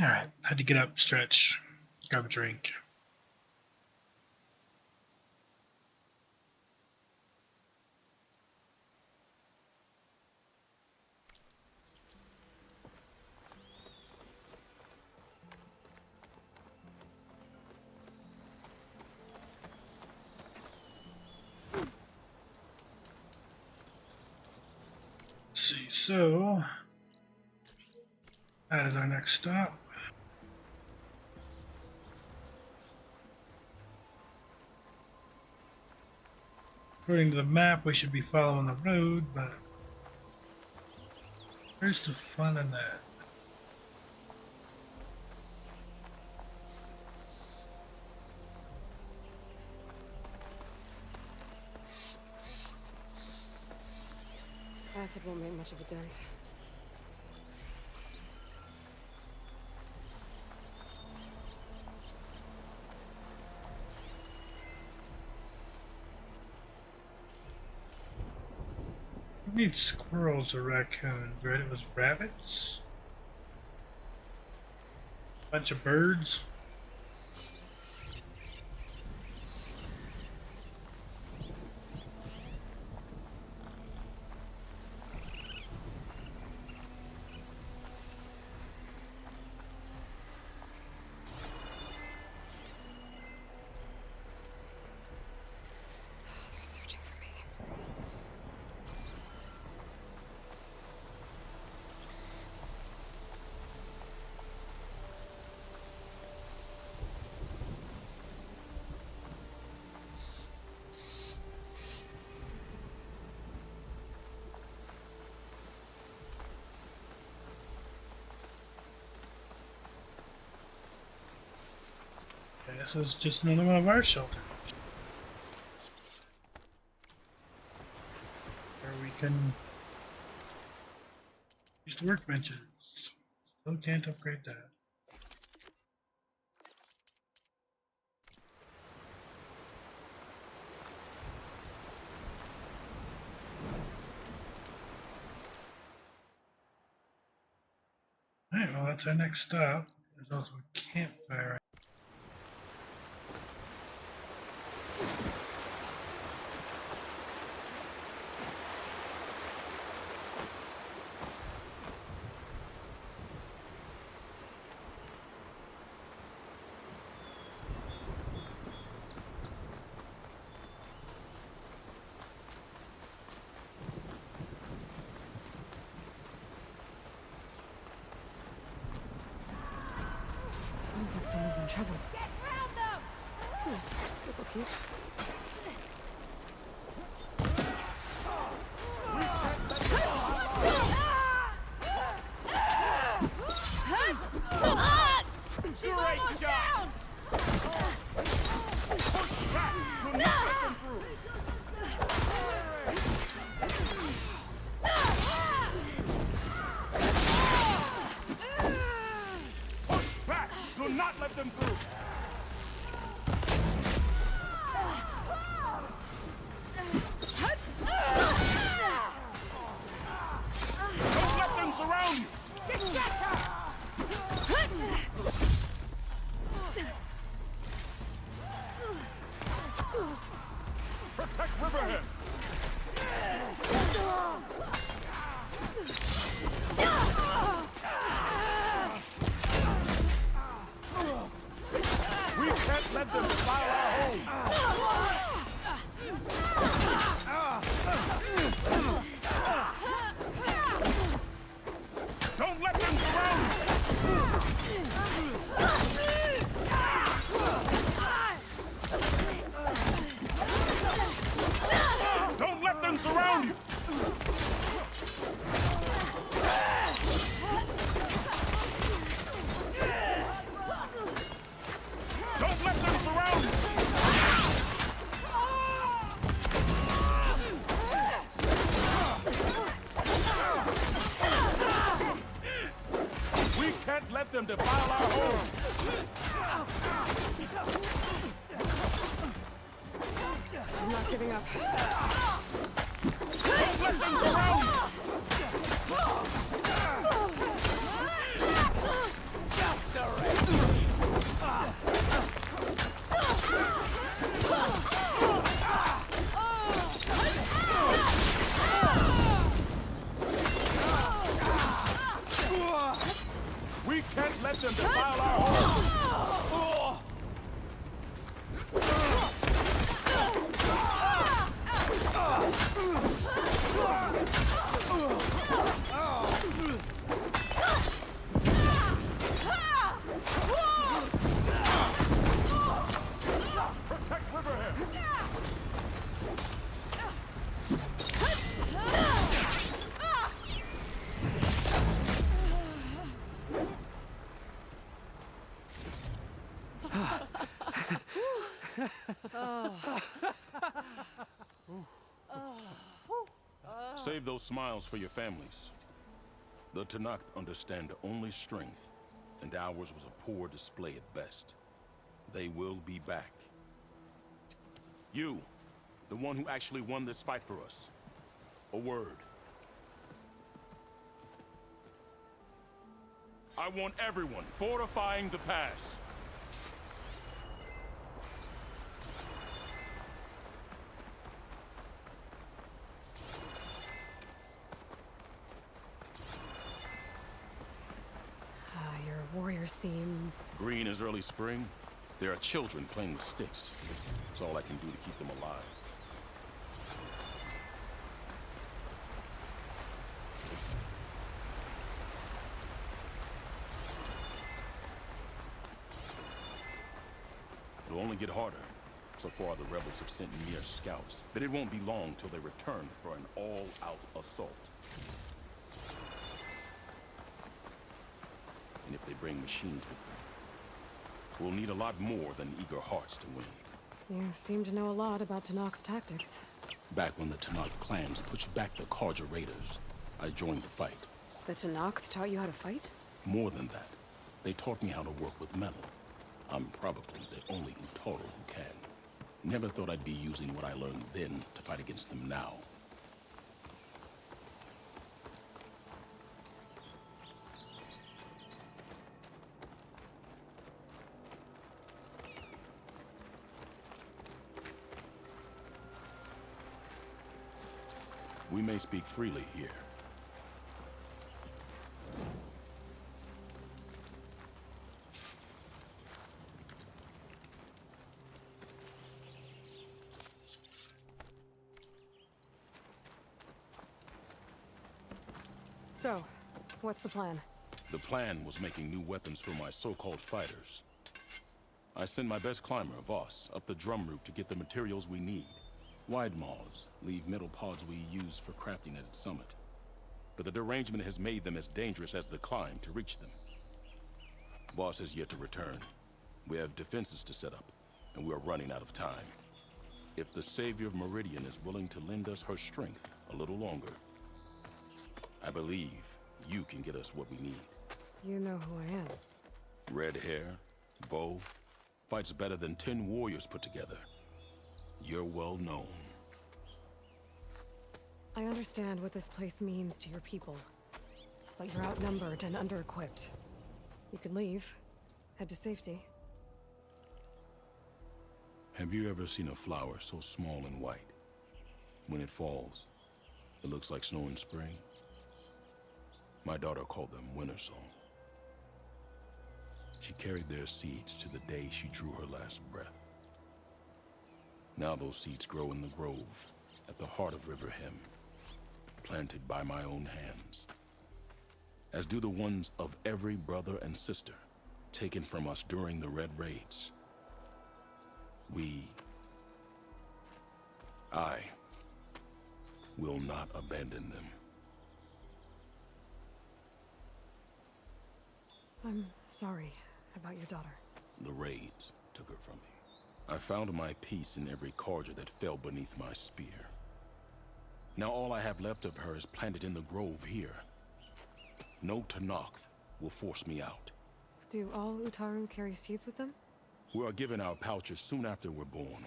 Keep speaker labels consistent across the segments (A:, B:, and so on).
A: Alright, had to get up, stretch, grab a drink. Let's see, so that is our next stop. According to the map, we should be following the road, but where's the fun in that?
B: Acid won't make much of a dent.
A: We need squirrels or raccoons, right? It was rabbits? Bunch of birds?
B: They're searching for me.
A: This is just another one of our shelters. Where we can use the workbenches. Still can't upgrade that. Alright, well that's our next stop. There's also a campfire.
B: Sounds like someone's in trouble. Get round them! This'll keep.
C: Great job! Push back! Do not let them through! Don't let them surround you! Get back! Protect Riverhead! We can't let them defile our home! Don't let them surround you! Don't let them surround you! Don't let them surround you! We can't let them defile our home!
B: I'm not giving up.
C: Don't let them surround you! Save those smiles for your families. The Tenakth understand only strength, and ours was a poor display at best. They will be back. You, the one who actually won this fight for us. A word. I want everyone fortifying the pass.
B: Your warriors seem...
C: Green is early spring. There are children playing with sticks. It's all I can do to keep them alive. It'll only get harder. So far, the rebels have sent mere scouts, but it won't be long till they return for an all-out assault. And if they bring machines with them, we'll need a lot more than eager hearts to win.
B: You seem to know a lot about Tenakth tactics.
C: Back when the Tenakth clans pushed back the Carja raiders, I joined the fight.
B: The Tenakth taught you how to fight?
C: More than that, they taught me how to work with metal. I'm probably the only Utaru who can. Never thought I'd be using what I learned then to fight against them now. We may speak freely here.
B: So, what's the plan?
C: The plan was making new weapons for my so-called fighters. I sent my best climber, Voss, up the drum route to get the materials we need. Wide maws leave metal pods we use for crafting at its summit. But the derangement has made them as dangerous as the climb to reach them. Voss has yet to return. We have defenses to set up, and we are running out of time. If the Savior of Meridian is willing to lend us her strength a little longer, I believe you can get us what we need.
B: You know who I am.
C: Red hair, bow, fights better than 10 warriors put together. You're well known.
B: I understand what this place means to your people. But you're outnumbered and under-equipped. You can leave. Head to safety.
C: Have you ever seen a flower so small and white? When it falls, it looks like snow in spring. My daughter called them winter song. She carried their seeds to the day she drew her last breath. Now those seeds grow in the grove, at the heart of River Hem, planted by my own hands. As do the ones of every brother and sister, taken from us during the Red Raids. I will not abandon them.
B: I'm sorry about your daughter.
C: The raids took her from me. I found my peace in every Carja that fell beneath my spear. Now all I have left of her is planted in the grove here. No Tenakth will force me out.
B: Do all Utaru carry seeds with them?
C: We are given our pouches soon after we're born.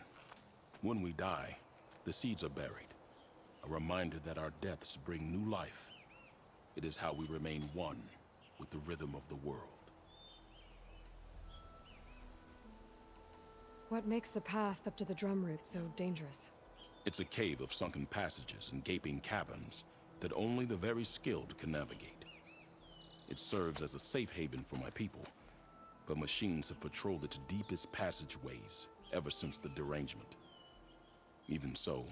C: When we die, the seeds are buried. A reminder that our deaths bring new life. It is how we remain one with the rhythm of the world.
B: What makes the path up to the drum route so dangerous?
C: It's a cave of sunken passages and gaping caverns that only the very skilled can navigate. It serves as a safe haven for my people, but machines have patrolled its deepest passageways ever since the derangement. Even so,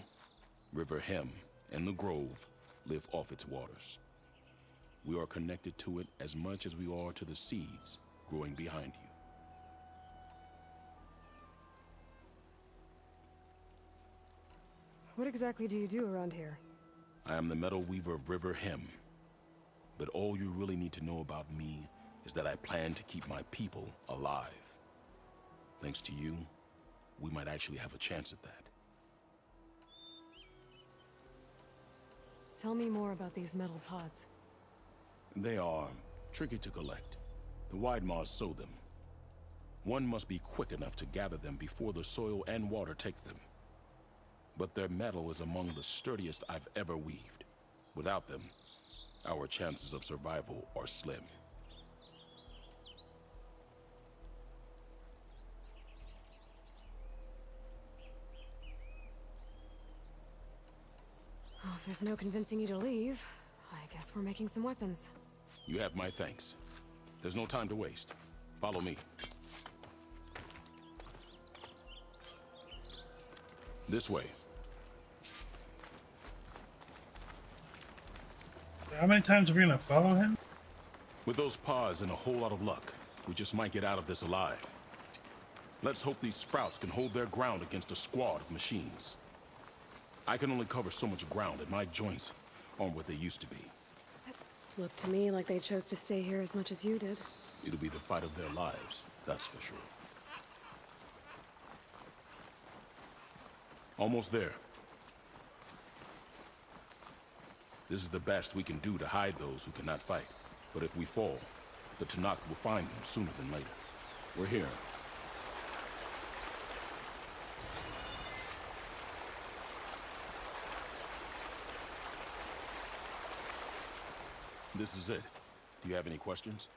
C: River Hem and the Grove live off its waters. We are connected to it as much as we are to the seeds growing behind you.
B: What exactly do you do around here?
C: I am the Metal Weaver of River Hem. But all you really need to know about me is that I plan to keep my people alive. Thanks to you, we might actually have a chance at that.
B: Tell me more about these metal pods.
C: They are tricky to collect. The Widemaws sow them. One must be quick enough to gather them before the soil and water take them. But their metal is among the sturdiest I've ever weaved. Without them, our chances of survival are slim.
B: Oh, if there's no convincing you to leave, I guess we're making some weapons.
C: You have my thanks. There's no time to waste. Follow me. This way.
A: How many times are we gonna follow him?
C: With those pods and a whole lot of luck, we just might get out of this alive. Let's hope these sprouts can hold their ground against a squad of machines. I can only cover so much ground, and my joints aren't what they used to be.
B: Looked to me like they chose to stay here as much as you did.
C: It'll be the fight of their lives, that's for sure. Almost there. This is the best we can do to hide those who cannot fight. But if we fall, the Tenakth will find them sooner than later. We're here. This is it. Do you have any questions?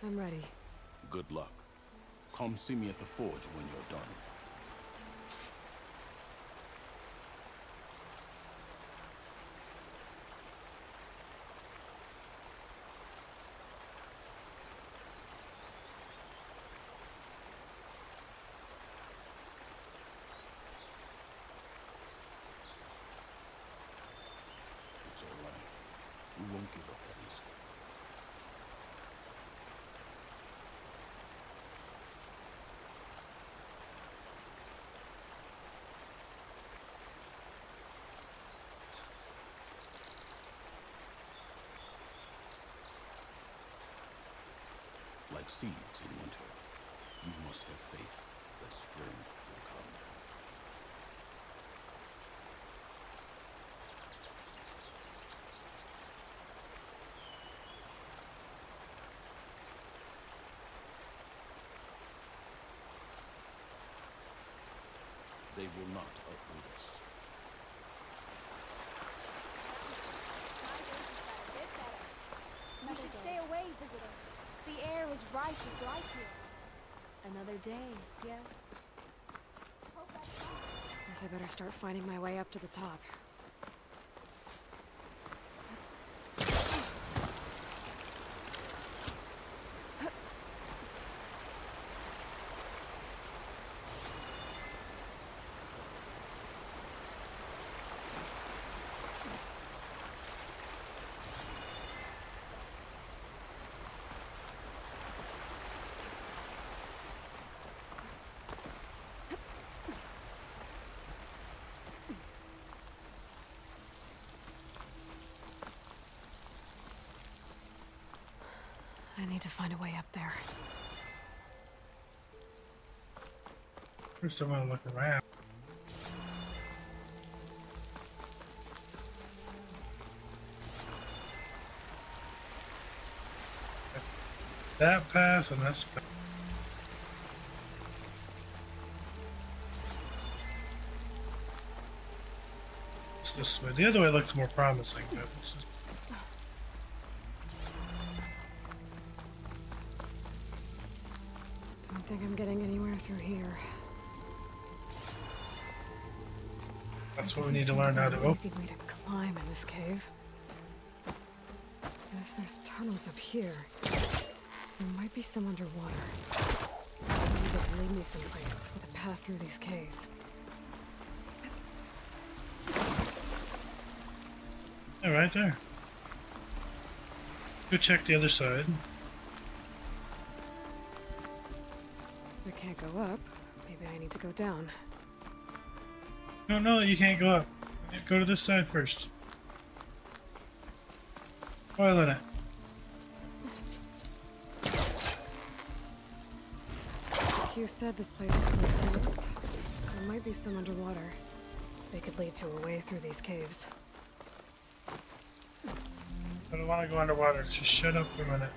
B: I'm ready.
C: Good luck. Come see me at the forge when you're done. It's all right. We won't give up that easy. Like seeds in winter, you must have faith that spring will come. They will not uproot us.
D: We should stay away, visitor. The air is rife with life here. Another day, yes.
B: Guess I better start finding my way up to the top. I need to find a way up there.
A: First, I want to look around. That path and this path. It's this way. The other way looks more promising, but it's just...
B: Don't think I'm getting anywhere through here.
A: That's what we need to learn how to open.
B: Easy way to climb in this cave. And if there's tunnels up here, there might be some underwater. Maybe they can lead me someplace with a path through these caves.
A: Yeah, right there. Go check the other side.
B: I can't go up. Maybe I need to go down.
A: No, you can't go up. Go to this side first. Oil in it.
B: Q said this place was full of tunnels. There might be some underwater. They could lead to a way through these caves.
A: I don't want to go underwater. Just shut up for a minute.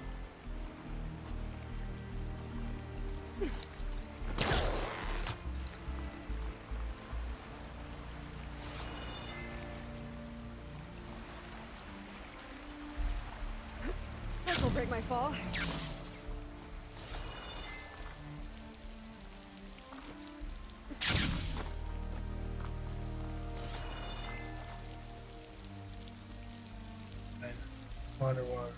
B: This will break my fall.
A: Underwater.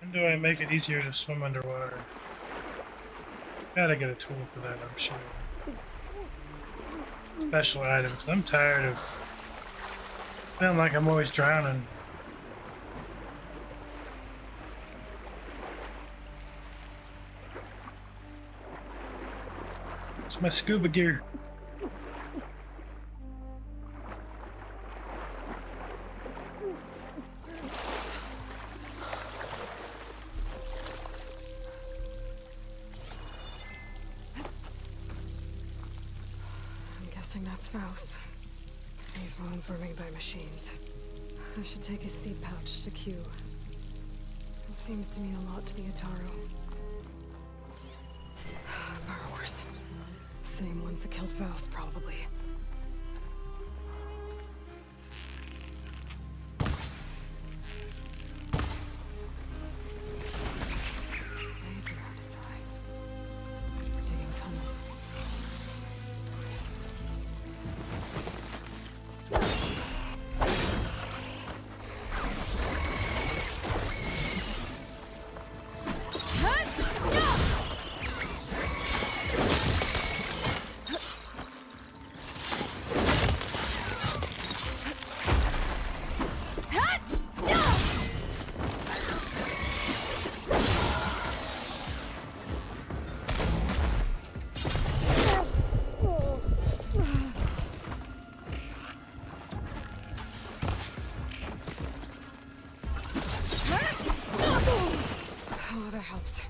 A: When do I make it easier to swim underwater? Gotta get a tool for that, I'm sure. Special items. I'm tired of feeling like I'm always drowning. It's my scuba gear.
B: I'm guessing that's Faust. These wounds were made by machines. I should take his seed pouch to Q. It seems to mean a lot to the Ataru. Burrowers. Same ones that killed Faust, probably. Blades around its eye. Digging tunnels. Oh, that helps.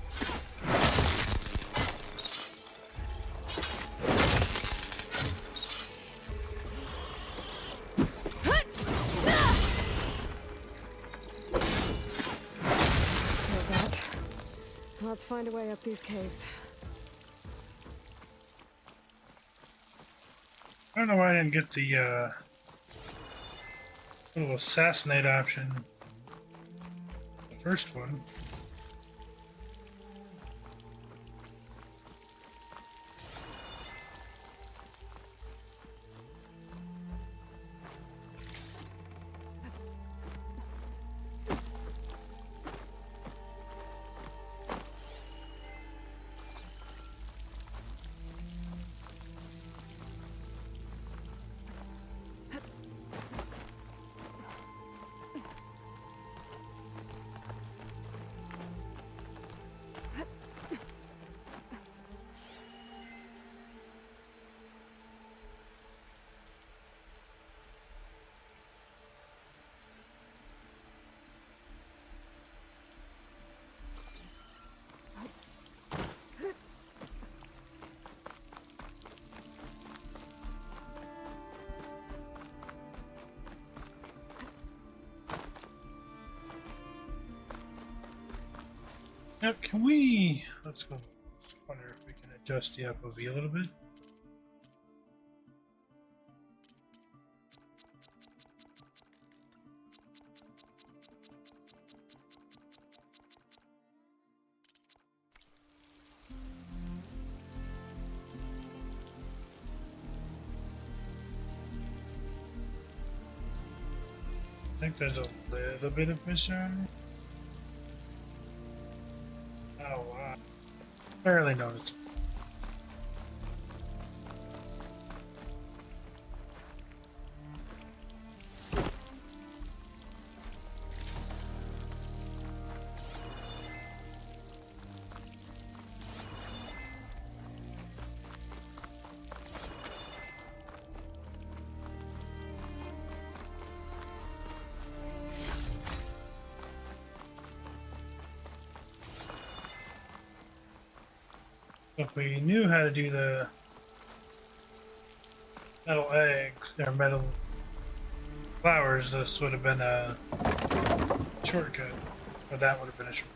B: Like that. Let's find a way up these caves.
A: I don't know why I didn't get the little assassinate option. The first one. Now, can we... Let's go. Wonder if we can adjust the FOV a little bit. I think there's a little bit of mission. Oh wow. Barely noticed. If we knew how to do the metal eggs or metal flowers, this would have been a shortcut. Or that would have been a shortcut.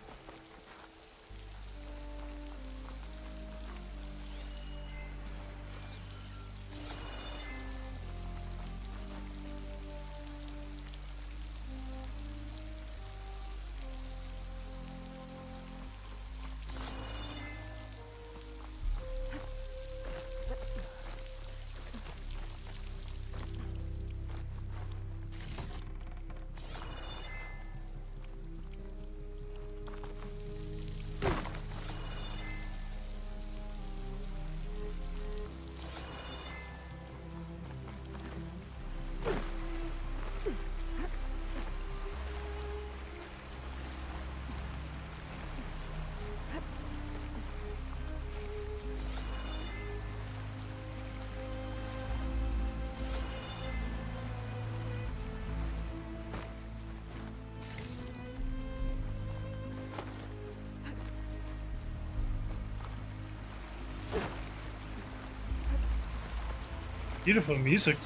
A: Beautiful music.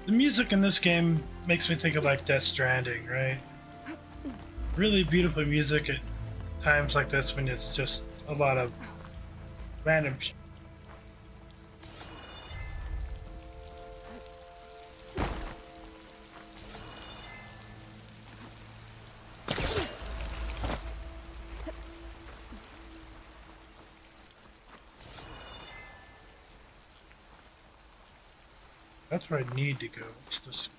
A: The music in this game makes me think of like Death Stranding, right? Really beautiful music at times like this when it's just a lot of random shit. That's where I need to go. It's just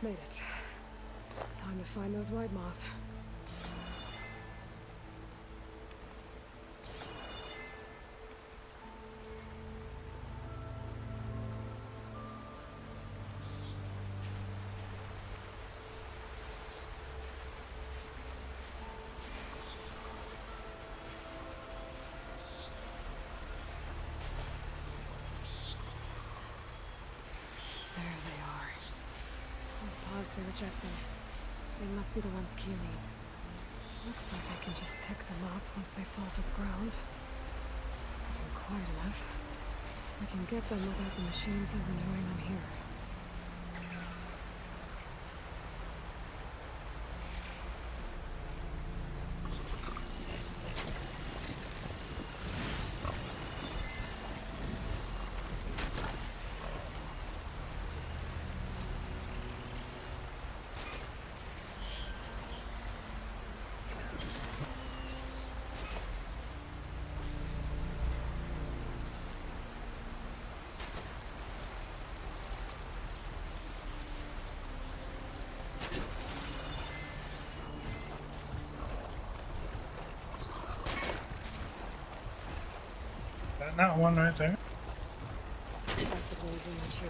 B: Made it. Time to find those white moths. There they are. Those pods they're rejecting. They must be the ones Q needs. Looks like I can just pick them up once they fall to the ground. If I'm quiet enough, I can get them without the machines ever knowing I'm here.
A: not one right there.
B: Possibly premature.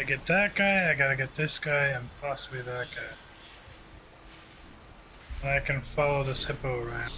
A: I get that guy, I gotta get this guy, and possibly that guy. And I can follow this hippo around.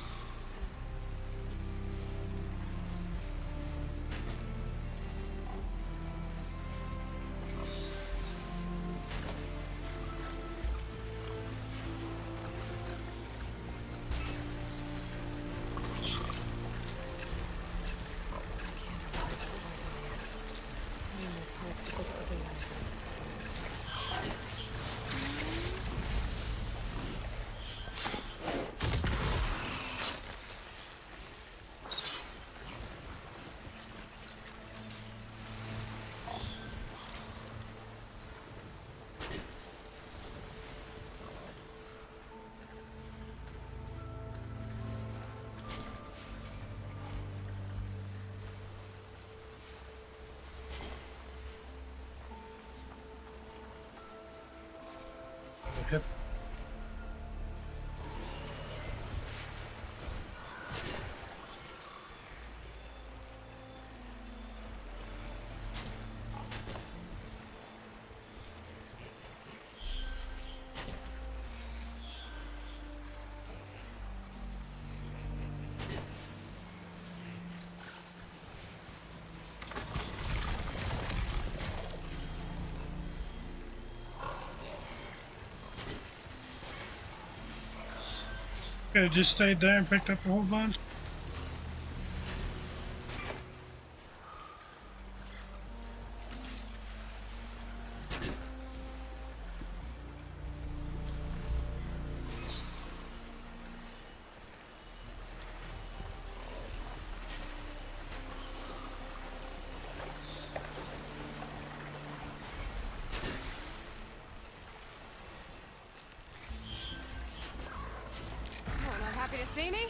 A: Could have just stayed there and picked up a whole bunch.
B: Oh, not happy to see me?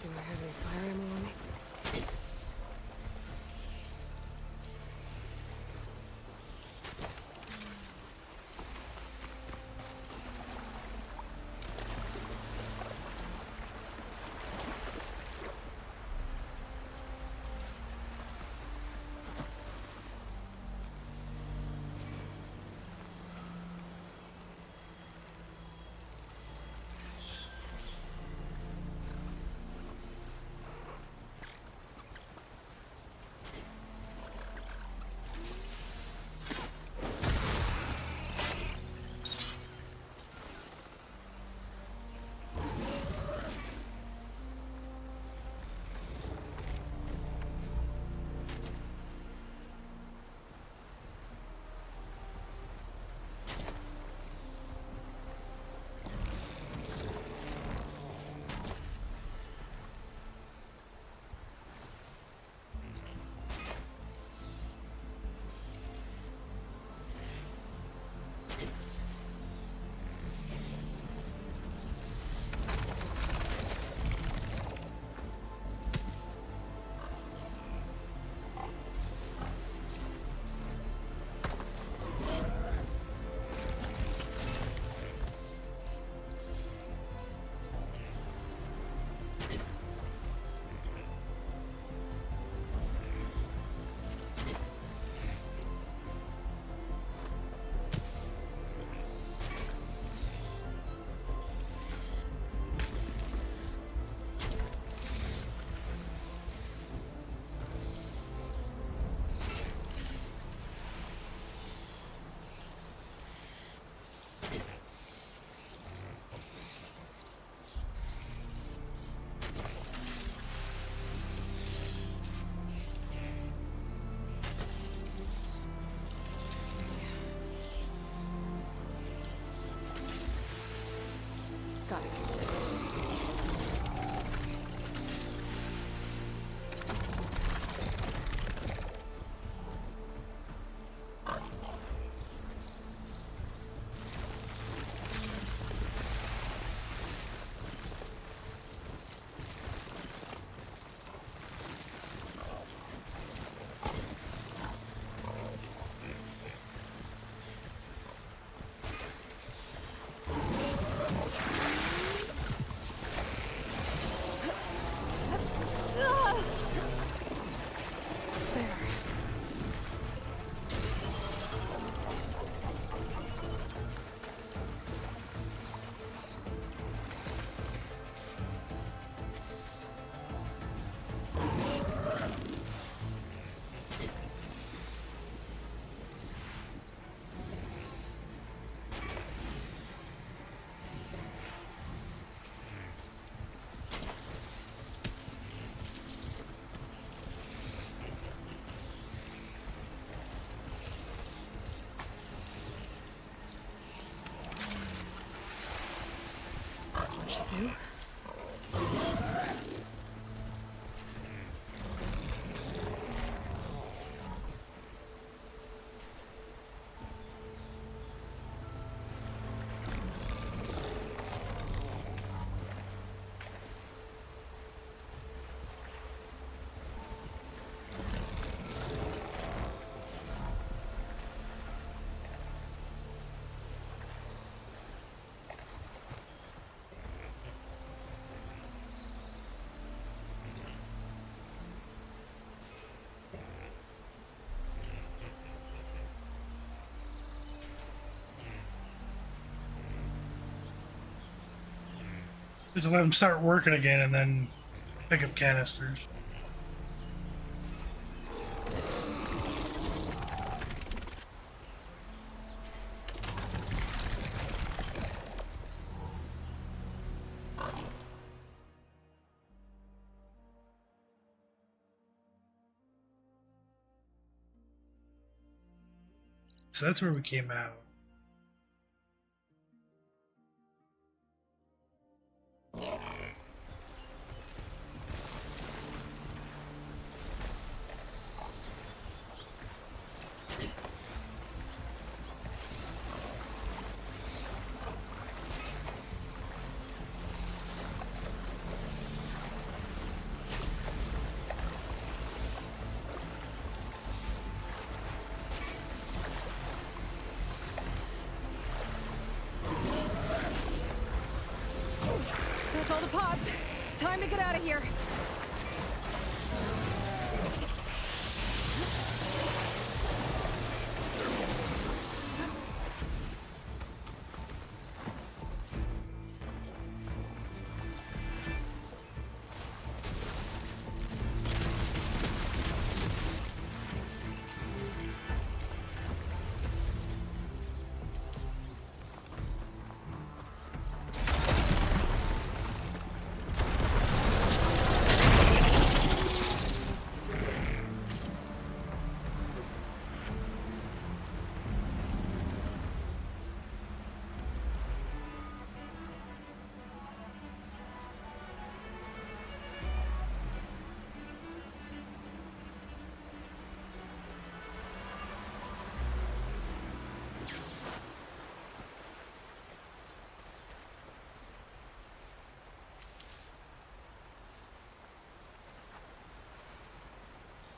B: Do I have any fire ammo on me? Got it. you.
A: Just let them start working again and then pick up canisters. So that's where we came out.
B: That's all the pods. Time to get out of here.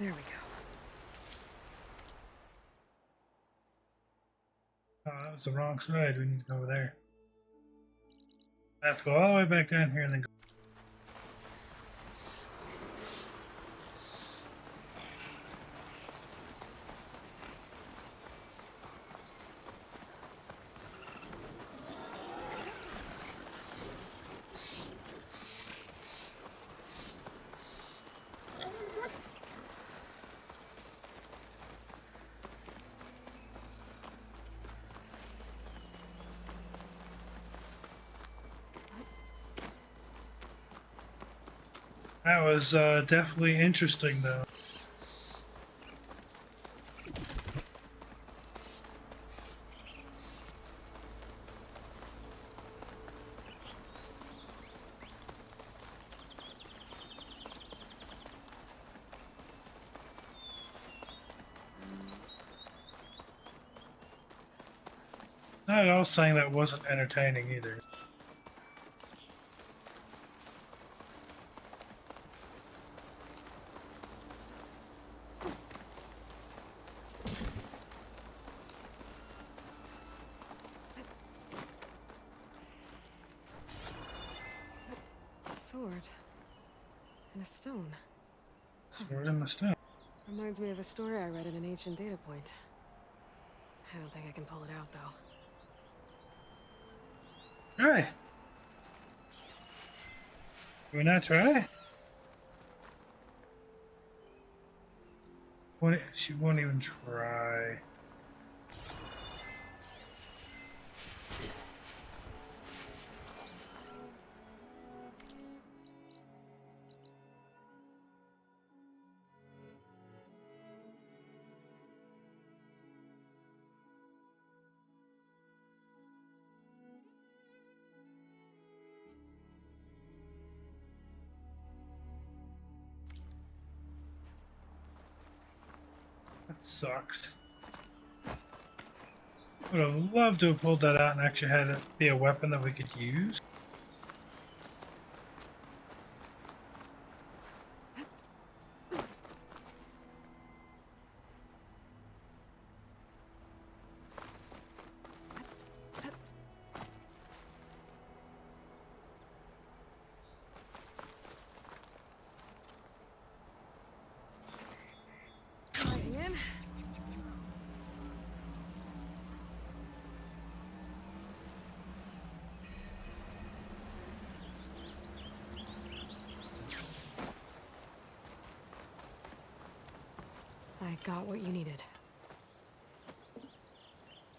B: There we go.
A: Oh, that was the wrong side. We need to go over there. I have to go all the way back down here and then go. That was definitely interesting, though. Not at all saying that wasn't entertaining either.
B: A sword. And a stone.
A: Sword in the stone.
B: Reminds me of a story I read in an ancient data point. I don't think I can pull it out, though.
A: Try. Can we not try? She won't even try. That sucks. Would have loved to have pulled that out and actually had it be a weapon that we could use.
B: Lighting in. I got what you needed.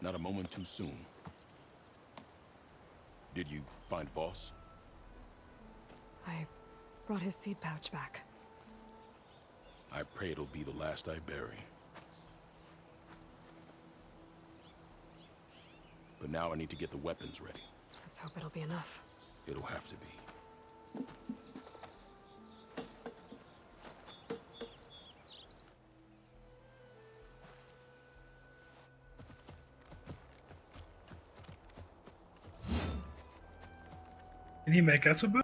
C: Not a moment too soon. Did you find Voss?
B: I brought his seed pouch back.
C: I pray it'll be the last I bury. But now I need to get the weapons ready.
B: Let's hope it'll be enough.
C: It'll have to be.
A: Can he make us a boat?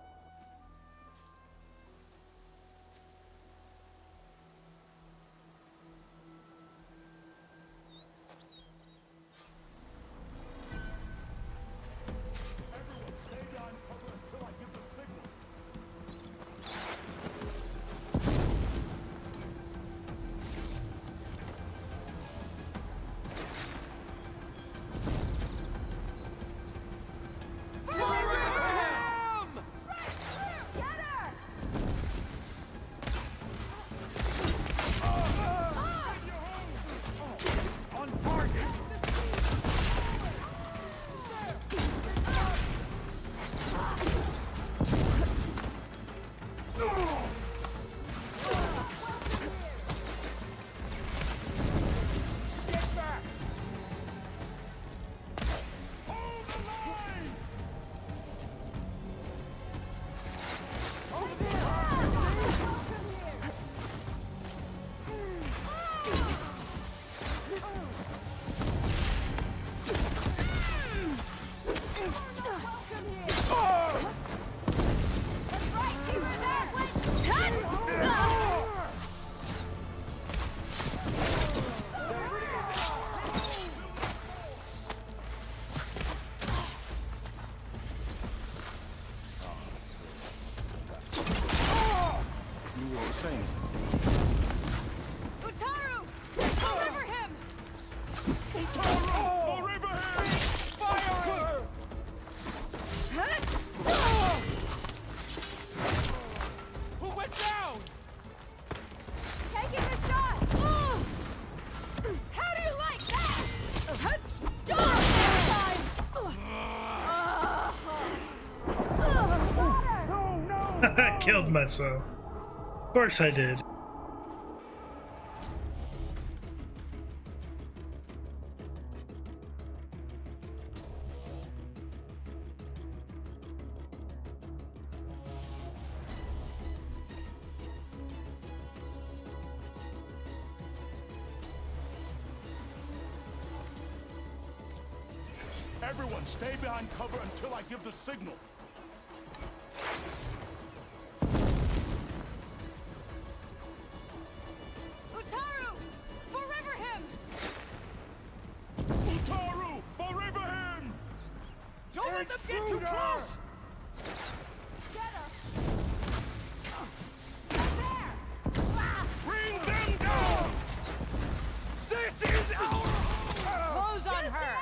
B: Utaru! Deliver him!
E: Who went down?
D: Taking a shot! How do you like that?
A: I killed myself. Of course I did.
C: Everyone, stay behind cover until I give the signal.
B: Utaru! Forever him!
C: Utaru! Forever him!
E: Don't let them get too close!
D: Get her!
C: Bring them down!
E: This is our close on her!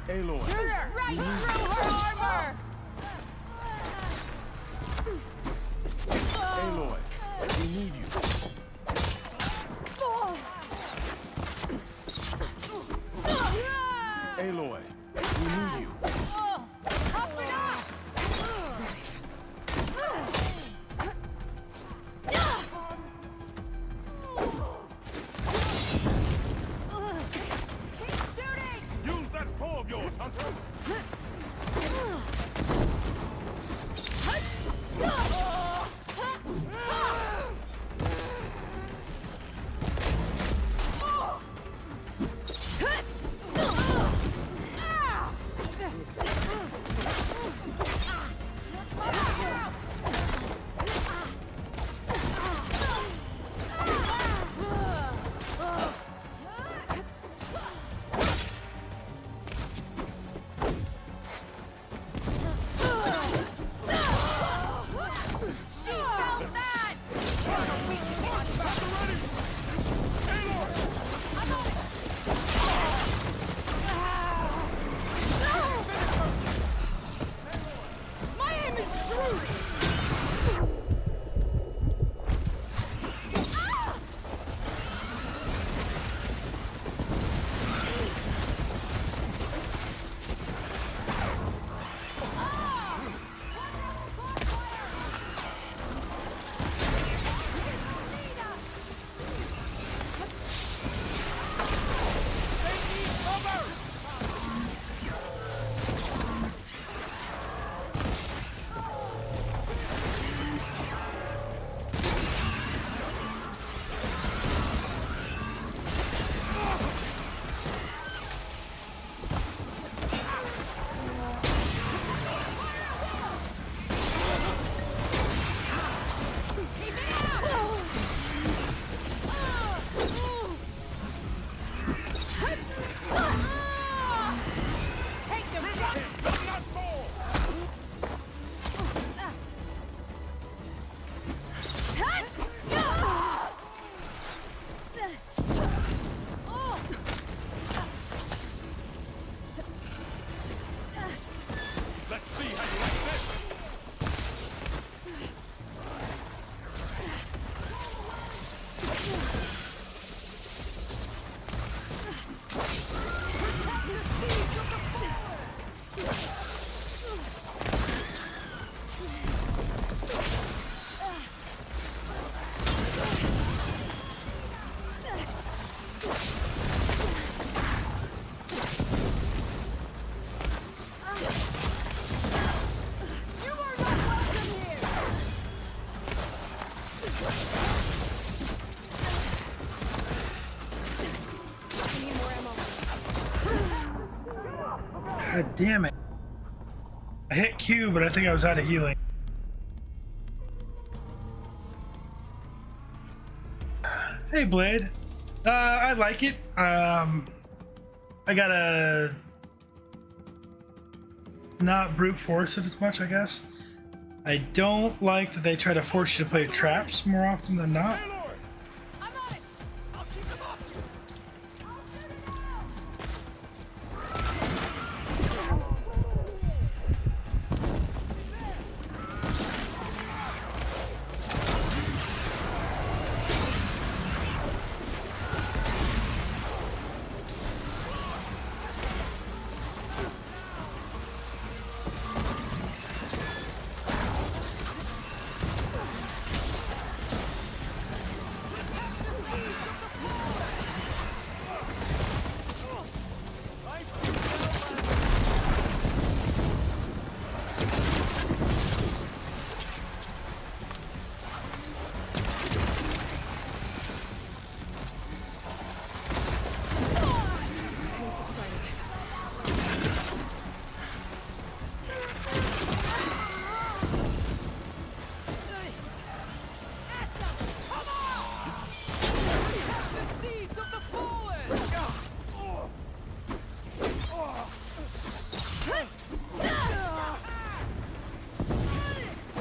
C: Aloy,
D: Right through her armor!
C: Aloy, we need you.
A: God damn it. I hit Q, but I think I was out of healing. Hey, Blade. I like it. I gotta not brute force it as much, I guess. I don't like that they try to force you to play traps more often than not.
E: I'm on it. I'll keep them off you.
B: Pain subsided.
E: The seeds of the fallen.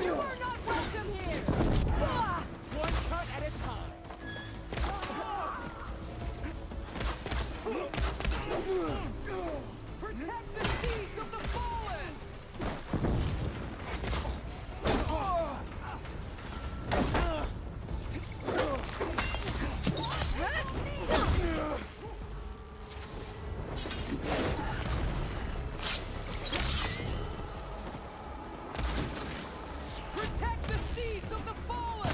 E: You are not welcome here. One cut at a time. Protect the seeds of the fallen. Protect the seeds of the fallen. Protect the seeds of the fallen.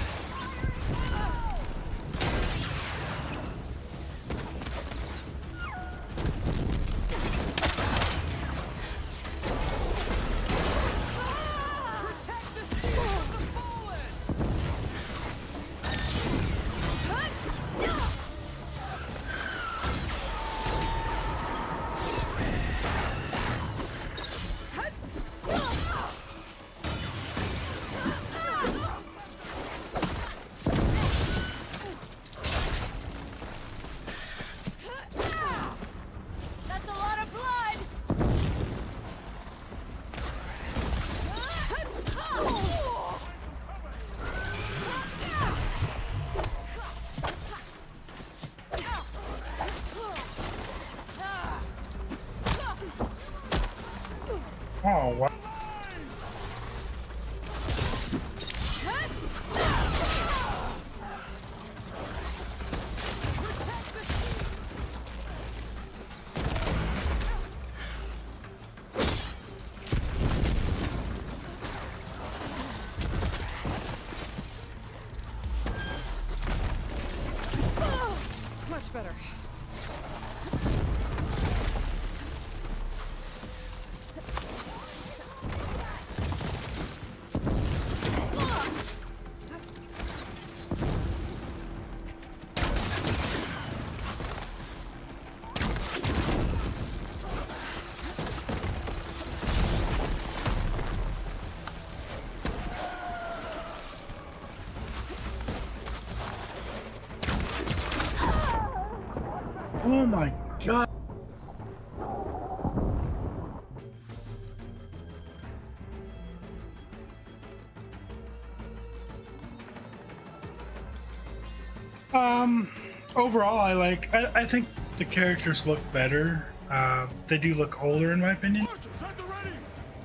E: That's a lot of blood.
A: Oh, wow.
B: Much better.
A: Oh my god. Overall, I think the characters look better. They do look older in my opinion.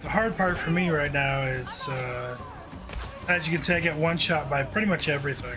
A: The hard part for me right now is, as you can see, I get one shot by pretty much everything.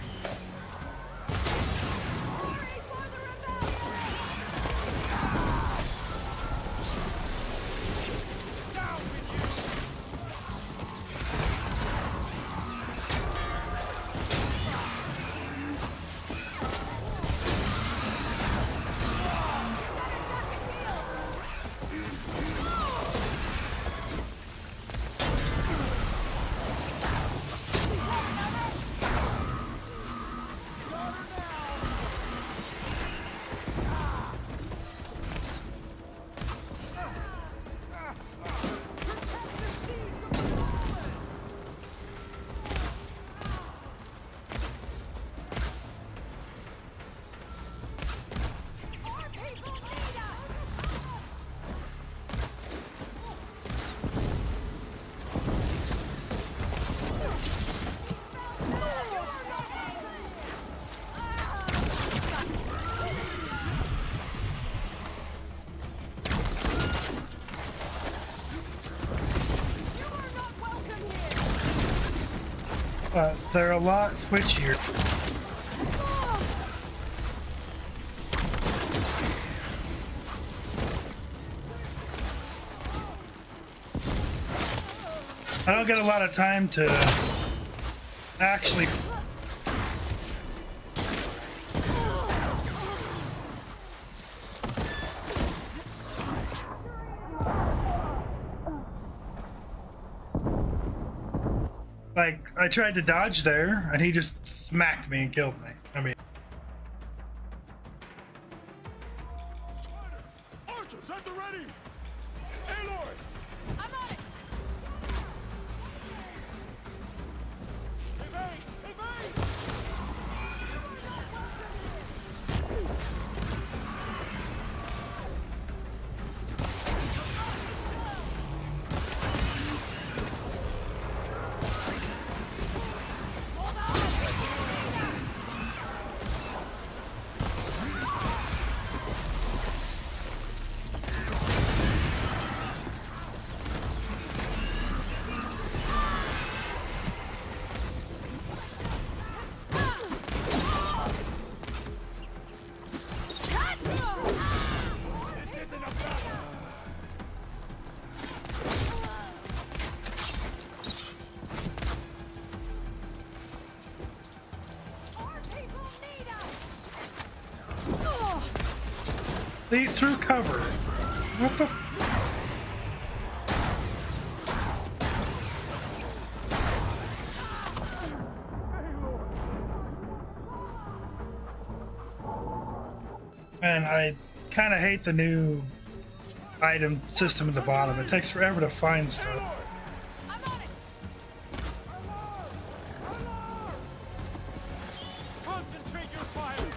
A: They're a lot twitchier. I don't get a lot of time to actually like I tried to dodge there and he just smacked me and killed me. I mean,
C: Archers at the ready! Aloy!
E: I'm on it!
C: Evade! Evade!
A: they threw cover. What the? And I kind of hate the new item system at the bottom. It takes forever to find stuff.
E: I'm on it!
C: Concentrate your fire!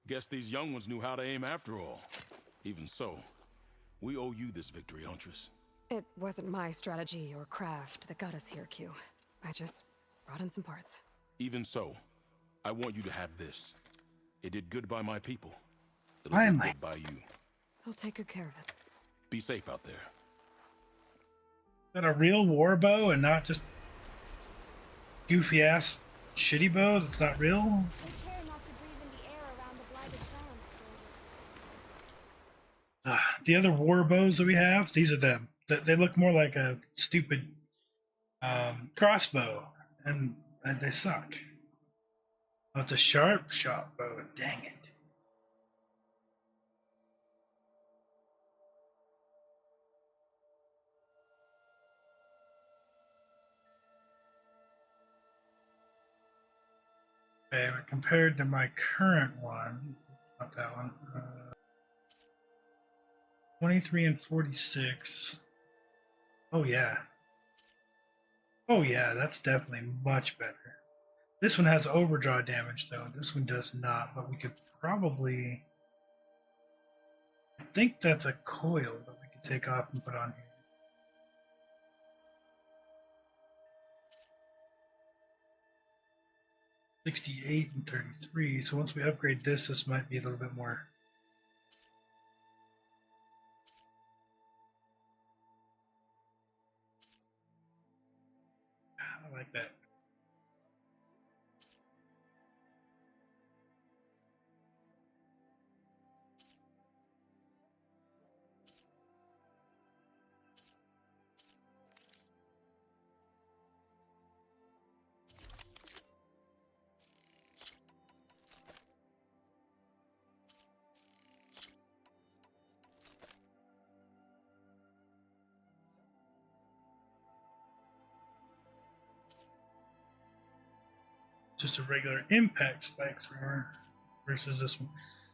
C: Guess these young ones knew how to aim after all. Even so, we owe you this victory, Huntress.
B: It wasn't my strategy or craft that got us here, Q. I just brought in some parts.
C: Even so, I want you to have this. It did good by my people. It'll
A: Finally.
C: do good by you.
B: I'll take good care of it.
C: Be safe out there.
A: Is that a real war bow and not just goofy ass shitty bow that's not real?
D: Take care not to breathe in the air around the blighted lands, stranger.
A: The other war bows that we have, these are them. They look more like a stupid crossbow, and they suck. Oh, it's a sharp shot bow. Dang it. Okay, but compared to my current one, not that one, 23 and 46. Oh yeah. Oh yeah, that's definitely much better. This one has overdraw damage though. This one does not, but we could probably... I think that's a coil that we could take off and put on here. $68 and $33. So once we upgrade this, this might be a little bit more. I like that. Just a regular impact spikes versus this one.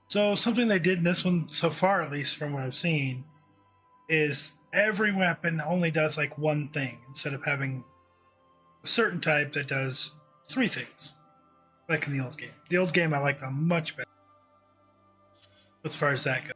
A: So something they did in this one so far, at least from what I've seen, is every weapon only does like one thing instead of having a certain type that does three things, like in the old game. The old game I like them much better as far as that goes.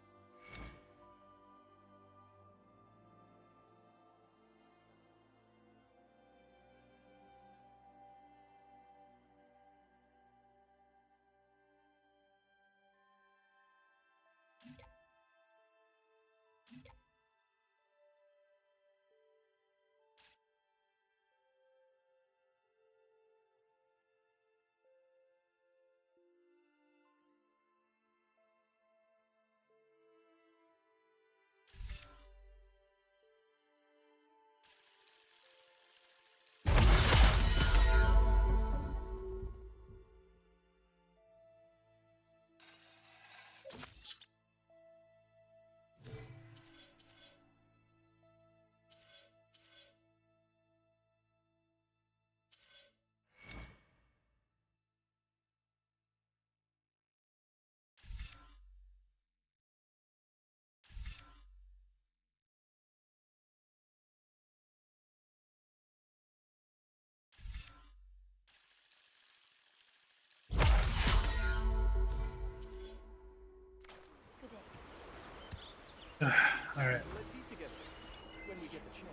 D: Good day.
A: All right.
F: Let's eat together when we get the chance.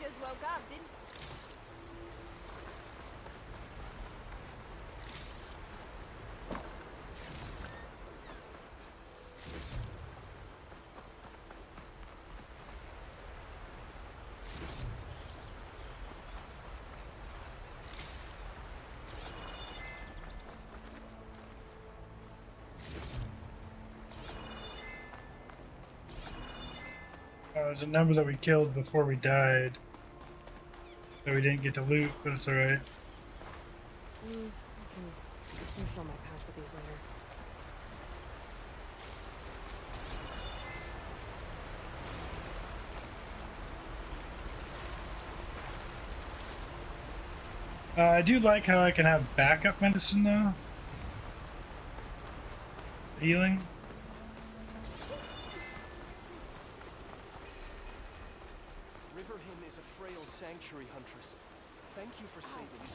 D: Just woke up, didn't
A: There's a number that we killed before we died that we didn't get to loot, but it's alright.
B: I can refill my pouch with these later.
A: I do like how I can have backup medicine though. Healing.
F: Riverhymn is a frail sanctuary, Huntress. Thank you for saving me.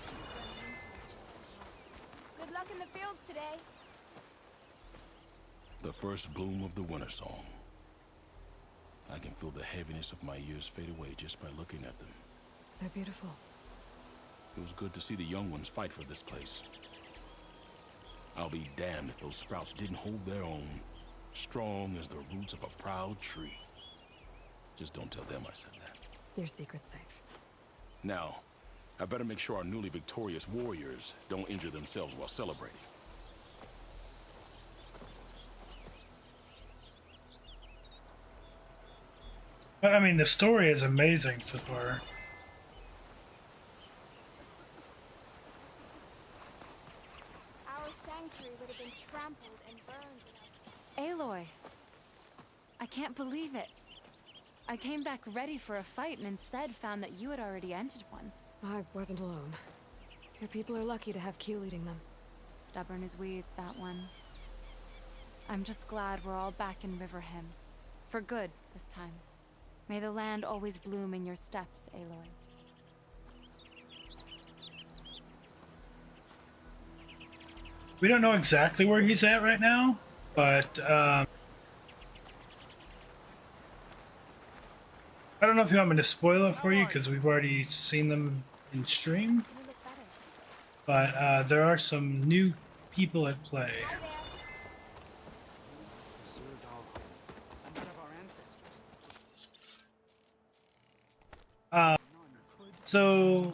D: Good luck in the fields today.
C: The first bloom of the winter song. I can feel the heaviness of my years fade away just by looking at them.
B: They're beautiful.
C: It was good to see the young ones fight for this place. I'll be damned if those sprouts didn't hold their own, strong as the roots of a proud tree. Just don't tell them I said that.
B: Your secret's safe.
C: Now, I better make sure our newly victorious warriors don't injure themselves while celebrating.
A: But I mean, the story is amazing so far.
D: Our sanctuary would have been trampled and burned without...
G: Aloy, I can't believe it. I came back ready for a fight and instead found that you had already ended one.
B: I wasn't alone. Your people are lucky to have Q leading them.
G: Stubborn as weeds, that one. I'm just glad we're all back in Riverhymn. For good, this time. May the land always bloom in your steps, Aloy.
A: We don't know exactly where he's at right now, but I don't know if you want me to spoil it for you because we've already seen them in stream.
D: You look better.
A: But there are some new people at play.
D: Hi there.
F: Zurdal, another of our ancestors.
A: So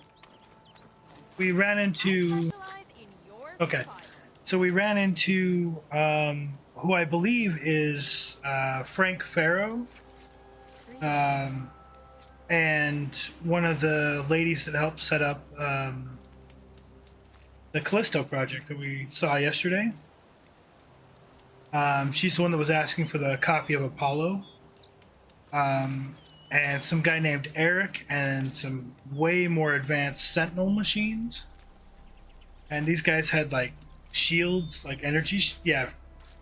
A: we ran into.
E: Specialize in your
A: Okay.
E: survival.
A: So we ran into who I believe is Frank Farrow, and one of the ladies that helped set up the Callisto project that we saw yesterday. She's the one that was asking for the copy of Apollo. And some guy named Eric and some way more advanced Sentinel machines. And these guys had like shields, like energy. Yeah,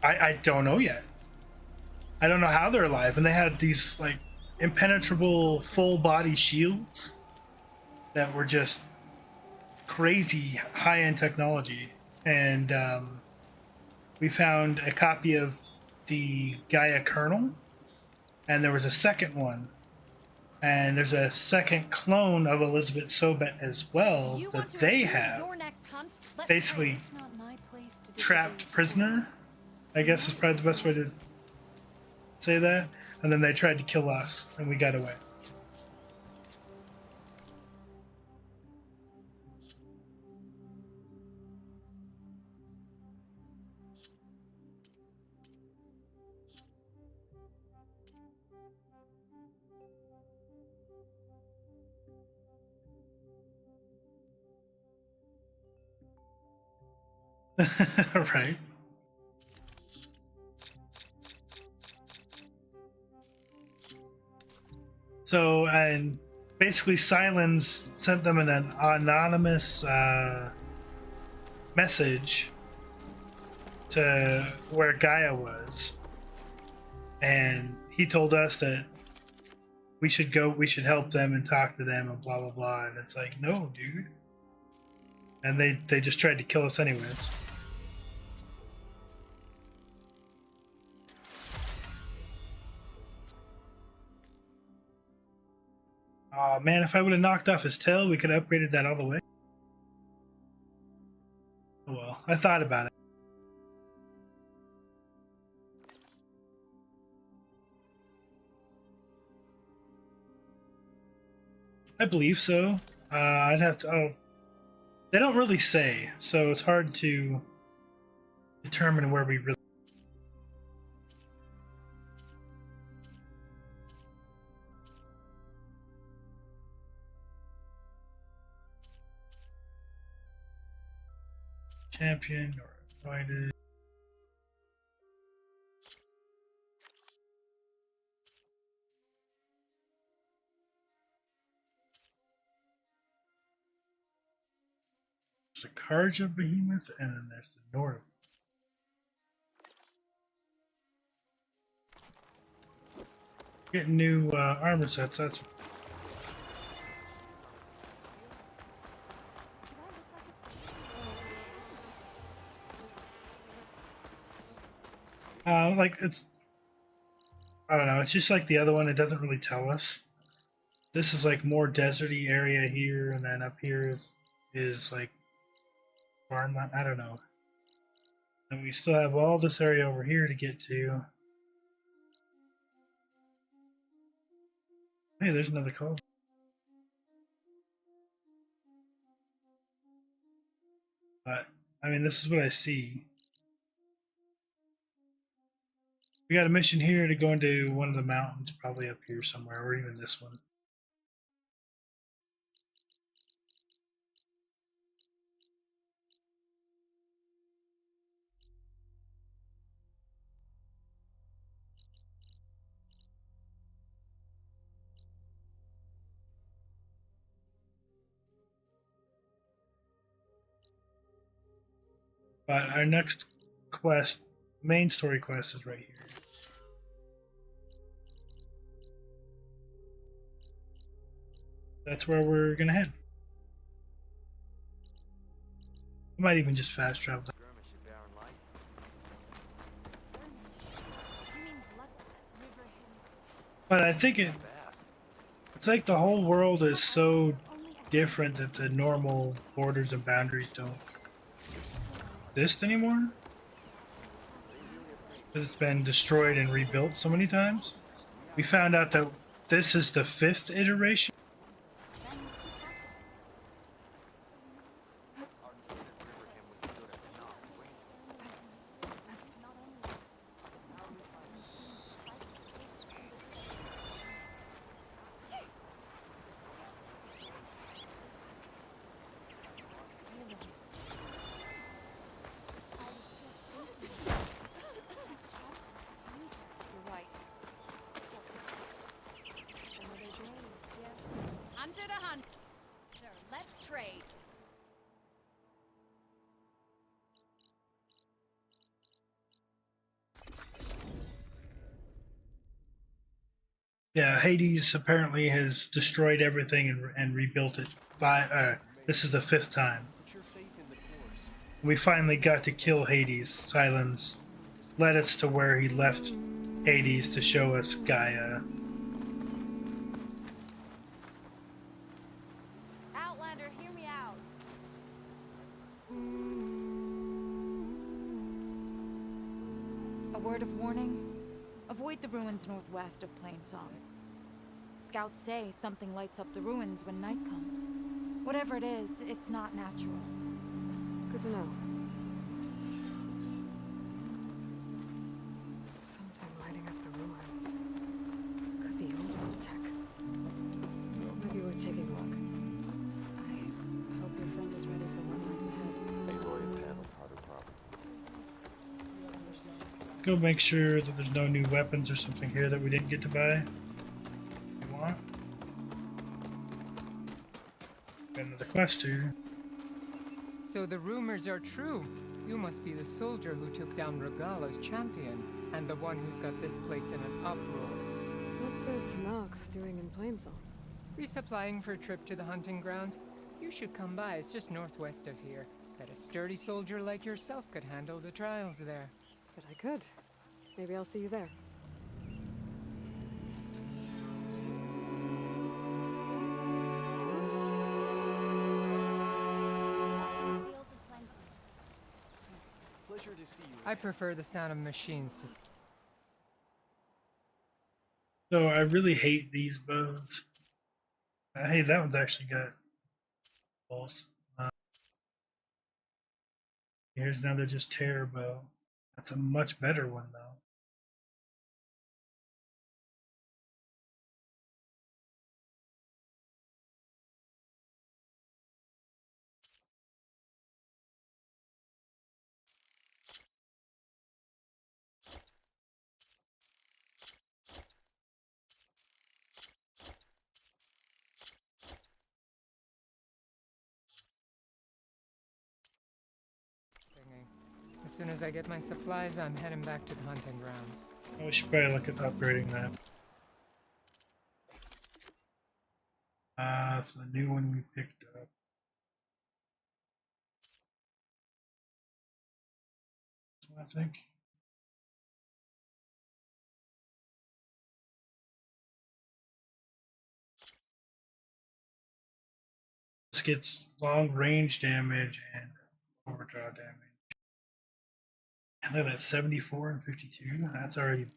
A: I don't know yet. I don't know how they're alive. And they had these like impenetrable full body shields that were just crazy high end technology. And we found a copy of the Gaia kernel, and there was a second one. And there's a second clone of Elizabeth Sobet as well
E: You
A: that
E: want to
A: they
E: resume
A: have.
E: your next hunt? Let's
A: Basically,
G: It's not my place to
A: trapped prisoner, I guess is probably the best way to say that. And then they tried to kill us, and we got away. Right. So, and basically Silence sent them an anonymous message to where Gaia was, and he told us that we should go, we should help them and talk to them and blah blah blah. And it's like, no, dude. And they just tried to kill us anyways. Oh man, if I would have knocked off his tail, we could have upgraded that all the way. Oh well, I thought about it. I believe so. I'd have to. Oh, they don't really say, so it's hard to determine where we really. Champion or invited. There's the Karja Behemoth, and then there's the Nora. Getting new armor sets. That's Like it's, I don't know. It's just like the other one. It doesn't really tell us. This is like more deserty area here, and then up here is like farmland. I don't know. And we still have all this area over here to get to. Hey, there's another call. But I mean, this is what I see. We got a mission here to go into one of the mountains, probably up here somewhere, or even this one. But our next quest, main story quest, is right here. That's where we're gonna head. I might even just fast travel.
F: Skirmish at Barren Light.
D: You mean Bloodbath, Riverhand?
A: But I think
F: Bad.
A: it's like the whole world is so different that the normal borders and boundaries don't exist anymore. It's been destroyed and rebuilt so many times. We found out that this is the 5th iteration.
F: Our kid at Riverhand was good at the knock.
E: You're right. Hunter to hunt. Sir, let's trade.
A: Yeah, Hades apparently has destroyed everything and rebuilt it. This is the 5th time.
F: Put your faith in the course.
A: We finally got to kill Hades. Silence led us to where he left Hades to show us Gaia.
G: Outlander, hear me out. A word of warning. Avoid the ruins northwest of Plainsong. Scouts say something lights up the ruins when night comes. Whatever it is, it's not natural.
B: Good to know. Something lighting up the ruins. Could be old tech. Maybe we're taking a look. I hope your friend is ready for what lies ahead.
H: Aloy has handled harder problems.
A: Go make sure that there's no new weapons or something here that we didn't get to buy. You want? Got another quest here.
I: So the rumors are true. You must be the soldier who took down Regala's champion, and the one who's got this place in an uproar.
B: What's a Tenakth doing in Plainsong?
I: Resupplying for a trip to the hunting grounds? You should come by, it's just northwest of here. Bet a sturdy soldier like yourself could handle the trials there.
B: But I could. Maybe I'll see you there.
D: Fields of plenty.
F: Pleasure to see you.
I: I prefer the sound of machines to...
A: So I really hate these bows. Hey, that one's actually got balls. Here's another just terror bow. That's a much better one though.
I: thingy. As soon as I get my supplies, I'm heading back to the hunting grounds.
A: We should probably look at upgrading that. It's the new one we picked up. This one, I think. This gets long range damage and overdraw damage. And look at that 74 and 52. That's already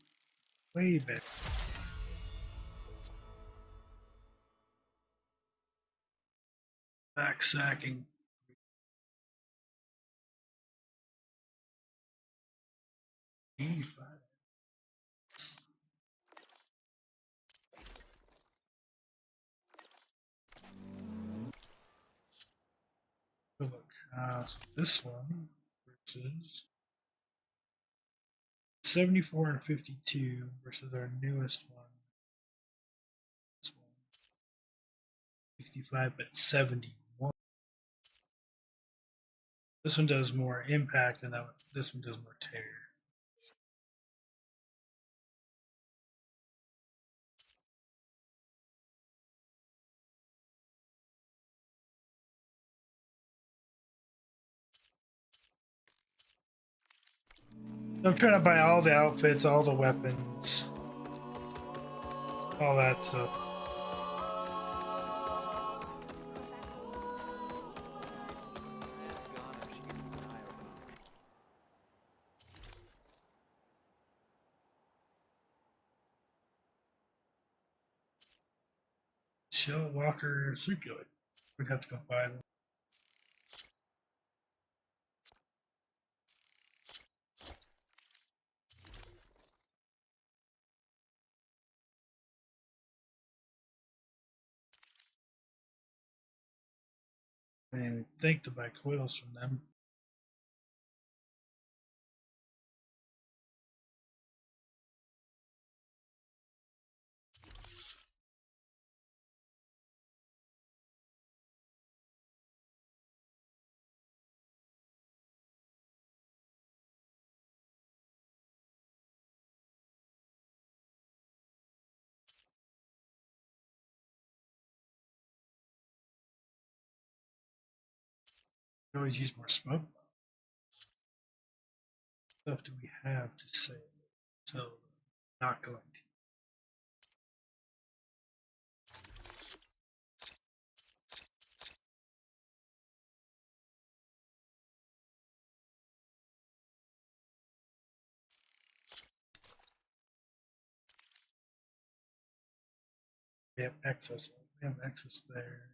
A: way better. Backstacking. $85. Look, so this one versus 74 and 52 versus our newest one. This one 65 but 71. This one does more impact and that one, this one does more tear. I'm trying to buy all the outfits, all the weapons, all that stuff. Shell Walker Circulate. We'd have to go buy them. I didn't even think to buy coils from them. We always use more smoke. What stuff do we have to sell? So, not going to. We have excess. We have excess there.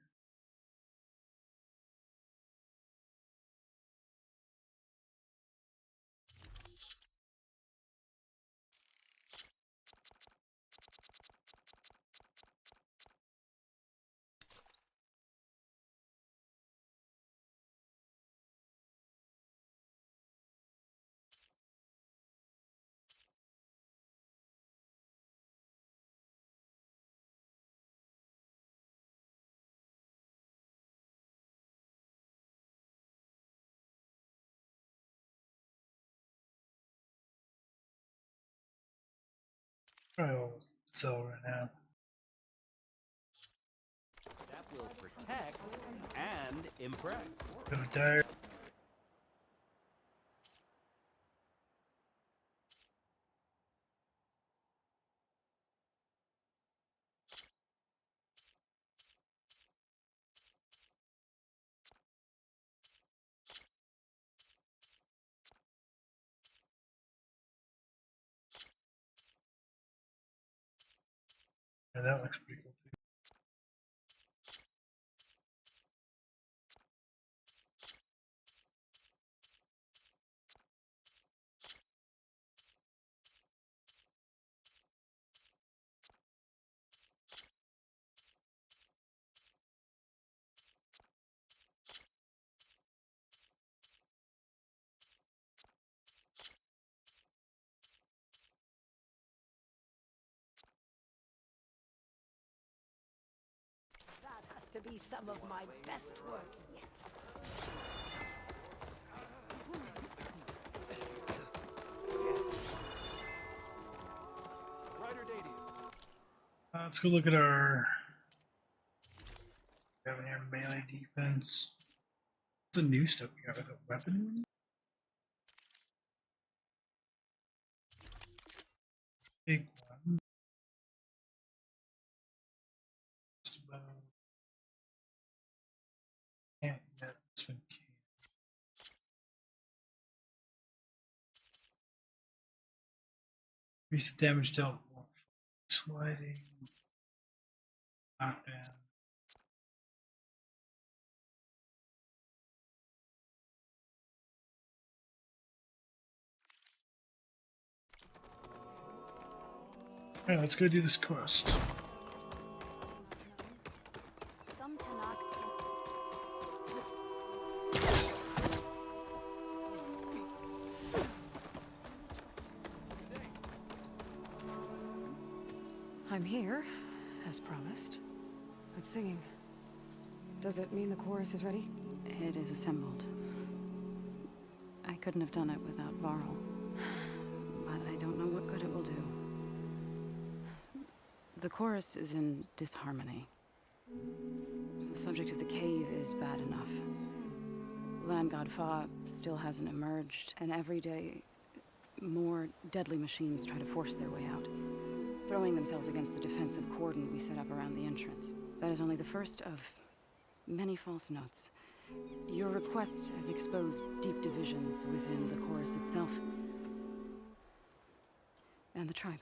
A: Probably all sell right now.
J: That will protect and impress.
A: Go dire. Yeah, that looks pretty cool too.
E: That has to be some of my best work yet.
F: Ryder Dadian.
A: Let's go look at our. We have here melee defense. What's the new stuff we got with a weapon? Big one. Just about Increase the damage dealt. Sliding. Knockdown. Alright, let's go do this quest.
D: Some Tanakh.
B: I'm here, as promised. It's singing. Does it mean the chorus is ready?
K: It is assembled. I couldn't have done it without Varl. But I don't know what good it will do. The chorus is in disharmony. The subject of the cave is bad enough. Land God Fa still hasn't emerged, and every day, more deadly machines try to force their way out, throwing themselves against the defensive cordon we set up around the entrance. That is only the first of many false notes. Your request has exposed deep divisions within the chorus itself and the tribe.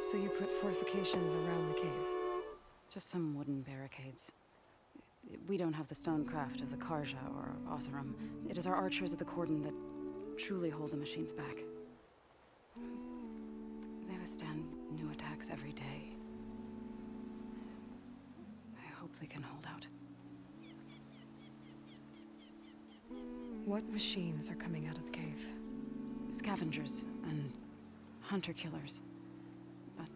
B: So you put fortifications around the cave?
K: Just some wooden barricades. We don't have the stonecraft of the Karja or Oseram. It is our archers of the cordon that truly hold the machines back. They withstand new attacks every day. I hope they can hold out.
B: What machines are coming out of the cave?
K: Scavengers and hunter-killers. But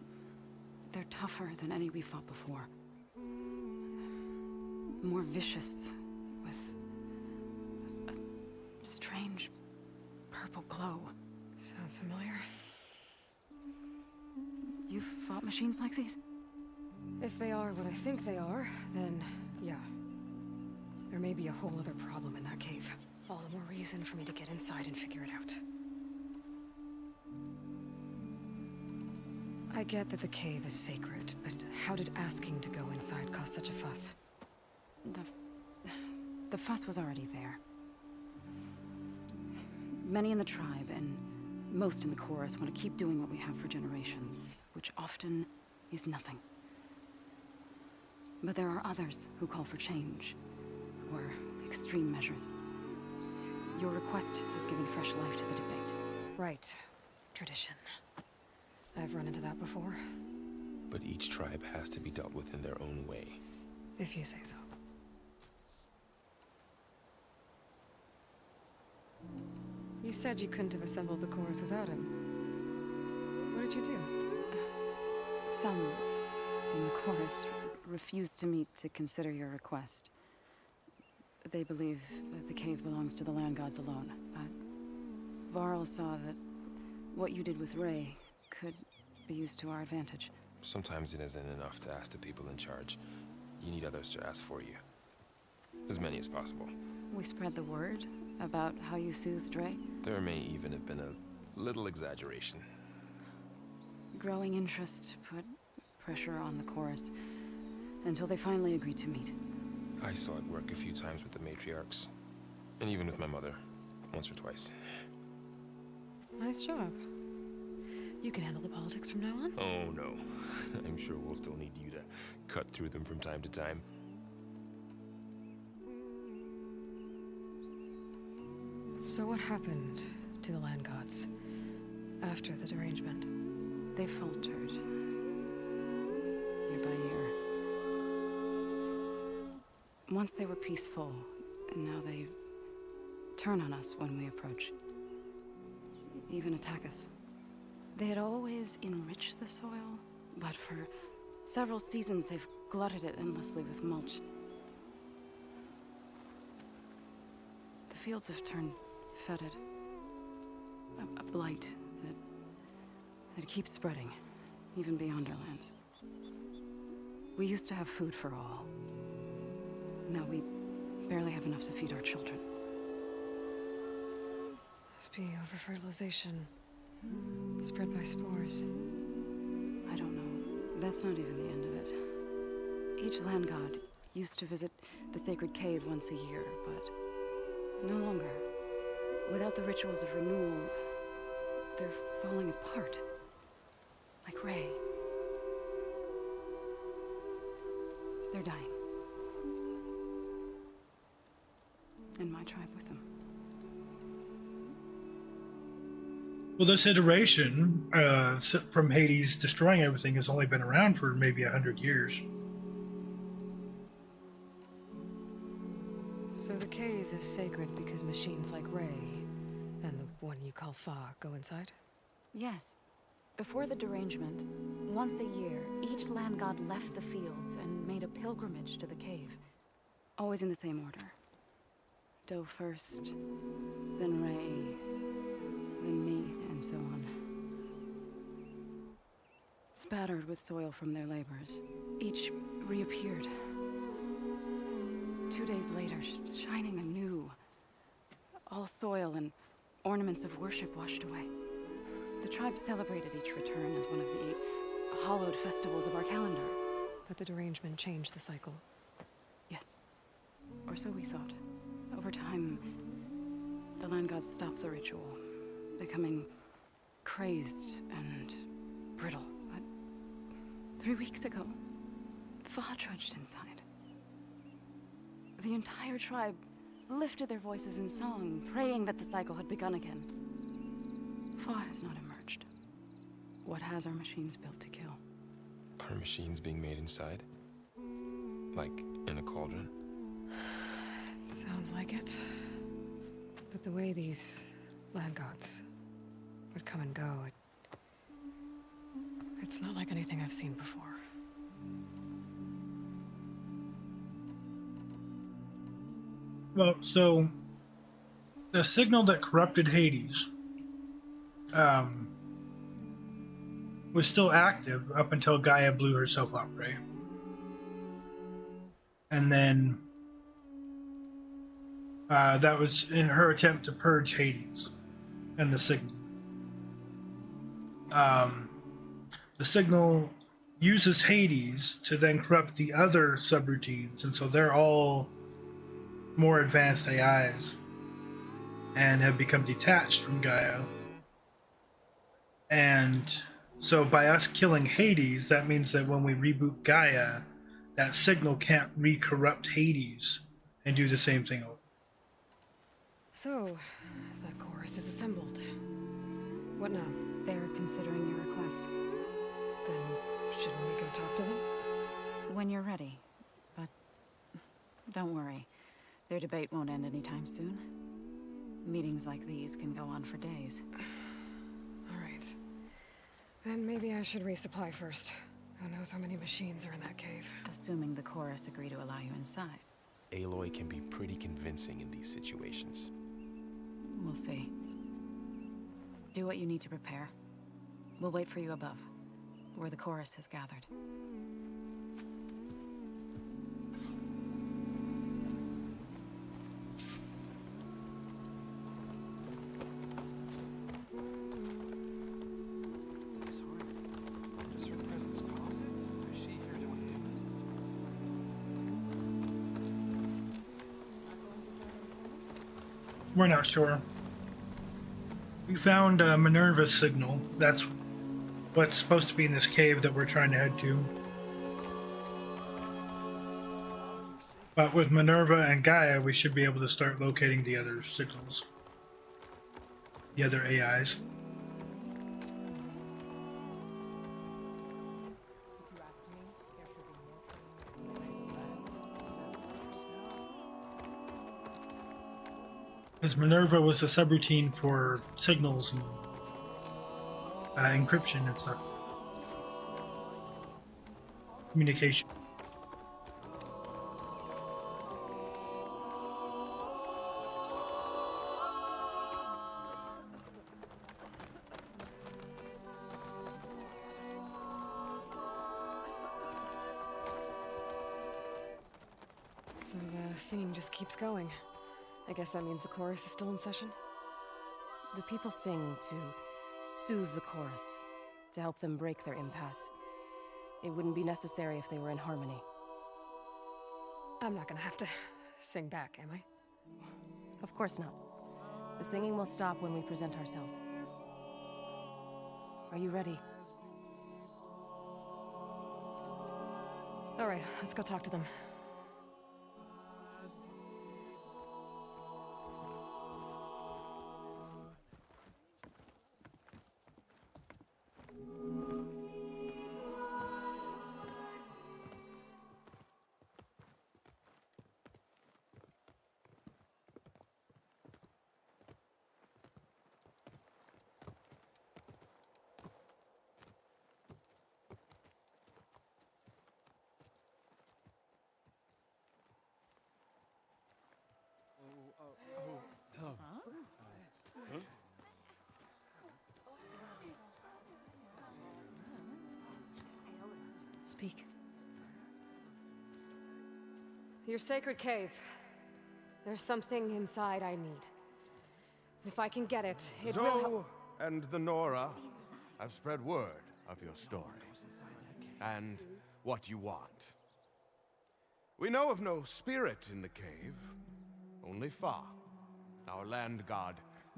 K: they're tougher than any we fought before. More vicious, with a strange purple glow.
B: Sounds familiar.
K: You've fought machines like these?
B: If they are what I think they are, then yeah. There may be a whole other problem in that cave. All the more reason for me to get inside and figure it out. I get that the cave is sacred, but how did asking to go inside cause such a fuss?
K: The fuss was already there. Many in the tribe, and most in the chorus, want to keep doing what we have for generations, which often is nothing. But there are others who call for change, or extreme measures. Your request has given fresh life to the debate.
B: Right. Tradition. I've run into that before.
H: But each tribe has to be dealt with in their own way.
B: If you say so. You said you couldn't have assembled the chorus without him. What did you do?
K: Some in the chorus refused to meet to consider your request. They believe that the cave belongs to the land gods alone, but Varl saw that what you did with Ray could be used to our advantage.
H: Sometimes it isn't enough to ask the people in charge. You need others to ask for you. As many as possible.
K: We spread the word about how you soothed Ray.
H: There may even have been a little exaggeration.
K: Growing interest put pressure on the chorus until they finally agreed to meet.
H: I saw it work a few times with the matriarchs. And even with my mother. Once or twice.
B: Nice job. You can handle the politics from now on?
H: Oh no. I'm sure we'll still need you to cut through them from time to time.
B: So what happened to the land gods after the derangement?
K: They faltered. Year by year. Once they were peaceful, and now they turn on us when we approach. Even attack us. They had always enriched the soil, but for several seasons they've glutted it endlessly with mulch. The fields have turned fetid. A blight that keeps spreading, even beyond our lands. We used to have food for all. Now we barely have enough to feed our children.
B: Must be over-fertilization. Spread by spores.
K: I don't know. That's not even the end of it. Each land god used to visit the sacred cave once a year, but no longer. Without the rituals of renewal, they're falling apart. Like Ray. They're dying. And my tribe with them.
A: Well, this iteration from Hades destroying everything has only been around for maybe 100 years.
B: So the cave is sacred because machines like Ray and the one you call Fa go inside?
K: Yes. Before the derangement, once a year, each land god left the fields and made a pilgrimage to the cave. Always in the same order. Doe first, then Ray, then me, and so on. Spattered with soil from their labors, each reappeared. 2 days later, shining anew. All soil and ornaments of worship washed away. The tribe celebrated each return as one of the 8 hallowed festivals of our calendar.
B: But the derangement changed the cycle.
K: Yes. Or so we thought. Over time, the land gods stopped the ritual, becoming crazed and brittle. But 3 weeks ago, Fa trudged inside. The entire tribe lifted their voices in song, praying that the cycle had begun again. Fa has not emerged. What has our machines built to kill?
H: Are machines being made inside? Like in a cauldron?
B: Sounds like it. But the way these land gods would come and go, it's not like anything I've seen before.
A: Well, so the signal that corrupted Hades was still active up until Gaia blew herself up, right? And then that was in her attempt to purge Hades and the signal. The signal uses Hades to then corrupt the other subroutines, and so they're all more advanced AIs and have become detached from Gaia. And so by us killing Hades, that means that when we reboot Gaia, that signal can't re-corrupt Hades and do the same thing over.
B: So, the chorus is assembled. What now?
K: They're considering your request.
B: Then, shouldn't we go talk to them?
K: When you're ready. But don't worry. Their debate won't end anytime soon. Meetings like these can go on for days.
B: All right. Then maybe I should resupply first. Who knows how many machines are in that cave?
K: Assuming the chorus agree to allow you inside.
H: Aloy can be pretty convincing in these situations.
K: We'll see. Do what you need to prepare. We'll wait for you above, where the chorus has gathered.
F: Does her presence cause it? Or is she here to undo it?
A: We're not sure. We found Minerva's signal. That's what's supposed to be in this cave that we're trying to head to. But with Minerva and Gaia, we should be able to start locating the other signals. The other AIs. Because Minerva was a subroutine for signals and encryption and stuff. Communication.
B: So the singing just keeps going. I guess that means the chorus is still in session?
L: The people sing to soothe the chorus, to help them break their impasse. It wouldn't be necessary if they were in harmony.
B: I'm not gonna have to sing back, am I?
L: Of course not. The singing will stop when we present ourselves. Are you ready?
B: All right, let's go talk to them.
L: Speak.
B: Your sacred cave. There's something inside I need. If I can get it, it will help.
M: Zoe and the Nora have spread word of your story. And what you want. We know of no spirit in the cave. Only Fa, our land god,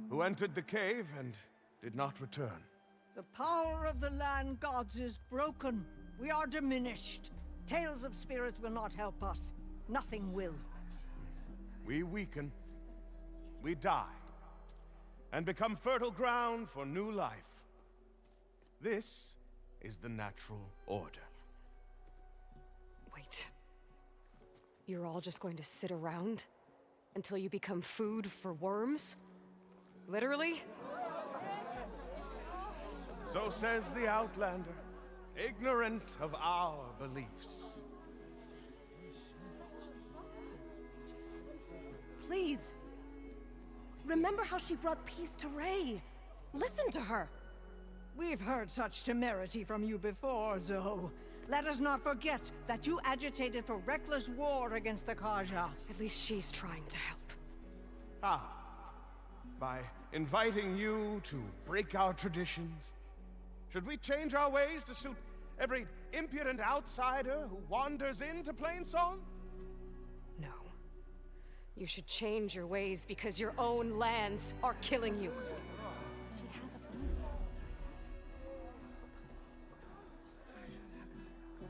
M: who entered the cave and did not return.
E: The power of the land gods is broken. We are diminished. Tales of spirits will not help us. Nothing will.
M: We weaken. We die. And become fertile ground for new life. This is the natural order.
B: Yes. Wait. You're all just going to sit around until you become food for worms? Literally?
M: So says the Outlander, ignorant of our beliefs.
L: Please. Remember how she brought peace to Ray. Listen to her.
E: We've heard such temerity from you before, Zoe. Let us not forget that you agitated for reckless war against the Kaja.
B: At least she's trying to help.
M: Ah. By inviting you to break our traditions. Should we change our ways to suit every impudent outsider who wanders into Plainsong?
B: No. You should change your ways because your own lands are killing you.
D: She has a plan.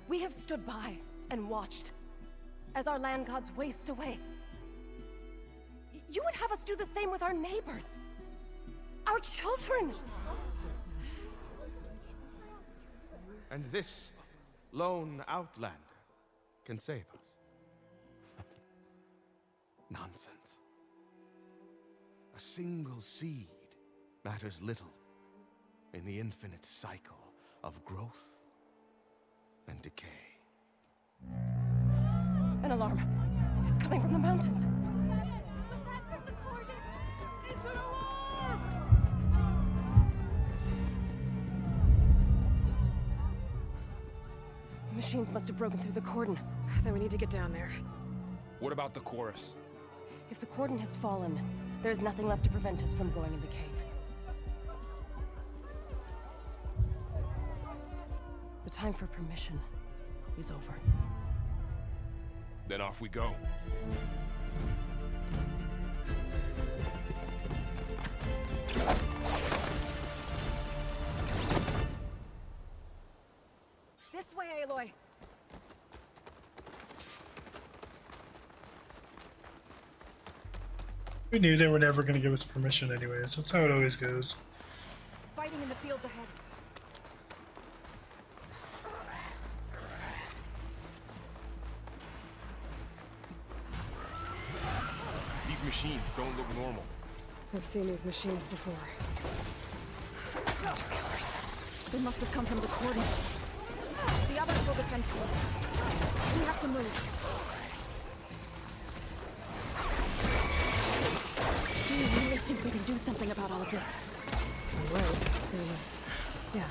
L: We have stood by and watched as our land gods waste away. You would have us do the same with our neighbors. Our children!
M: And this lone outlander can save us. Nonsense. A single seed matters little in the infinite cycle of growth and decay.
L: An alarm. It's coming from the mountains.
D: Was that from the Cordon? It's an alarm!
L: The machines must have broken through the cordon.
B: Then we need to get down there.
H: What about the chorus?
L: If the cordon has fallen, there's nothing left to prevent us from going in the cave. The time for permission is over.
H: Then off we go.
L: This way, Aloy!
A: We knew they were never going to give us permission anyways. That's how it always goes.
L: Fighting in the fields ahead.
H: These machines don't look normal.
B: I've seen these machines before.
L: Hunter killers. They must have come from the cordon. The others will defend points. We have to move. Do you really think we can do something about all of this?
B: Right. Yeah.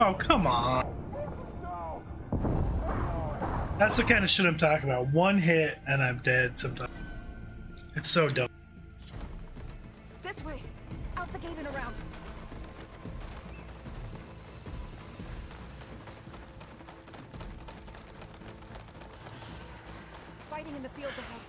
A: Oh, come on. That's the kind of shit I'm talking about. One hit and I'm dead sometimes. It's so dumb.
L: This way! Out the gate and around! Fighting in the fields ahead.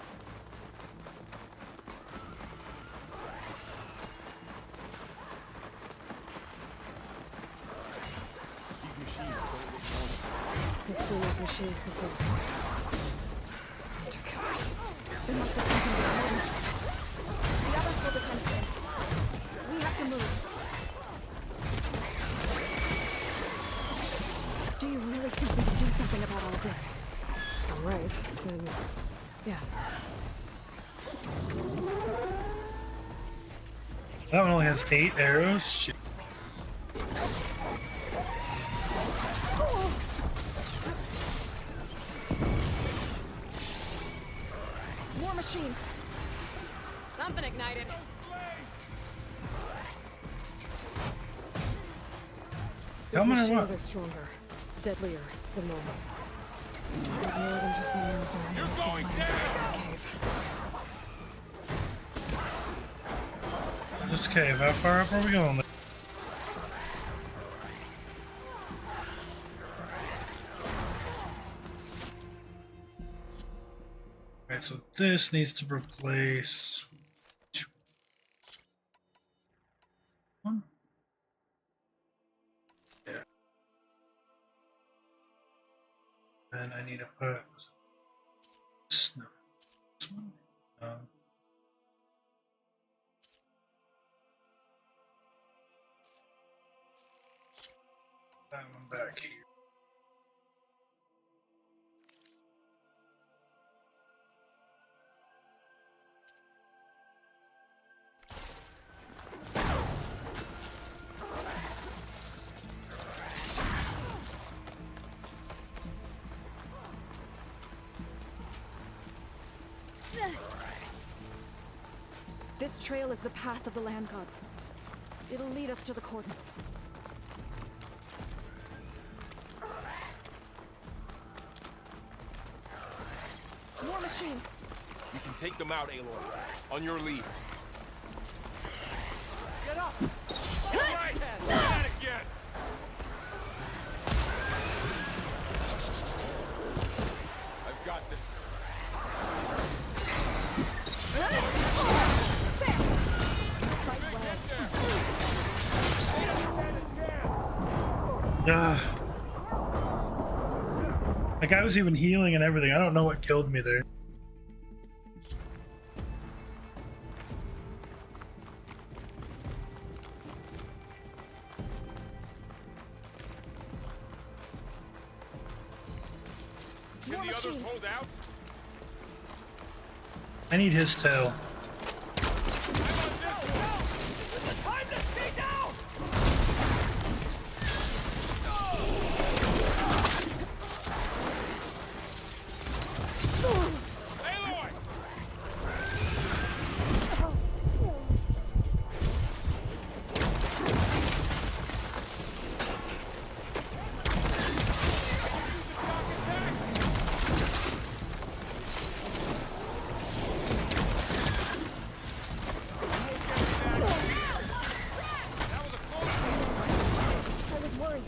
B: We've seen these machines before. Hunter killers.
L: They must have taken the warden. The others will defend things. We have to move.
B: Do you really think we can do something about all of this? All right, then, yeah.
A: That one only has 8 arrows. Shit.
L: More machines.
B: Something ignited. These
A: Coming or
B: machines
A: what?
B: are stronger, deadlier than normal. There's more than just me and the in the cave.
A: This cave, how far up are we going? Alright, so this needs to replace one. Yeah. And I need to put this, no, this one. That one back here.
L: This trail is the path of the land gods. It'll lead us to the cordon. More machines.
H: You can take them out, Aloy. On your lead.
J: Get up!
H: All right! At it again! I've got this.
A: Like I was even healing and everything. I don't know what killed me there.
H: Can the others hold out?
A: I need his tail.
J: Time to stay down!
H: Aloy!
L: I was worried.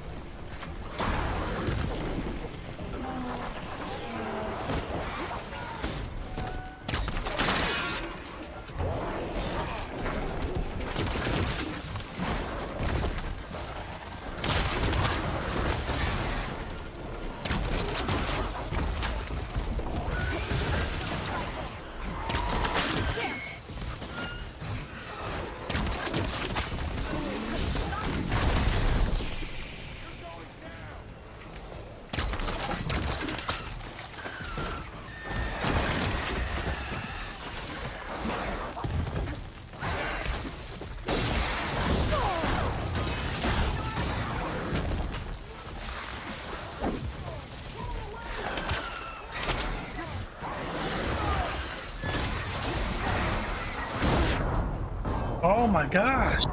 A: Oh my gosh.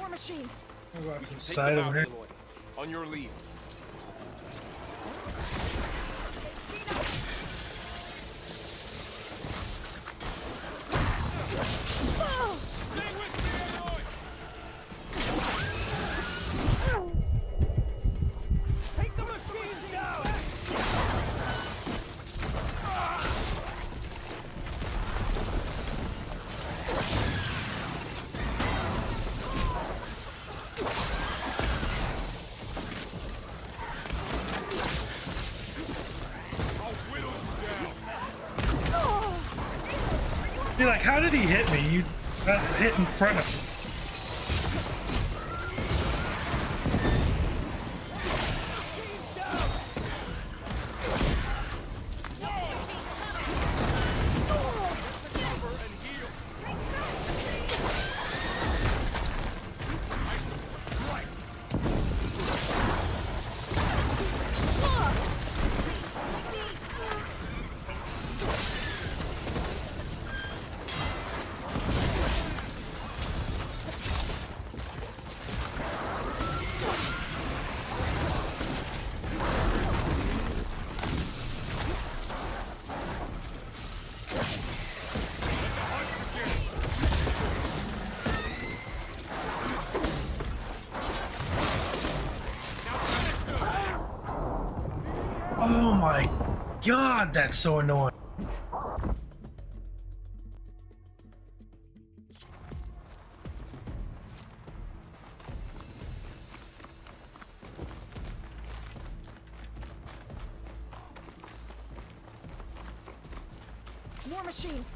L: More machines.
A: What about
H: We can take
A: inside
H: them
A: of
H: out,
A: here?
H: Aloy. On your leave.
J: Take the machines down!
A: Be like, how did he hit me? You got hit in front of me. Oh my god, that's so annoying.
L: More machines.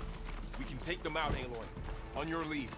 H: We can take them out, Aloy. On your leave.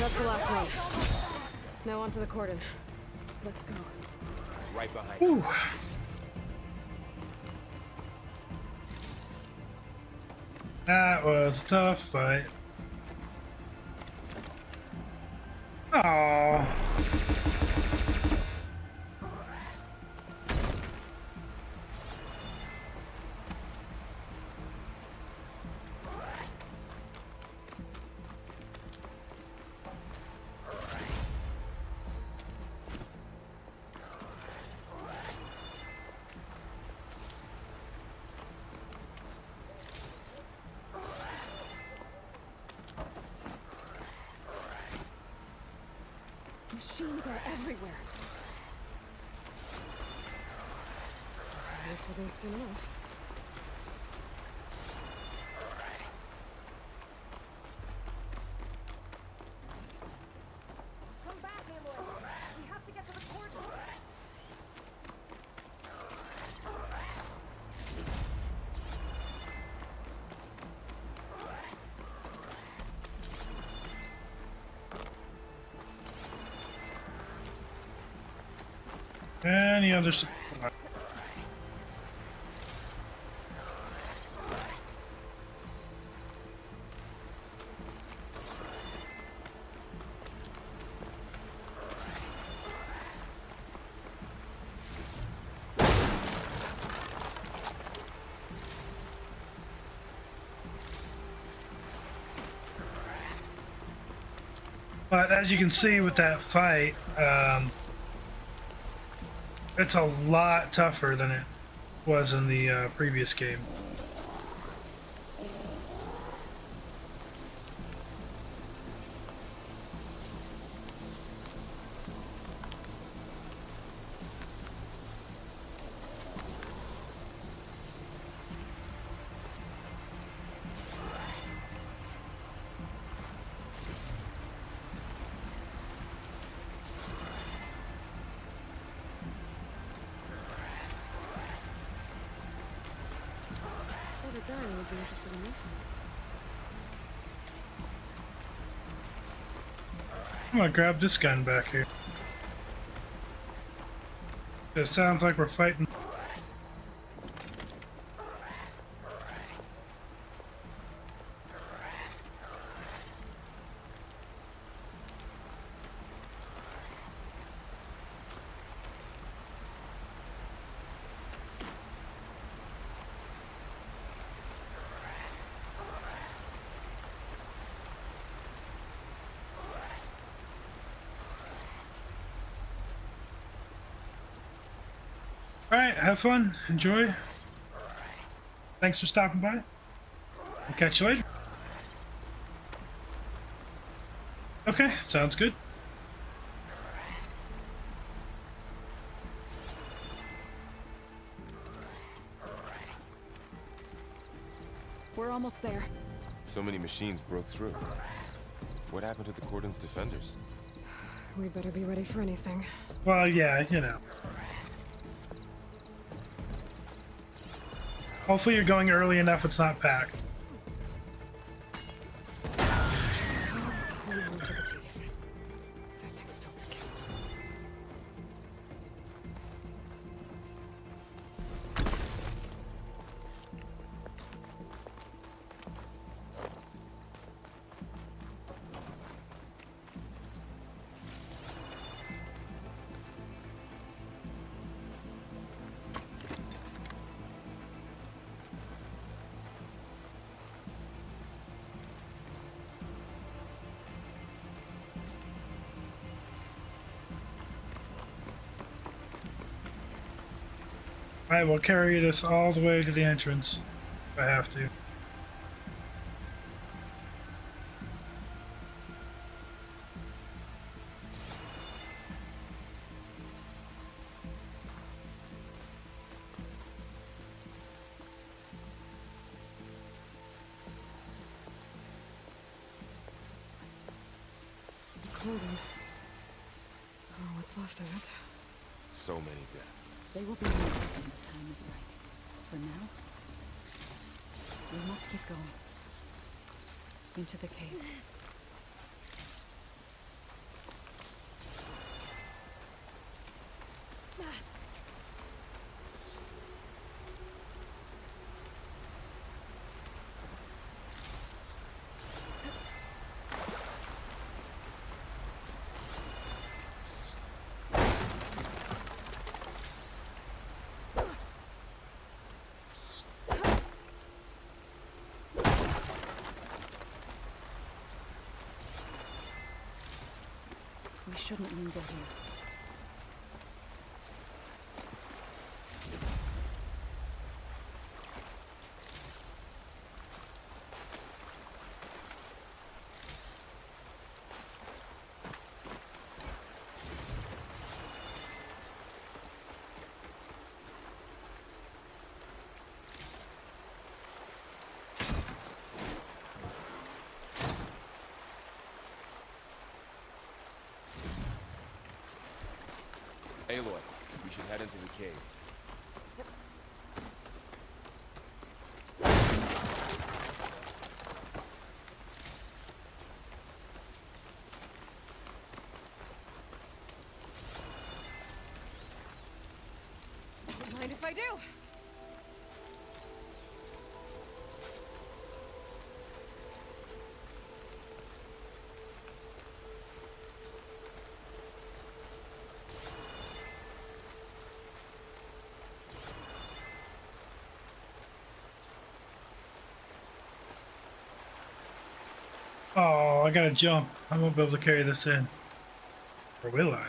B: That's the last one. Now onto the cordon. Let's go.
H: Right behind you.
A: That was a tough fight. Aww.
B: Machines are everywhere. I guess we'll go soon enough.
L: Come back, Aloy. We have to get to the cordon.
A: Any other supply? But as you can see with that fight, it's a lot tougher than it was in the previous game.
B: Darren would be interested in this.
A: I'm gonna grab this gun back here. It sounds like we're fighting. Alright, have fun, enjoy. Thanks for stopping by. I'll catch you later. Okay, sounds good.
B: We're almost there.
H: So many machines broke through. What happened to the cordon's defenders?
B: We better be ready for anything.
A: Well, yeah, you know. Hopefully you're going early enough it's not packed.
B: One to the teeth. That thing's built to kill.
A: I will carry this all the way to the entrance if I have to.
B: Cordon. Oh, what's left of it?
H: So many dead.
K: They will be ready when the time is right. For now, we must keep going. Into the cave. We shouldn't linger here.
H: Aloy, we should head into the cave.
B: Don't mind if I do.
A: Oh, I gotta jump. I won't be able to carry this in. Or will I?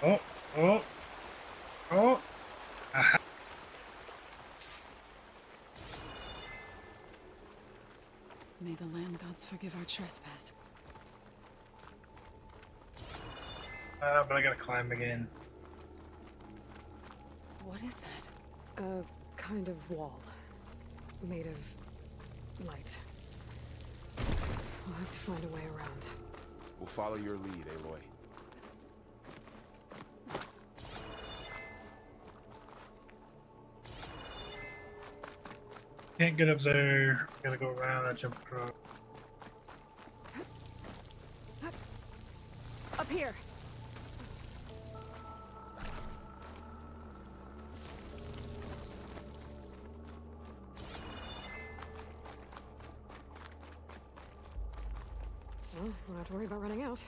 A: Oh, oh, oh. Aha.
K: May the land gods forgive our trespass.
A: But I gotta climb again.
K: What is that?
B: A kind of wall. Made of light. We'll have to find a way around.
H: We'll follow your lead, Aloy.
A: Can't get up there. Gotta go around and jump across.
B: Up here. Well, don't have to worry about running out.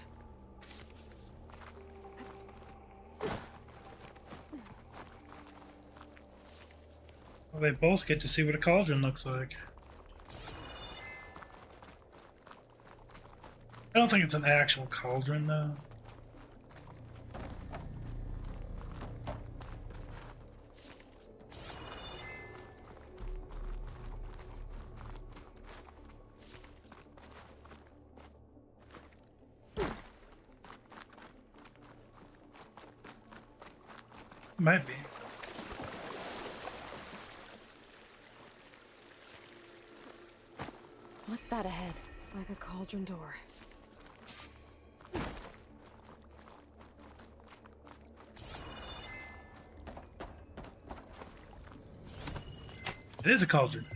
A: Well, they both get to see what a cauldron looks like. I don't think it's an actual cauldron, though. Might be.
K: What's that ahead?
B: Like a cauldron door.
A: It is a cauldron.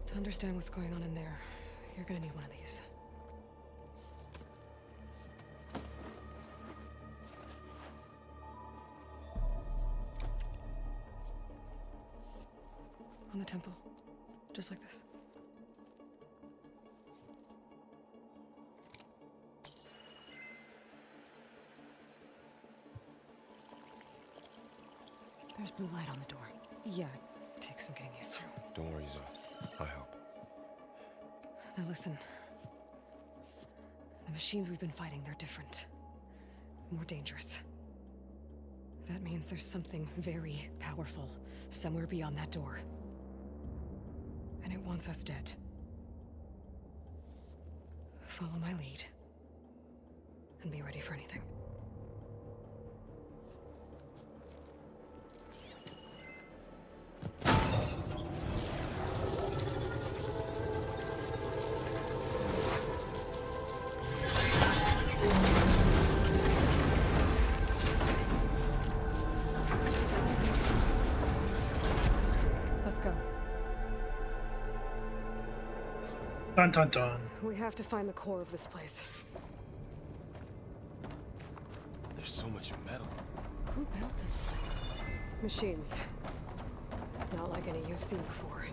B: To understand what's going on in there, you're gonna need one of these. On the temple. Just like this.
K: There's blue light on the door.
B: Yeah, it takes some getting used to.
H: Don't worry, Zoe. I'll help.
B: Now listen. The machines we've been fighting, they're different. More dangerous. That means there's something very powerful somewhere beyond that door. And it wants us dead. Follow my lead. And be ready for anything. Let's go.
A: Dun dun dun.
B: We have to find the core of this place.
H: There's so much metal.
K: Who built this place?
B: Machines. Not like any you've seen before.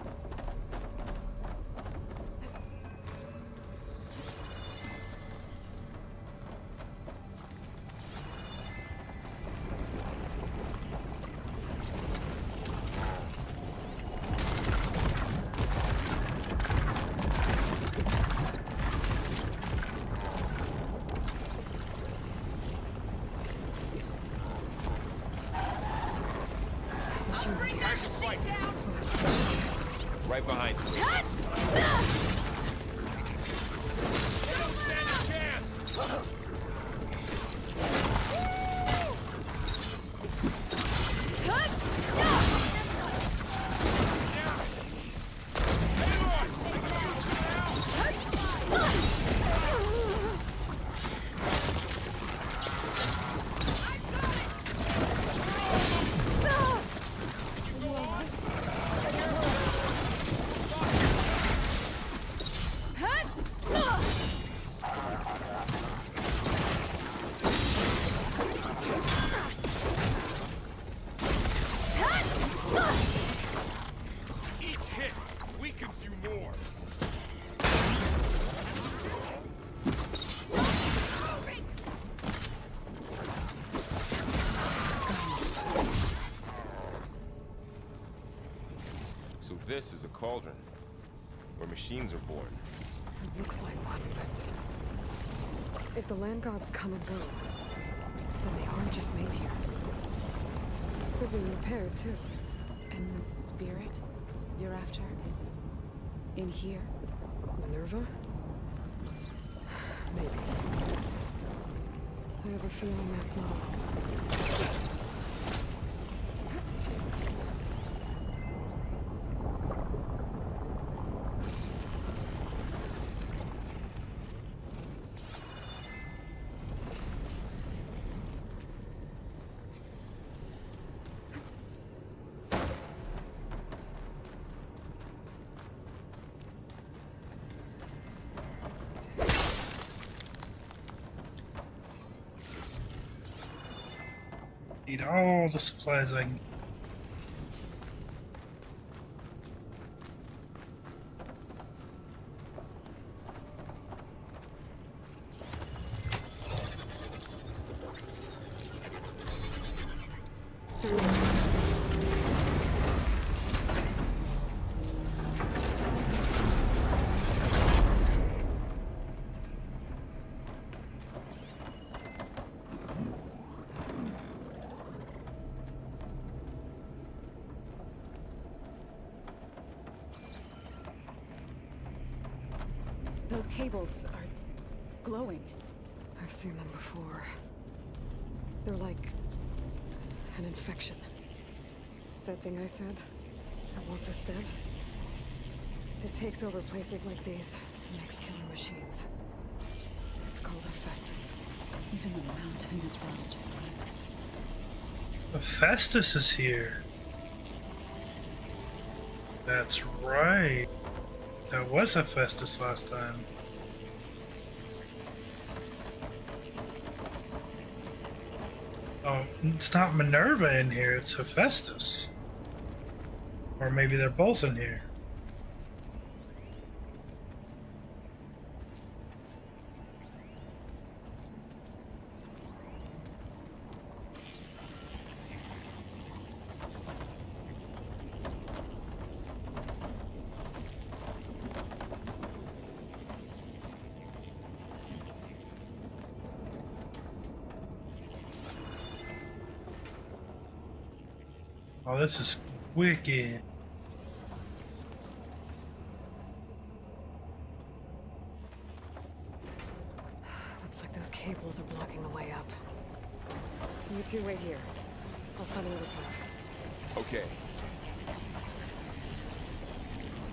B: machines again.
H: Time to fight.
B: Oh, that's terrible.
H: Right behind you. Each hit weakens you more. So this is a cauldron, where machines are born.
B: It looks like one, but if the land gods come and go, then they aren't just made here. They're being repaired too.
K: And the spirit you're after is in here?
B: Minerva? Maybe. I have a feeling that's not all.
A: Need all the supplies I can.
K: Those cables are glowing.
B: I've seen them before. They're like an infection. That thing I said that wants us dead. It takes over places like these and makes killing machines. It's called Hephaestus.
K: Even the mountain is ravaged by it.
A: Hephaestus is here. That's right. That was Hephaestus last time. Oh, it's not Minerva in here, it's Hephaestus. Or maybe they're both in here. Oh, this is wicked.
B: Looks like those cables are blocking the way up. You two wait here. I'll find another path.
H: Okay.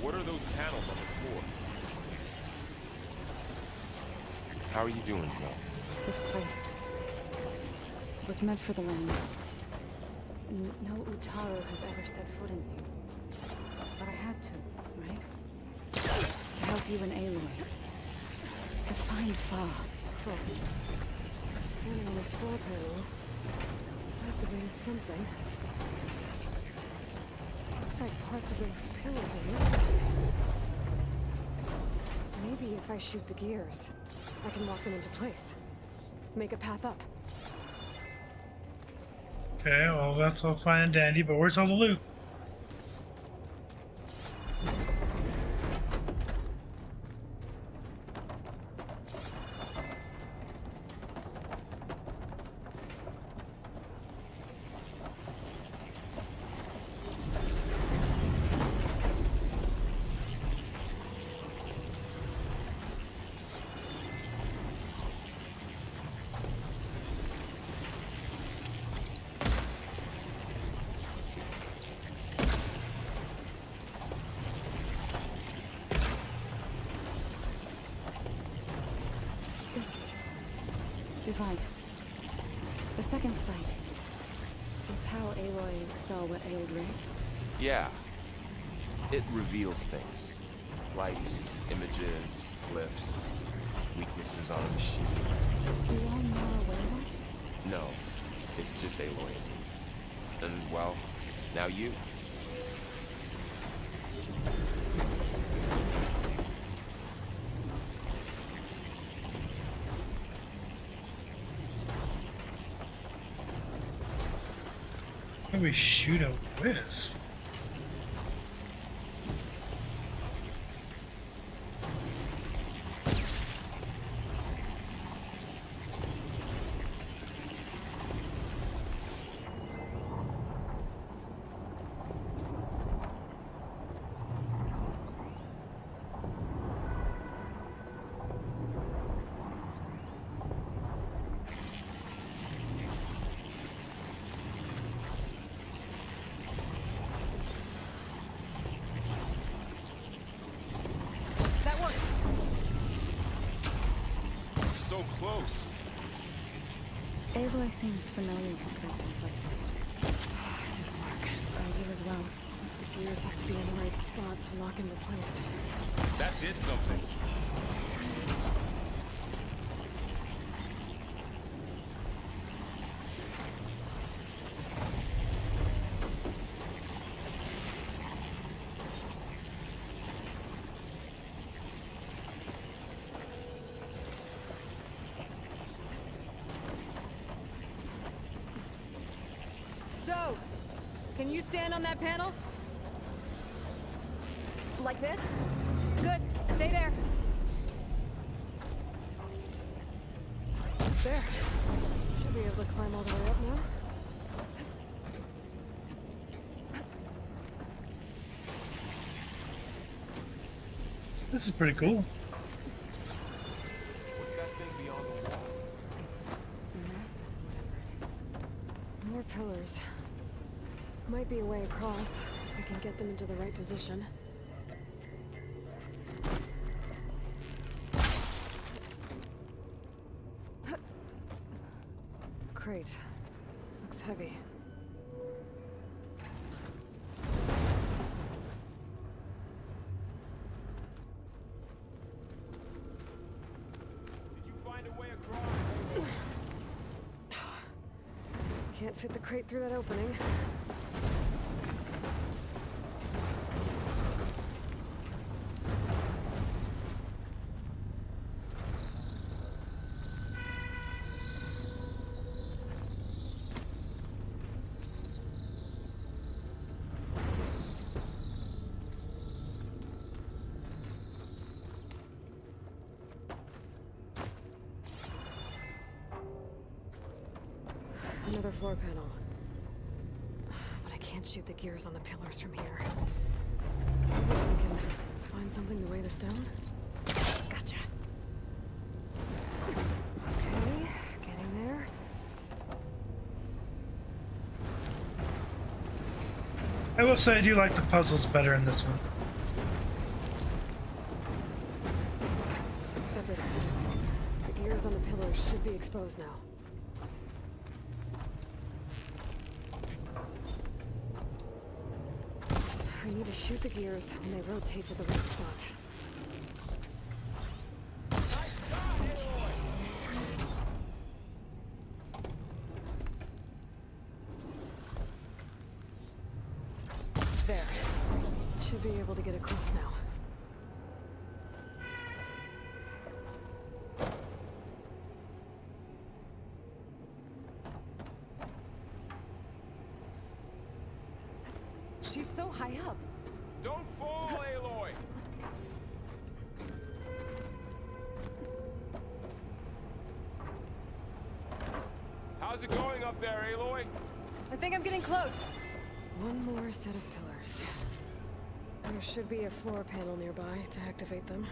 H: What are those panels on the floor? How are you doing, Zoe?
K: This place was meant for the land gods. No Utaru has ever set foot in here. But I had to, right? To help you and Aloy. To find Fa.
B: Oh. Standing on this floor panel activated something. Looks like parts of those pillars are moving. Maybe if I shoot the gears, I can lock them into place. Make a path up.
A: Okay, well that's all fine and dandy, but where's all the loot?
K: device. The second sight. It's how Aloy saw what ailed Ray.
H: Yeah. It reveals things. Lights, images, glyphs, weaknesses on a machine.
K: You all know Aloy?
H: No, it's just Aloy. And, well, now you.
A: How do we shoot a whiz?
H: So close.
K: Aloy seems familiar with places like this.
B: It didn't work.
K: You as well.
B: The gears have to be in the right spot to lock into place.
H: That did something.
B: So, can you stand on that panel? Like this? Good. Stay there. There. Should be able to climb all the way up now.
A: This is pretty cool.
H: What's that thing beyond the wall?
K: It's massive, whatever it is.
B: More pillars. Might be a way across. If I can get them into the right position. Crate. Looks heavy.
H: Did you find a way across?
B: Can't fit the crate through that opening. Another floor panel. But I can't shoot the gears on the pillars from here. Maybe we can find something to weigh this down? Gotcha. Okay, getting there.
A: I will say I do like the puzzles better in this one.
B: That did it. The gears on the pillars should be exposed now. I need to shoot the gears when they rotate to the right spot. There. Should be able to get across now. She's so high up.
H: Don't fall, Aloy! How's it going up there, Aloy?
B: I think I'm getting close. One more set of pillars. There should be a floor panel nearby to activate them.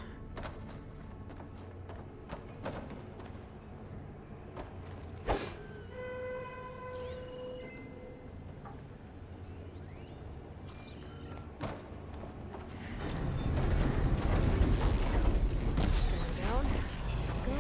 B: Going down. Go.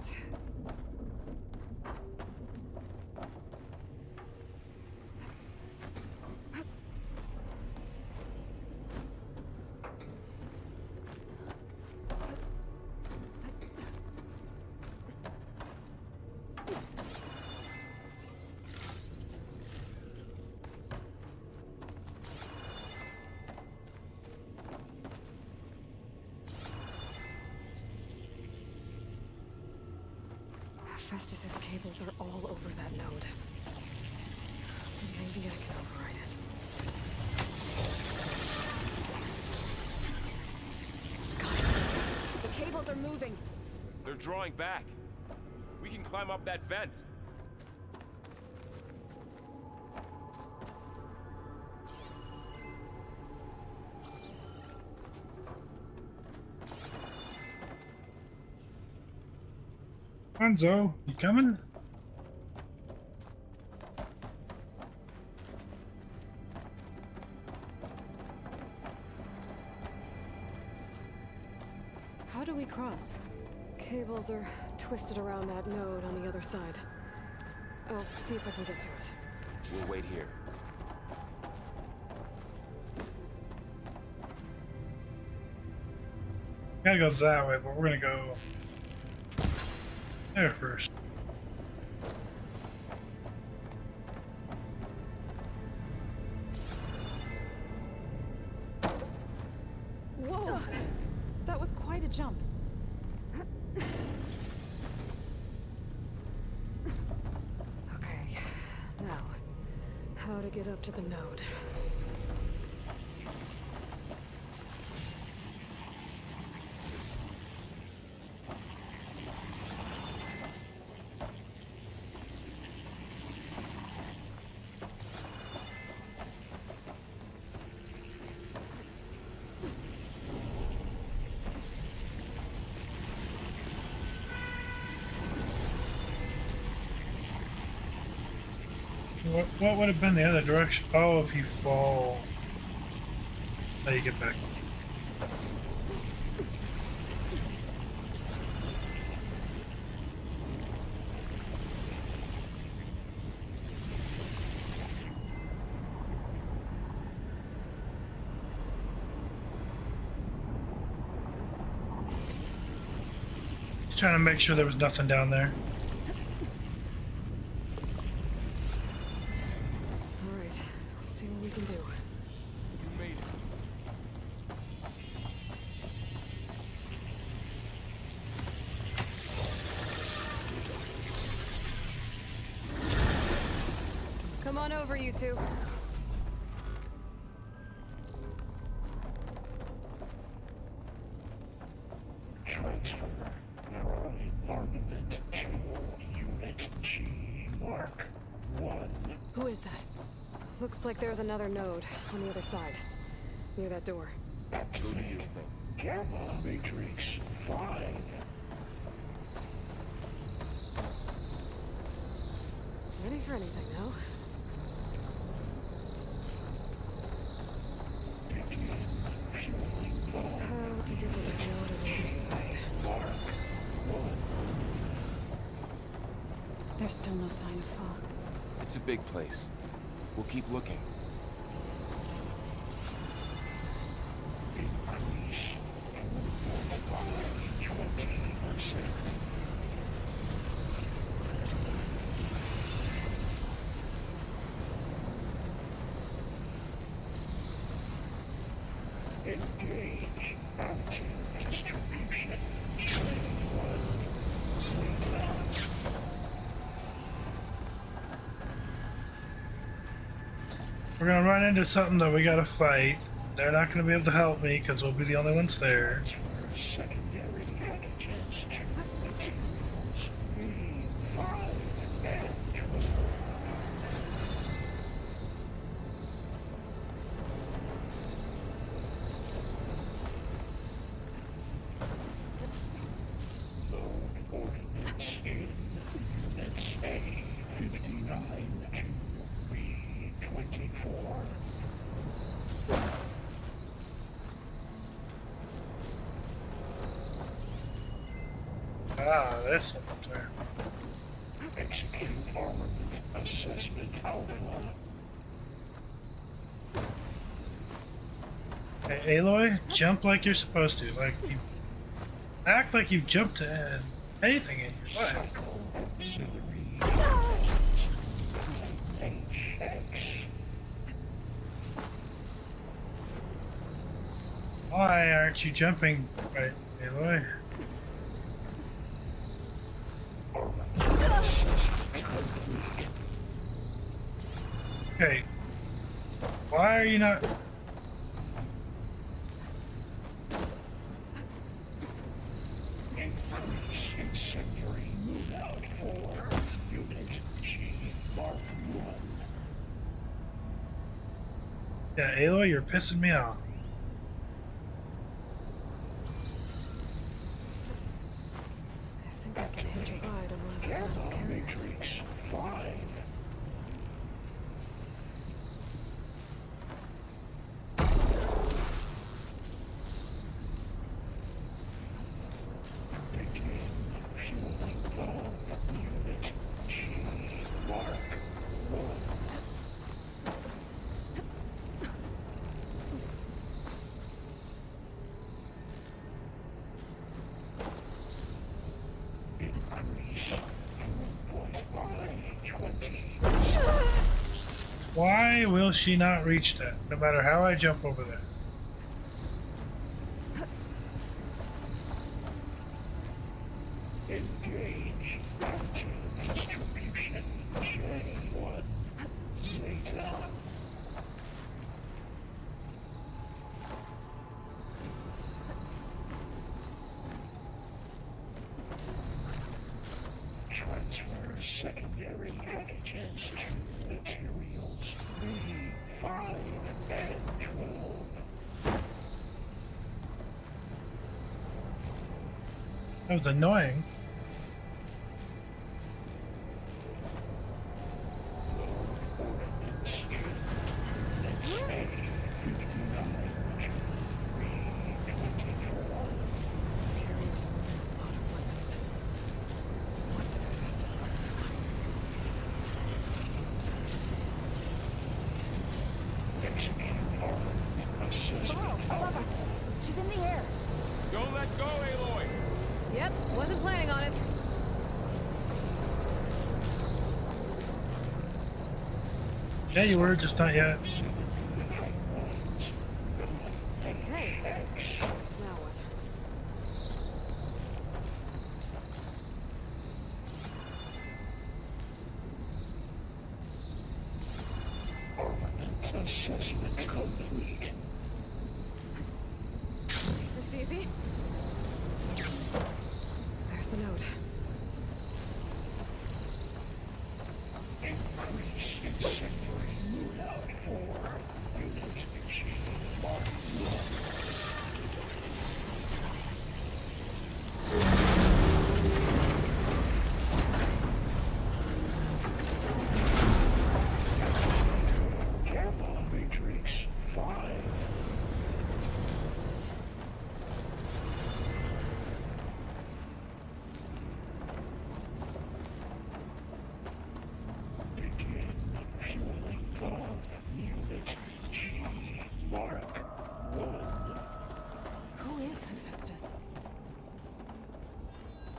B: it. Festus's cables are all over that node. Maybe I can override it. Got it.
L: The cables are moving.
H: They're drawing back. We can climb up that vent.
A: Hanzo, you coming?
B: How do we cross? Cables are twisted around that node on the other side. I'll see if I can get to it.
H: We'll wait here.
A: Gotta go that way, but we're gonna go there first.
B: Whoa! That was quite a jump. Okay, now, how to get up to the node?
A: What would have been the other direction? Oh, if you fall. How you get back? Just trying to make sure there was nothing down there.
B: Come on over, you two.
N: Transfer narrowing armament to Unit G Mark 1.
B: Who is that? Looks like there's another node on the other side, near that door.
N: Activate Gamma Matrix 5.
B: Ready for anything now? How to get to the node on the other side? There's still no sign of fog.
H: It's a big place. We'll keep looking.
N: Increase throughput by 20%. Engage anti-distribution.
A: We're gonna run into something that we gotta fight. They're not gonna be able to help me because we'll be the only ones there.
N: Secondary packages to materials E5 and 12. Load ordnance in Units A59 to B24.
A: Ah, that's up there.
N: Execute armament assessment alpha.
A: Hey, Aloy, jump like you're supposed to. Like, you act like you've jumped to anything in your life. Why aren't you jumping right, Aloy? Okay. Why are you not...
N: Increase incendiary loadout for Unit G Mark 1.
A: Yeah, Aloy, you're pissing me off.
B: I think I can hitch a ride on one of those metal carriers.
N: Matrix 5.
A: Why will she not reach that, no matter how I jump over there?
N: Engage active distribution J1 Zeta. Transfer secondary packages to materials B5 and 12.
A: That was annoying.
B: These carriers are moving a lot of weapons. What is Hephaestus up to?
D: Clever. She's in the air.
H: Don't let go, Aloy!
B: Yep, wasn't planning on it.
A: Yeah, you were, just not yet.
B: Okay. Now what?
N: Assessment complete.
B: This easy? There's the note.
N: Increase incendiary loadout for Unit G Mark 1. Gamma Matrix 5. Begin fueling the Unit G Mark 1.
K: Who is Hephaestus?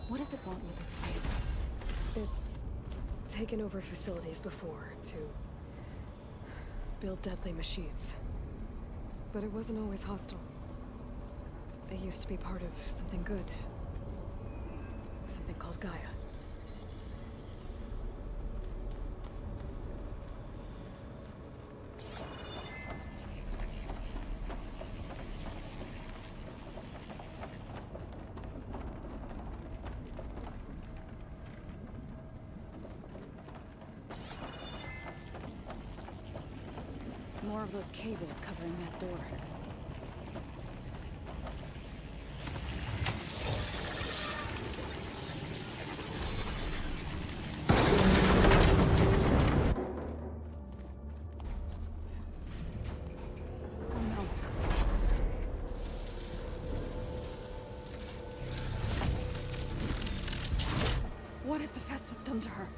K: What does it want with this place?
B: It's taken over facilities before to build deadly machines. But it wasn't always hostile. It used to be part of something good. Something called Gaia.
K: More of those cables covering that door.
B: has Hephaestus done to her?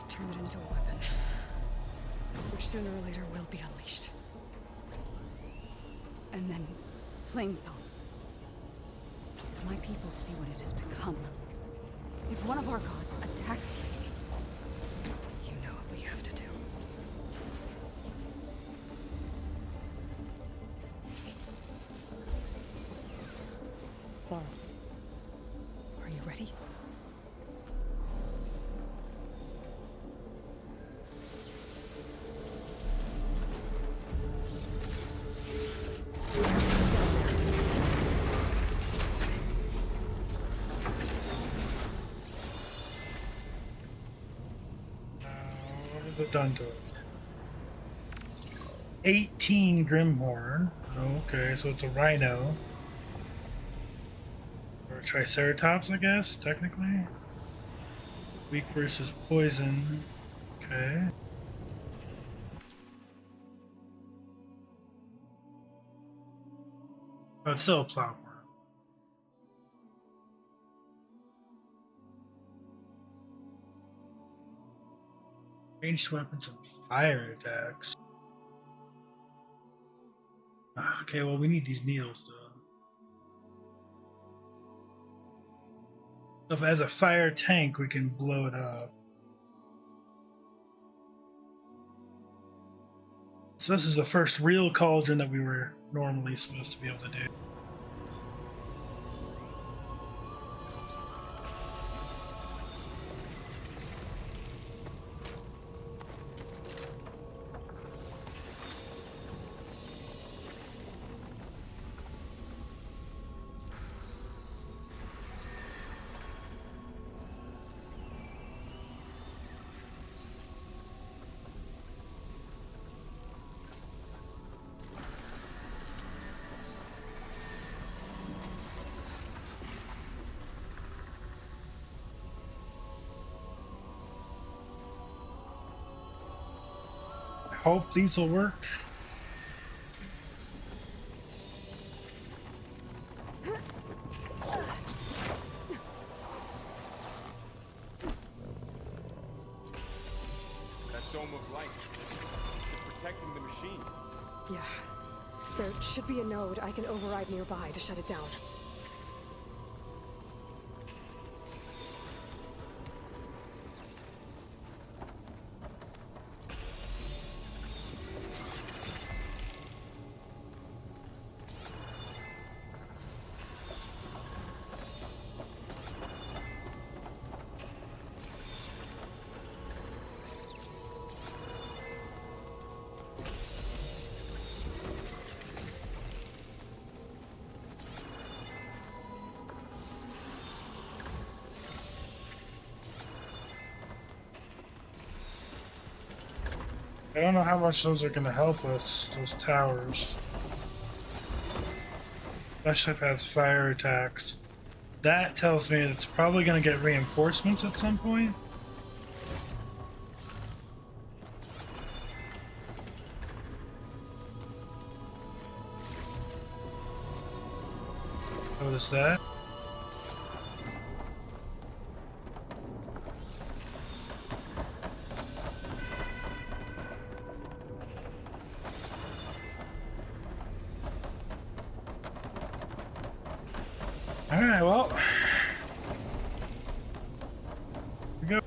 B: Turn it into a weapon, which sooner or later will be unleashed.
K: And then, Plainsong. If my people see what it has become, if one of our gods attacks them,
B: you know what we have to do. Laurel, are you ready?
A: What was it done to it? 18 Grimhorn. Okay, so it's a rhino. Or a Triceratops, I guess, technically. Weak versus poison. Okay. Oh, it's still a plowworm. Ranged weapons and fire attacks. Okay, well, we need these needles, though. So if as a fire tank, we can blow it up. So this is the first real cauldron that we were normally supposed to be able to do. Hope these will work.
F: That dome of light is protecting the machine.
B: Yeah. There should be a node I can override nearby to shut it down. I don't know how much those are going to help us, those towers. That ship has fire attacks. That tells me it's probably going to get reinforcements at some point. Notice that. Alright, well. Here we go.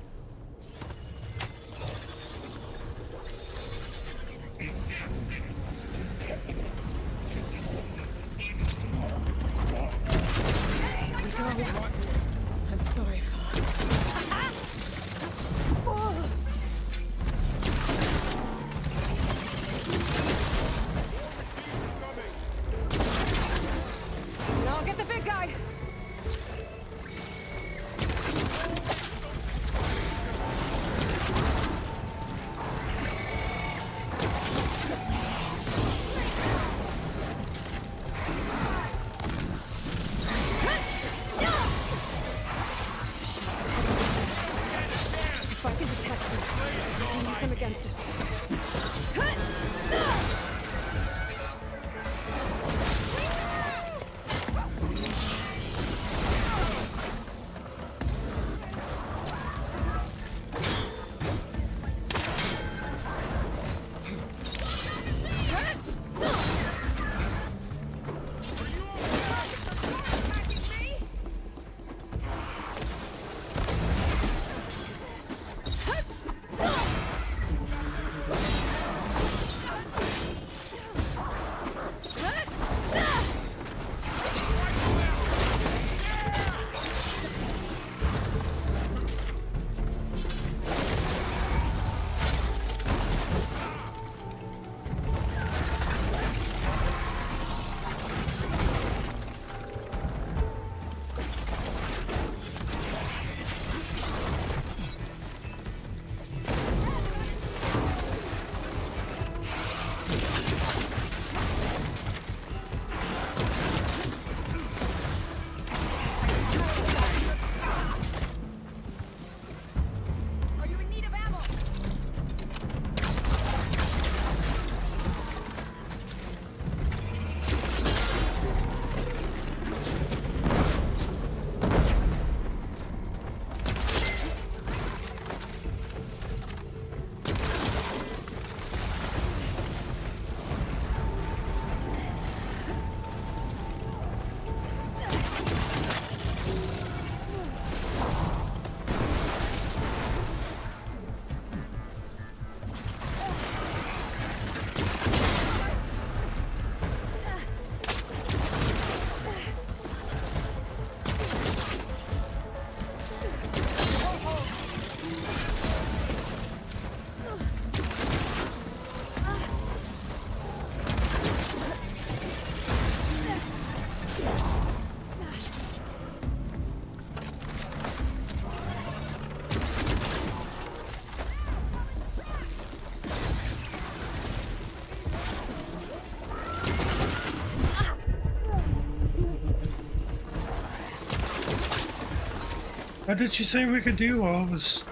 A: What did she say we could do while I was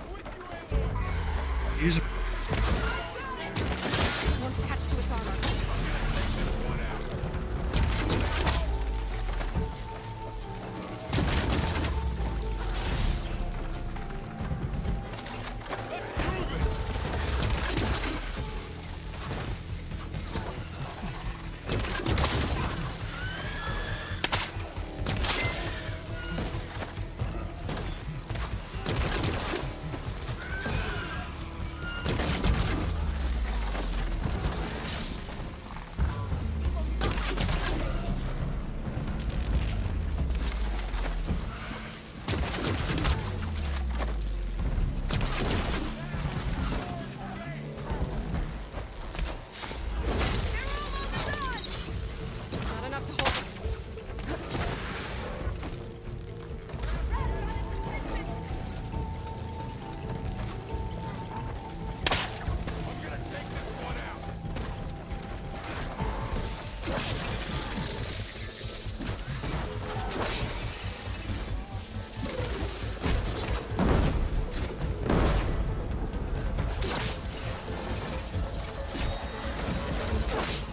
A: using?
L: Won't attach to its armor. Not enough to hold.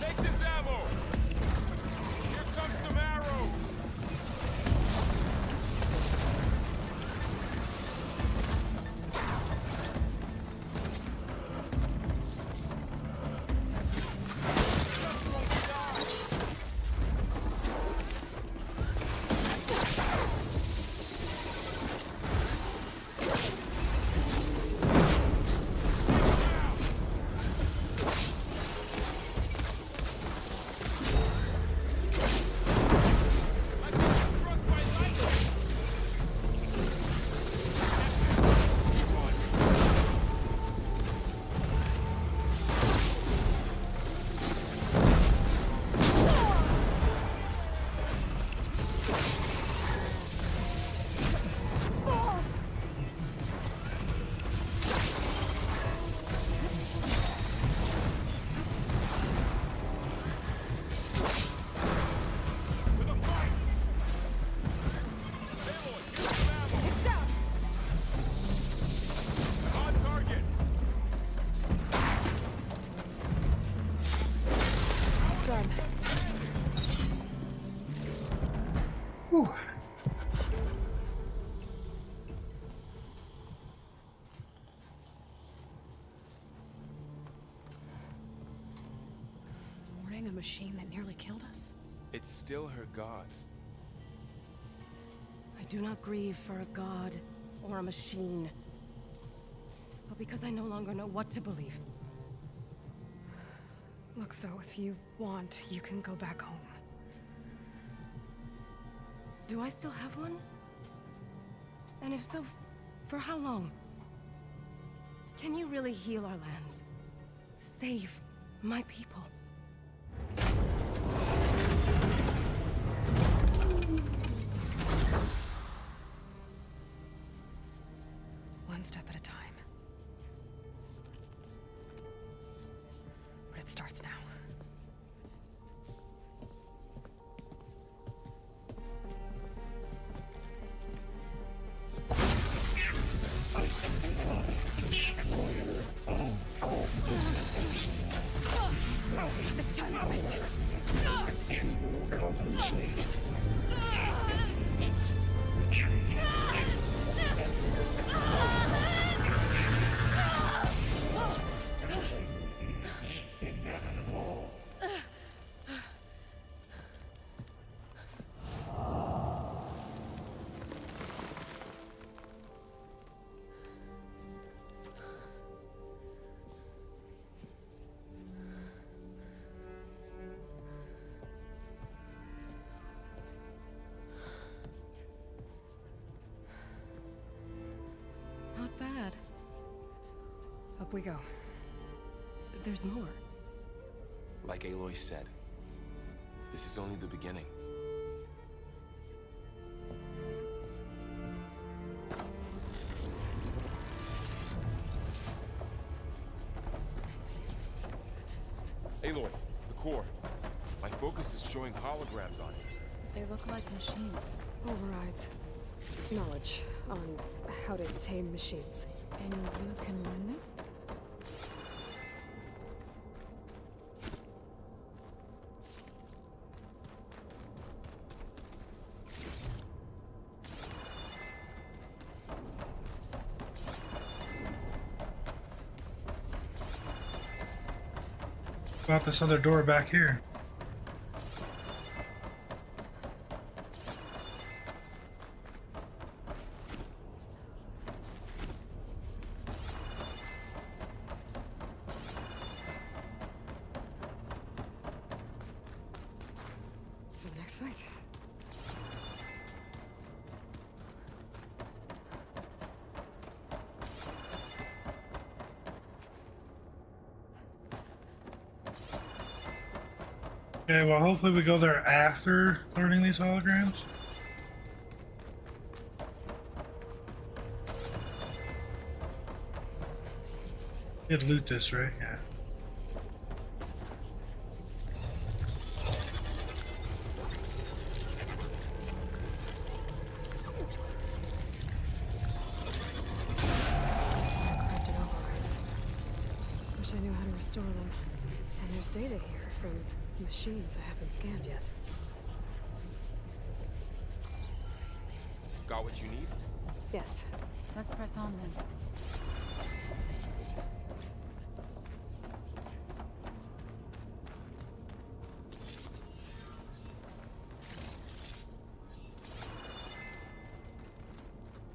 F: Take this ammo! Here comes some arrows!
A: Whew.
B: Mourning a machine that nearly killed us?
H: It's still her god.
L: I do not grieve for a god or a machine, but because I no longer know what to believe.
B: Look, so if you want, you can go back home.
L: Do I still have one? And if so, for how long? Can you really heal our lands? Save my people?
B: One step at a time. But it starts now.
L: This time I missed it.
N: To compensate. Retreat. Inevitable.
L: Not bad.
B: Up we go.
L: There's more.
H: Like Aloy said, this is only the beginning. Aloy, the core. My focus is showing holograms on it.
K: They look like machines.
B: Overrides. Knowledge. on how to tame machines.
K: And you can learn this?
A: About this other door back here.
B: The next fight.
A: Okay, well, hopefully we go there after learning these holograms. Did loot this, right? Yeah.
B: Corrupted overrides. Wish I knew how to restore them. And there's data here from machines I haven't scanned yet.
H: Got what you need?
B: Yes.
K: Let's press on then.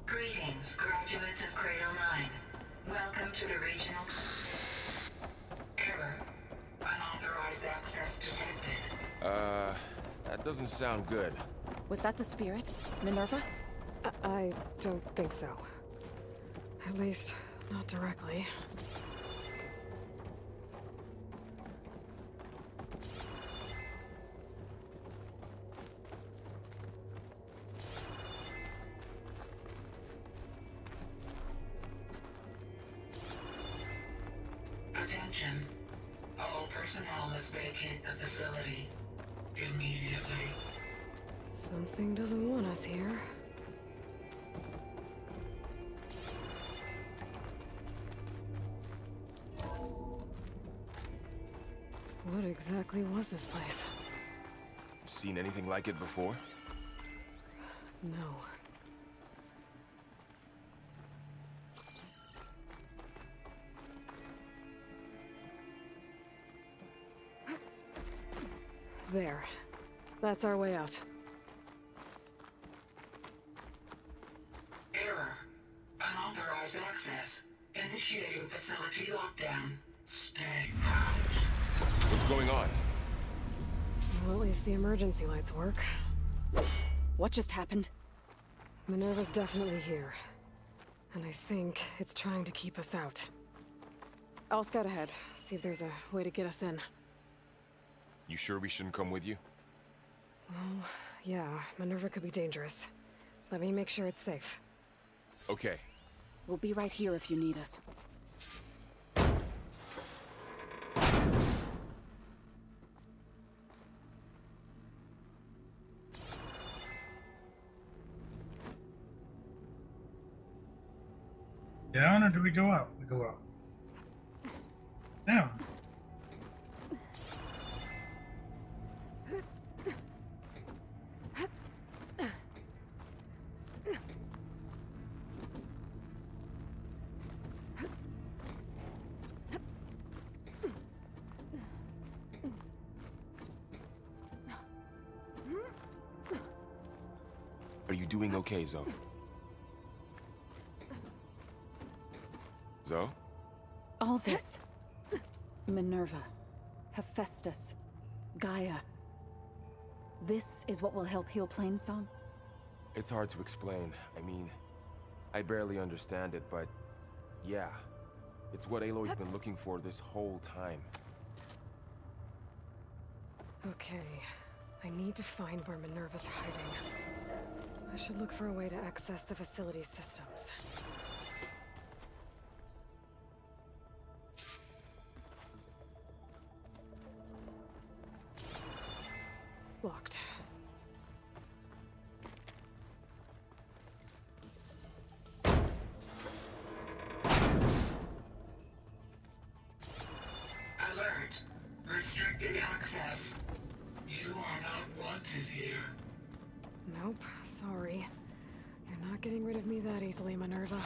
O: Greetings, graduates of Cradle 9. Welcome to the regional... Error. Unauthorized access detected.
H: That doesn't sound good.
L: Was that the spirit? Minerva?
B: I don't think so. At least, not directly.
O: Attention. All personnel must vacate the facility immediately.
B: Something doesn't want us here. What exactly was this place?
H: Seen anything like it before?
B: No. There. That's our way out.
O: Error. Unauthorized access. Initiating facility lockdown. Stay out.
H: What's going on?
B: Well, at least the emergency lights work.
L: What just happened?
B: Minerva's definitely here. And I think it's trying to keep us out. I'll scout ahead, see if there's a way to get us in.
H: You sure we shouldn't come with you?
B: Well, yeah, Minerva could be dangerous. Let me make sure it's safe.
H: Okay.
L: We'll be right here if you need us.
A: Down or do we go up? We go up. Down.
H: Are you doing okay, Zoe? Zoe?
K: All this. Minerva. Hephaestus. Gaia. This is what will help heal Plainsong?
H: It's hard to explain. I mean, I barely understand it, but yeah. It's what Aloy's been looking for this whole time.
B: Okay. I need to find where Minerva's hiding. I should look for a way to access the facility systems. Locked.
O: Alert. Restricted access. You are not wanted here.
B: Nope, sorry. You're not getting rid of me that easily, Minerva.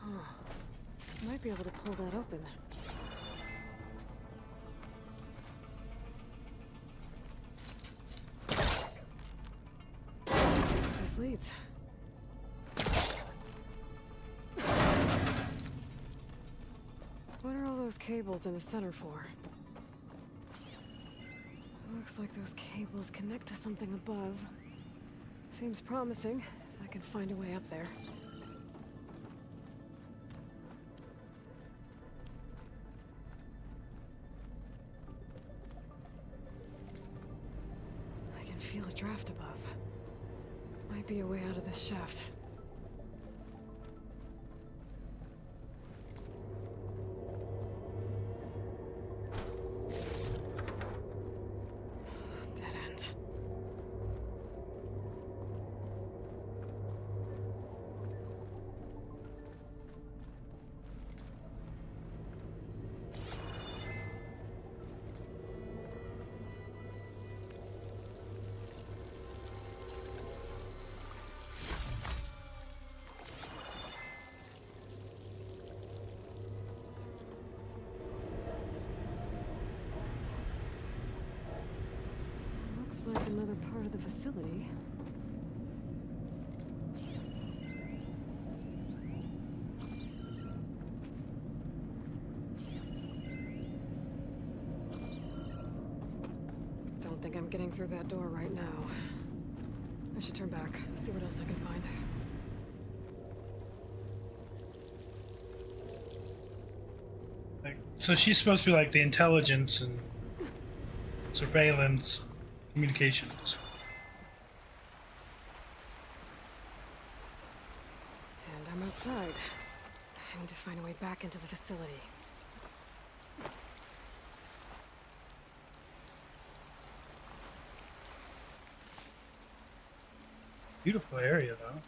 B: Huh. Might be able to pull that open. Let's see where this leads. What are all those cables in the center for? Looks like those cables connect to something above. Seems promising, if I can find a way up there. I can feel a draft above. Might be a way out of this shaft. Dead end. Looks like another part of the facility. Don't think I'm getting through that door right now. I should turn back, see what else I can find.
A: Like, so she's supposed to be like the intelligence and surveillance communications.
B: And I'm outside. I need to find a way back into the facility.
A: Beautiful area, though.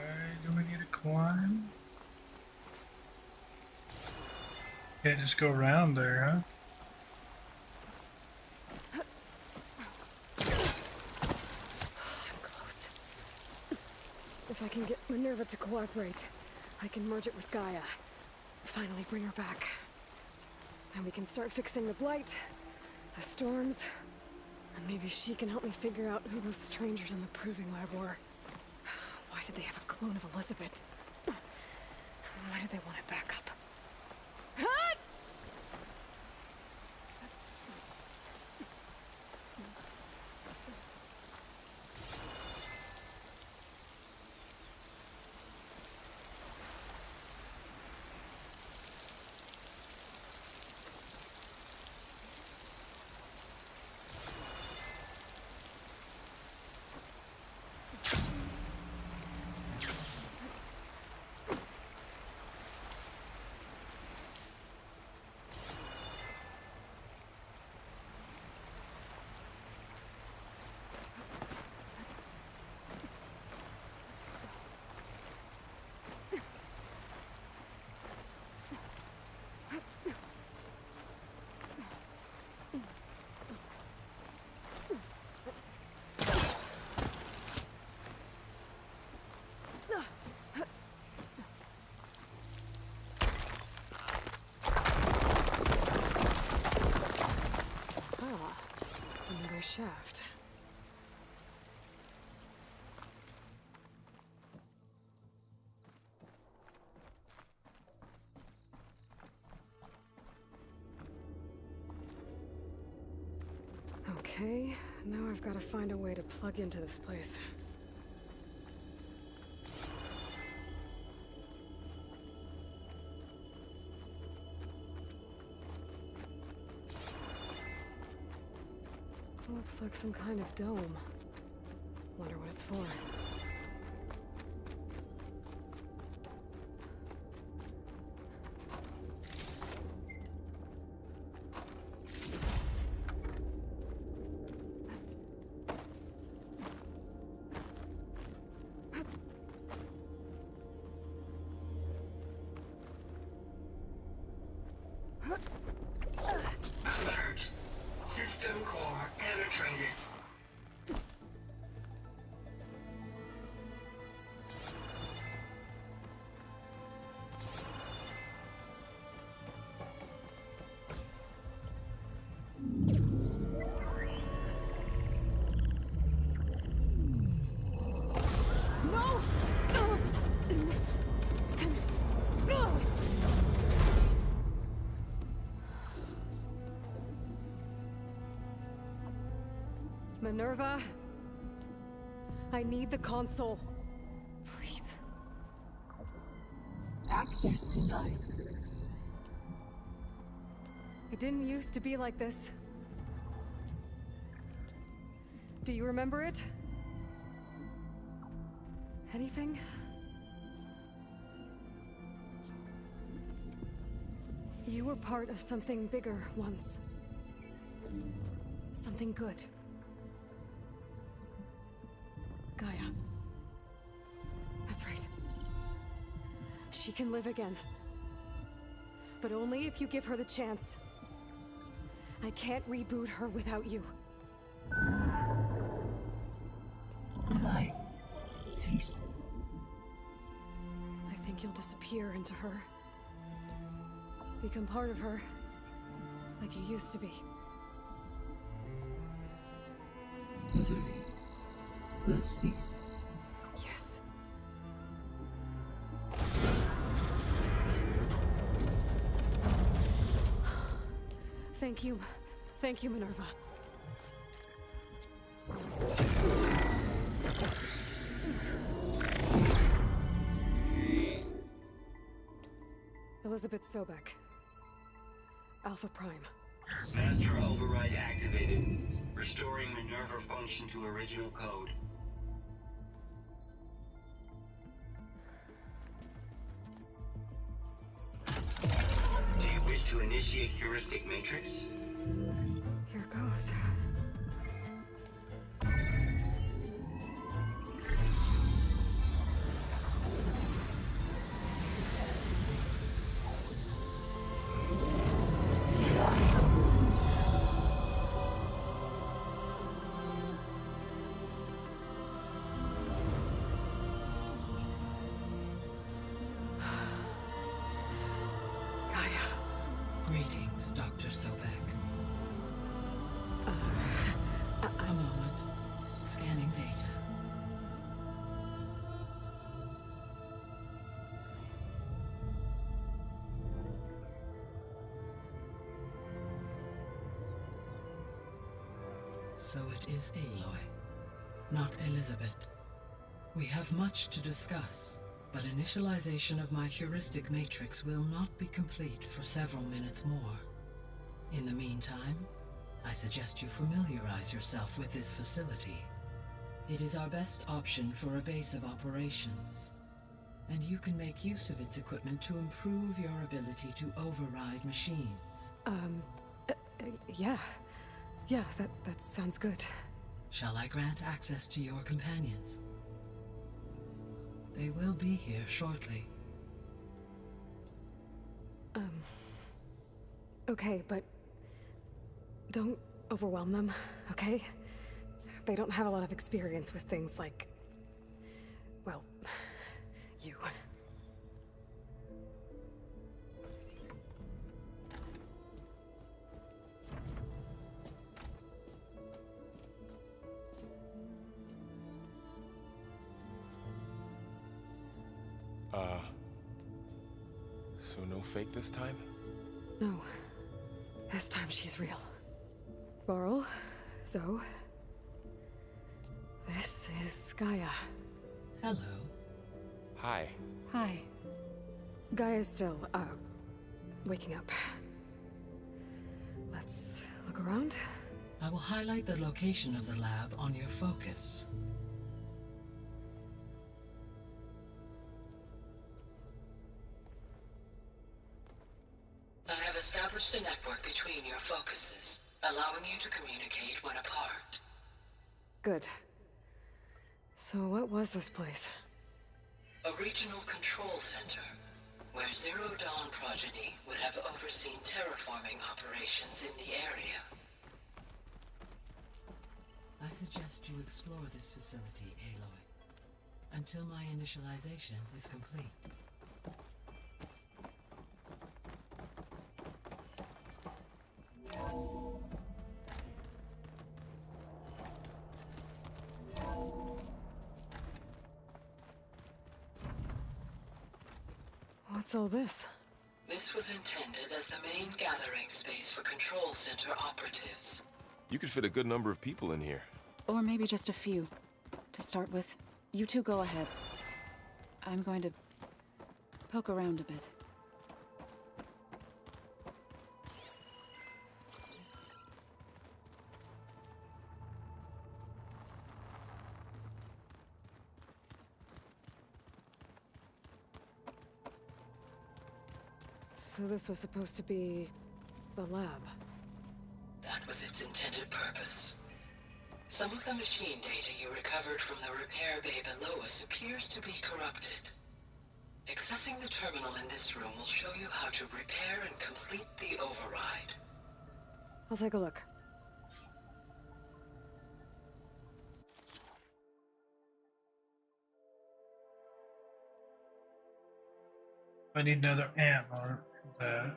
A: Alright, do we need to climb? Can't just go around there, huh?
B: I'm close. If I can get Minerva to cooperate, I can merge it with Gaia. Finally bring her back. And we can start fixing the blight, the storms, and maybe she can help me figure out who those strangers in the proving lab were. Why did they have a clone of Elizabeth? Why did they want it back up? Another shaft. Okay, now I've got to find a way to plug into this place. Looks like some kind of dome. before.
O: Alert. System core penetrated.
B: Minerva, I need the console. Please.
N: Access denied.
B: It didn't used to be like this. Do you remember it? Anything? You were part of something bigger once. Something good. Gaia. That's right. She can live again. But only if you give her the chance. I can't reboot her without you.
N: Light. Cease.
B: I think you'll disappear into her. Become part of her. Like you used to be.
N: Desiree. The cease.
B: Yes. Thank you. Thank you, Minerva. Elizabeth Sobek. Alpha Prime.
P: Master override activated. Restoring Minerva function to original code. Do you wish to initiate heuristic matrix?
B: Here goes.
Q: Greetings, Dr. Sobek. A moment. Scanning data. So it is Aloy, not Elizabeth. We have much to discuss, but initialization of my heuristic matrix will not be complete for several minutes more. In the meantime, I suggest you familiarize yourself with this facility. It is our best option for a base of operations, and you can make use of its equipment to improve your ability to override machines.
B: Yeah. Yeah, that sounds good.
Q: Shall I grant access to your companions? They will be here shortly.
B: Okay, but don't overwhelm them, okay? They don't have a lot of experience with things like, well, you.
H: So no fake this time?
B: No. This time she's real. Varl, Zoe. This is Gaia.
Q: Hello.
H: Hi.
B: Hi. Gaia's still, waking up. Let's look around.
Q: I will highlight the location of the lab on your focus.
O: established a network between your focuses, allowing you to communicate when apart.
B: Good. So what was this place?
O: A regional control center, where Zero Dawn progeny would have overseen terraforming operations in the area.
Q: I suggest you explore this facility, Aloy, until my initialization is complete.
B: What's all this?
O: This was intended as the main gathering space for control center operatives.
H: You could fit a good number of people in here.
K: Or maybe just a few. To start with, you two go ahead. I'm going to poke around a bit.
B: So this was supposed to be the lab.
O: That was its intended purpose. Some of the machine data you recovered from the repair bay below us appears to be corrupted. Accessing the terminal in this room will show you how to repair and complete the override.
B: I'll take a look.
A: I need another antler for that.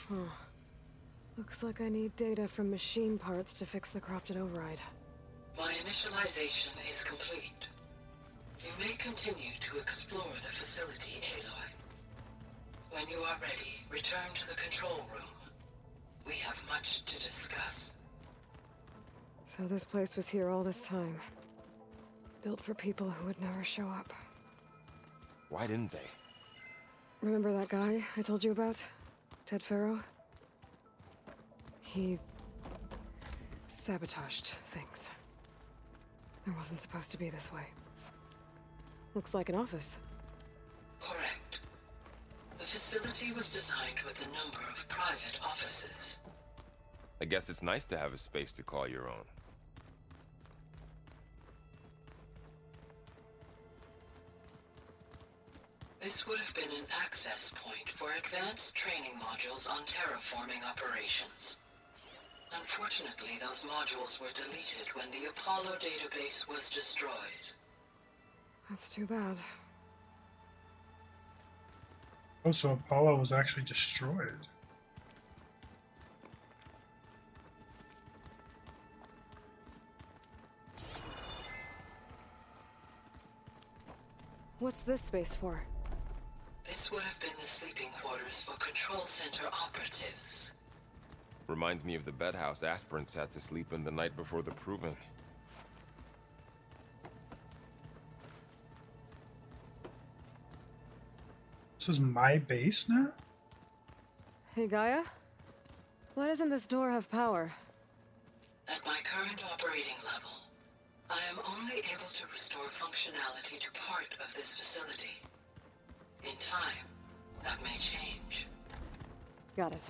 B: Huh. Looks like I need data from machine parts to fix the corrupted override.
O: My initialization is complete. You may continue to explore the facility, Aloy. When you are ready, return to the control room. We have much to discuss.
B: So this place was here all this time. Built for people who would never show up.
H: Why didn't they?
B: Remember that guy I told you about? Ted Farrow? He sabotaged things. It wasn't supposed to be this way. Looks like an office.
O: Correct. The facility was designed with a number of private offices.
H: I guess it's nice to have a space to call your own.
O: This would have been an access point for advanced training modules on terraforming operations. Unfortunately, those modules were deleted when the Apollo database was destroyed.
B: That's too bad.
A: Oh, so Apollo was actually destroyed.
B: What's this space for?
O: This would have been the sleeping quarters for control center operatives.
H: Reminds me of the bedhouse aspirants had to sleep in the night before the proving.
A: This is my base now?
B: Hey, Gaia? Why doesn't this door have power?
O: At my current operating level, I am only able to restore functionality to part of this facility. In time, that may change.
B: Got it.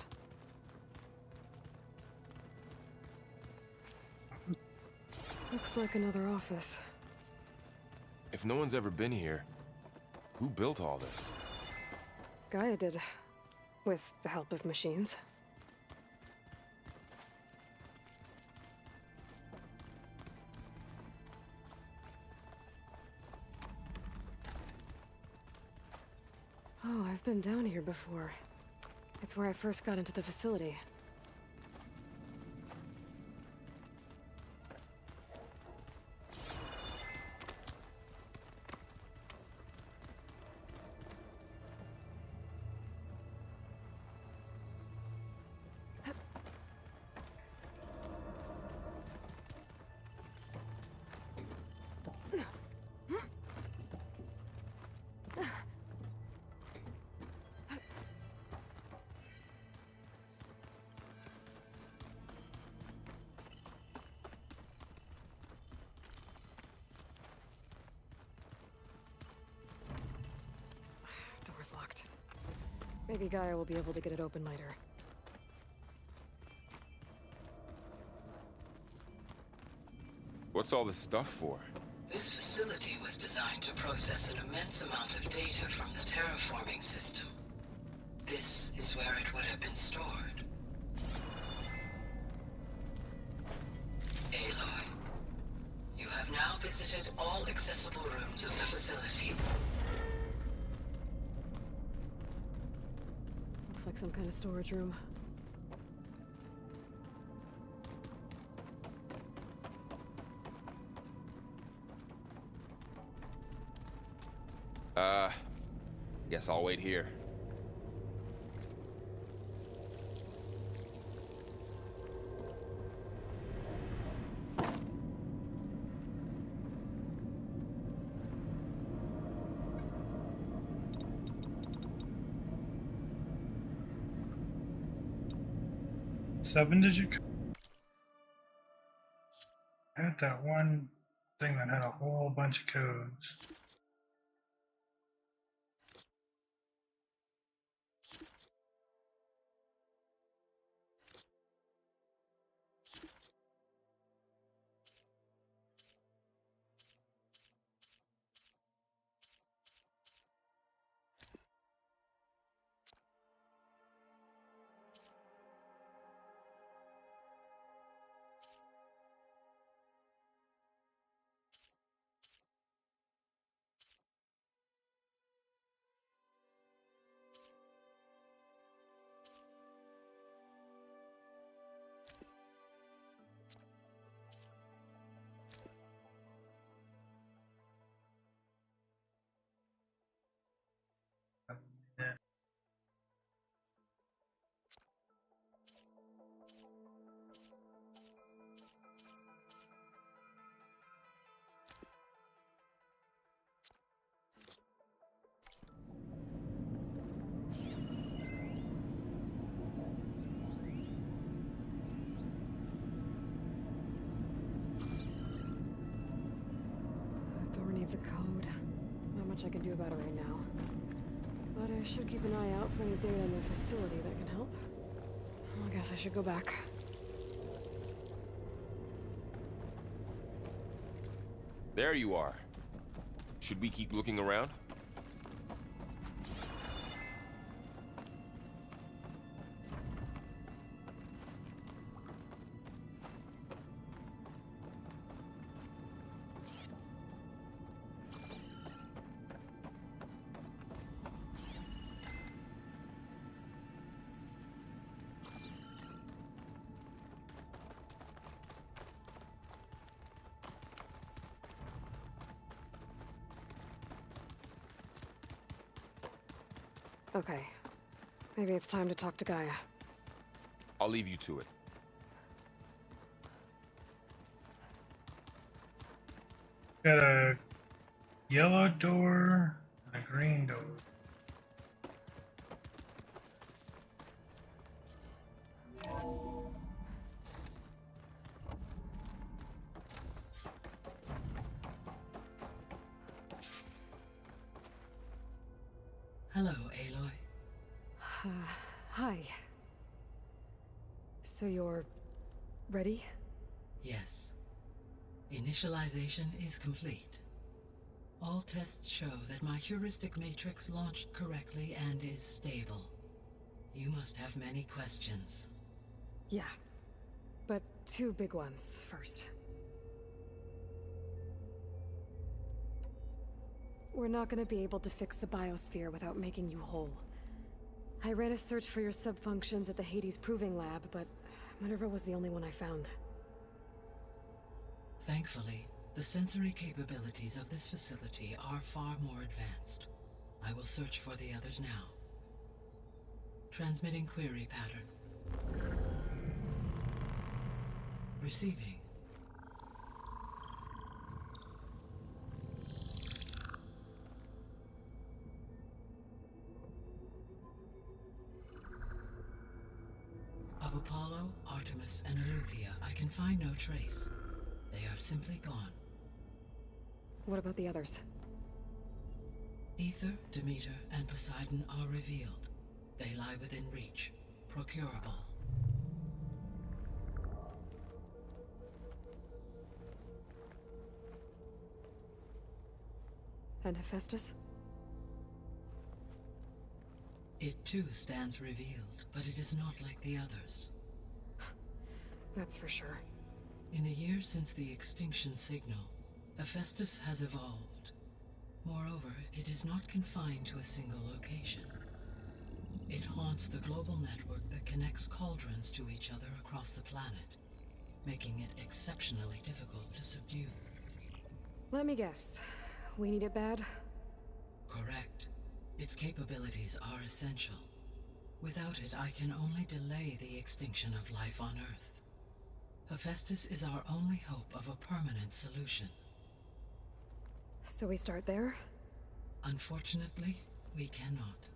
B: Looks like another office.
H: If no one's ever been here, who built all this?
B: Gaia did. With the help of machines. Oh, I've been down here before. It's where I first got into the facility. Maybe Gaia will be able to get it open later.
H: What's all this stuff for?
O: This facility was designed to process an immense amount of data from the terraforming system. This is where it would have been stored. Aloy, you have now visited all accessible rooms of the facility.
B: Looks like some kind of storage room.
H: Guess I'll wait here.
A: Seven-digit code. I had that one thing that had a whole bunch of codes.
B: Needs a code. Not much I can do about it right now. But I should keep an eye out for any data in the facility that can help. I guess I should go back.
H: There you are. Should we keep looking around?
B: Okay. Maybe it's time to talk to Gaia.
H: I'll leave you to it.
A: Got a yellow door and a green door.
Q: Hello, Aloy.
B: Hi. So you're ready?
Q: Yes. Initialization is complete. All tests show that my heuristic matrix launched correctly and is stable. You must have many questions.
B: Yeah. But two big ones first. We're not gonna be able to fix the biosphere without making you whole. I ran a search for your subfunctions at the Hades Proving Lab, but Minerva was the only one I found.
Q: Thankfully, the sensory capabilities of this facility are far more advanced. I will search for the others now. Transmitting query pattern. Receiving. Of Apollo, Artemis, and Eleuthia, I can find no trace. They are simply gone.
B: What about the others?
Q: Ether, Demeter, and Poseidon are revealed. They lie within reach, procurable.
B: And Hephaestus?
Q: It too stands revealed, but it is not like the others.
B: That's for sure.
Q: In the years since the extinction signal, Hephaestus has evolved. Moreover, it is not confined to a single location. It haunts the global network that connects cauldrons to each other across the planet, making it exceptionally difficult to subdue.
B: Let me guess. We need it bad?
Q: Correct. Its capabilities are essential. Without it, I can only delay the extinction of life on Earth. Hephaestus is our only hope of a permanent solution.
B: So we start there?
Q: Unfortunately, we cannot.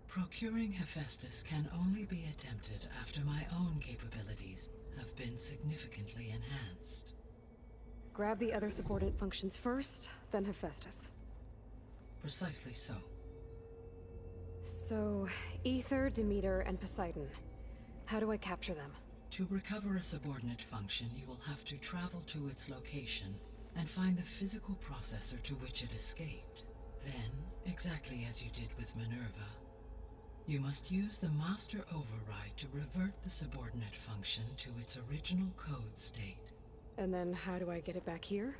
Q: Procuring Hephaestus can only be attempted after my own capabilities have been significantly enhanced.
B: Grab the other subordinate functions first, then Hephaestus.
Q: Precisely so.
B: So, Aether, Demeter, and Poseidon. How do I capture them?
Q: To recover a subordinate function, you will have to travel to its location and find the physical processor to which it escaped. Then, exactly as you did with Minerva, you must use the Master Override to revert the subordinate function to its original code state.
B: And then how do I get it back here?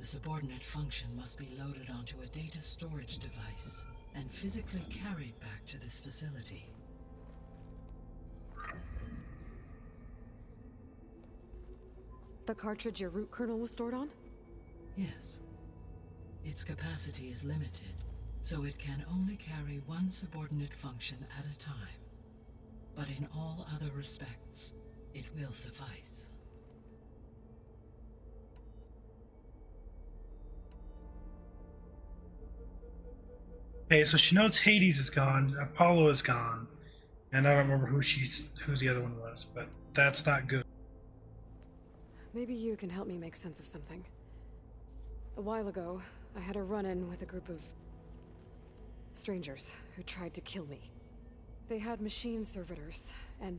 Q: The subordinate function must be loaded onto a data storage device and physically carried back to this facility.
B: The cartridge your root kernel was stored on?
Q: Yes. Its capacity is limited, so it can only carry one subordinate function at a time. But in all other respects, it will suffice.
A: Okay, so she knows Hades is gone, Apollo is gone, and I don't remember who the other one was, but that's not good.
B: Maybe you can help me make sense of something. A while ago, I had a run-in with a group of strangers who tried to kill me. They had machine servitors and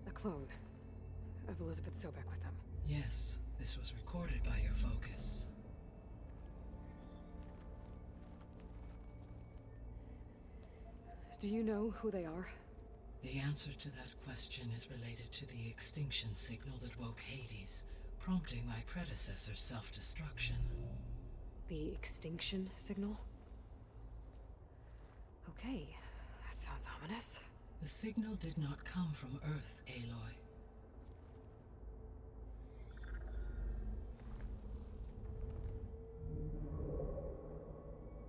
B: a clone of Elizabeth Sobek with them.
Q: Yes, this was recorded by your focus.
B: Do you know who they are?
Q: The answer to that question is related to the extinction signal that woke Hades, prompting my predecessor's self-destruction.
B: The extinction signal? Okay, that sounds ominous.
Q: The signal did not come from Earth, Aloy.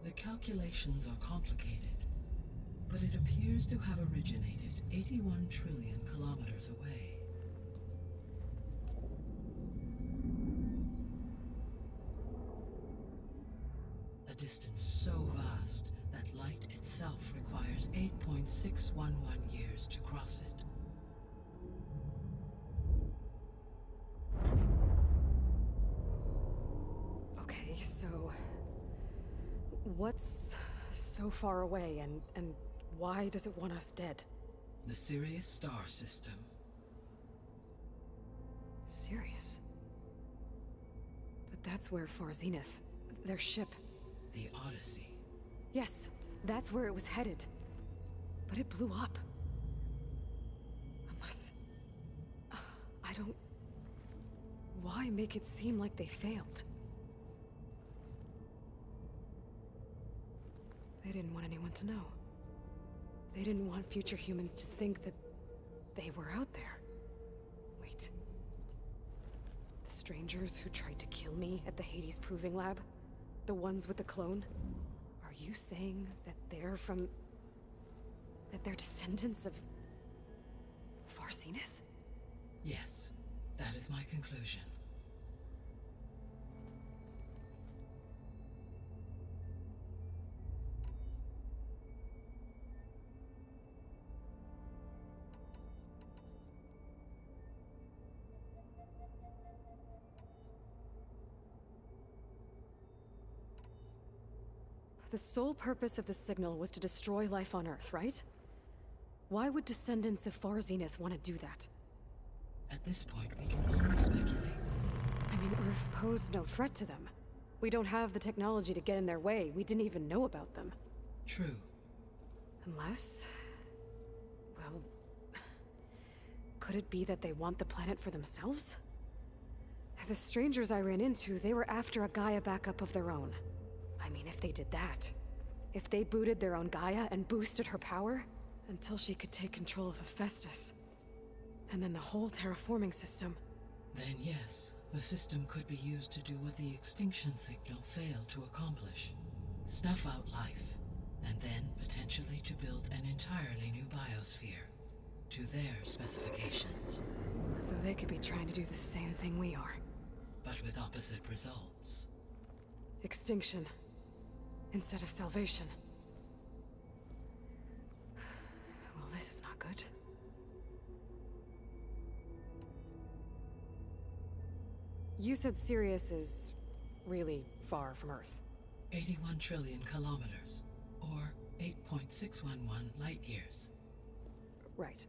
Q: The calculations are complicated, but it appears to have originated 81 trillion kilometers away. A distance so vast that light itself requires 8.611 years to cross it.
B: Okay, so what's so far away and why does it want us dead?
Q: The Sirius star system.
B: Sirius? But that's where Far Zenith, their ship.
Q: The Odyssey.
B: Yes, that's where it was headed. But it blew up. Unless... I don't... Why make it seem like they failed? They didn't want anyone to know. They didn't want future humans to think that they were out there. Wait. The strangers who tried to kill me at the Hades Proving Lab? The ones with the clone? Are you saying that they're from... that they're descendants of... Far Zenith?
Q: Yes, that is my conclusion.
B: The sole purpose of the signal was to destroy life on Earth, right? Why would descendants of Far Zenith want to do that?
Q: At this point, we can only speculate.
B: I mean, Earth posed no threat to them. We don't have the technology to get in their way. We didn't even know about them.
Q: True.
B: Unless... well... could it be that they want the planet for themselves? The strangers I ran into, they were after a Gaia backup of their own. I mean, if they did that... if they booted their own Gaia and boosted her power... until she could take control of Hephaestus. And then the whole terraforming system.
Q: Then yes, the system could be used to do what the extinction signal failed to accomplish. Snuff out life, and then potentially to build an entirely new biosphere. To their specifications.
B: So they could be trying to do the same thing we are.
Q: But with opposite results.
B: Extinction. Instead of salvation. Well, this is not good. You said Sirius is really far from Earth.
Q: 81 trillion kilometers, or 8.611 light years.
B: Right.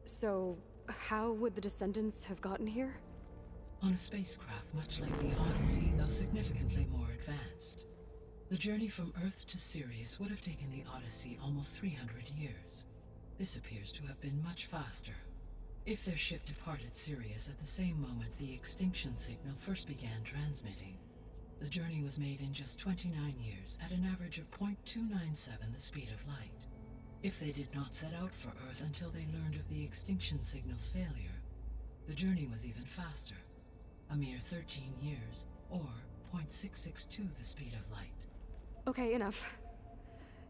B: So, how would the Descendants have gotten here?
Q: On a spacecraft much like the Odyssey, though significantly more advanced. The journey from Earth to Sirius would have taken the Odyssey almost 300 years. This appears to have been much faster. If their ship departed Sirius at the same moment the extinction signal first began transmitting, the journey was made in just 29 years at an average of 0.297 the speed of light. If they did not set out for Earth until they learned of the extinction signal's failure, the journey was even faster, a mere 13 years, or 0.662 the speed of light.
B: Okay, enough.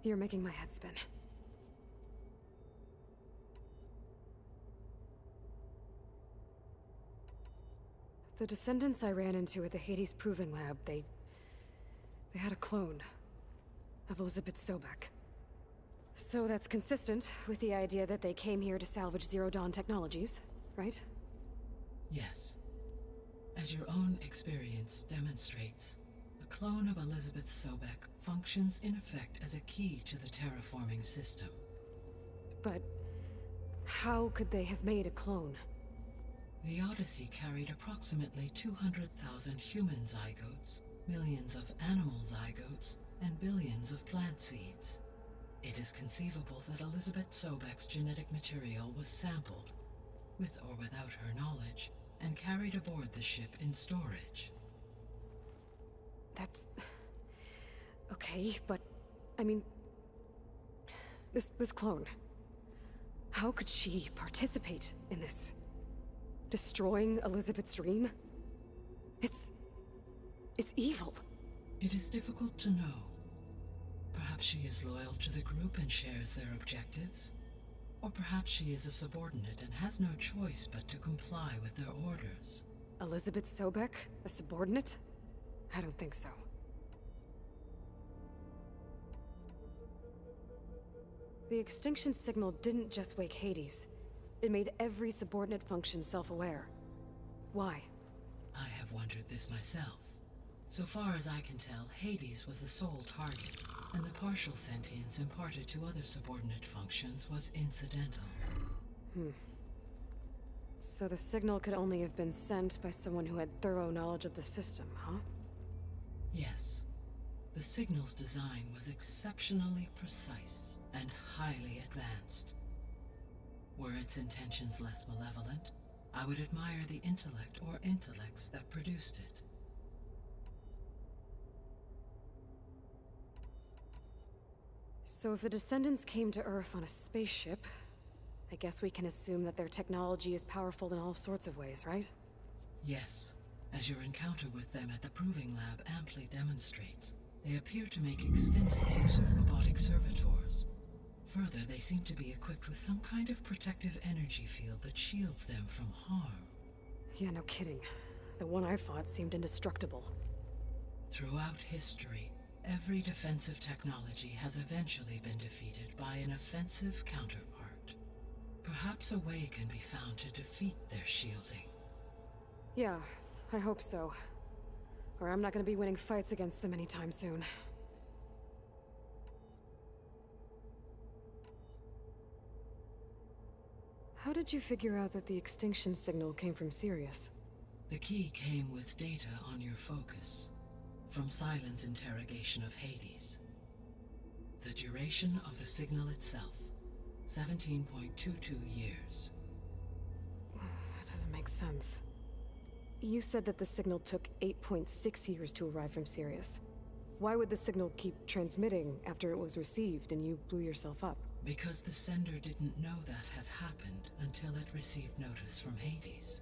B: You're making my head spin. The Descendants I ran into at the Hades Proving Lab, they had a clone of Elizabeth Sobek. So that's consistent with the idea that they came here to salvage Zero Dawn technologies, right?
Q: Yes. As your own experience demonstrates, a clone of Elizabeth Sobek functions in effect as a key to the terraforming system.
B: But how could they have made a clone?
Q: The Odyssey carried approximately 200,000 human zygotes, millions of animal zygotes, and billions of plant seeds. It is conceivable that Elizabeth Sobek's genetic material was sampled, with or without her knowledge, and carried aboard the ship in storage.
B: That's... okay, but... I mean... This clone... how could she participate in this? Destroying Elizabeth's dream? It's evil.
Q: It is difficult to know. Perhaps she is loyal to the group and shares their objectives. Or perhaps she is a subordinate and has no choice but to comply with their orders.
B: Elizabeth Sobek? A subordinate? I don't think so. The extinction signal didn't just wake Hades. It made every subordinate function self-aware. Why?
Q: I have wondered this myself. So far as I can tell, Hades was the sole target, and the partial sentience imparted to other subordinate functions was incidental.
B: So the signal could only have been sent by someone who had thorough knowledge of the system, huh?
Q: Yes. The signal's design was exceptionally precise and highly advanced. Were its intentions less malevolent, I would admire the intellect or intellects that produced it.
B: So if the Descendants came to Earth on a spaceship, I guess we can assume that their technology is powerful in all sorts of ways, right?
Q: Yes. As your encounter with them at the Proving Lab amply demonstrates, they appear to make extensive use of robotic servitors. Further, they seem to be equipped with some kind of protective energy field that shields them from harm.
B: Yeah, no kidding. The one I fought seemed indestructible.
Q: Throughout history, every defensive technology has eventually been defeated by an offensive counterpart. Perhaps a way can be found to defeat their shielding.
B: Yeah, I hope so. Or I'm not gonna be winning fights against them anytime soon. How did you figure out that the extinction signal came from Sirius?
Q: The key came with data on your focus, from Sylens' interrogation of Hades. The duration of the signal itself, 17.22 years.
B: That doesn't make sense. You said that the signal took 8.6 years to arrive from Sirius. Why would the signal keep transmitting after it was received and you blew yourself up?
Q: Because the sender didn't know that had happened until it received notice from Hades.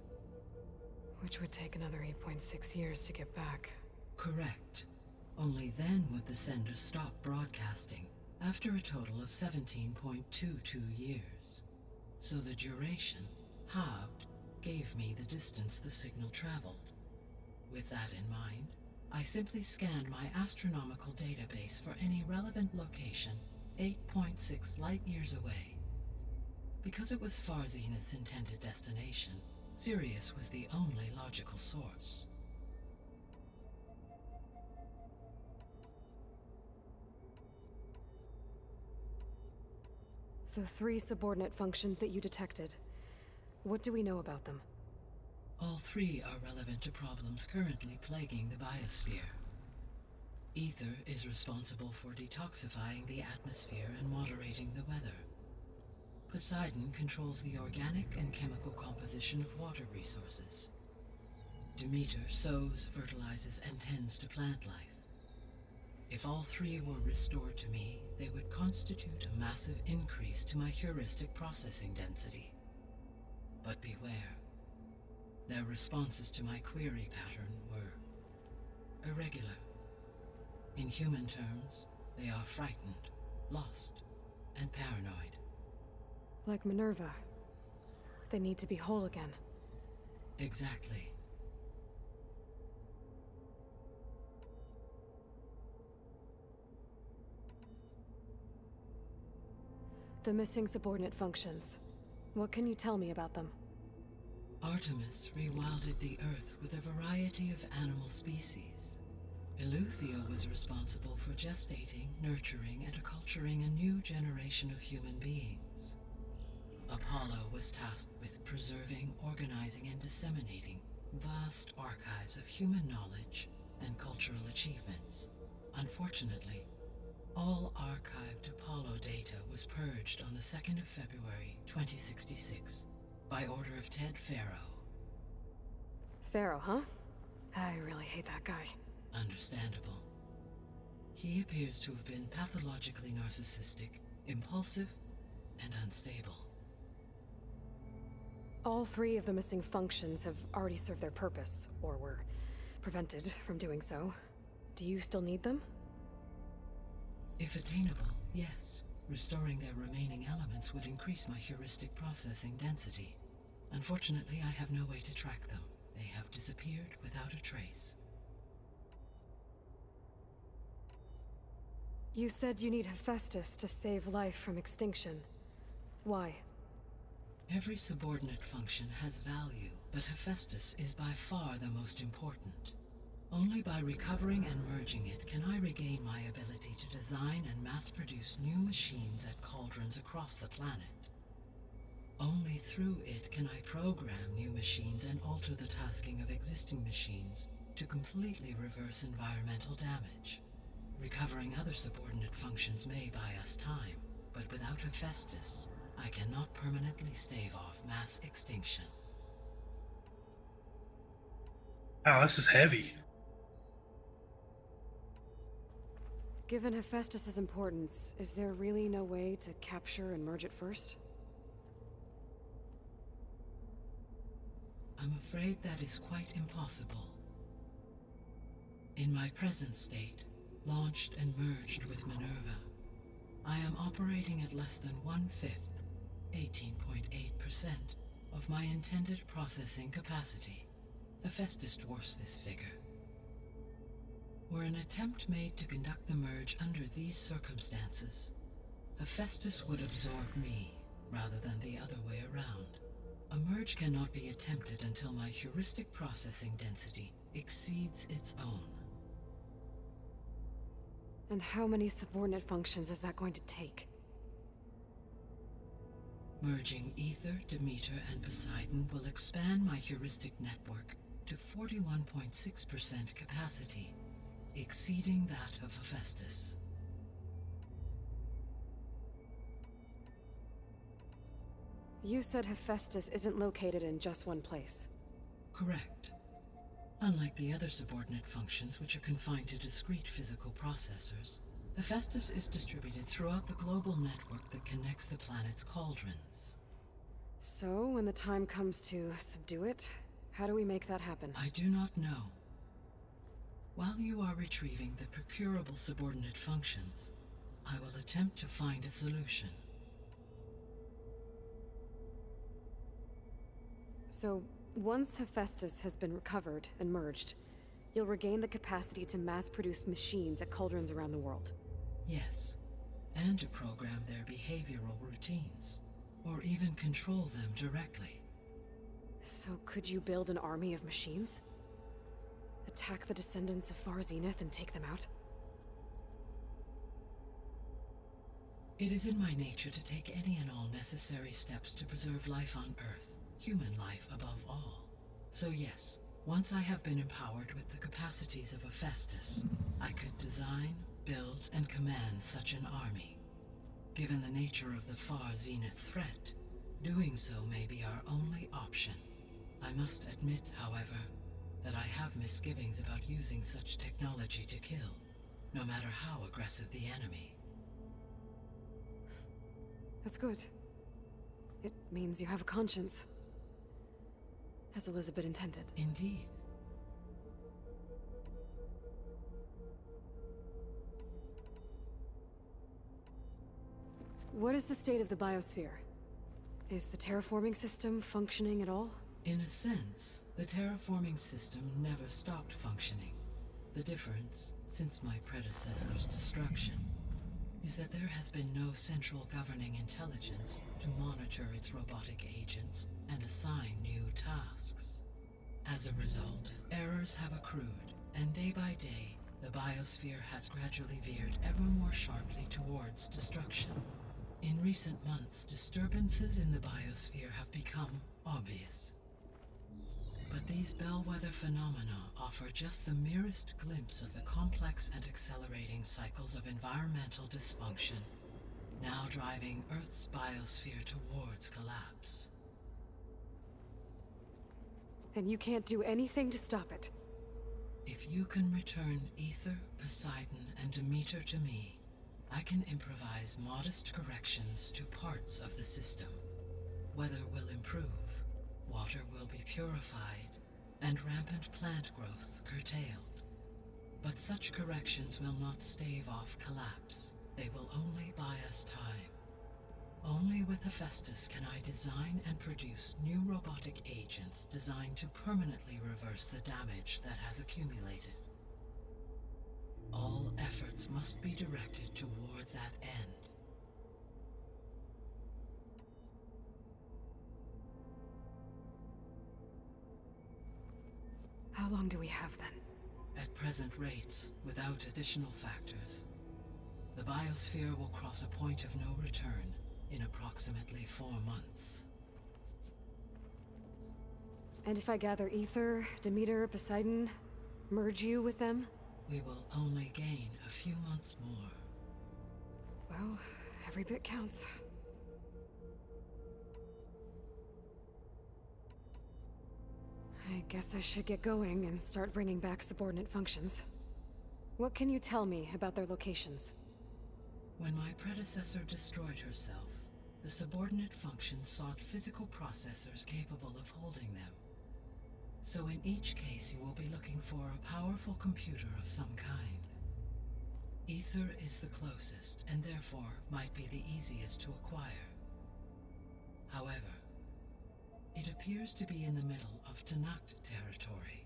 B: Which would take another 8.6 years to get back.
Q: Correct. Only then would the sender stop broadcasting, after a total of 17.22 years. So the duration, halved, gave me the distance the signal traveled. With that in mind, I simply scanned my astronomical database for any relevant location 8.6 light-years away. Because it was Far Zenith's intended destination, Sirius was the only logical source.
B: The 3 subordinate functions that you detected. What do we know about them?
Q: All 3 are relevant to problems currently plaguing the biosphere. Ether is responsible for detoxifying the atmosphere and moderating the weather. Poseidon controls the organic and chemical composition of water resources. Demeter sows, fertilizes, and tends to plant life. If all 3 were restored to me, they would constitute a massive increase to my heuristic processing density. But beware. Their responses to my query pattern were irregular. In human terms, they are frightened, lost, and paranoid.
B: Like Minerva. They need to be whole again.
Q: Exactly.
B: The missing subordinate functions. What can you tell me about them?
Q: Artemis rewilded the Earth with a variety of animal species. Eleuthia was responsible for gestating, nurturing, and acculturating a new generation of human beings. Apollo was tasked with preserving, organizing, and disseminating vast archives of human knowledge and cultural achievements. Unfortunately, all archived Apollo data was purged on the 2nd of February, 2066, by order of Ted Faro.
B: Faro, huh? I really hate that guy.
Q: Understandable. He appears to have been pathologically narcissistic, impulsive, and unstable.
B: All 3 of the missing functions have already served their purpose, or were prevented from doing so. Do you still need them?
Q: If attainable, yes. Restoring their remaining elements would increase my heuristic processing density. Unfortunately, I have no way to track them. They have disappeared without a trace.
B: You said you need Hephaestus to save life from extinction. Why?
Q: Every subordinate function has value, but Hephaestus is by far the most important. Only by recovering and merging it can I regain my ability to design and mass-produce new machines at cauldrons across the planet. Only through it can I program new machines and alter the tasking of existing machines to completely reverse environmental damage. Recovering other subordinate functions may buy us time, but without Hephaestus, I cannot permanently stave off mass extinction.
A: Wow, this is heavy.
B: Given Hephaestus' importance, is there really no way to capture and merge it first?
Q: I'm afraid that is quite impossible. In my present state, launched and merged with Minerva, I am operating at less than 1/5, 18.8%, of my intended processing capacity. Hephaestus dwarfs this figure. Were an attempt made to conduct the merge under these circumstances, Hephaestus would absorb me, rather than the other way around. A merge cannot be attempted until my heuristic processing density exceeds its own.
B: And how many subordinate functions is that going to take?
Q: Merging Ether, Demeter, and Poseidon will expand my heuristic network to 41.6% capacity, exceeding that of Hephaestus.
B: You said Hephaestus isn't located in just one place.
Q: Correct. Unlike the other subordinate functions, which are confined to discrete physical processors, Hephaestus is distributed throughout the global network that connects the planet's cauldrons.
B: So, when the time comes to subdue it, how do we make that happen?
Q: I do not know. While you are retrieving the procurable subordinate functions, I will attempt to find a solution.
B: So, once Hephaestus has been recovered and merged, you'll regain the capacity to mass-produce machines at cauldrons around the world.
Q: Yes, and to program their behavioral routines, or even control them directly.
B: So could you build an army of machines? Attack the descendants of Far Zenith and take them out?
Q: It is in my nature to take any and all necessary steps to preserve life on Earth, human life above all. So yes, once I have been empowered with the capacities of Hephaestus, I could design, build, and command such an army. Given the nature of the Far Zenith threat, doing so may be our only option. I must admit, however, that I have misgivings about using such technology to kill, no matter how aggressive the enemy.
B: That's good. It means you have a conscience. As Elizabeth intended.
Q: Indeed.
B: What is the state of the biosphere? Is the terraforming system functioning at all?
Q: In a sense, the terraforming system never stopped functioning. The difference, since my predecessor's destruction, is that there has been no central governing intelligence to monitor its robotic agents and assign new tasks. As a result, errors have accrued, and day by day, the biosphere has gradually veered ever more sharply towards destruction. In recent months, disturbances in the biosphere have become obvious. But these bellwether phenomena offer just the merest glimpse of the complex and accelerating cycles of environmental dysfunction, now driving Earth's biosphere towards collapse.
B: And you can't do anything to stop it?
Q: If you can return Ether, Poseidon, and Demeter to me, I can improvise modest corrections to parts of the system. Weather will improve, water will be purified, and rampant plant growth curtailed. But such corrections will not stave off collapse. They will only buy us time. Only with Hephaestus can I design and produce new robotic agents designed to permanently reverse the damage that has accumulated. All efforts must be directed toward that end.
B: How long do we have then?
Q: At present rates, without additional factors, the biosphere will cross a point of no return in approximately 4 months.
B: And if I gather Ether, Demeter, Poseidon, merge you with them?
Q: We will only gain a few months more.
B: Well, every bit counts. I guess I should get going and start bringing back subordinate functions. What can you tell me about their locations?
Q: When my predecessor destroyed herself, the subordinate functions sought physical processors capable of holding them. So in each case you will be looking for a powerful computer of some kind. Ether is the closest, and therefore might be the easiest to acquire. However, it appears to be in the middle of Tenakth territory.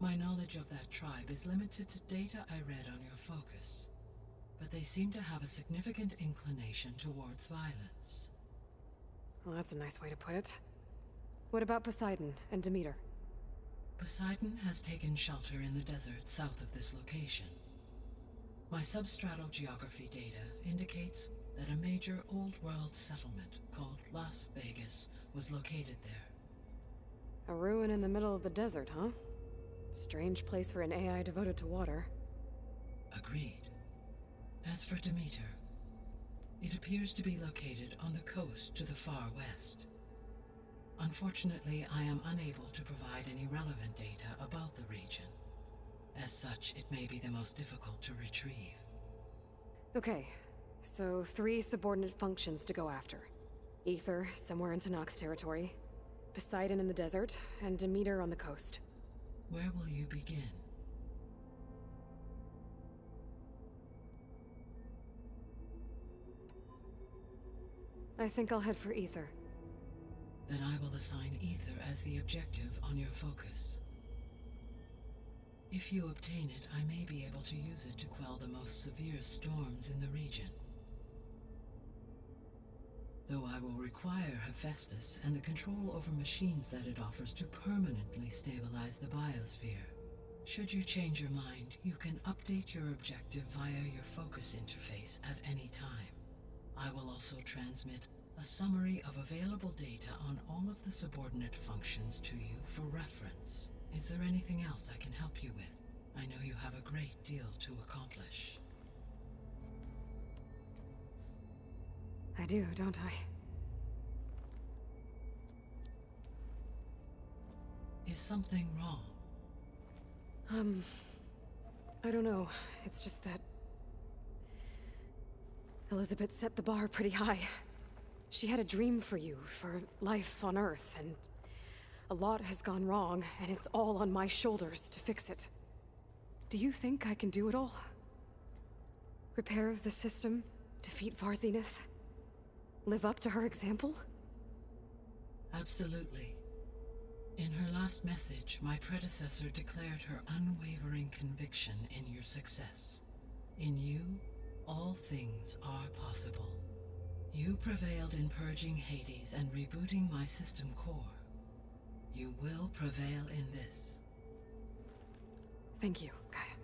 Q: My knowledge of that tribe is limited to data I read on your focus, but they seem to have a significant inclination towards violence.
B: Well, that's a nice way to put it. What about Poseidon and Demeter?
Q: Poseidon has taken shelter in the desert south of this location. My substratal geography data indicates that a major old-world settlement called Las Vegas was located there.
B: A ruin in the middle of the desert, huh? Strange place for an AI devoted to water.
Q: Agreed. As for Demeter, it appears to be located on the coast to the far west. Unfortunately, I am unable to provide any relevant data about the region. As such, it may be the most difficult to retrieve.
B: Okay, so 3 subordinate functions to go after. Aether, somewhere in Tenakth territory. Poseidon in the desert, and Demeter on the coast.
Q: Where will you begin?
B: I think I'll head for Aether.
Q: Then I will assign Aether as the objective on your focus. If you obtain it, I may be able to use it to quell the most severe storms in the region. Though I will require Hephaestus and the control over machines that it offers to permanently stabilize the biosphere. Should you change your mind, you can update your objective via your focus interface at any time. I will also transmit a summary of available data on all of the subordinate functions to you for reference. Is there anything else I can help you with? I know you have a great deal to accomplish.
B: I do, don't I?
Q: Is something wrong?
B: I don't know. It's just that Elizabeth set the bar pretty high. She had a dream for you, for life on Earth, and a lot has gone wrong, and it's all on my shoulders to fix it. Do you think I can do it all? Repair the system, defeat Varzinith, live up to her example?
Q: Absolutely. In her last message, my predecessor declared her unwavering conviction in your success. In you, all things are possible. You prevailed in purging Hades and rebooting my system core. You will prevail in this.
B: Thank you, Gaia.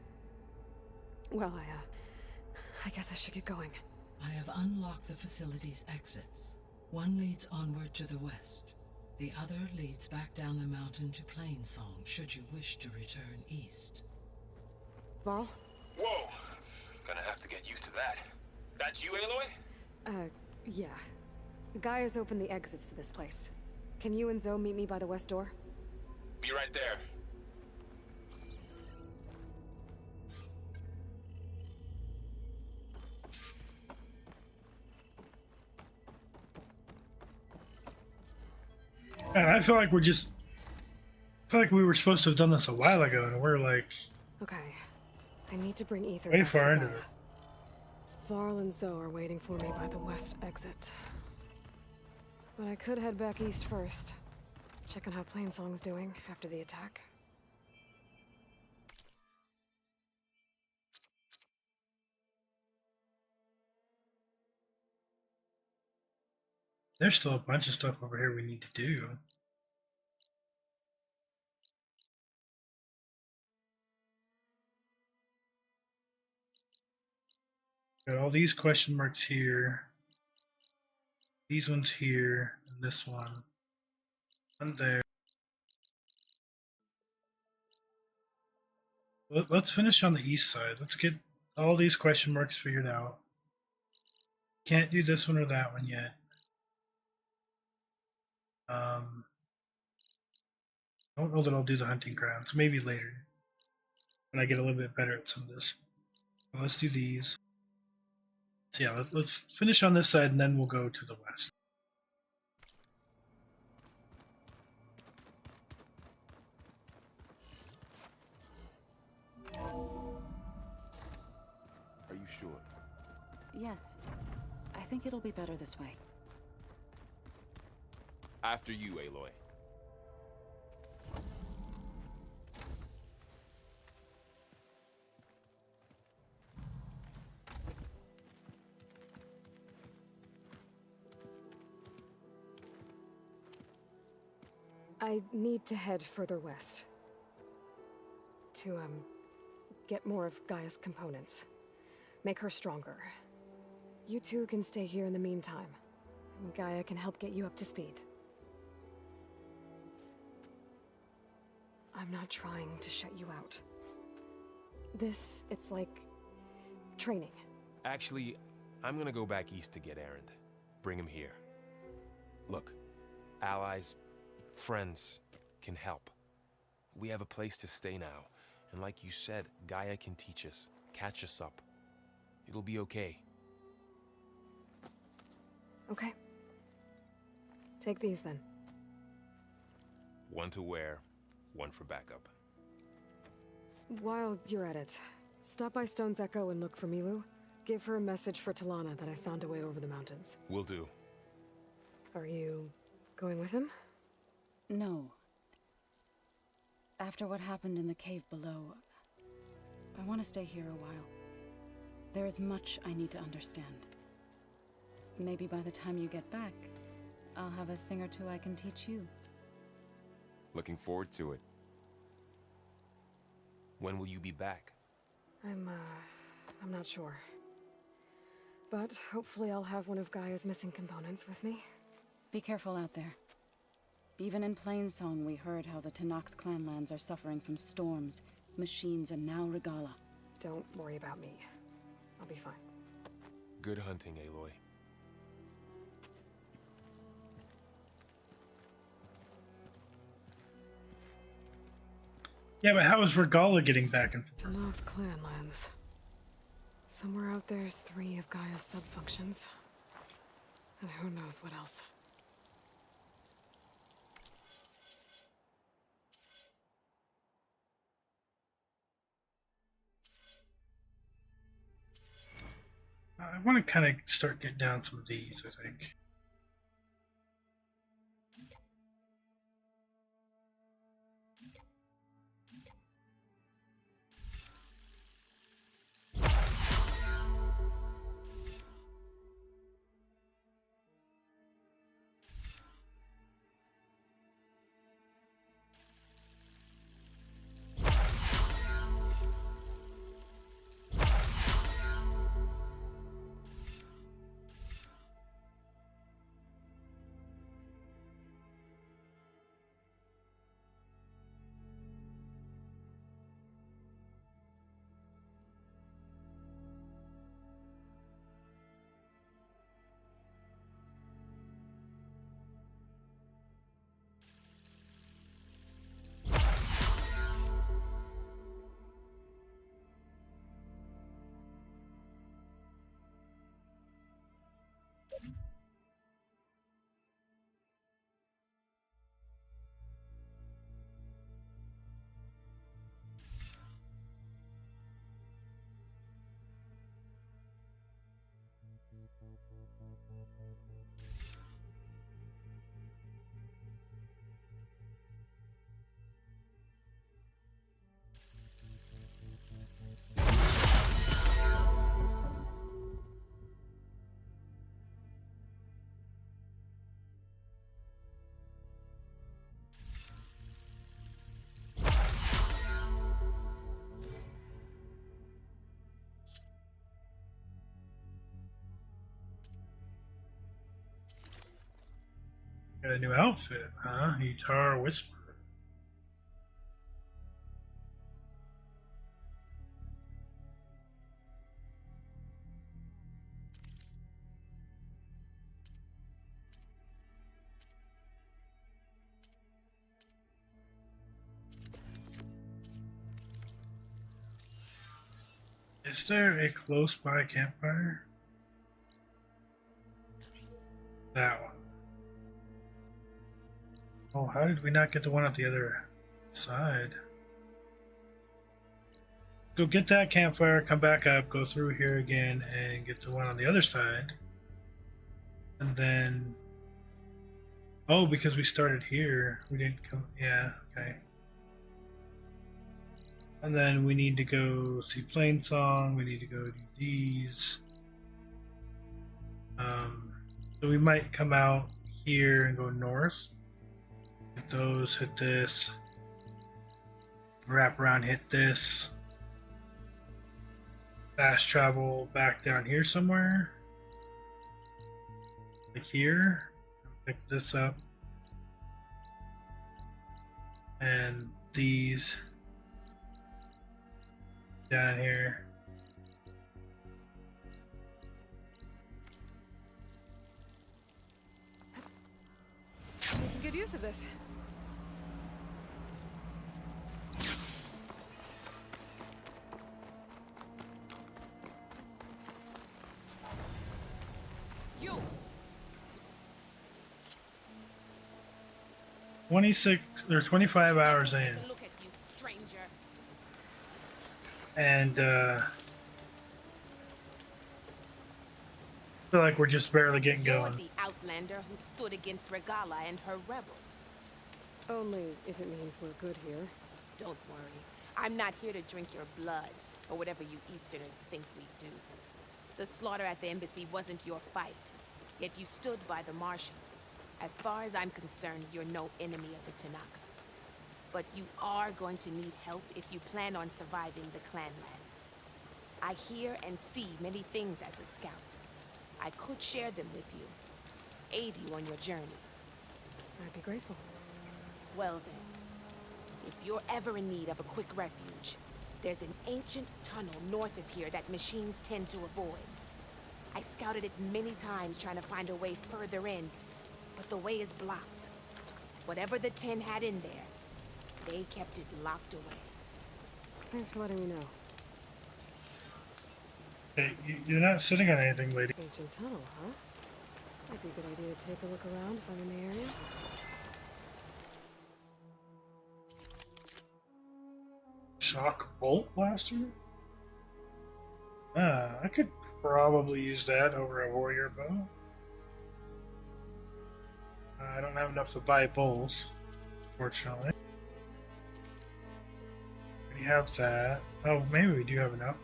B: Well, I guess I should get going.
Q: I have unlocked the facility's exits. One leads onward to the west. The other leads back down the mountain to Plainsong, should you wish to return east.
B: Varl?
H: Whoa! Gonna have to get used to that. That's you, Aloy?
B: Yeah. Gaia's opened the exits to this place. Can you and Zoe meet me by the west door?
H: Be right there.
A: And I feel like we were supposed to have done this a while ago, and we're like...
B: Okay. I need to bring Aether
A: way
B: back
A: far
B: to
A: into
B: Gaia.
A: it.
B: Varl and Zoe are waiting for me by the west exit. But I could head back east first. Check on how Plainsong's doing after the attack.
A: There's still a bunch of stuff over here we need to do. Got all these question marks here. These ones here, and this one. And there. Let's finish on the east side. Let's get all these question marks figured out. Can't do this one or that one yet. Don't know that I'll do the hunting grounds. Maybe later, when I get a little bit better at some of this. Well, let's do these. So yeah, let's finish on this side, and then we'll go to the west.
H: Are you sure?
K: Yes. I think it'll be better this way.
H: After you, Aloy.
B: I need to head further west. To, get more of Gaia's components. Make her stronger. You two can stay here in the meantime. And Gaia can help get you up to speed. I'm not trying to shut you out. It's like training.
H: Actually, I'm gonna go back east to get Erend. Bring him here. Look, allies, friends can help. We have a place to stay now, and like you said, Gaia can teach us, catch us up. It'll be okay.
B: Okay. Take these then.
H: One to wear, one for backup.
B: While you're at it, stop by Stone's Echo and look for Milu. Give her a message for Talana that I found a way over the mountains.
H: Will do.
B: Are you going with him?
K: No. After what happened in the cave below, I want to stay here a while. There is much I need to understand. Maybe by the time you get back, I'll have a thing or two I can teach you.
H: Looking forward to it. When will you be back?
B: I'm not sure. But hopefully I'll have one of Gaia's missing components with me.
K: Be careful out there. Even in Plainsong, we heard how the Tenakth clanlands are suffering from storms, machines, and now Regalla.
B: Don't worry about me. I'll be fine.
H: Good hunting, Aloy.
A: Yeah, but how is Regalla getting back and forth?
B: Tenakth clanlands. Somewhere out there's 3 of Gaia's sub-functions. And who knows what else.
A: I want to kind of start getting down some of these, I think. Got a new outfit, huh? Guitar Whisperer. Is there a close by campfire? That one. Oh, how did we not get the one at the other side? Go get that campfire, come back up, go through here again, and get the one on the other side. And then... Oh, because we started here. We didn't come... Yeah, okay. And then we need to go see Plainsong, we need to go do these. So we might come out here and go north. Hit those, hit this. Wrap around, hit this. Fast travel back down here somewhere. Like here, pick this up, and these down here.
B: Making good use of this.
L: You!
A: 26 or 25 hours in.
L: Look at you, stranger.
A: And feel like we're just barely getting
L: You're
A: going.
L: the outlander who stood against Regala and her rebels.
B: Only if it means we're good here.
L: Don't worry. I'm not here to drink your blood, or whatever you Easterners think we do. The slaughter at the embassy wasn't your fight, yet you stood by the Martians. As far as I'm concerned, you're no enemy of the Tenakth. But you are going to need help if you plan on surviving the Clanlands. I hear and see many things as a scout. I could share them with you, aid you on your journey.
B: I'd be grateful.
L: Well then, if you're ever in need of a quick refuge, there's an ancient tunnel north of here that machines tend to avoid. I scouted it many times trying to find a way further in, but the way is blocked. Whatever the Ten had in there, they kept it locked away.
B: Thanks for letting me know.
A: Hey, you're not sitting on anything, lady.
B: Ancient tunnel, huh? Might be a good idea to take a look around if I'm in the area.
A: Shock bolt blaster? I could probably use that over a warrior bow. I don't have enough to buy bowls, fortunately. We have that. Oh, maybe we do have enough.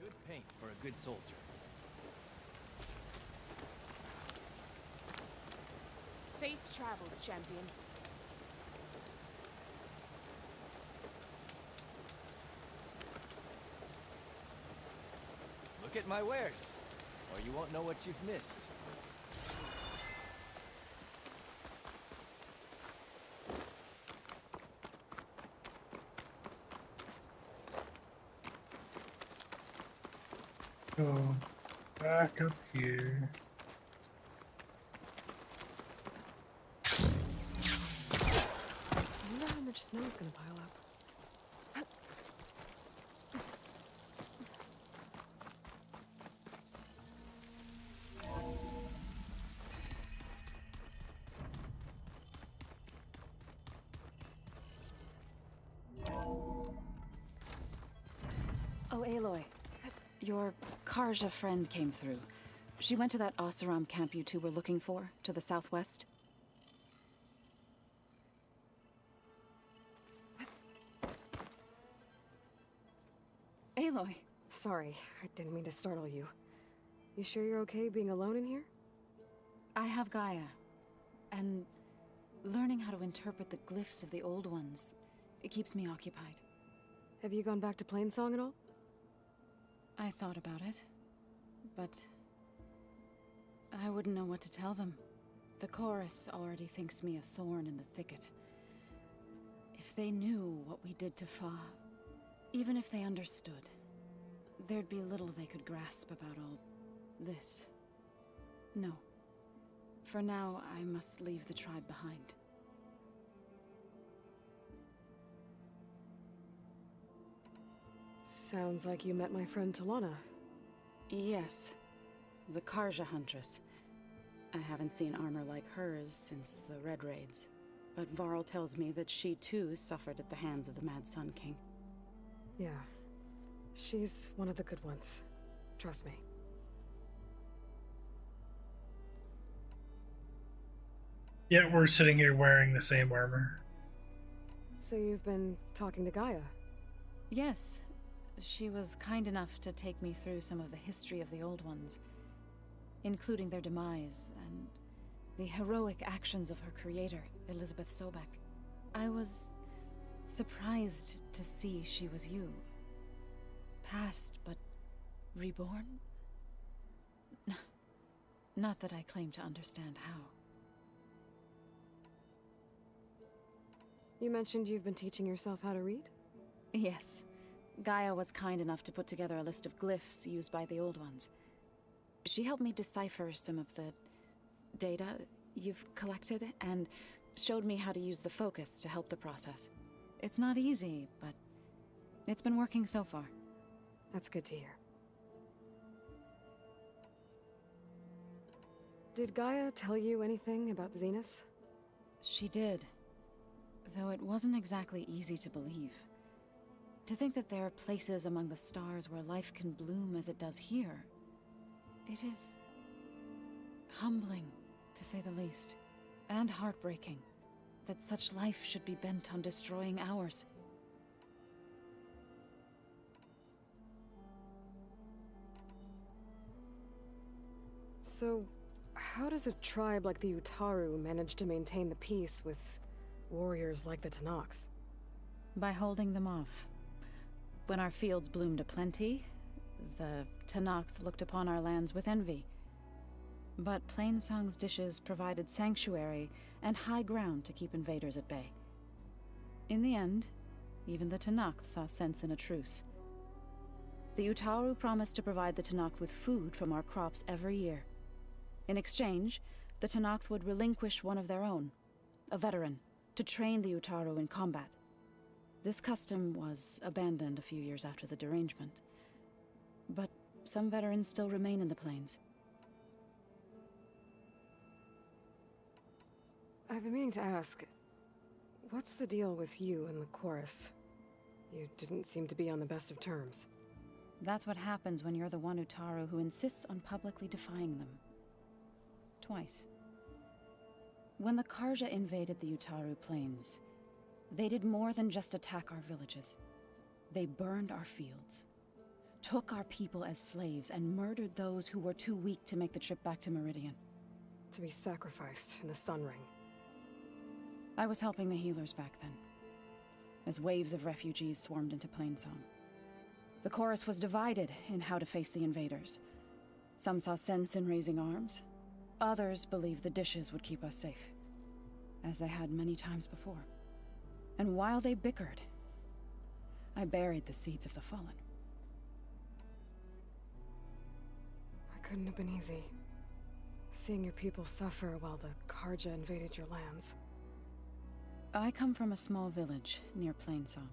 J: Good paint for a good soldier.
L: Safe travels, champion.
J: Look at my wares, or you won't know what you've missed.
A: Go back up here.
B: I wonder how much snow is gonna pile up.
K: Oh, Aloy. Your Karja friend came through. She went to that Oseram camp you two were looking for, to the southwest. Aloy.
B: Sorry, I didn't mean to startle you. You sure you're okay being alone in here?
K: I have Gaia. And learning how to interpret the glyphs of the old ones, it keeps me occupied.
B: Have you gone back to Plainsong at all?
K: I thought about it, but I wouldn't know what to tell them. The chorus already thinks me a thorn in the thicket. If they knew what we did to Fa, even if they understood, there'd be little they could grasp about all this. No. For now, I must leave the tribe behind.
B: Sounds like you met my friend Talana.
K: Yes. The Karja Huntress. I haven't seen armor like hers since the Red Raids. but Varl tells me that she too suffered at the hands of the Mad Sun King.
B: Yeah. She's one of the good ones. Trust me.
A: Yet we're sitting here wearing the same armor.
B: So you've been talking to Gaia?
K: Yes. She was kind enough to take me through some of the history of the Old Ones, including their demise and the heroic actions of her creator, Elizabeth Sobek. I was surprised to see she was you. Past, but reborn? Not that I claim to understand how.
B: You mentioned you've been teaching yourself how to read?
K: Yes. Gaia was kind enough to put together a list of glyphs used by the Old Ones. She helped me decipher some of the data you've collected and showed me how to use the focus to help the process. It's not easy, but it's been working so far.
B: That's good to hear. Did Gaia tell you anything about the Zeniths?
K: She did, though it wasn't exactly easy to believe. To think that there are places among the stars where life can bloom as it does here, it is humbling, to say the least, and heartbreaking that such life should be bent on destroying ours.
B: So, how does a tribe like the Utaru manage to maintain the peace with warriors like the Tenakth?
K: By holding them off. When our fields bloomed aplenty, the Tenakth looked upon our lands with envy. But Plainsong's dishes provided sanctuary and high ground to keep invaders at bay. In the end, even the Tenakth saw sense in a truce. The Utaru promised to provide the Tenakth with food from our crops every year. In exchange, the Tenakth would relinquish one of their own, a veteran, to train the Utaru in combat. This custom was abandoned a few years after the derangement, but some veterans still remain in the plains.
B: I've been meaning to ask, what's the deal with you and the chorus? You didn't seem to be on the best of terms.
K: That's what happens when you're the one Utaru who insists on publicly defying them. Twice. When the Karja invaded the Utaru plains, they did more than just attack our villages. They burned our fields, took our people as slaves, and murdered those who were too weak to make the trip back to Meridian.
B: To be sacrificed in the Sun Ring.
K: I was helping the healers back then, as waves of refugees swarmed into Plainsong. The chorus was divided in how to face the invaders. Some saw sense in raising arms. Others believed the dishes would keep us safe, as they had many times before. And while they bickered, I buried the seeds of the fallen.
B: It couldn't have been easy, seeing your people suffer while the Karja invaded your lands.
K: I come from a small village near Plainsong.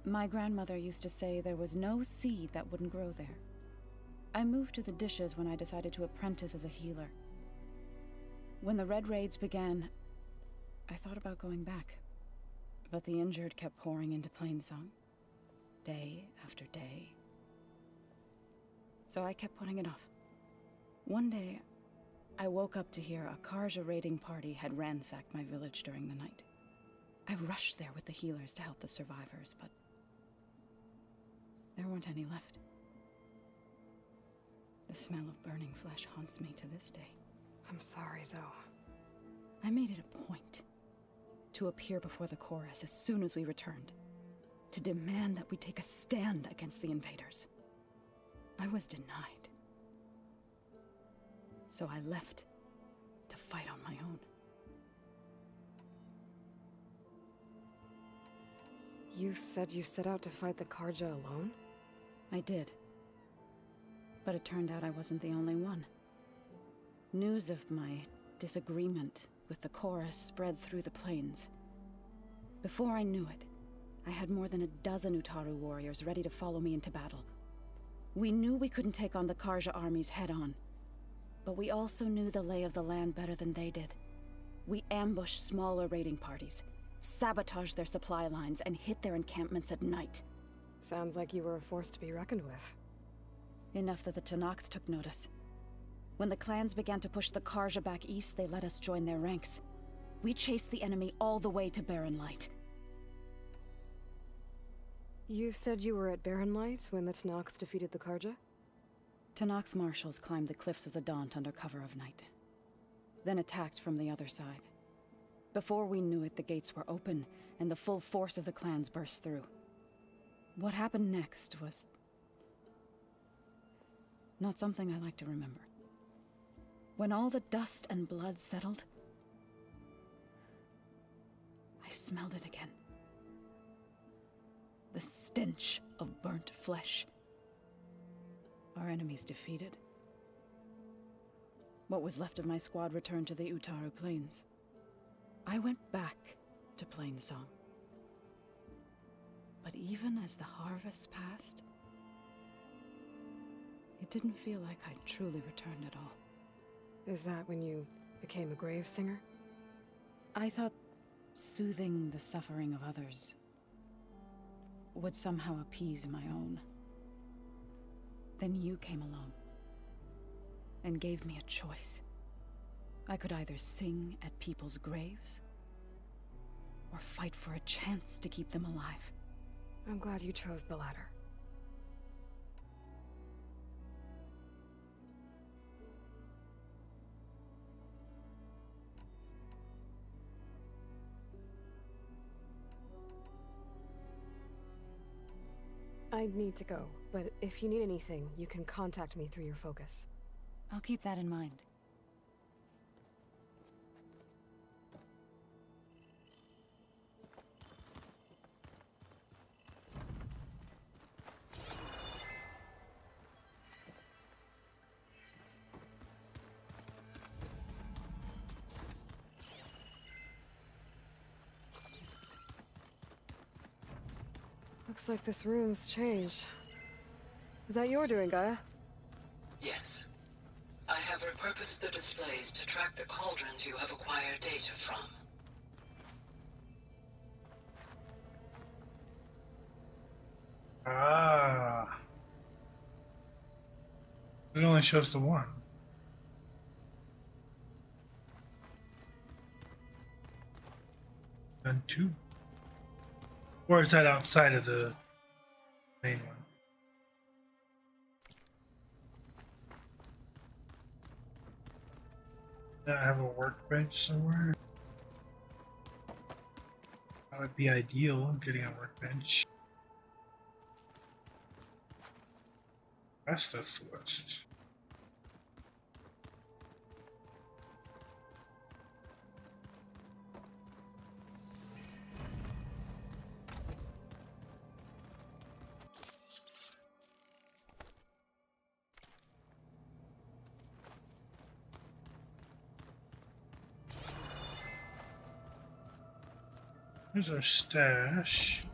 K: My grandmother used to say there was no seed that wouldn't grow there. I moved to the dishes when I decided to apprentice as a healer. When the Red Raids began, I thought about going back. But the injured kept pouring into Plainsong, day after day. So I kept putting it off. One day, I woke up to hear a Karja raiding party had ransacked my village during the night. I rushed there with the healers to help the survivors, but there weren't any left. The smell of burning flesh haunts me to this day.
B: I'm sorry, Zoe.
K: I made it a point to appear before the chorus as soon as we returned, to demand that we take a stand against the invaders. I was denied. So I left to fight on my own.
B: You said you set out to fight the Karja alone?
K: I did. But it turned out I wasn't the only one. News of my disagreement with the chorus spread through the plains. Before I knew it, I had more than a dozen Utaru warriors ready to follow me into battle. We knew we couldn't take on the Karja armies head-on, but we also knew the lay of the land better than they did. We ambushed smaller raiding parties, sabotaged their supply lines, and hit their encampments at night.
B: Sounds like you were a force to be reckoned with.
K: Enough that the Tenakth took notice. When the clans began to push the Karja back east, they let us join their ranks. We chased the enemy all the way to Barren Light.
B: You said you were at Barren Light when the Tenakth defeated the Karja?
K: Tenakth marshals climbed the cliffs of the Daunt under cover of night, then attacked from the other side. Before we knew it, the gates were open, and the full force of the clans burst through. What happened next was not something I like to remember. When all the dust and blood settled, I smelled it again. The stench of burnt flesh. Our enemies defeated. What was left of my squad returned to the Utaru Plains. I went back to Plainsong. But even as the harvest passed, it didn't feel like I'd truly returned at all.
B: Is that when you became a grave singer?
K: I thought soothing the suffering of others would somehow appease my own. Then you came along and gave me a choice. I could either sing at people's graves or fight for a chance to keep them alive.
B: I'm glad you chose the latter. I need to go, but if you need anything, you can contact me through your focus.
K: I'll keep that in mind.
B: Looks like this room's changed. Is that your doing, Gaia?
O: Yes. I have repurposed the displays to track the cauldrons you have acquired data from.
A: Ah. It only shows the one. And two. Or is that outside of the main one? I have a workbench somewhere. That would be ideal, getting a workbench. That's the west. Here's our stash.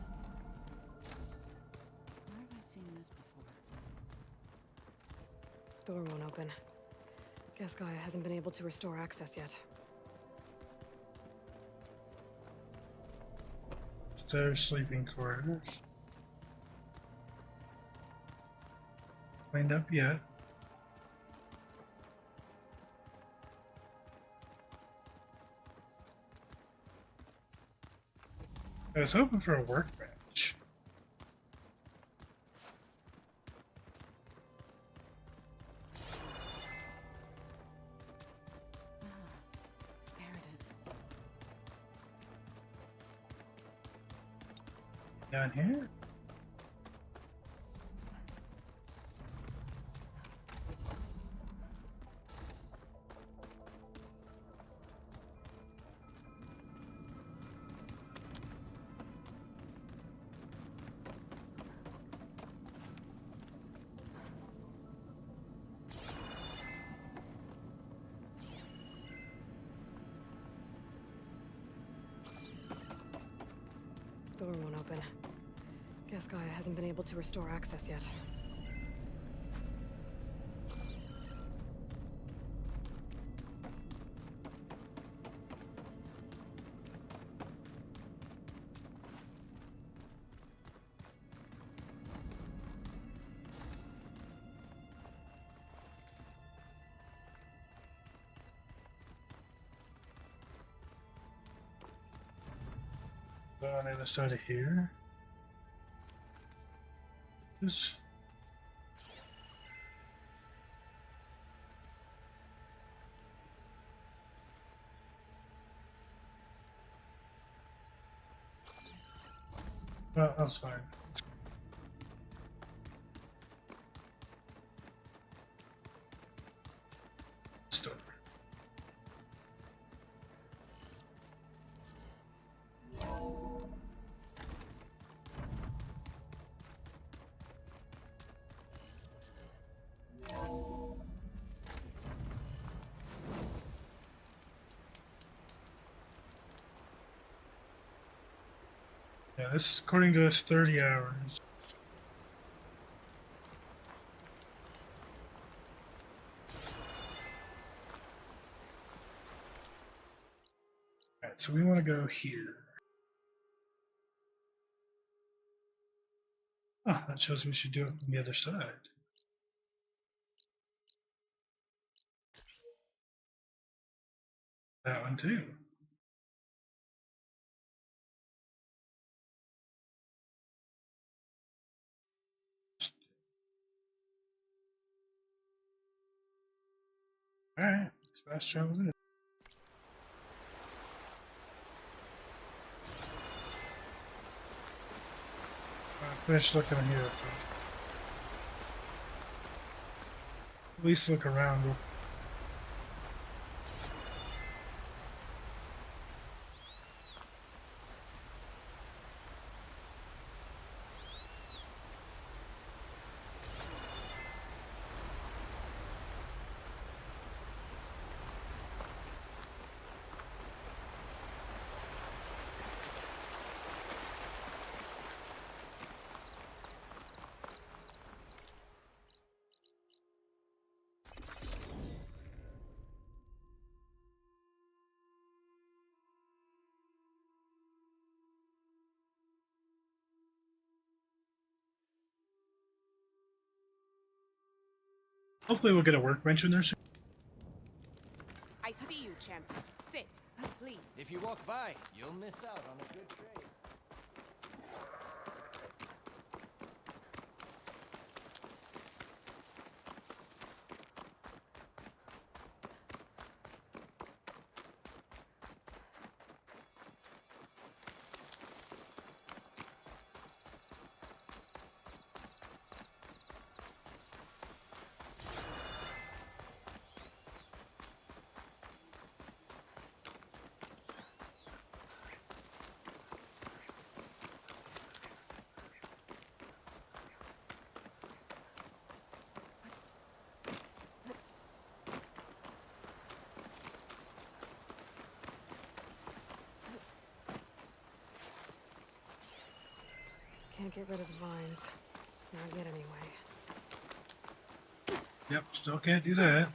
K: Where have I seen this before?
B: Door won't open. Guess Gaia hasn't been able to restore access yet.
A: Stairs, sleeping quarters. Cleaned up yet? I was hoping for a workbench.
K: There it is.
A: Down here?
B: Door won't open. Guess Gaia hasn't been able to restore access yet.
A: on the other side of here. This. Well, that's fine. Store. Yeah, this is according to this 30 hours. Alright, so we want to go here. Ah, that shows we should do it from the other side. That one too. Alright, let's fast travel this. Finish looking here. At least look around. Hopefully we'll get a workbench in there soon.
L: I see you, champion. Sit, please.
J: If you walk by, you'll miss out on a good trade.
B: Can't get rid of the vines. Not yet, anyway.
A: Yep, still can't do that.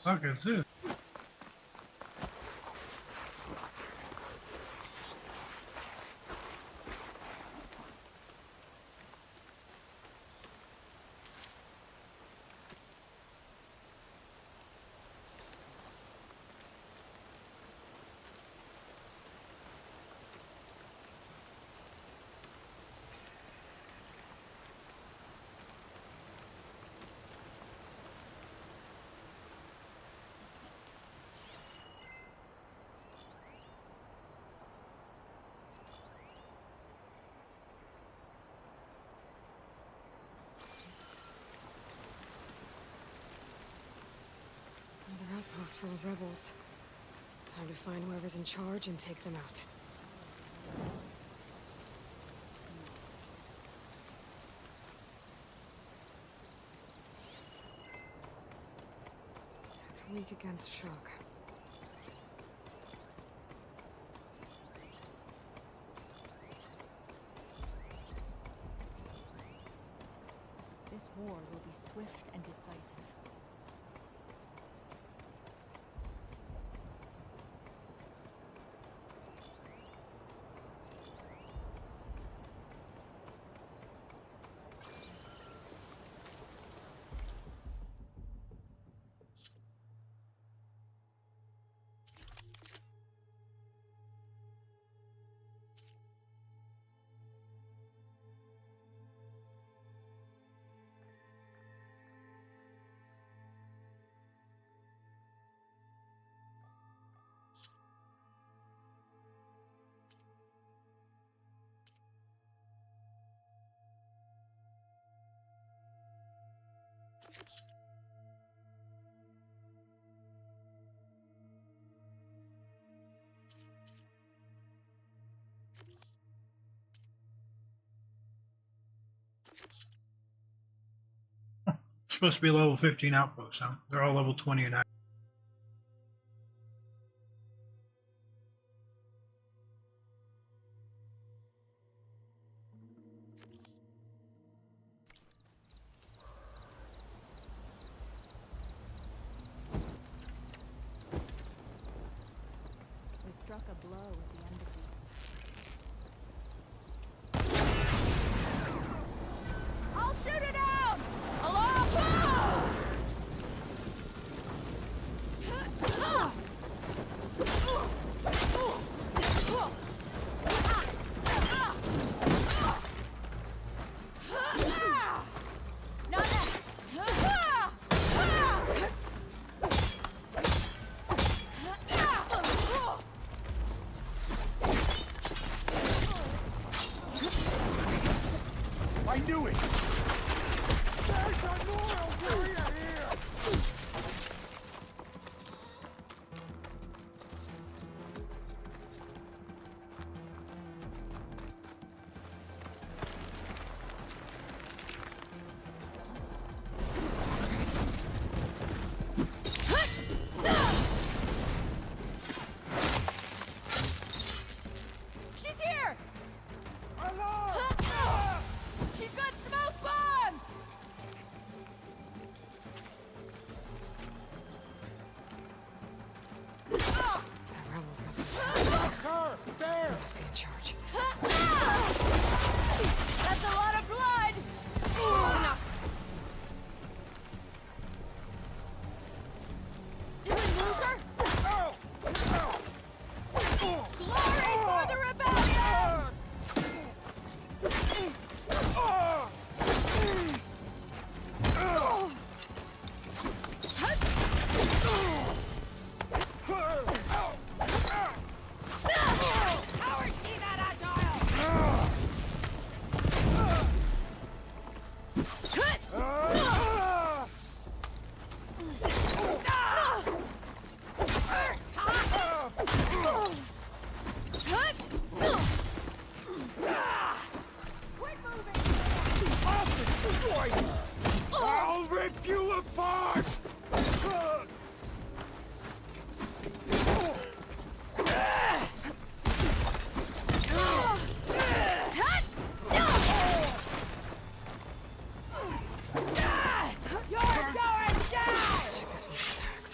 A: Fuck is this?
B: Another outpost full of rebels. Time to find whoever's in charge and take them out. It's weak against shock.
R: This war will be swift and decisive.
S: Supposed to be level 15 outposts, huh? They're all level 20 and out.
R: We struck a blow with the embassy.
L: I'll shoot it out! Along!
F: I knew it! There's a Nora warrior here!
L: She's here! She's got smoke bombs!
B: That rebel's got some.
F: Sir! There!
B: He must be in charge.
L: That's a lot of blood! Enough. Did we lose her? Glory for the rebellion! How is she that agile?
F: I'll rip you apart!
L: You're going down!
B: Let's check this one's attacks.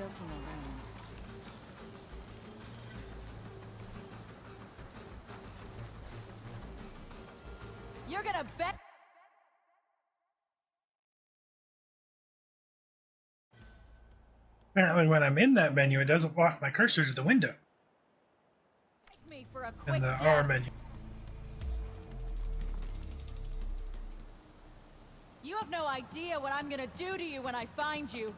R: joking around.
L: You're gonna bet.
A: Apparently, when I'm in that menu, it doesn't lock my cursor to the window
L: Me for a quick
A: in the
L: death.
A: R menu.
L: You have no idea what I'm gonna do to you when I find you.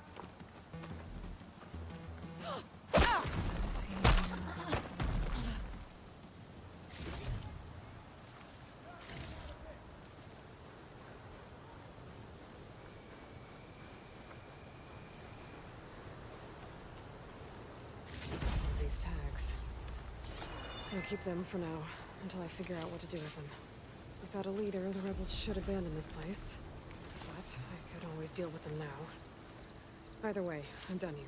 B: These tags. I'll keep them for now, until I figure out what to do with them. Without a leader, the rebels should abandon this place. But I could always deal with them now. Either way, I'm done here.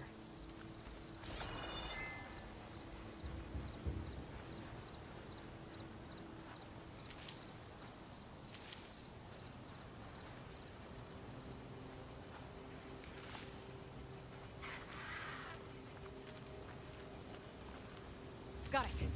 L: Got it.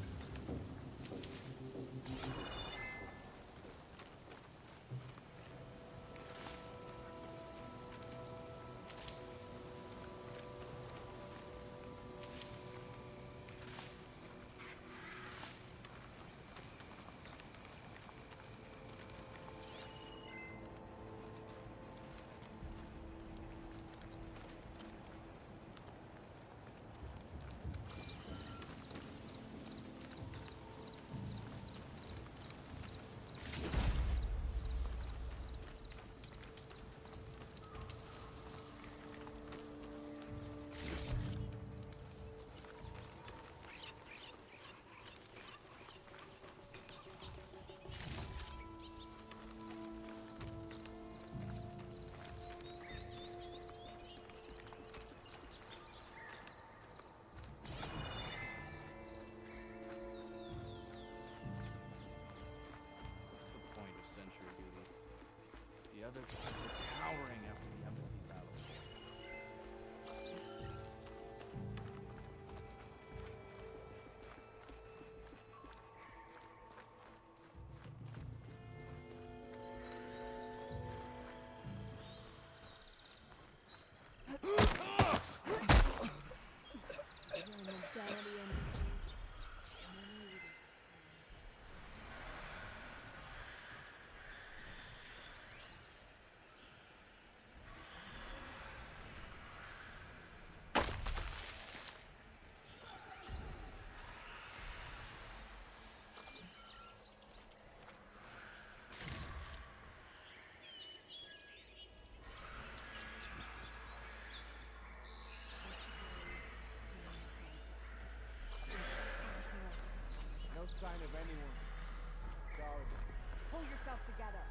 J: The other guys were cowering after the embassy battle. No sign of anyone. Sorry.
L: Pull yourself together.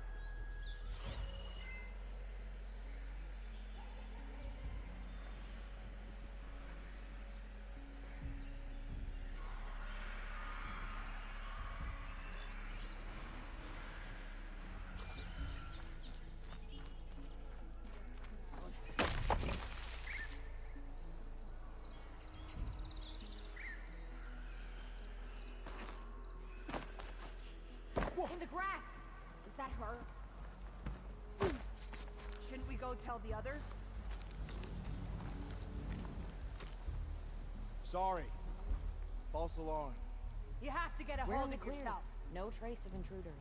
L: In the grass! Is that her? Shouldn't we go tell the others?
J: Sorry. False alarm.
L: You have to get a
R: We're
L: hold
R: in the
L: of
R: clear.
L: yourself.
R: No trace of intruders.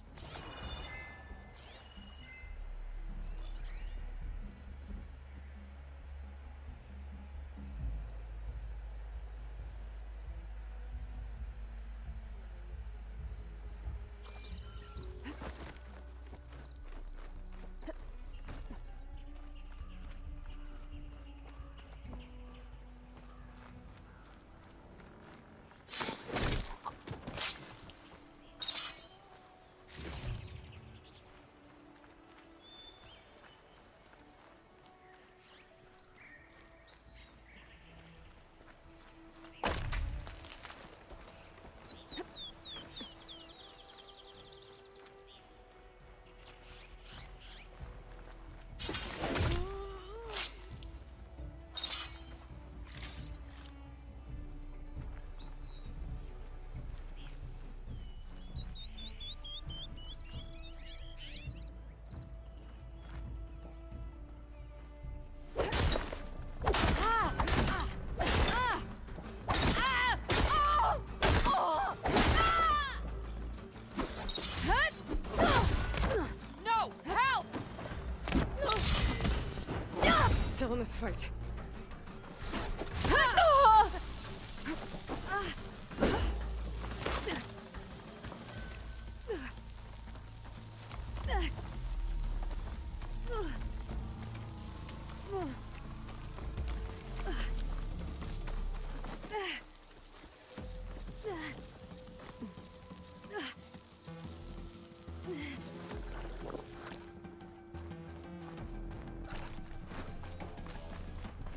B: this fight.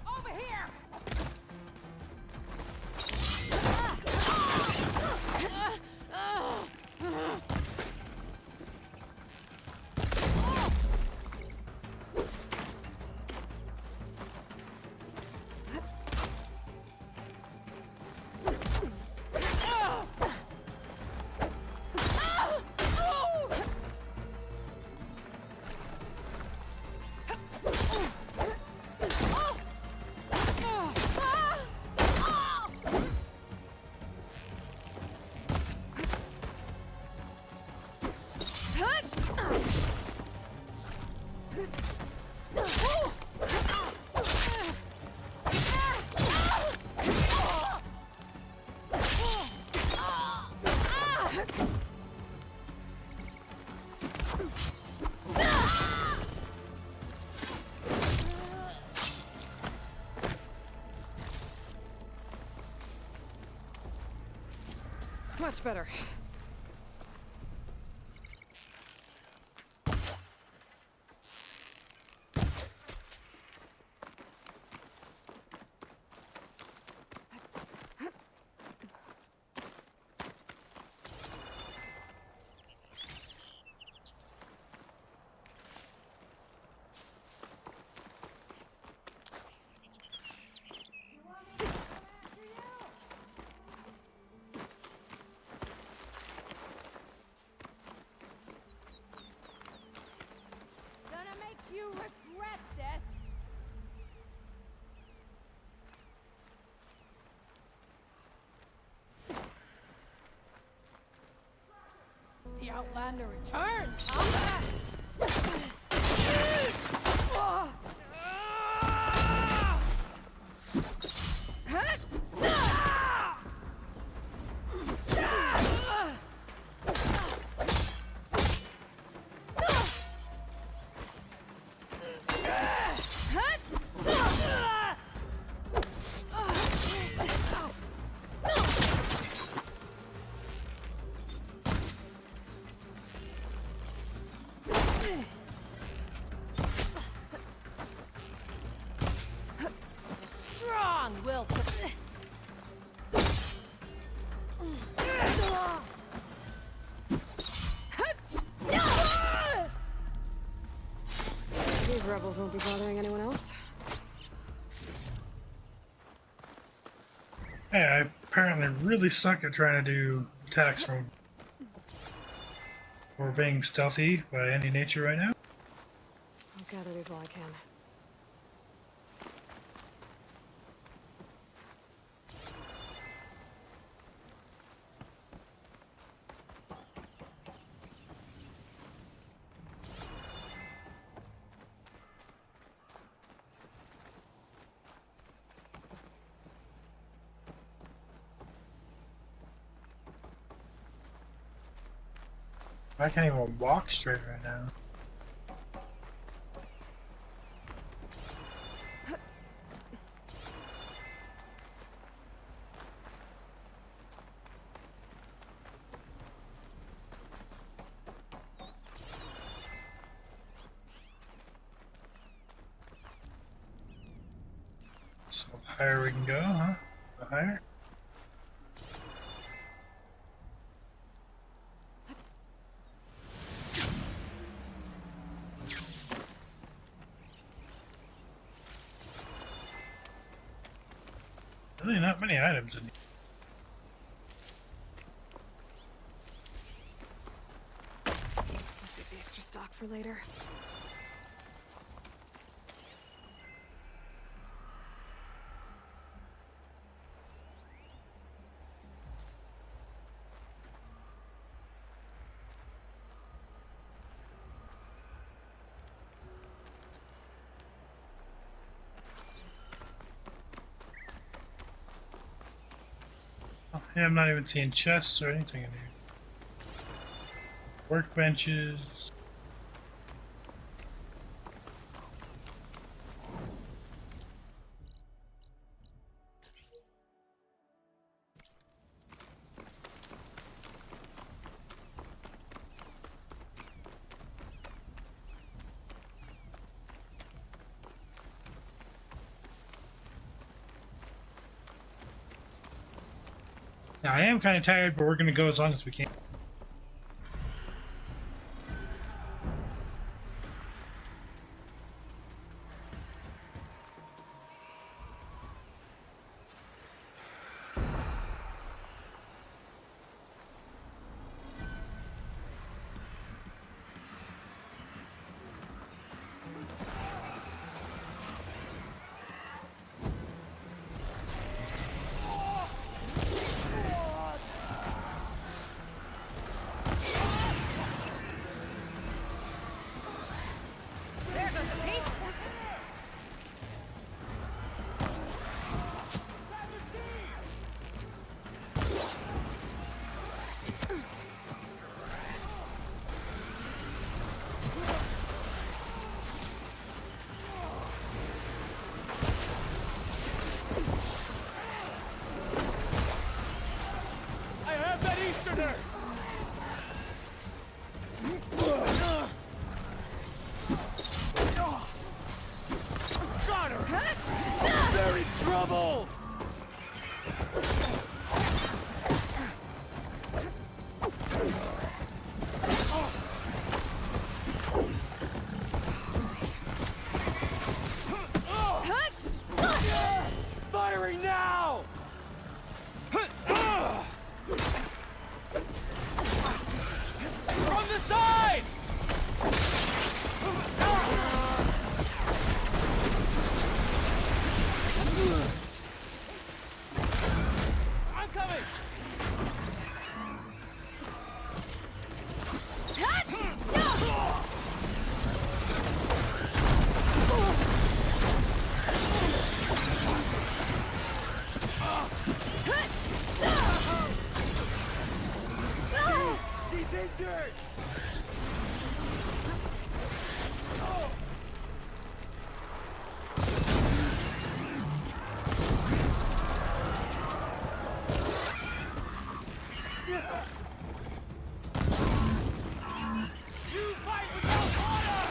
L: Over here!
B: Much better.
L: Gonna make you regret this. The Outlander returns, huh? Strong will.
B: These rebels won't be bothering anyone else.
A: Hey, I apparently really suck at trying to do attacks from or being stealthy by any nature right now.
B: I'll gather these while I can.
A: I can't even walk straight right now. So the higher we can go, huh? The higher? Really not many items in here.
B: I'll save the extra stock for later.
A: Yeah, I'm not even seeing chests or anything in here. Workbenches. Now, I am kind of tired, but we're going to go as long as we can.
D: There goes a piece.
F: I have that Easterner! Got her! They're in trouble! Firing now! From the side! I'm coming! He's injured! You fight without honor!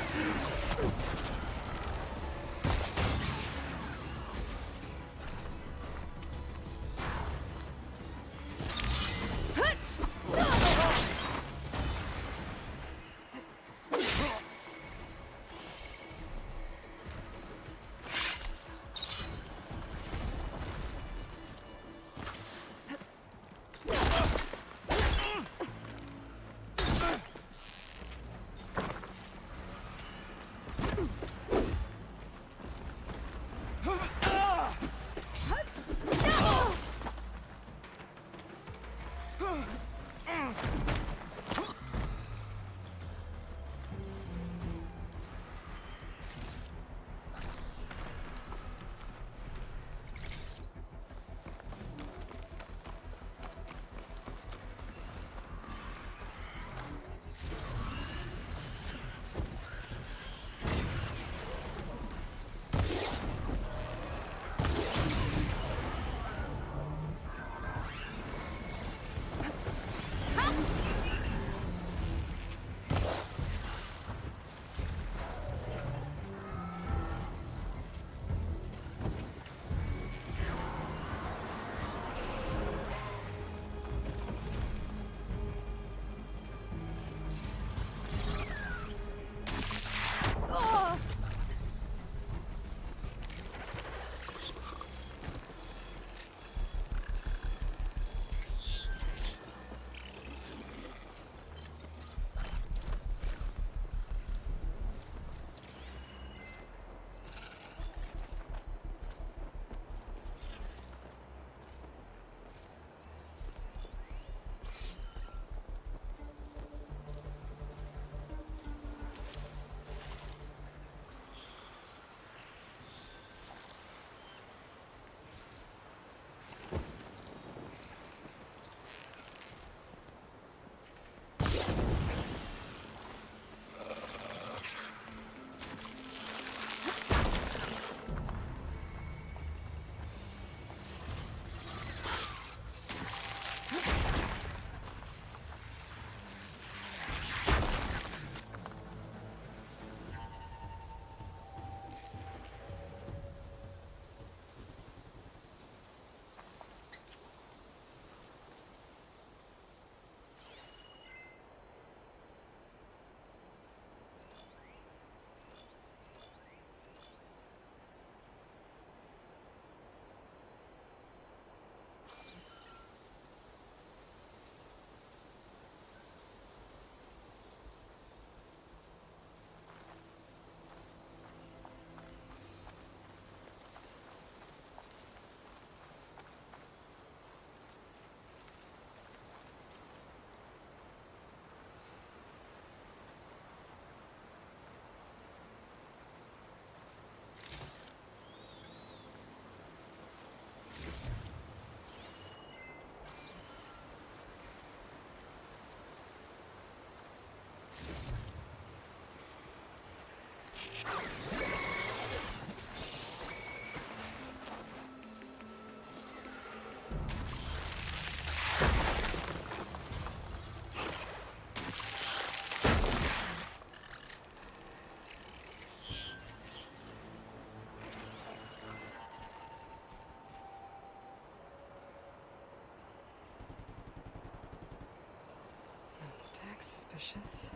B: Attack suspicious.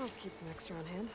B: I'll keep some extra on hand.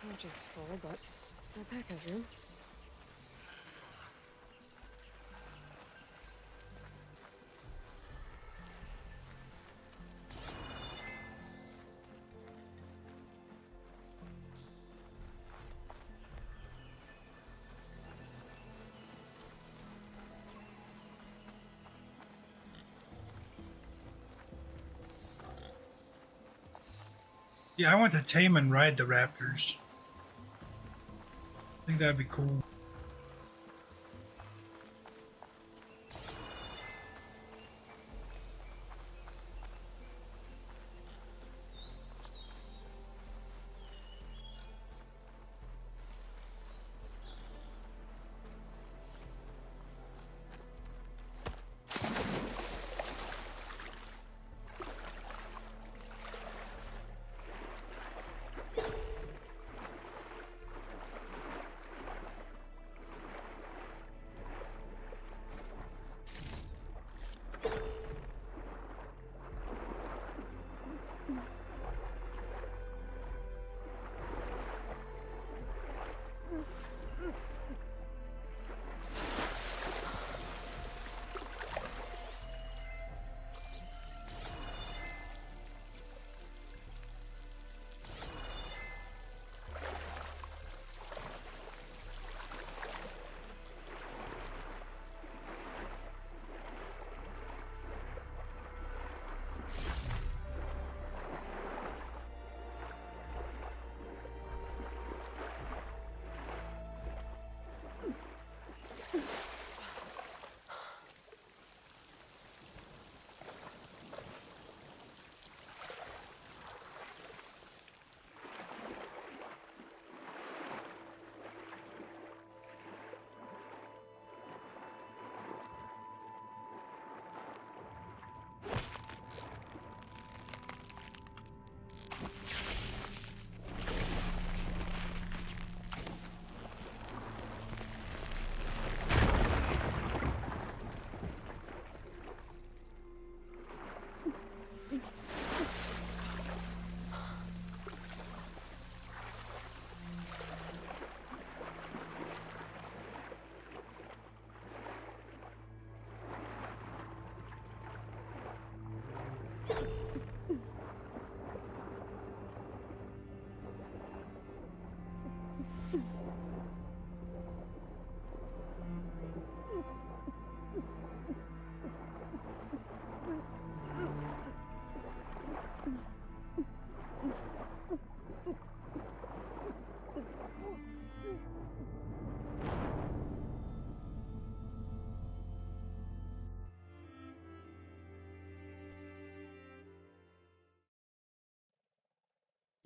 B: Not just full, but my pack has room.
S: Yeah, I want to tame and ride the raptors. I think that'd be cool.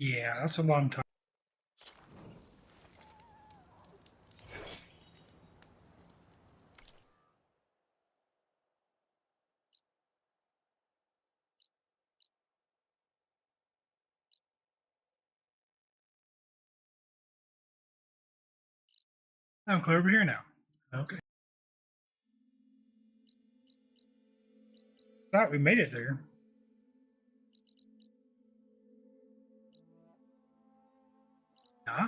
S: Yeah, that's a long time. I'm clear over here now. Okay. Thought we made it there. Huh?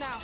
B: now.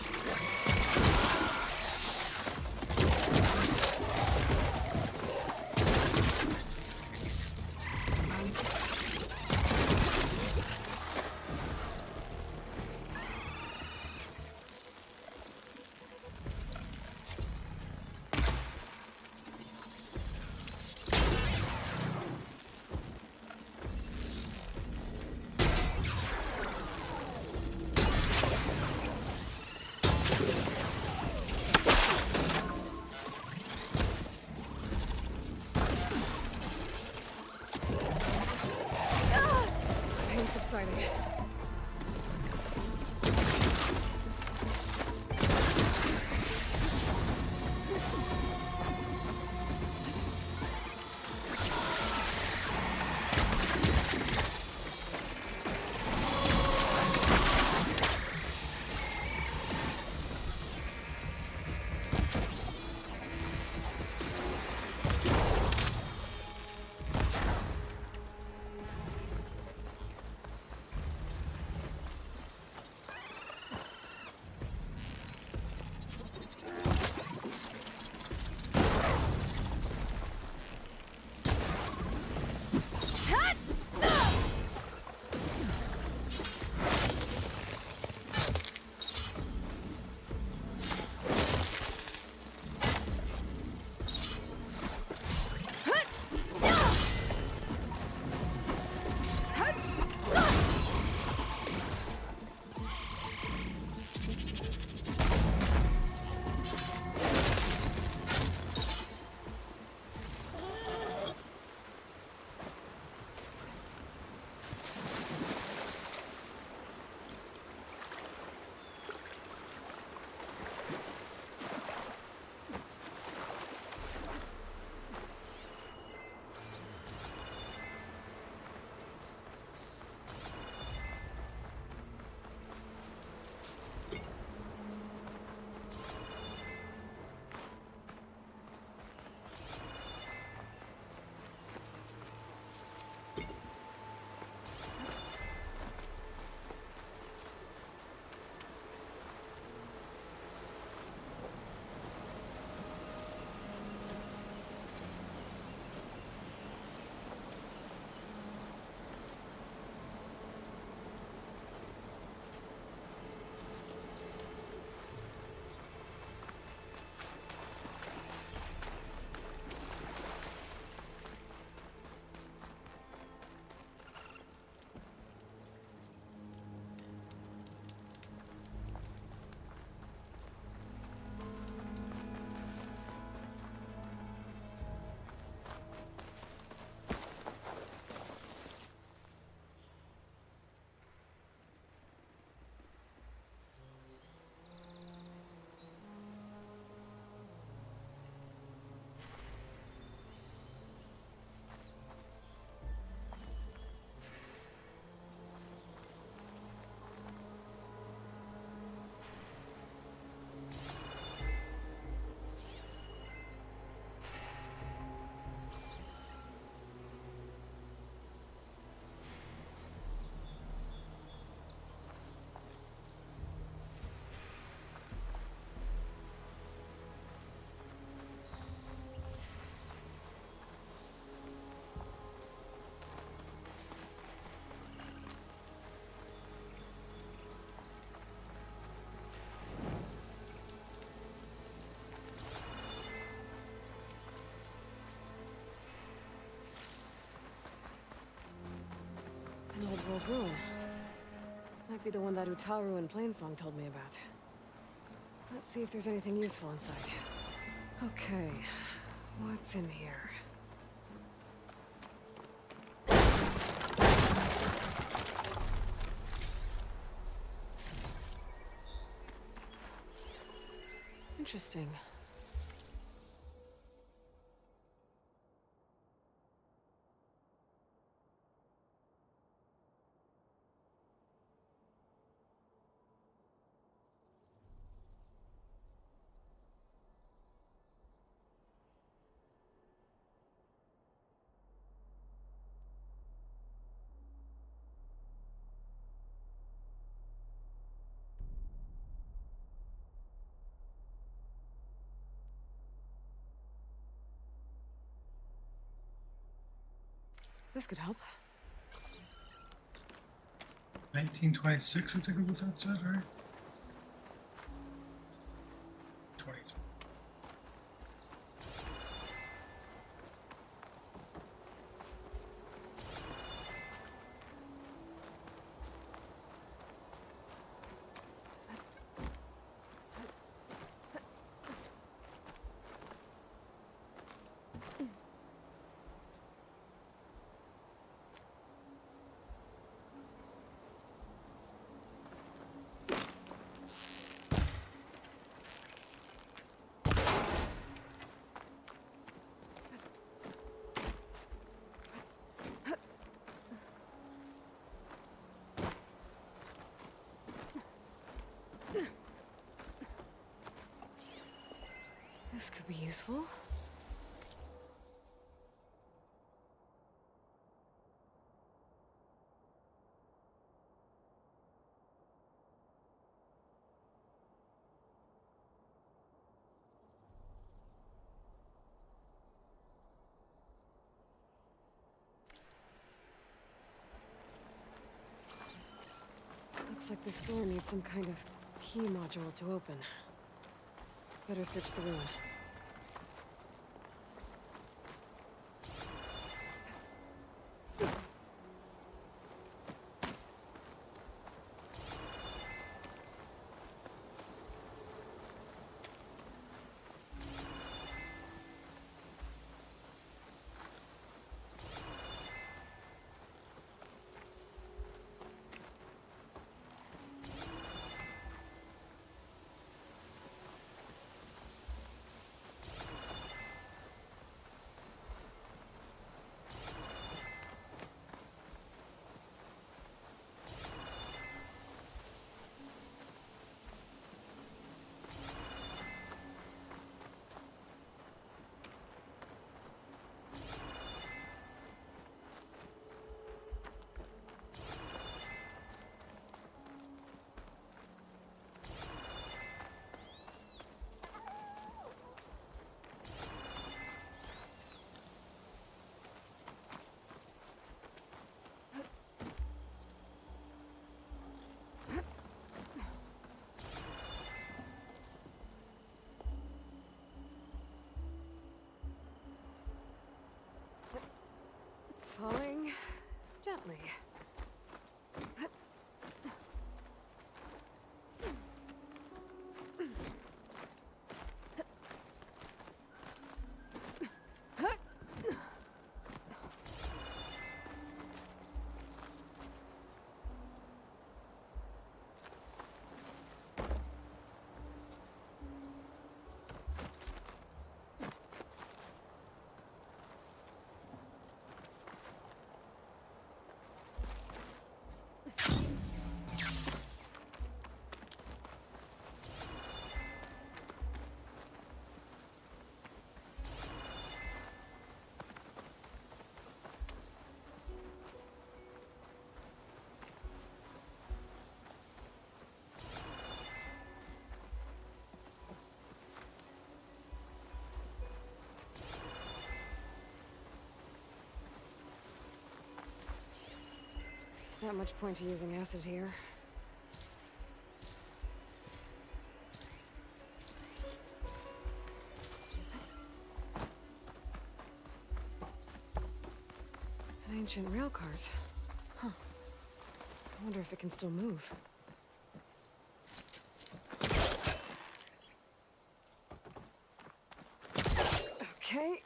B: Pain's subsiding. An old world ruin. Might be the one that Utaru and Plainsong told me about. Let's see if there's anything useful inside. Okay, what's in here? Interesting. This could help.
S: 1926, I think is what that says, right? 20.
B: This could be useful. Looks like this door needs some kind of key module to open. Better search the room. Falling gently. Not much point to using acid here. An ancient rail cart. Huh. I wonder if it can still move. Okay.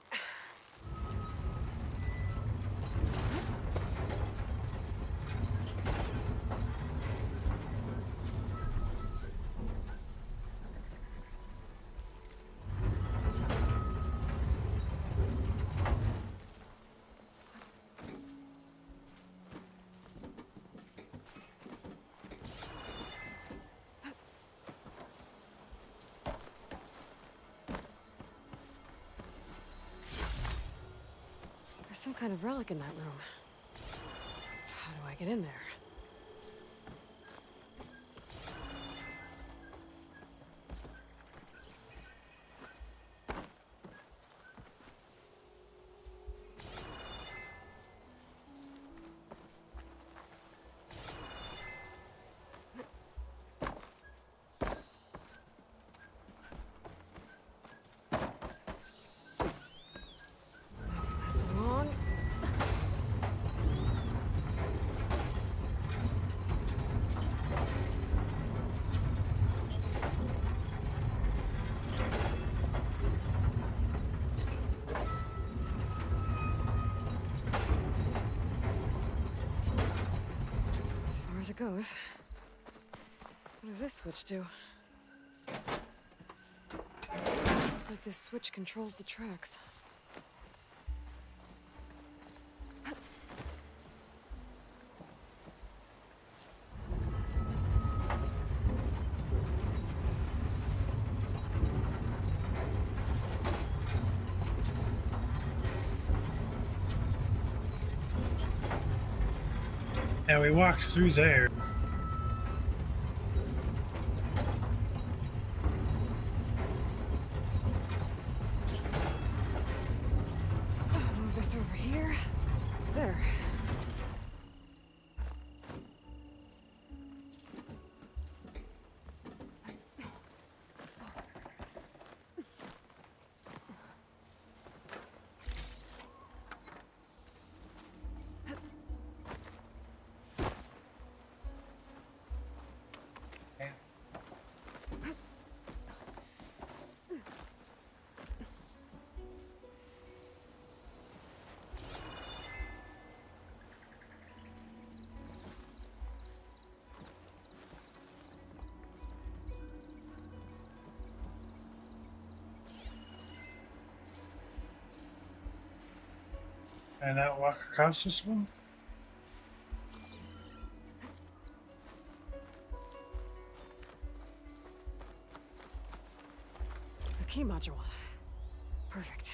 B: There's some kind of relic in that room. How do I get in there? it goes. What does this switch do? Looks like this switch controls the tracks.
A: And we walked through there.
B: Move this over here. There.
A: And now walk across this one?
B: The key module. Perfect.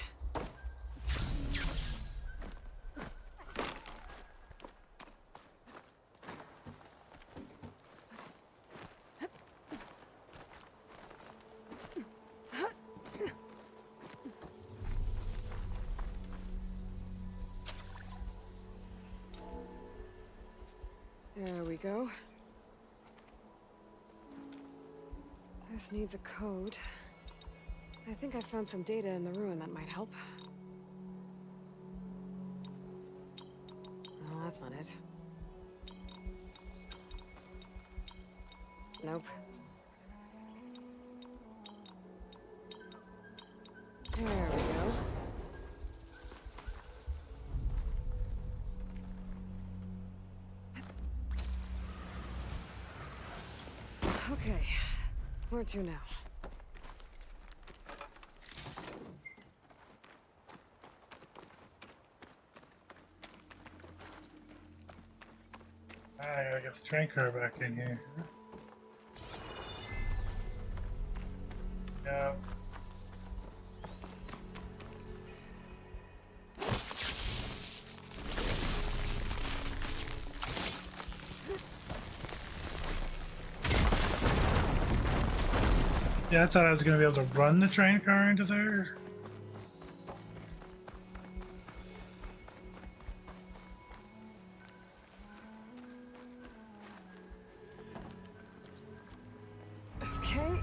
B: There we go. This needs a code. I think I found some data in the ruin that might help. Oh, that's not it. Nope. There we go. Okay, where to now?
A: I gotta get the train car back in here. Yeah. Yeah, I thought I was gonna be able to run the train car into there.
B: Okay.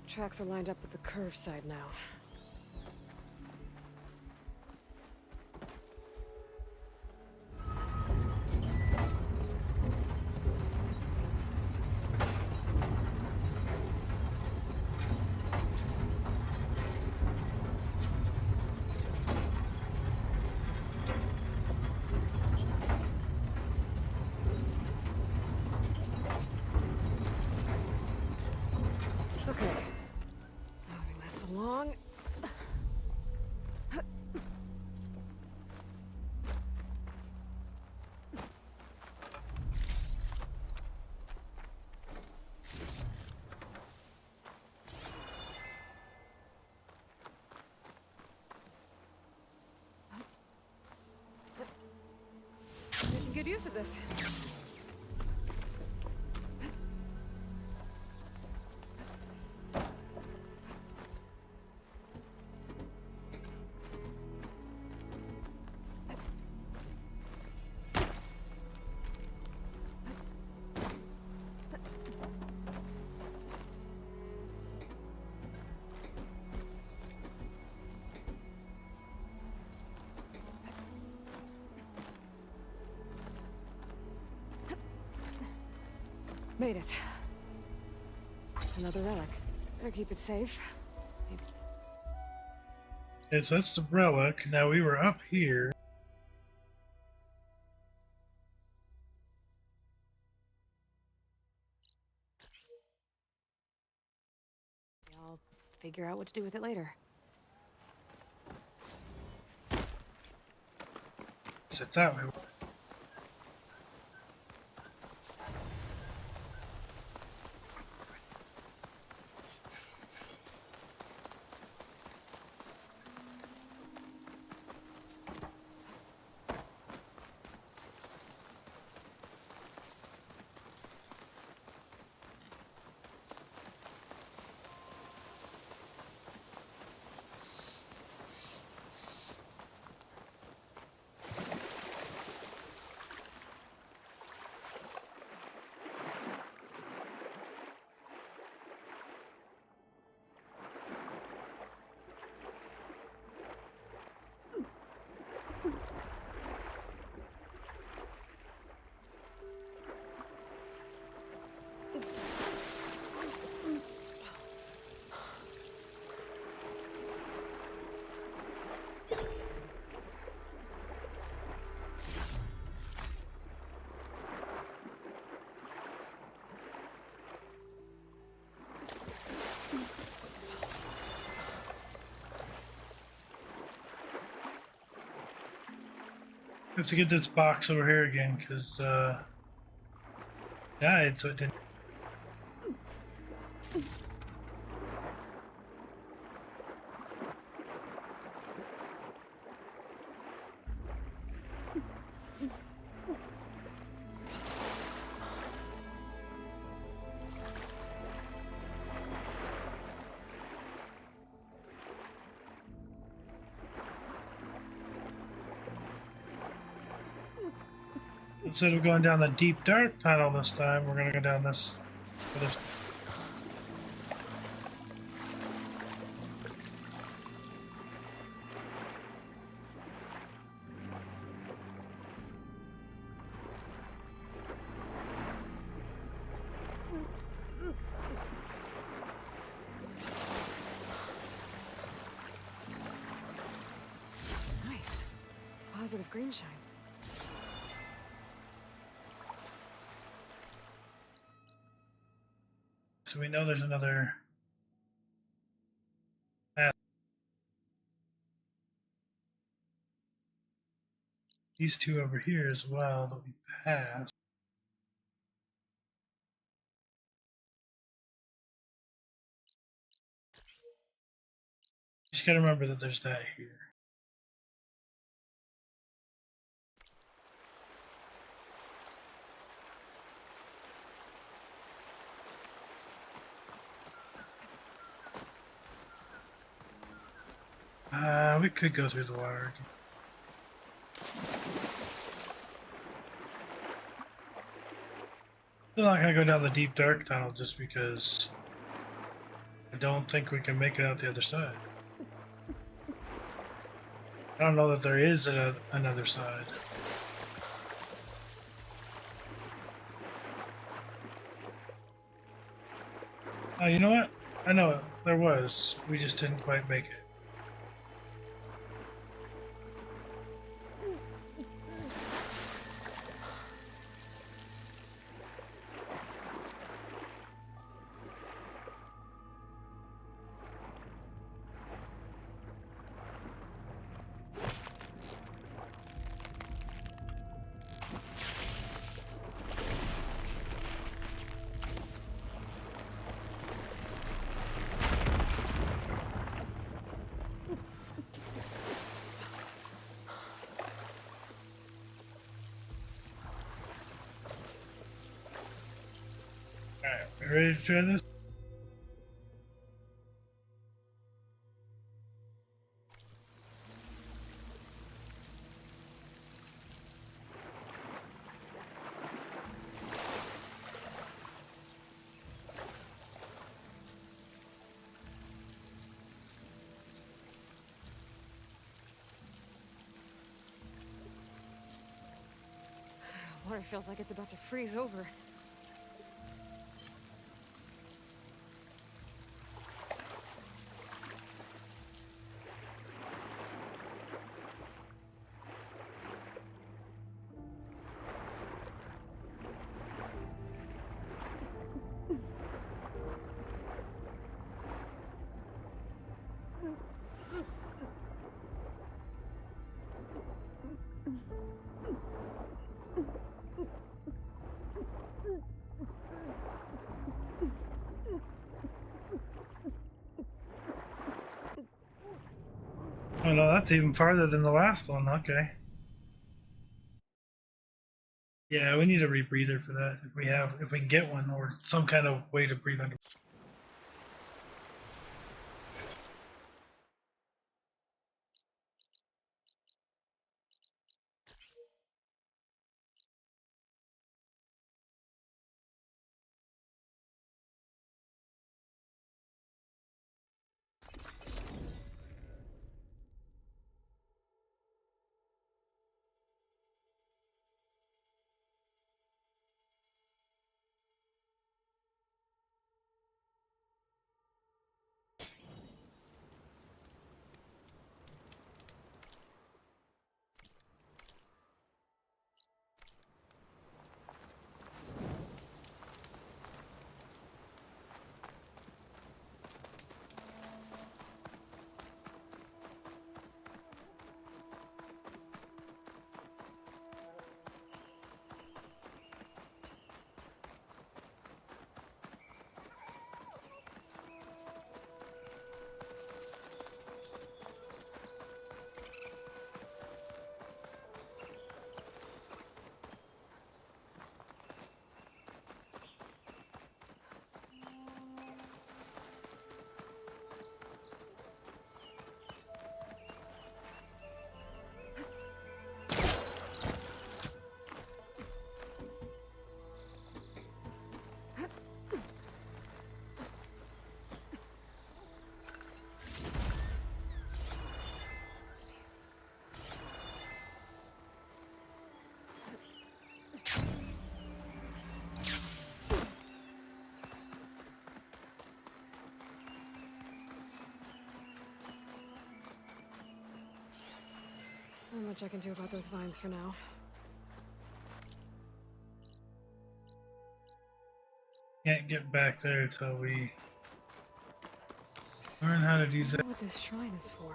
B: Tracks are lined up with the curve side now. Okay. Moving this along. Making good use of this. Made it. Another relic. Better keep it safe.
A: Okay, so that's the relic. Now we were up here.
B: I'll figure out what to do with it later.
A: So it's that way. I have to get this box over here again because died, so it didn't. Instead of going down the deep dark tunnel this time, we're gonna go down this.
B: Nice. Positive green shine.
A: So we know there's another path. These two over here as well that we passed. Just gotta remember that there's that here. We could go through the water. Still not gonna go down the deep dark tunnel just because I don't think we can make it out the other side. I don't know that there is another side. Oh, you know what? I know it. There was. We just didn't quite make it. Alright, we ready to try this?
B: Water feels like it's about to freeze over.
A: that's even farther than the last one. Okay. Yeah, we need a rebreather for that if we can get one or some kind of way to breathe under.
B: Not much I can do about those vines for now.
A: Can't get back there till we learn how to do
B: I
A: that.
B: don't know what this shrine is for.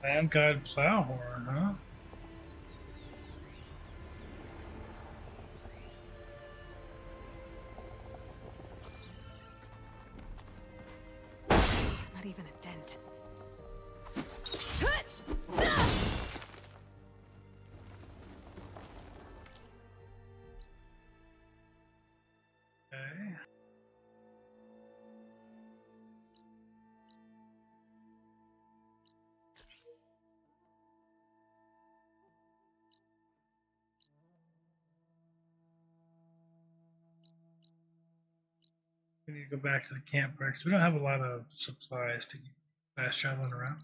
A: Land God Plowhorn, huh?
B: Not even a dent.
A: Okay. We need to go back to the campfire because we don't have a lot of supplies to keep fast traveling around.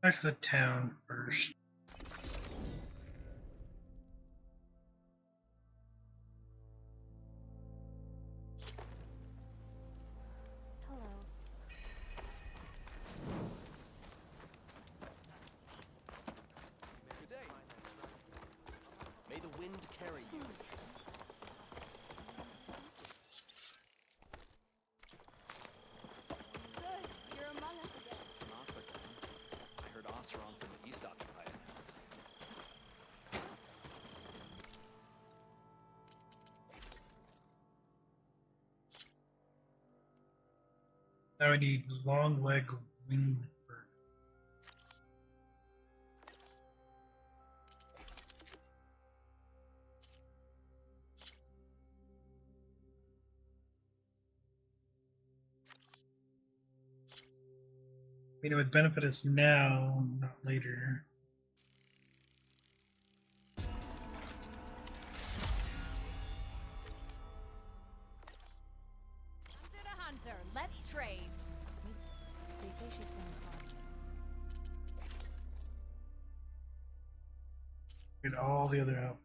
A: Back to the town first.
J: Good day. May the wind carry you.
D: Good, you're among us again.
J: Not again. I heard Oseron from the east occupied it.
A: Now we need long leg wing bird.
S: mean, it would benefit us now, not later.
L: Hunter to hunter, let's trade.
R: They say she's from the closet.
S: Get all the other outfits.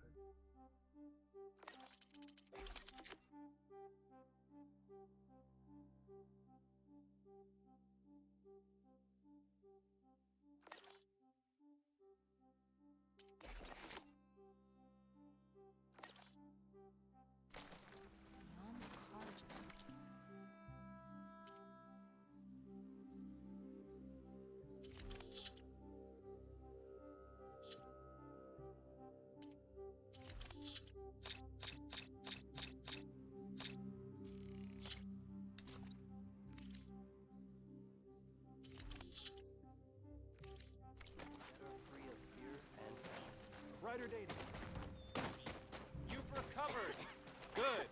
R: Beyond the cottage system.
J: Free of fear and doubt. Ryder dating. You've recovered. Good.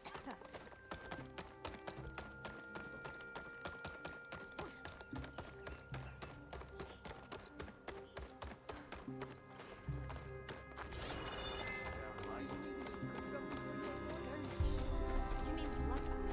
R: You mean bloodbath?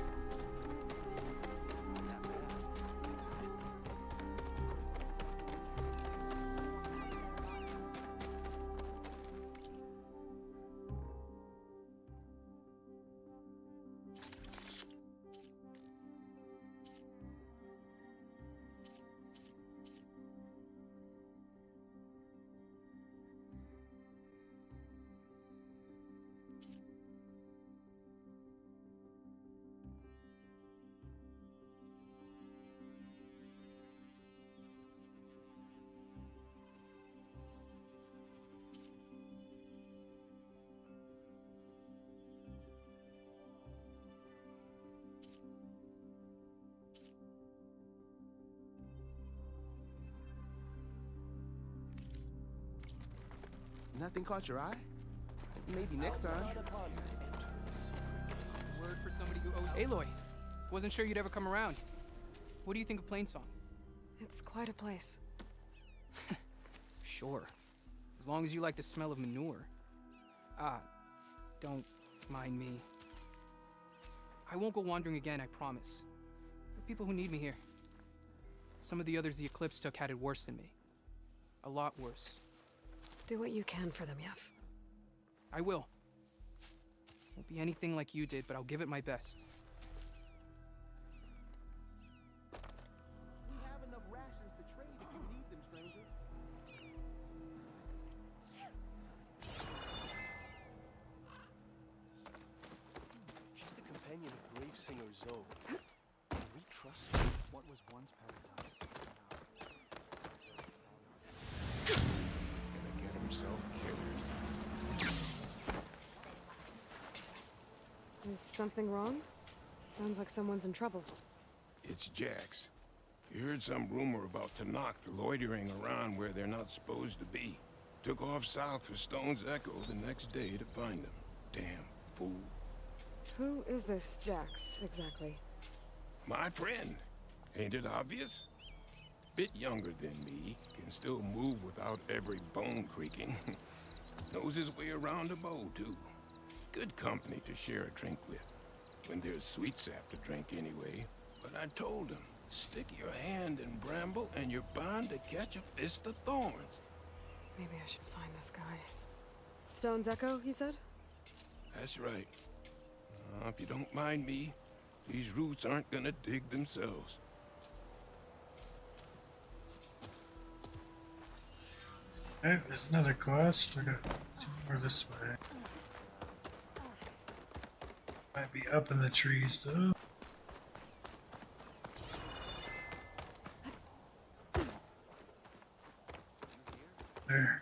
T: Nothing caught your eye? Maybe next time.
U: Word for somebody who owes. Aloy, wasn't sure you'd ever come around. What do you think of Plainsong?
B: It's quite a place.
U: Sure. As long as you like the smell of manure. Ah, don't mind me. I won't go wandering again, I promise. There are people who need me here. Some of the others the Eclipse took had it worse than me. A lot worse.
B: Do what you can for them, Yev.
U: I will. Won't be anything like you did, but I'll give it my best.
T: We have enough rations to trade if you need them, stranger.
J: She's the companion of grave singer Zoe. Can we trust her? What was once paradise?
C: Gonna get himself killed.
B: Is something wrong? Sounds like someone's in trouble.
C: It's Jax. He heard some rumor about Tanakh loitering around where they're not supposed to be. Took off south for Stone's Echo the next day to find them. Damn fool.
B: Who is this Jax, exactly?
C: My friend. Ain't it obvious? Bit younger than me, can still move without every bone creaking. Knows his way around a bow, too. Good company to share a drink with. When there's sweet sap to drink anyway. But I told him, stick your hand in bramble and you're bound to catch a fist of thorns.
B: Maybe I should find this guy. Stone's Echo, he said?
C: That's right. If you don't mind me, these roots aren't gonna dig themselves.
A: Alright, there's another quest. I got two more this way. Might be up in the trees though. There.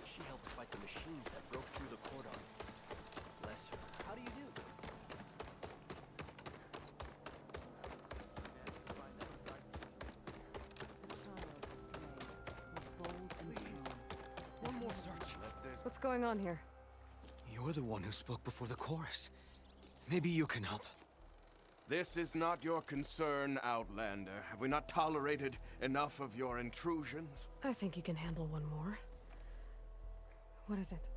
J: She helped fight the machines that broke through the cordon. Bless her. How do you do?
U: One more search.
B: What's going on here?
V: You're the one who spoke before the chorus.
J: Maybe you can help.
M: This is not your concern, Outlander. Have we not tolerated enough of your intrusions?
B: I think you can handle one more. What is it?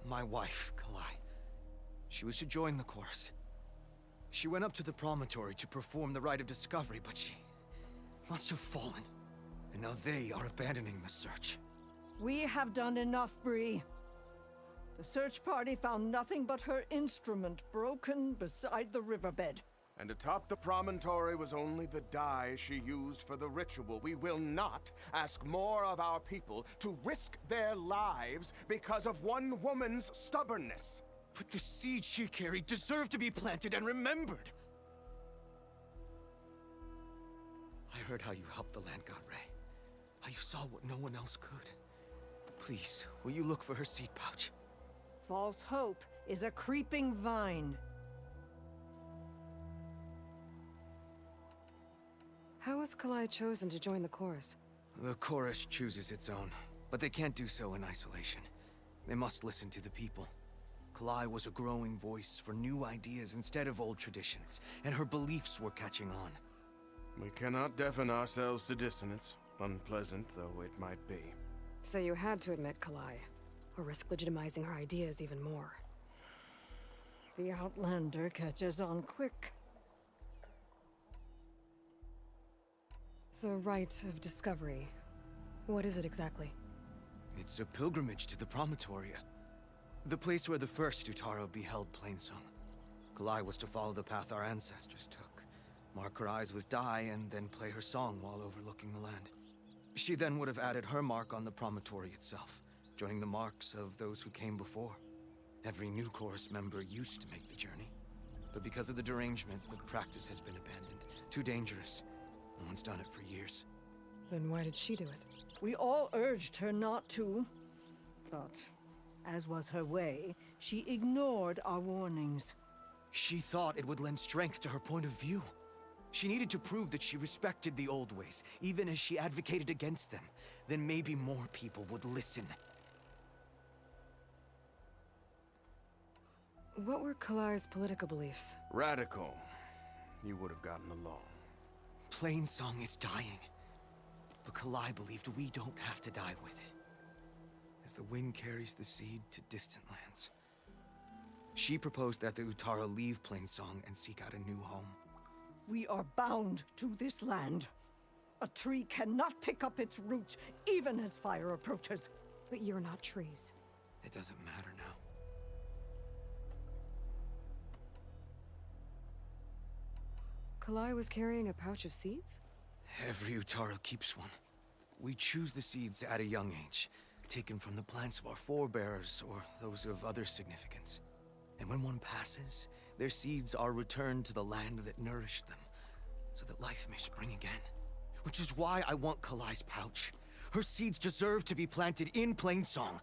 J: My wife, Kalai. She was to join the chorus. She went up to the promontory to perform the rite of discovery, but she must have fallen. And now they are abandoning the search.
E: We have done enough, Bree. The search party found nothing but her instrument broken beside the riverbed.
M: And atop the promontory was only the dye she used for the ritual. We will not ask more of our people to risk their lives because of one woman's stubbornness.
J: But the seed she carried deserved to be planted and remembered. I heard how you helped the land god Ray. How you saw what no one else could. Please, will you look for her seed pouch?
E: False hope is a creeping vine.
B: How was Kalai chosen to join the chorus?
J: The chorus chooses its own, but they can't do so in isolation. They must listen to the people. Kalai was a growing voice for new ideas instead of old traditions, and her beliefs were catching on.
M: We cannot deafen ourselves to dissonance, unpleasant though it might be.
B: So you had to admit Kalai, or risk legitimizing her ideas even more.
E: The Outlander catches on quick.
B: The rite of discovery. What is it exactly?
J: It's a pilgrimage to the Promontoria. The place where the first Utaro beheld Plainsong. Kalai was to follow the path our ancestors took. Mark her eyes with dye and then play her song while overlooking the land. She then would have added her mark on the promontory itself, joining the marks of those who came before. Every new chorus member used to make the journey. But because of the derangement, the practice has been abandoned. Too dangerous. No one's done it for years.
B: Then why did she do it?
E: We all urged her not to. But, as was her way, she ignored our warnings.
J: She thought it would lend strength to her point of view. She needed to prove that she respected the old ways, even as she advocated against them. Then maybe more people would listen.
B: What were Kalai's political beliefs?
M: Radical. You would have gotten along.
J: Plainsong is dying. But Kalai believed we don't have to die with it. As the wind carries the seed to distant lands. She proposed that the Utara leave Plainsong and seek out a new home.
E: We are bound to this land. A tree cannot pick up its roots, even as fire approaches.
B: But you're not trees.
J: It doesn't matter now.
B: Kalai was carrying a pouch of seeds?
J: Every Utaro keeps one. We choose the seeds at a young age, taken from the plants of our forebears or those of other significance. And when one passes, their seeds are returned to the land that nourished them, so that life may spring again. Which is why I want Kalai's pouch. Her seeds deserve to be planted in Plainsong.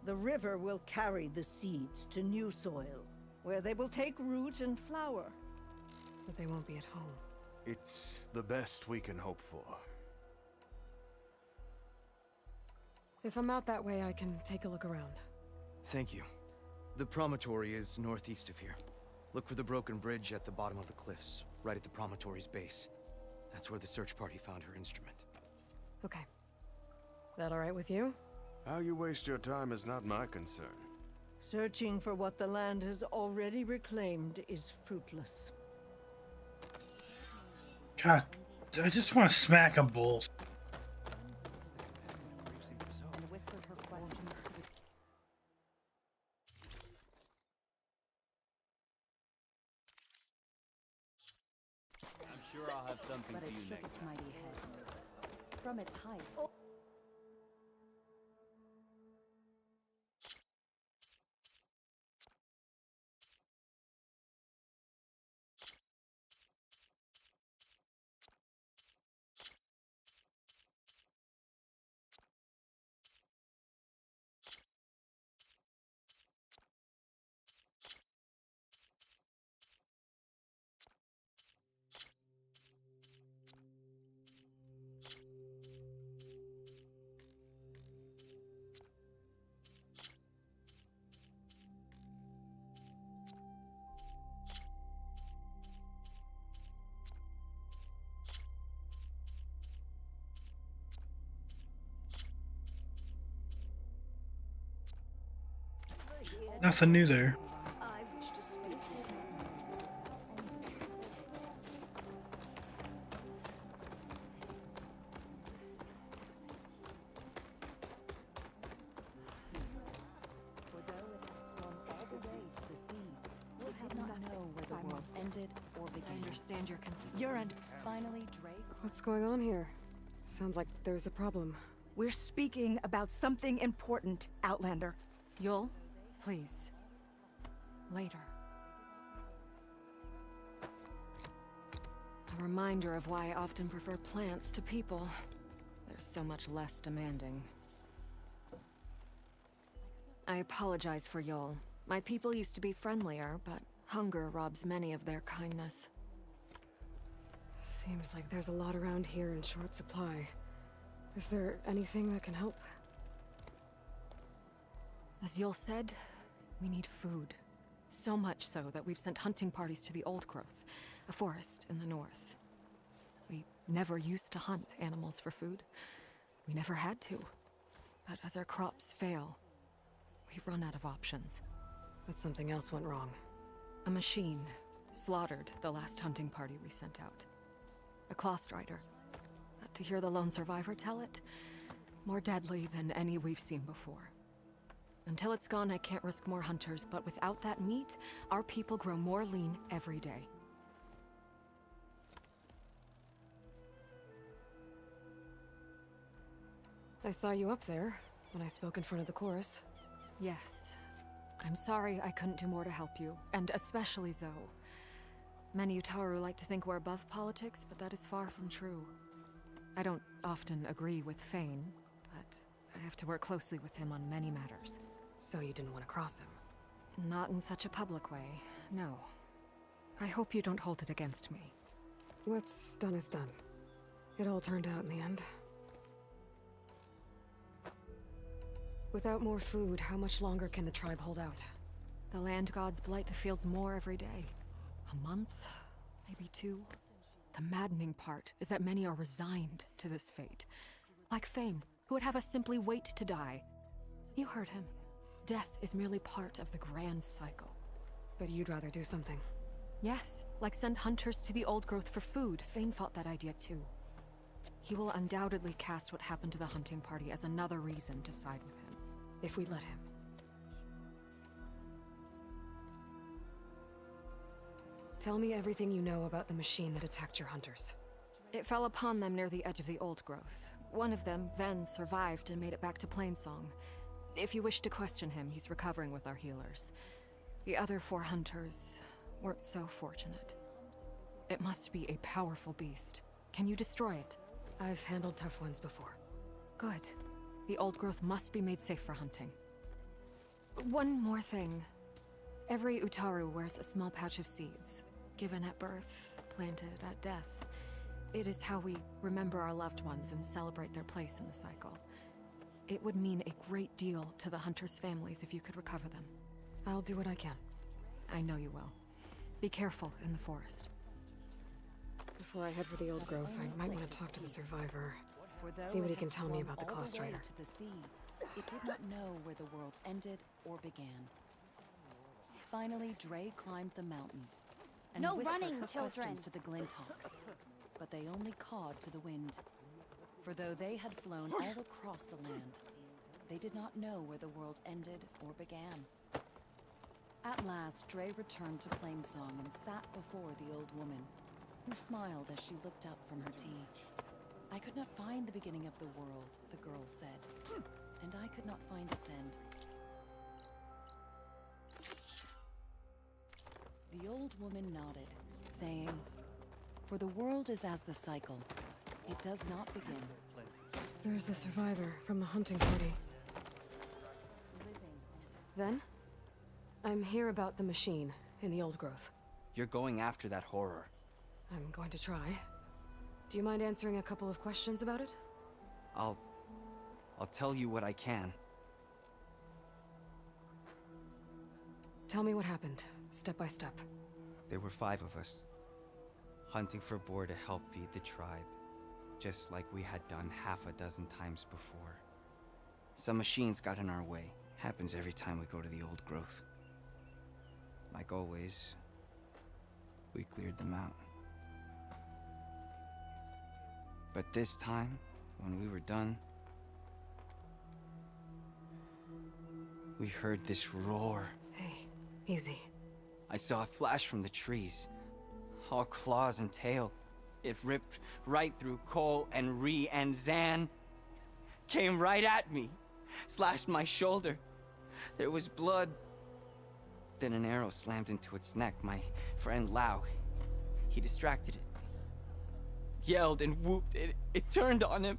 E: The river will carry the seeds to new soil, where they will take root and flower.
B: But they won't be at home.
M: It's the best we can hope for.
B: If I'm out that way, I can take a look around.
J: Thank you. The promontory is northeast of here. Look for the broken bridge at the bottom of the cliffs, right at the promontory's base. That's where the search party found her instrument.
B: Okay. That all right with you?
M: How you waste your time is not my concern.
E: Searching for what the land has already reclaimed is fruitless.
A: God, I just want to smack them both.
G: I'm sure I'll have something for you next time.
R: Mighty head. From its height.
S: Nothing new there.
E: I wish to speak.
R: For though it has swum all the way to the sea, it did not know where the world ended or began.
B: I understand your concern.
R: Urand. Finally, Drake.
B: What's going on here? Sounds like there's a problem.
I: We're speaking about something important, Outlander.
B: Yul, please. Later. A reminder of why I often prefer plants to people. They're so much less demanding. I apologize for Yul. My people used to be friendlier, but hunger robs many of their kindness. Seems like there's a lot around here in short supply. Is there anything that can help? As Yul said, we need food. So much so that we've sent hunting parties to the Old Growth, a forest in the north. We never used to hunt animals for food. We never had to. But as our crops fail, we've run out of options. But something else went wrong. A machine slaughtered the last hunting party we sent out. A Clawstrider. To hear the lone survivor tell it, more deadly than any we've seen before. Until it's gone, I can't risk more hunters, but without that meat, our people grow more lean every day. I saw you up there when I spoke in front of the chorus. Yes. I'm sorry I couldn't do more to help you, and especially Zoe. Many Utaru like to think we're above politics, but that is far from true. I don't often agree with Fane, but I have to work closely with him on many matters. So you didn't want to cross him? Not in such a public way, no. I hope you don't hold it against me. What's done is done. It all turned out in the end. Without more food, how much longer can the tribe hold out? The land gods blight the fields more every day. A month? Maybe 2? The maddening part is that many are resigned to this fate. Like Fane, who would have us simply wait to die. You heard him. Death is merely part of the grand cycle. But you'd rather do something? Yes, like send hunters to the Old Growth for food. Fane fought that idea too. He will undoubtedly cast what happened to the hunting party as another reason to side with him. If we let him. Tell me everything you know about the machine that attacked your hunters. It fell upon them near the edge of the Old Growth. One of them, Ven, survived and made it back to Plainsong. If you wish to question him, he's recovering with our healers. The other 4 hunters weren't so fortunate. It must be a powerful beast. Can you destroy it? I've handled tough ones before. Good. The Old Growth must be made safe for hunting. One more thing. Every Utaru wears a small pouch of seeds, given at birth, planted at death. It is how we remember our loved ones and celebrate their place in the cycle. It would mean a great deal to the hunters' families if you could recover them. I'll do what I can. I know you will. Be careful in the forest. Before I head for the Old Growth, I might want to talk to the survivor. See what he can tell me about the Clawstrider.
R: To the sea, it did not know where the world ended or began. Finally, Dre climbed the mountains and
D: No
R: whispered
D: running,
R: her
D: children.
R: questions to the Glinthawks, but they only cawed to the wind. For though they had flown all across the land, they did not know where the world ended or began. At last, Dre returned to Plainsong and sat before the old woman, who smiled as she looked up from her tea. I could not find the beginning of the world, the girl said, and I could not find its end. The old woman nodded, saying, "For the world is as the cycle. It does not begin."
B: There's the survivor from the hunting party. Ven? I'm here about the machine in the Old Growth.
J: You're going after that horror.
B: I'm going to try. Do you mind answering a couple of questions about it?
J: I'll tell you what I can.
B: Tell me what happened, step by step.
J: There were 5 of us, hunting for boar to help feed the tribe, just like we had done half a dozen times before. Some machines got in our way, Happens every time we go to the old growth. Like always, we cleared them out. But this time, when we were done, we heard this roar.
B: Hey, easy.
J: I saw a flash from the trees, all claws and tail. It ripped right through Cole and Ree, and Zan came right at me, slashed my shoulder. There was blood. Then an arrow slammed into its neck. My friend Lau, he distracted it. Yelled and whooped. It turned on him.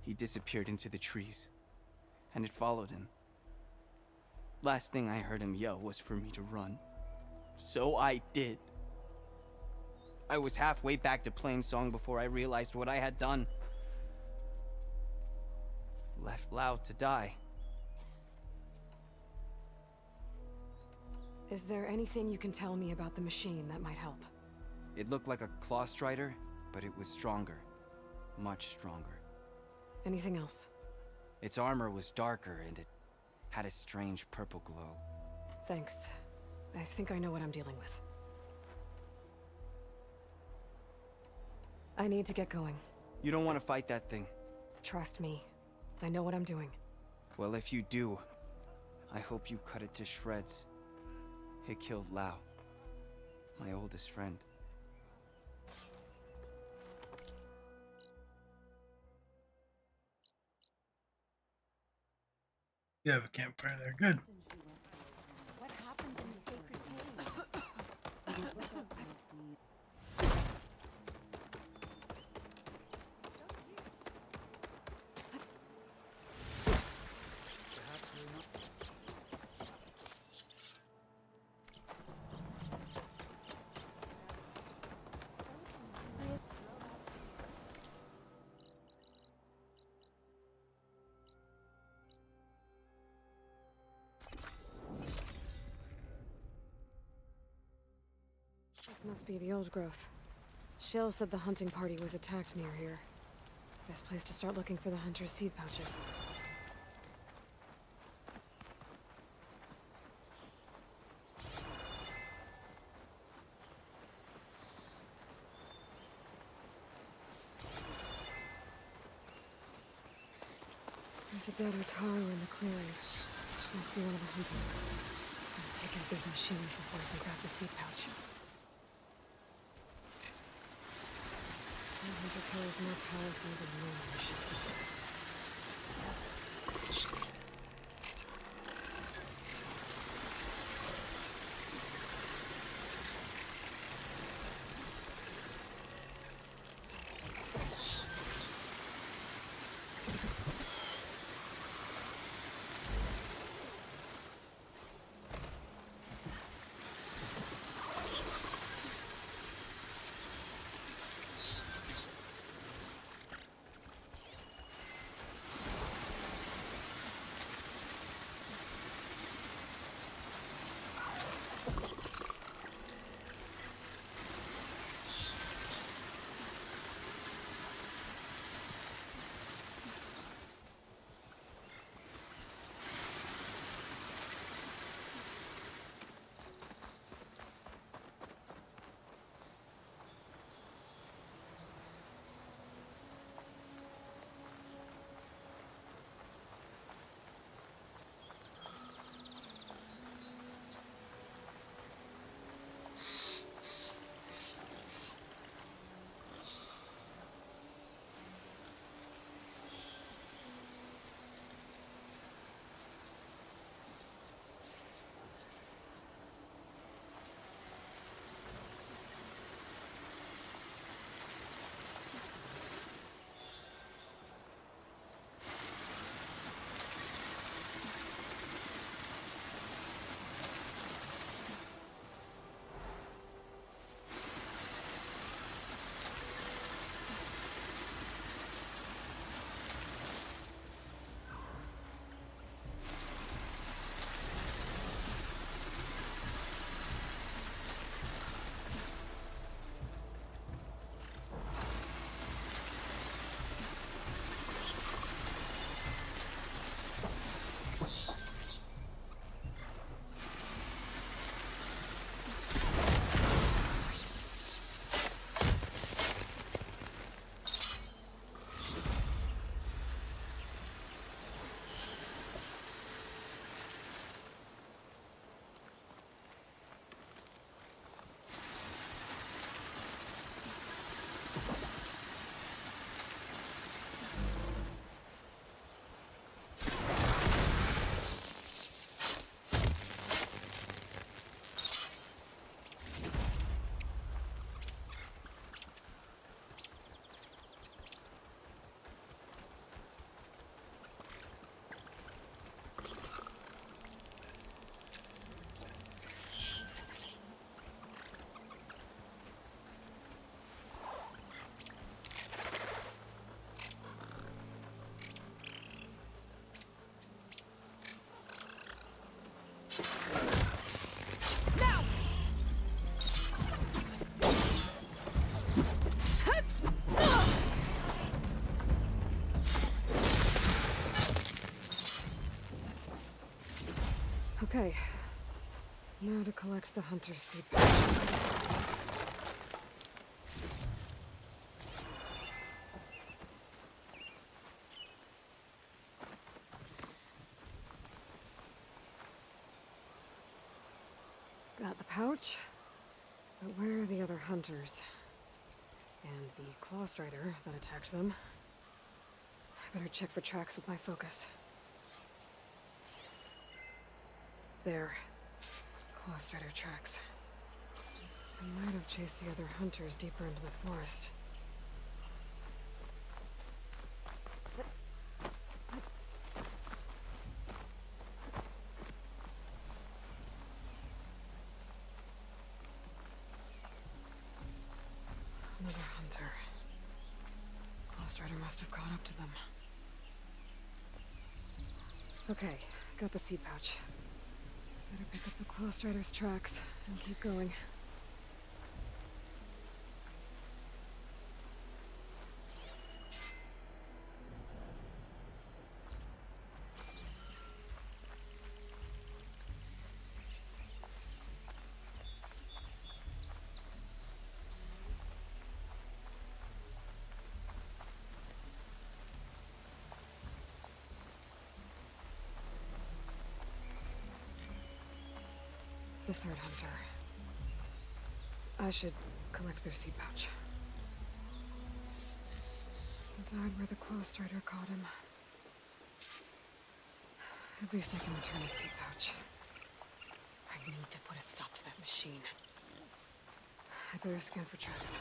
J: He disappeared into the trees, and it followed him. Last thing I heard him yell was for me to run. So I did. I was halfway back to Plainsong before I realized what I had done. Left Lau to die.
B: Is there anything you can tell me about the machine that might help?
J: It looked like a claw strider, but it was stronger. Much stronger.
B: Anything else?
J: Its armor was darker, and it had a strange purple glow.
B: Thanks. I think I know what I'm dealing with. I need to get going.
J: You don't want to fight that thing.
B: Trust me. I know what I'm doing.
J: Well, if you do, I hope you cut it to shreds. It killed Lau, my oldest friend.
S: You have a campfire there. Good.
R: What happened in the sacred cave?
B: This must be the old growth. Shill said the hunting party was attacked near here. Best place to start looking for the hunter's seed pouches. There's a dead Utaru in the clearing. Must be one of the hunters. I'll take out these machines before I can grab the seed pouch. The hunter carries more powerful than a normal machine. Okay. Now to collect the hunter's seed. Got the pouch. But where are the other hunters? And the Claw Strider that attacked them? I better check for tracks with my focus. There. Claw Strider tracks. I might have chased the other hunters deeper into the forest. Another hunter. Claw Strider must have caught up to them. Okay, got the seed pouch. Better pick up the Claw Strider's tracks and keep going. The third hunter. I should collect their seed pouch. He died where the Claw Strider caught him. At least I can return his seed pouch. I need to put a stop to that machine. I better scan for tracks.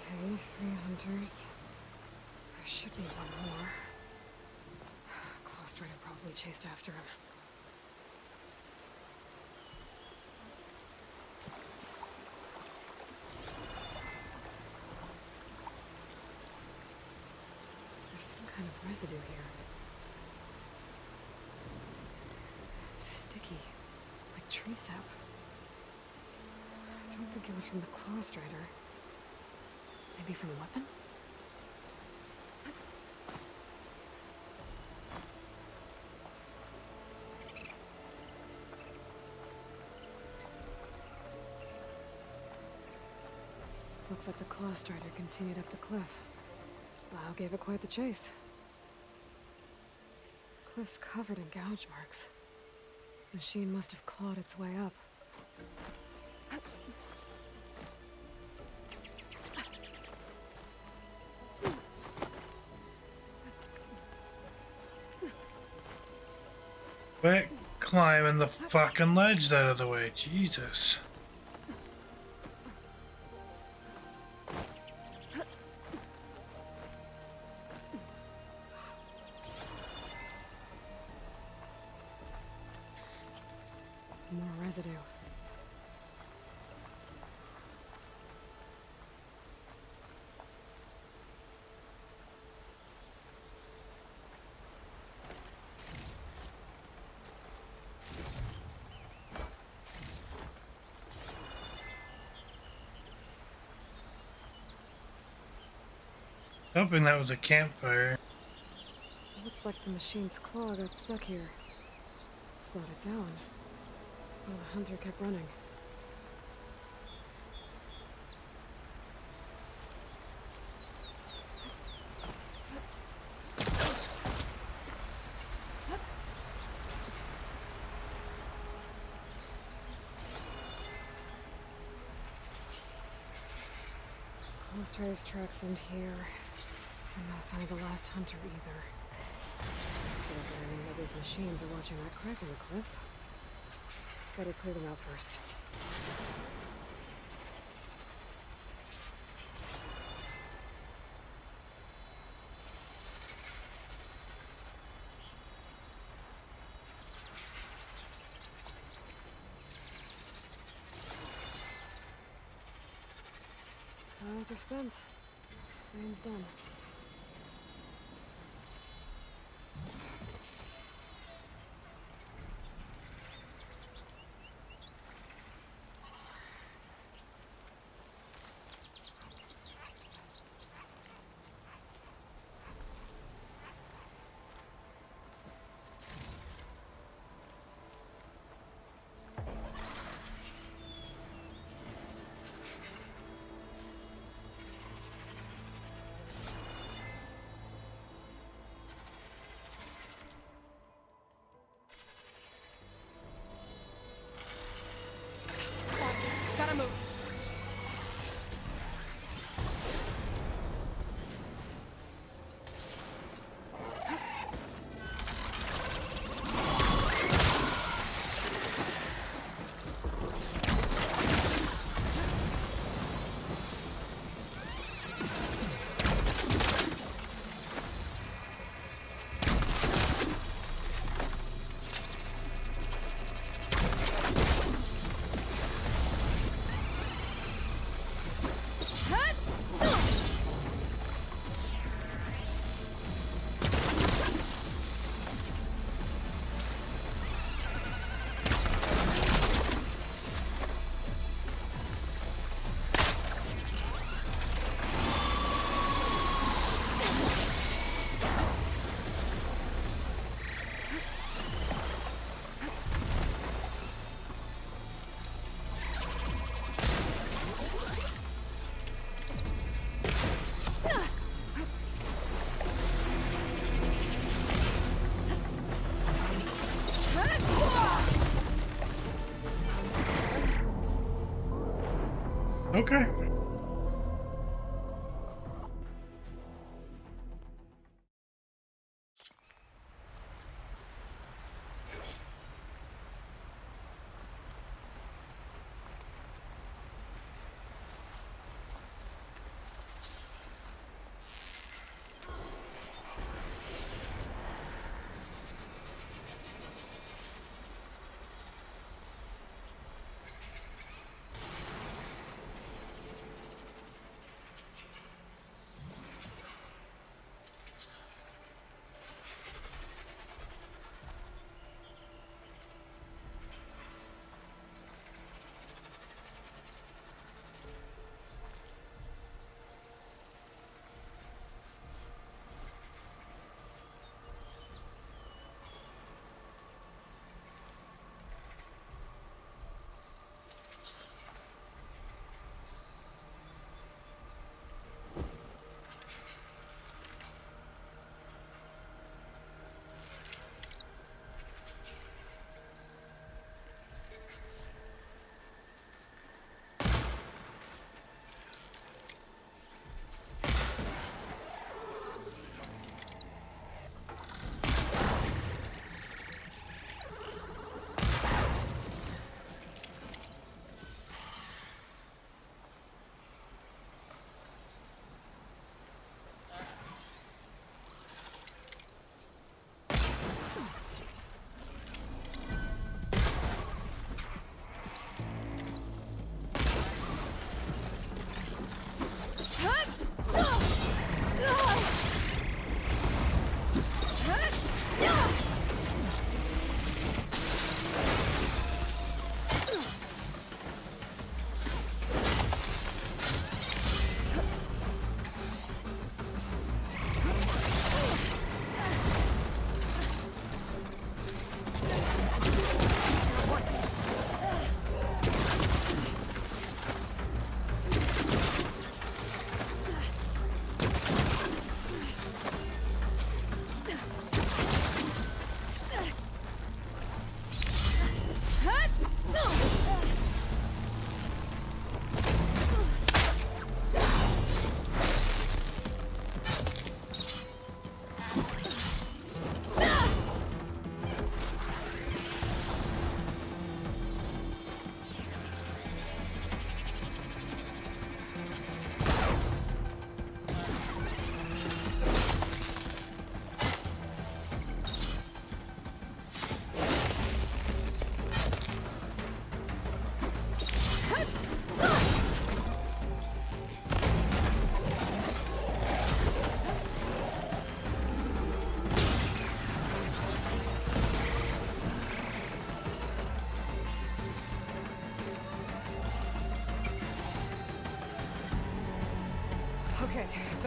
B: Okay, 3 hunters. There should be one more. Claw Strider probably chased after him. There's some kind of residue here. It's sticky, like tree sap. I don't think it was from the Claw Strider. Maybe from a weapon? Looks like the Claw Strider continued up the cliff. Wow, gave it quite the chase. Cliff's covered in gouge marks. Machine must have clawed its way up.
A: Quit climbing the fucking ledge out of the way, Jesus.
B: More residue.
A: Hoping that was a campfire.
B: Looks like the machine's claw got stuck here. Slowed it down. While the hunter kept running. Claw Strider's tracks end here. And no sign of the last hunter either. Wonder any of those machines are watching that crack in the cliff. Better clear them out first. Minutes are spent. Rain's done.
U: Gotta move.
A: Okay.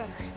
B: better.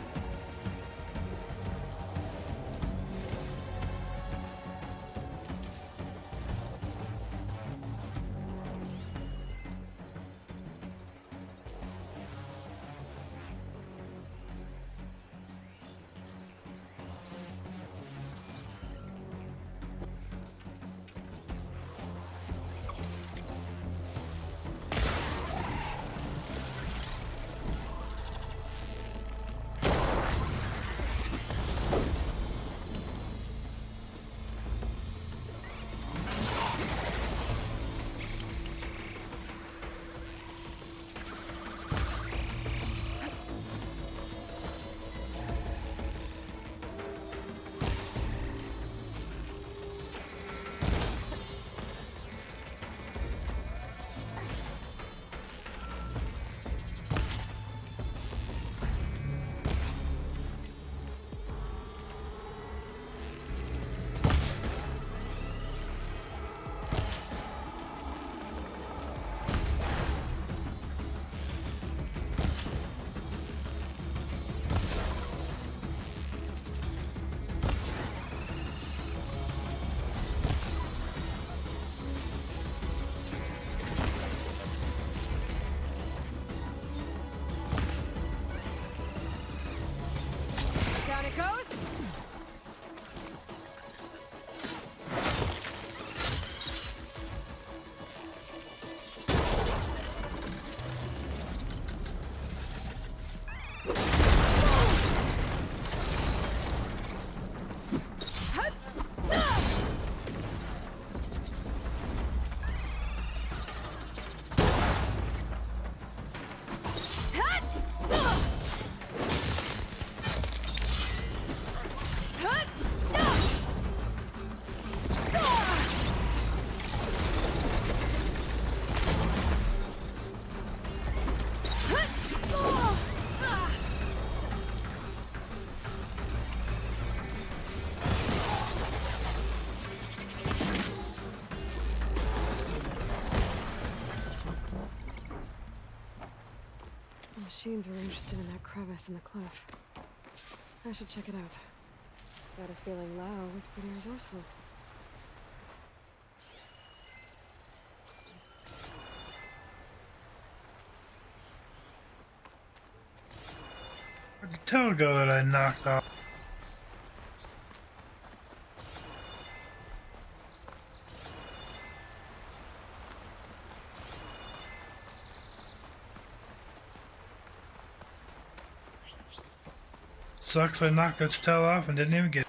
B: Down it goes. The machines were interested in that crevice in the cliff. I should check it out. Got a feeling Lao was pretty resourceful.
A: Where'd the toe go that I knocked off? Sucks I knocked its tail off and didn't even get it.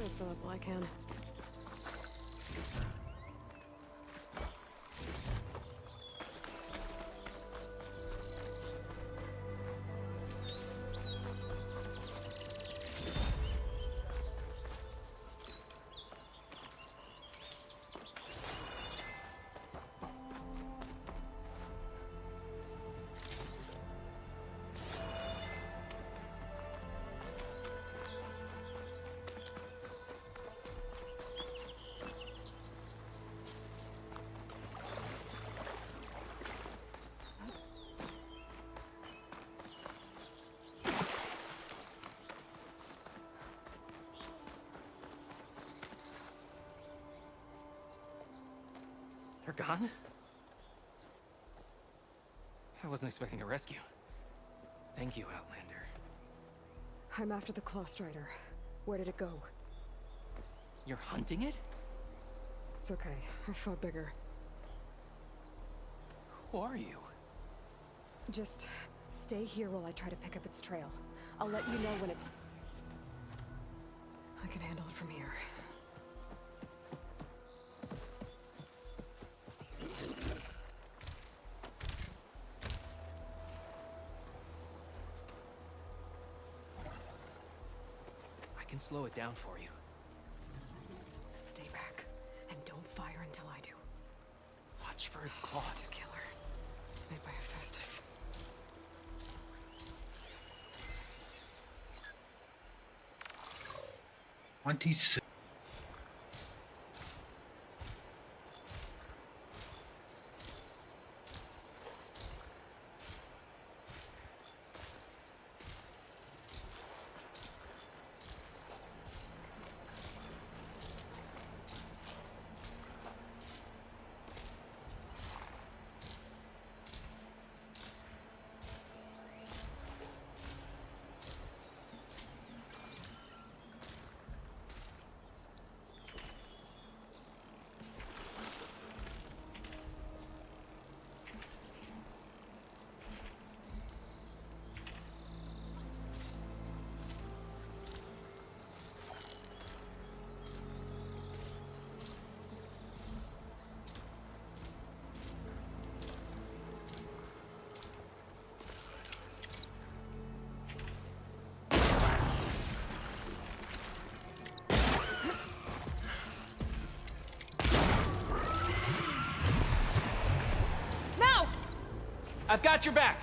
B: I'll fill up all I can.
U: They're gone? I wasn't expecting a rescue. Thank you, Outlander.
B: I'm after the Claw Strider. Where did it go?
U: You're hunting it?
B: It's okay. I fought bigger.
U: Who are you?
B: Just stay here while I try to pick up its trail. I'll let you know when it's... I can handle it from here.
U: I can slow it down for you.
B: Stay back, and don't fire until I do.
U: Watch for its claws.
B: Killer. Made by Hephaestus.
A: $26.
U: I've got your back!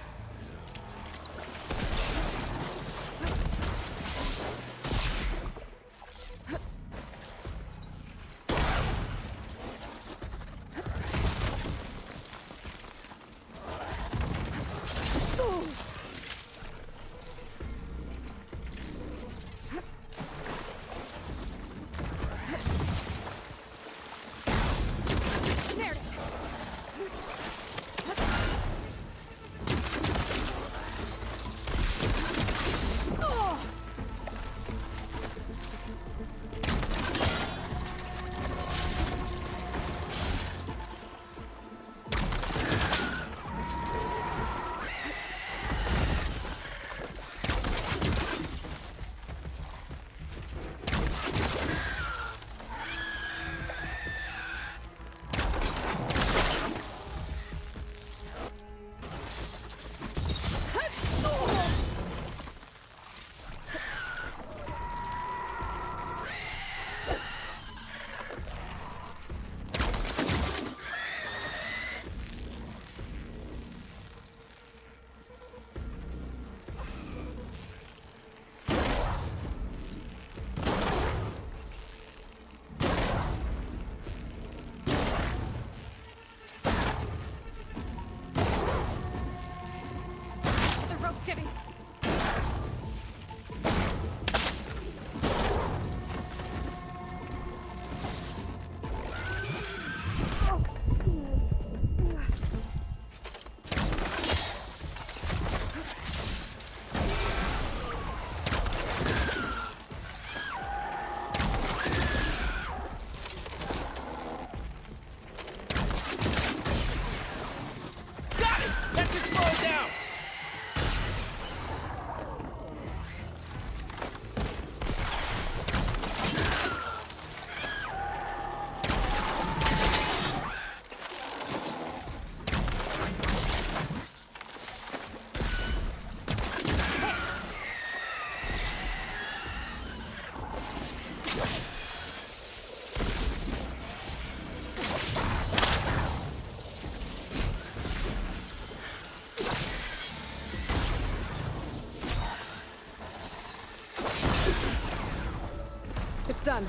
B: It's done.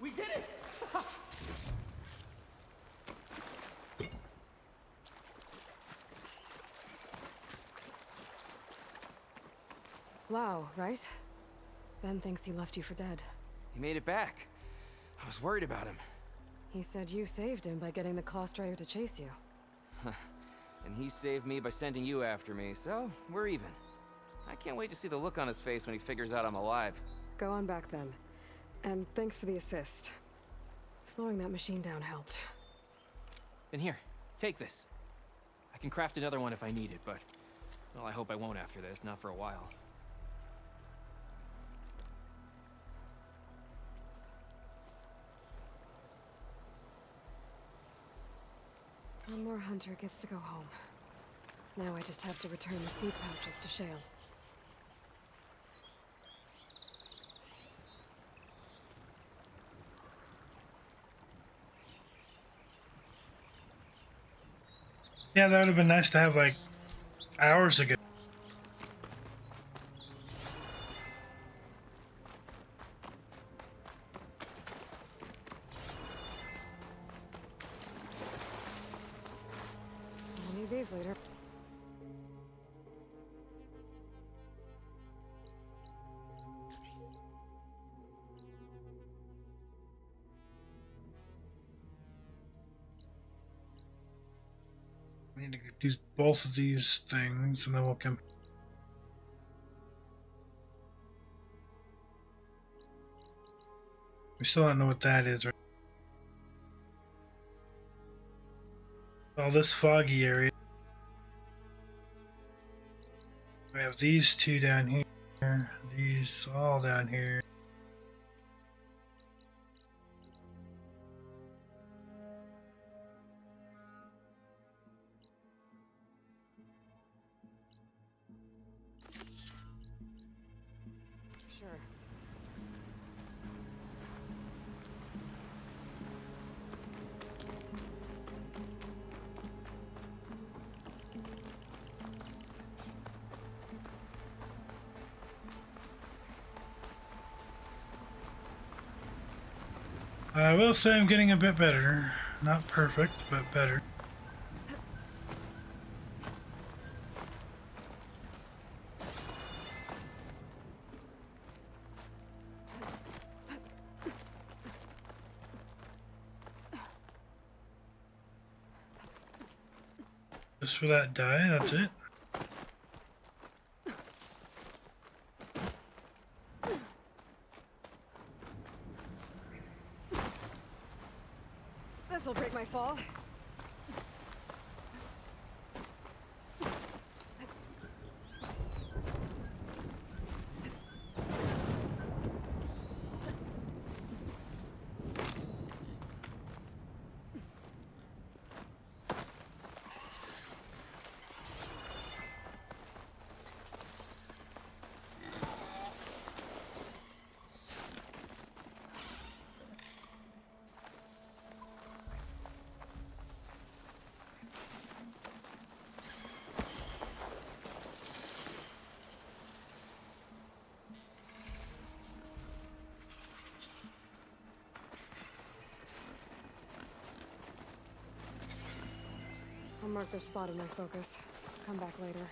U: We did it!
B: It's Lau, right? Ben thinks he left you for dead.
U: He made it back. I was worried about him.
B: He said you saved him by getting the Claw Strider to chase you.
U: And he saved me by sending you after me, so we're even. I can't wait to see the look on his face when he figures out I'm alive.
B: Go on back then. And thanks for the assist. Slowing that machine down helped.
U: Then here, take this. I can craft another one if I need it, but... well, I hope I won't after this, not for a while.
B: One more hunter gets to go home. Now I just have to return the seed pouches to Shale.
A: Yeah, that would have been nice to have like hours ago.
B: I'll need these later.
A: We need to do both of these things and then we'll come. We still don't know what that is, right? All this foggy area. We have these two down here, these all down here.
B: Sure.
A: I will say I'm getting a bit better. Not perfect, but better. Just for that die, that's it.
B: This'll break my fall. I'll mark this spot in my focus. Come back later.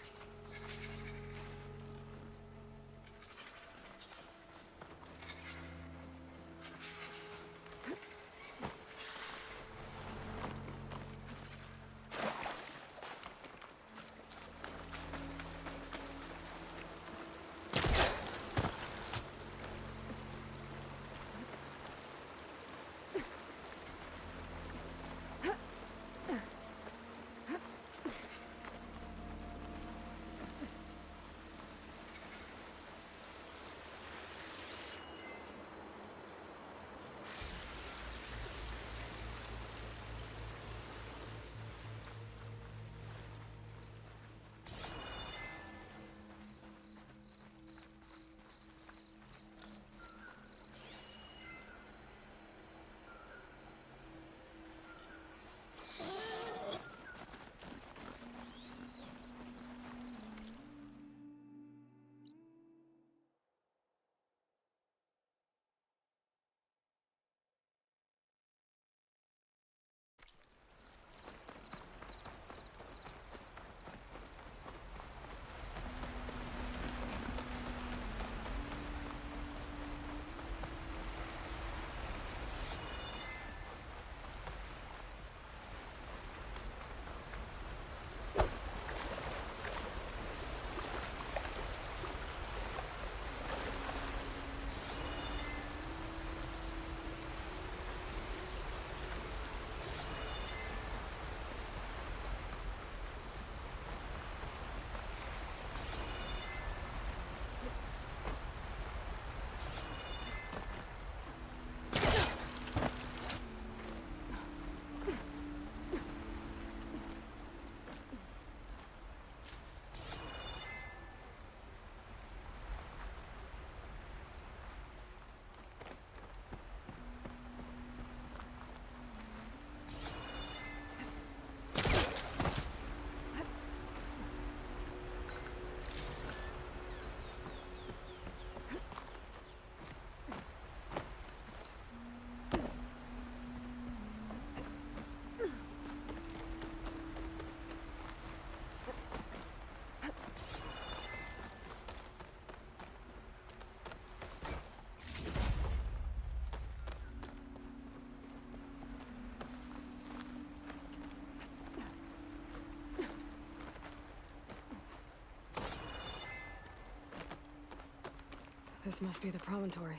B: This must be the promontory.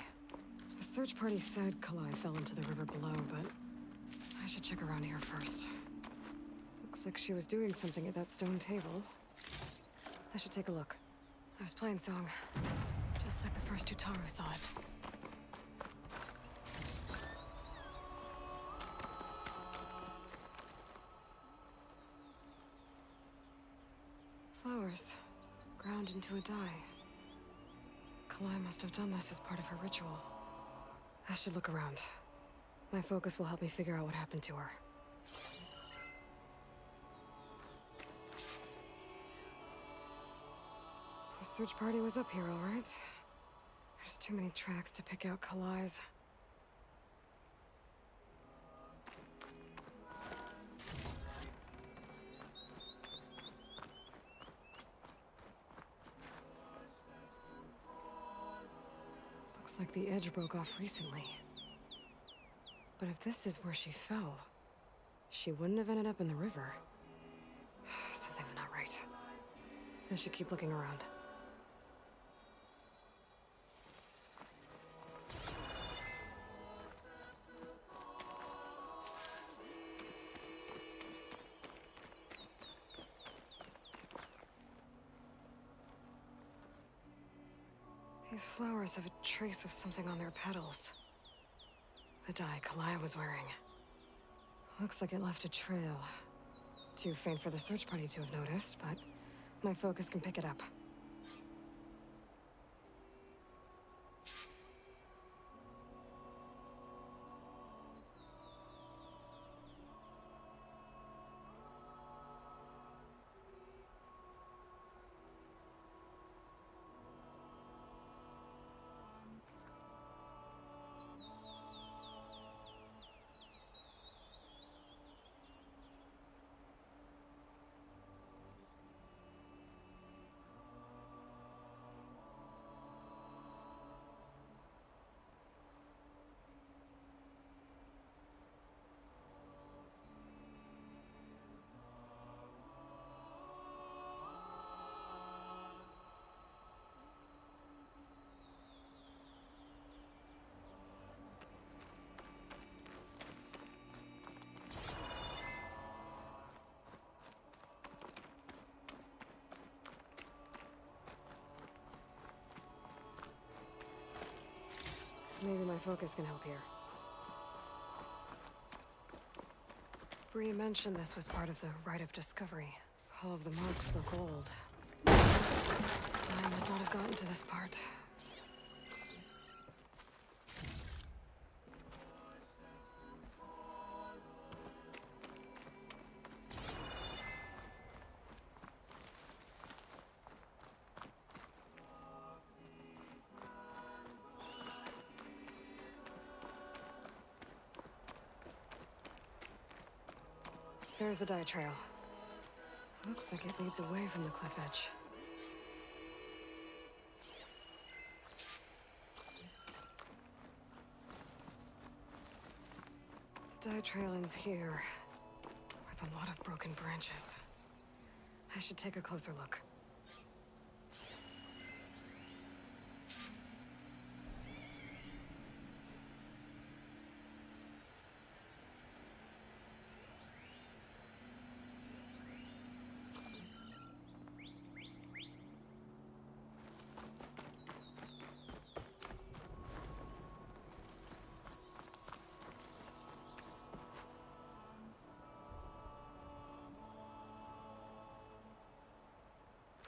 B: The search party said Kalai fell into the river below, but I should check around here first. Looks like she was doing something at that stone table. I should take a look. I was playing song, just like the first Utaru saw it. Flowers, ground into a dye. Kalai must have done this as part of her ritual. I should look around. My focus will help me figure out what happened to her. The search party was up here, all right. There's too many tracks to pick out Kalai's. Looks like the edge broke off recently. But if this is where she fell, she wouldn't have ended up in the river. Something's not right. I should keep looking around. These flowers have a trace of something on their petals. The dye Kalai was wearing. Looks like it left a trail. Too faint for the search party to have noticed, but my focus can pick it up. Maybe my focus can help here. Bree mentioned this was part of the Rite of Discovery. All of the marks look old. I must not have gotten to this part. There's the dye trail. Looks like it leads away from the cliff edge. The dye trail ends here, with a lot of broken branches. I should take a closer look.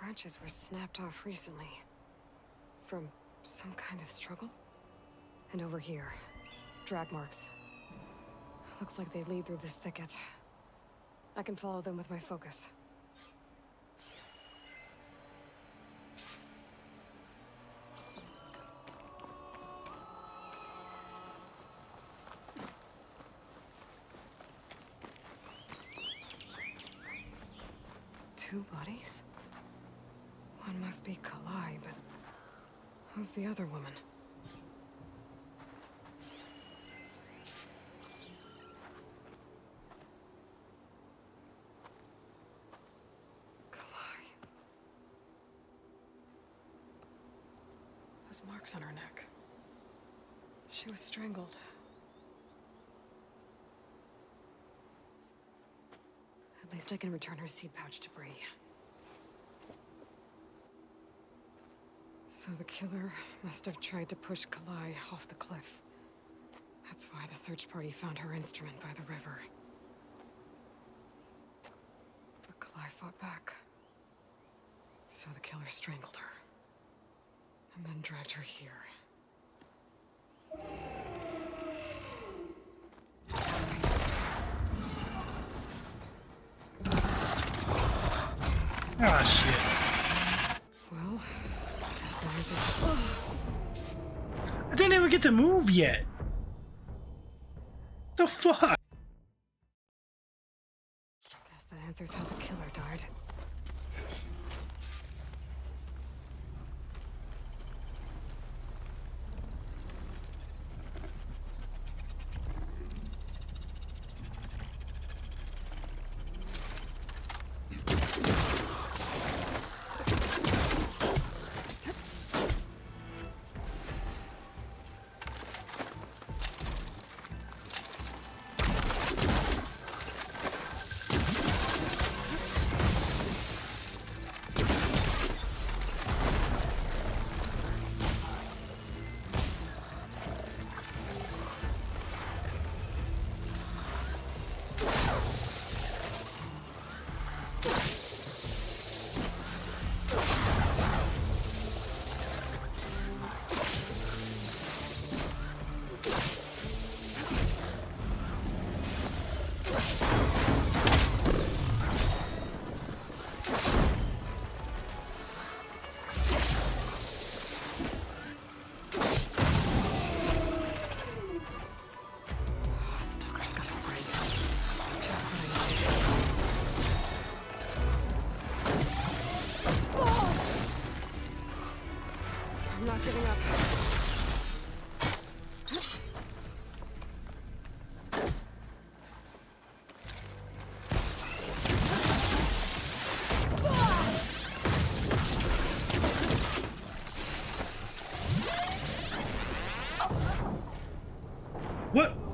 B: Branches were snapped off recently. From some kind of struggle? And over here, drag marks. Looks like they lead through this thicket. I can follow them with my focus. Two bodies? One must be Kalai, but who's the other woman? Kalai. Those marks on her neck. She was strangled. At least I can return her seed pouch to Bree. So the killer must have tried to push Kalai off the cliff. That's why the search party found her instrument by the river. But Kalai fought back. So the killer strangled her. And then dragged her here.
A: Ah, shit.
B: Well,
A: I didn't even get to move yet. The fuck?
B: guess that answers how the killer died.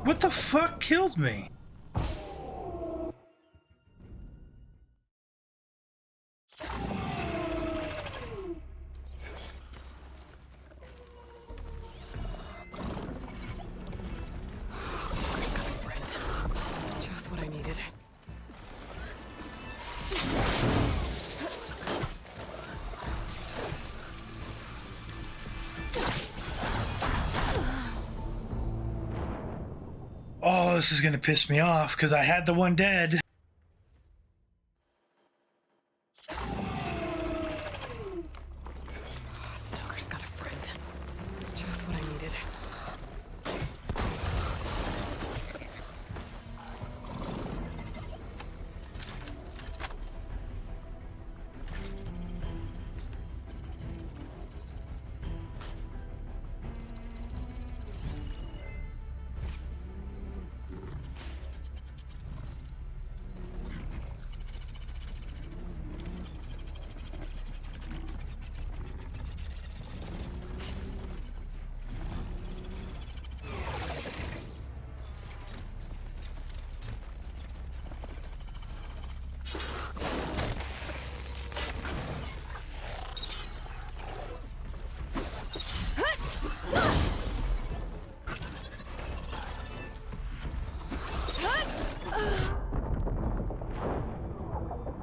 A: What the fuck killed me?
B: Stalker's got a friend. Just what I needed.
A: Oh, this is gonna piss me off because I had the one dead.
B: Stalker's got a friend. Just what I needed.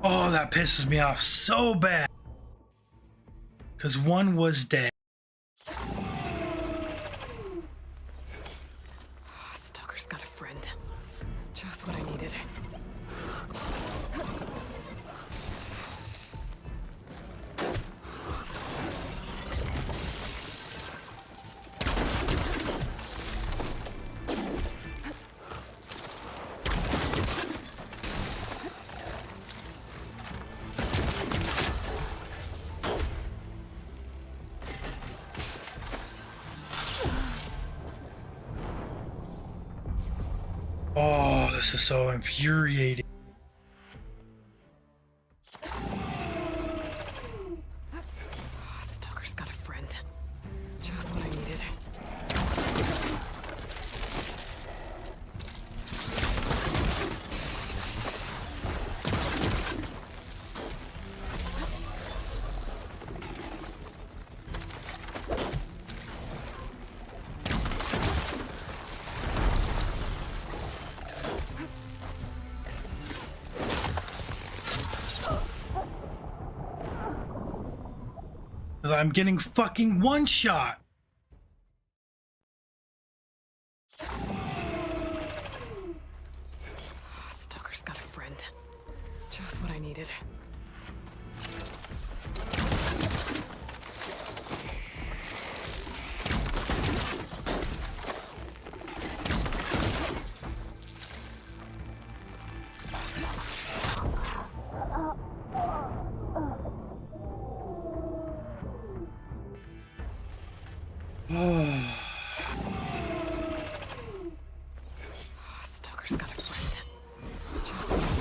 A: Oh, that pisses me off so bad. Because one was dead.
B: Stalker's got a friend. Just what I needed.
A: Oh, this is so infuriating.
B: Stalker's got a friend. Just what I needed.
A: I'm getting fucking one shot.
B: Stalker's got a friend. Just what I needed. Stalker's got a friend. Just what I needed.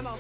B: ammo.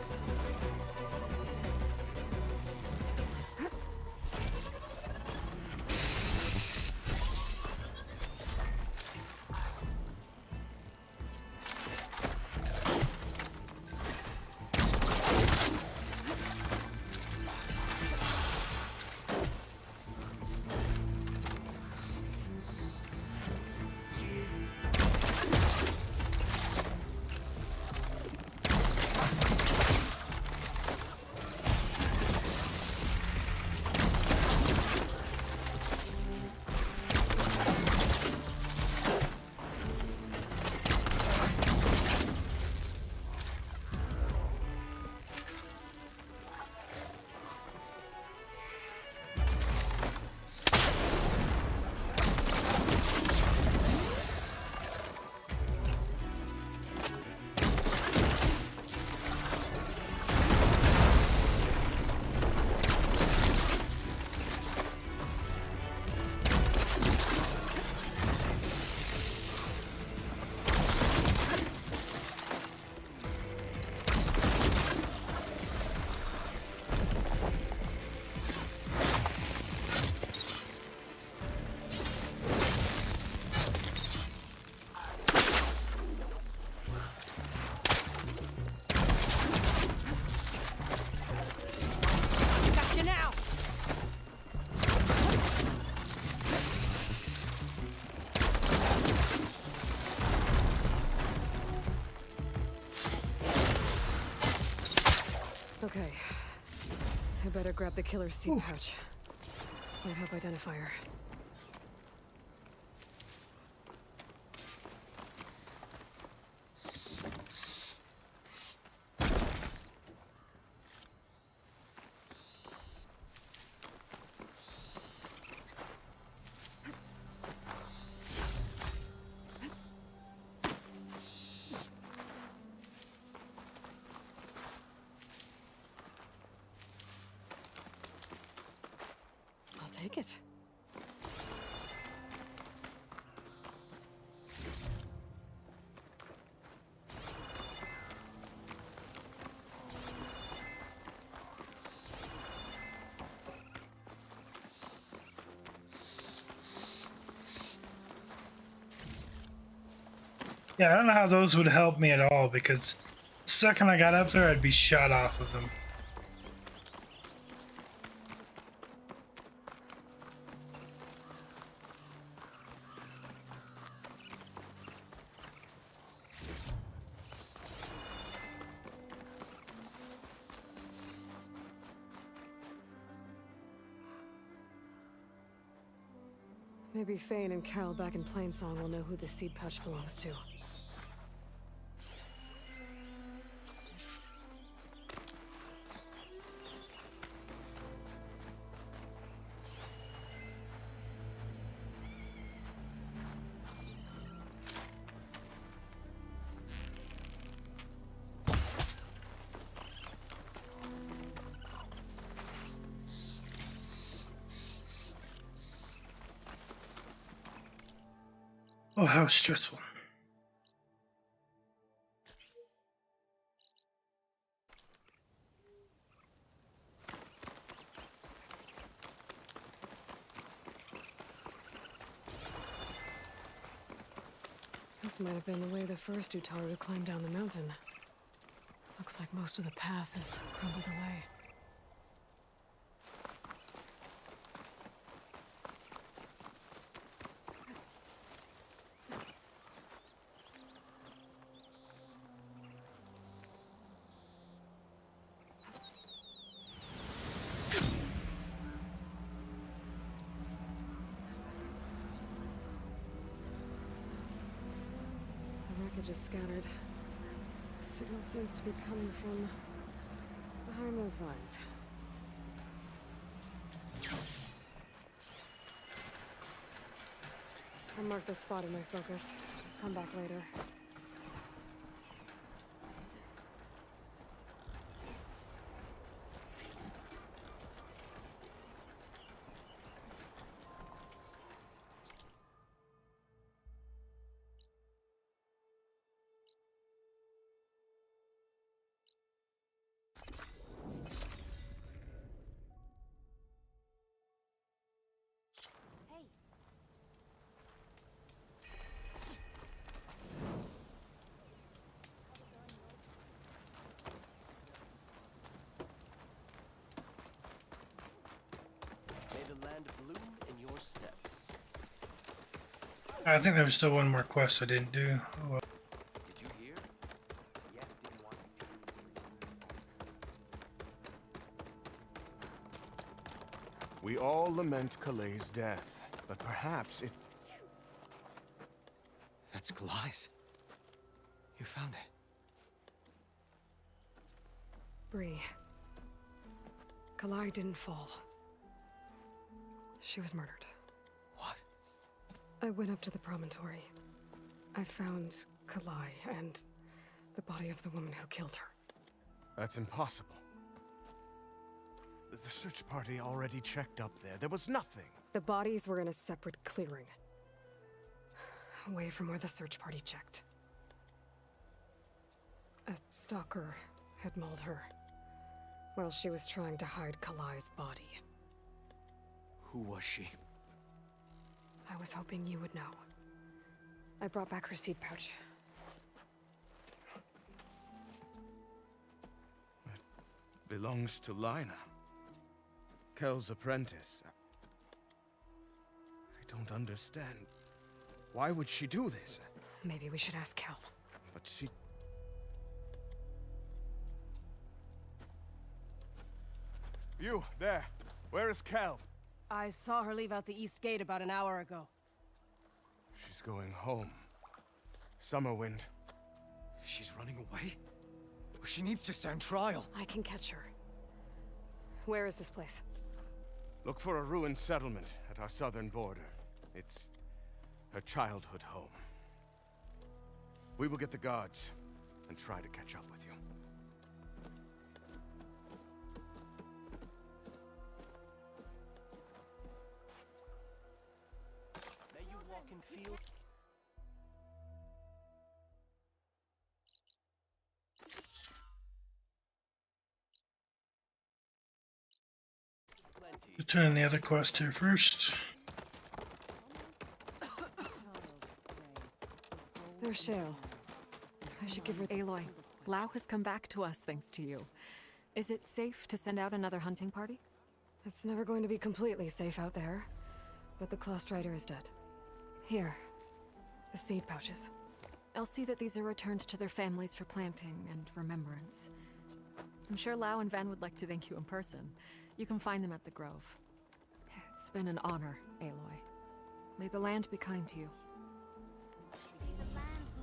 L: Gotcha now!
B: Okay. I better grab the killer's seed pouch. Might help identify her. I'll take it.
A: Yeah, I don't know how those would help me at all because the second I got up there, I'd be shot off of them.
B: Maybe Fane and Carol back in Plainsong will know who the seed pouch belongs to.
A: Oh, how stressful.
B: This might have been the way the first Utaru climbed down the mountain. Looks like most of the path is crumbled away. The wreckage is scattered. The signal seems to be coming from behind those vines. I marked the spot in my focus. Come back later.
A: I think there was still one more quest I didn't do. Oh, well.
G: Did you hear? Yet didn't want me to.
M: We all lament Kalei's death, but perhaps it...
J: That's Kalai's. You found it.
B: Bree. Kalai didn't fall. She was murdered.
J: What?
B: I went up to the promontory. I found Kalai and the body of the woman who killed her.
M: That's impossible. The search party already checked up there. There was nothing.
B: The bodies were in a separate clearing. Away from where the search party checked. A stalker had mauled her while she was trying to hide Kalai's body.
J: Who was she?
B: I was hoping you would know. I brought back her seed pouch.
M: It belongs to Lina. Kel's apprentice. I don't understand. Why would she do this?
B: Maybe we should ask Kel.
M: But she... You, there. Where is Kel?
E: I saw her leave out the east gate about an hour ago.
M: She's going home. Summerwind.
J: She's running away? She needs to stand trial.
B: I can catch her. Where is this place?
M: Look for a ruined settlement at our southern border. It's her childhood home. We will get the guards and try to catch up with you.
G: May you walk in fields.
A: We'll turn in the other quest here first.
B: There's Shale. I should give her...
N: Aloy, Lau has come back to us thanks to you. Is it safe to send out another hunting party?
B: It's never going to be completely safe out there. But the Clawstrider is dead. Here. The seed pouches.
N: I'll see that these are returned to their families for planting and remembrance. I'm sure Lau and Van would like to thank you in person. You can find them at the Grove. It's been an honor, Aloy. May the land be kind to you.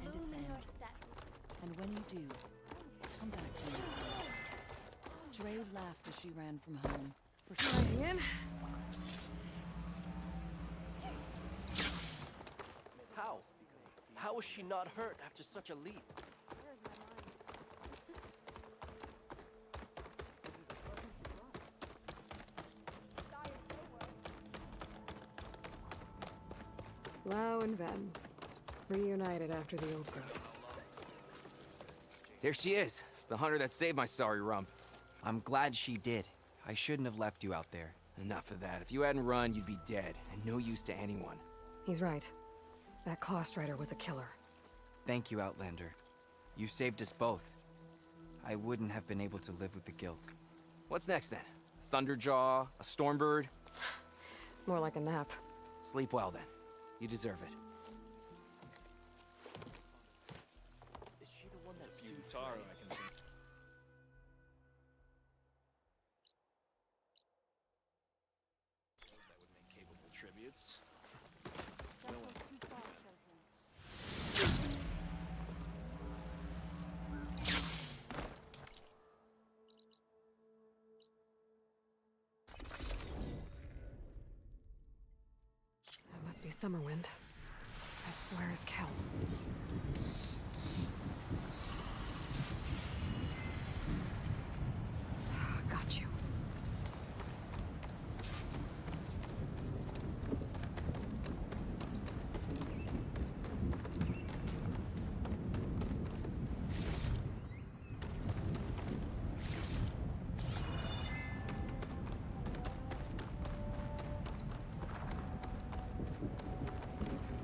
R: And its end. And when you do, come back to me. Dre laughed as she ran from home.
B: In.
G: How? How was she not hurt after such a leap?
B: Lau and Ven. Reunited after the old growth.
V: There she is, the hunter that saved my sorry rump.
W: I'm glad she did. I shouldn't have left you out there.
V: Enough of that. If you hadn't run, you'd be dead, and no use to anyone.
B: He's right. That Clawstrider was a killer.
W: Thank you, Outlander. You saved us both. I wouldn't have been able to live with the guilt.
V: What's next then? Thunderjaw? A Stormbird?
B: More like a nap.
V: Sleep well then. You deserve it.
G: Is she the one that sued Taro? I can think. That would make capable tributes. No one.
B: That must be Summerwind. But where is Kel? Got you.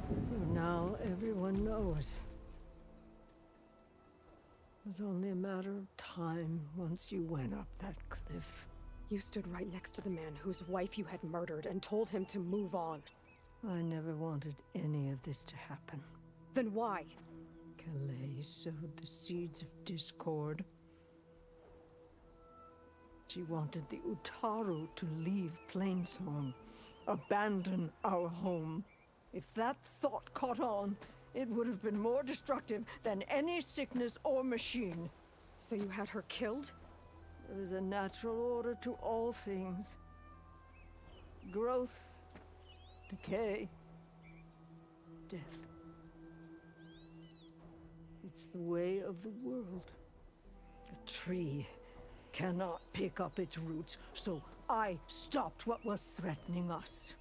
E: So now everyone knows. It was only a matter of time once you went up that cliff.
B: You stood right next to the man whose wife you had murdered and told him to move on.
E: I never wanted any of this to happen.
B: Then why?
E: Calais sowed the seeds of discord. She wanted the Utaru to leave Plainsong, abandon our home. If that thought caught on, it would have been more destructive than any sickness or machine.
B: So you had her killed?
E: There is a natural order to all things. Growth, decay, death. It's the way of the world. A tree cannot pick up its roots, so I stopped what was threatening us.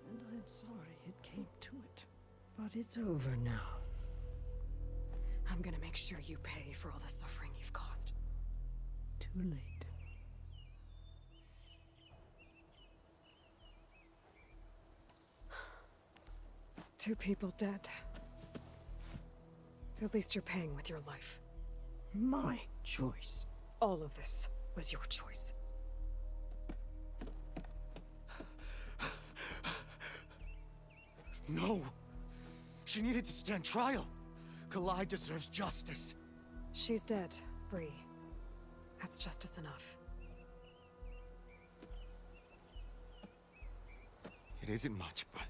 E: And I'm sorry it came to it. But it's over now.
B: I'm gonna make sure you pay for all the suffering you've caused.
E: Too late.
B: Two people dead. At least you're paying with your life.
E: My choice.
B: All of this was your choice.
J: No! She needed to stand trial! Kalai deserves justice.
B: She's dead, Bree. That's justice enough.
J: It isn't much, but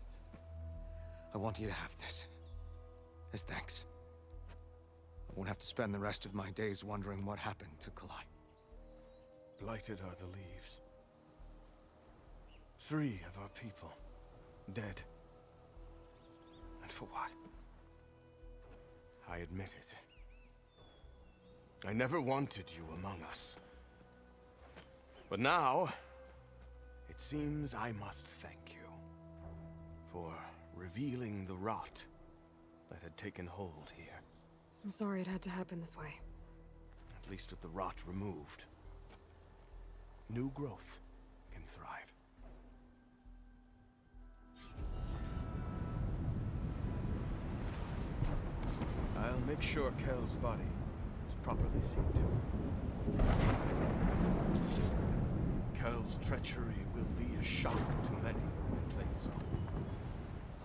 J: I want you to have this. As thanks. I won't have to spend the rest of my days wondering what happened to Kalai.
M: Blighted are the leaves. 3 of our people dead. And for what? I admit it. I never wanted you among us. But now, it seems I must thank you for revealing the rot that had taken hold here.
B: I'm sorry it had to happen this way.
M: At least with the rot removed, new growth can thrive. I'll make sure Kel's body is properly seen to. Kel's treachery will be a shock to many in Plainsong.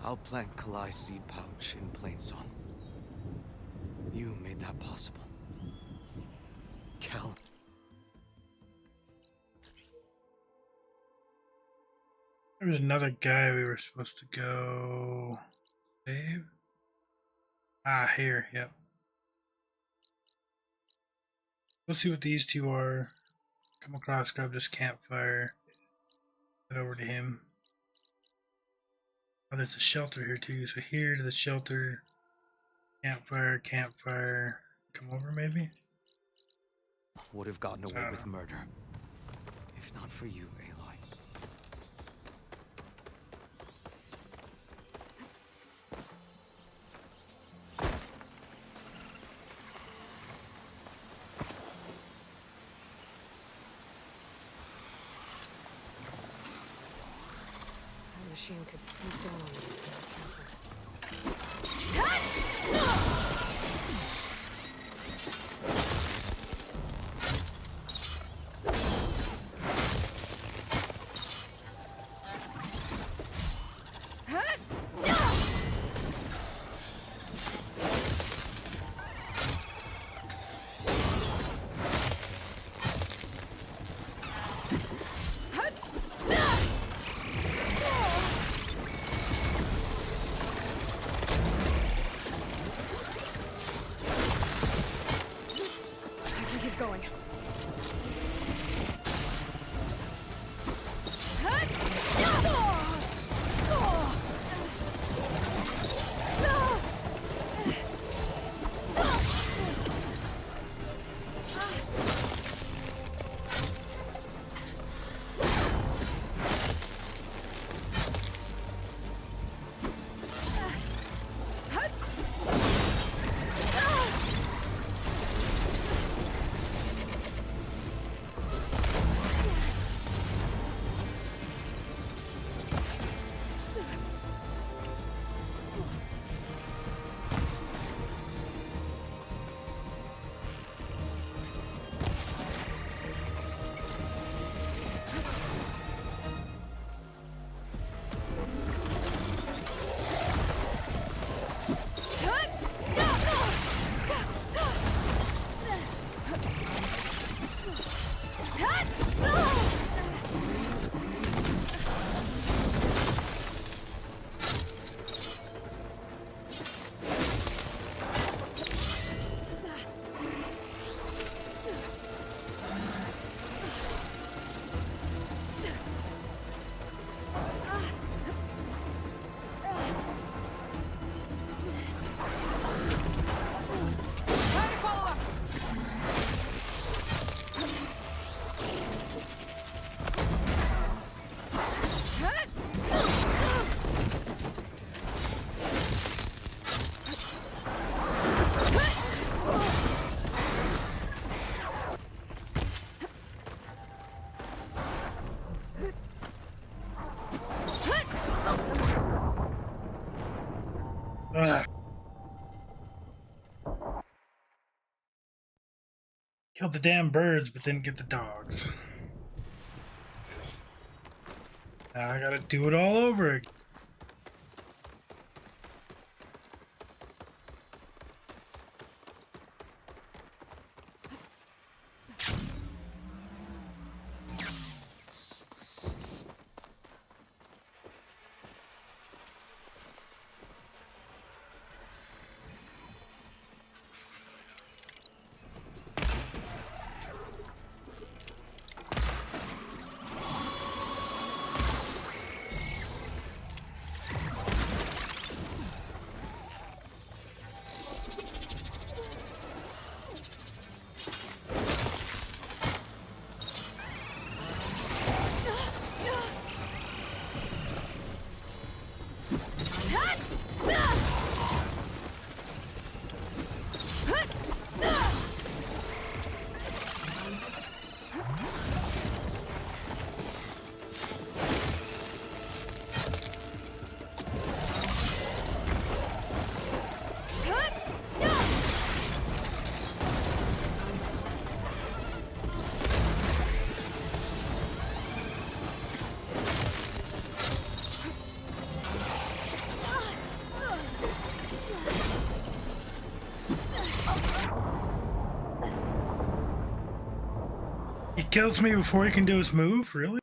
J: I'll plant Kalai's seed pouch in Plainsong. You made that possible. Kel.
S: There was another guy we were supposed to go save. Ah, here, yep. Let's see what these two are. Come across, grab this campfire. Head over to him. Oh, there's a shelter here too. So here to the shelter. Campfire, campfire. Come over maybe?
J: Would have gotten away with murder. If not for you, Aloy.
B: That machine could swoop down on you. Going.
A: Killed the damn birds, but didn't get the dogs. Now I gotta do it all over again. He kills me before he can do his move? Really?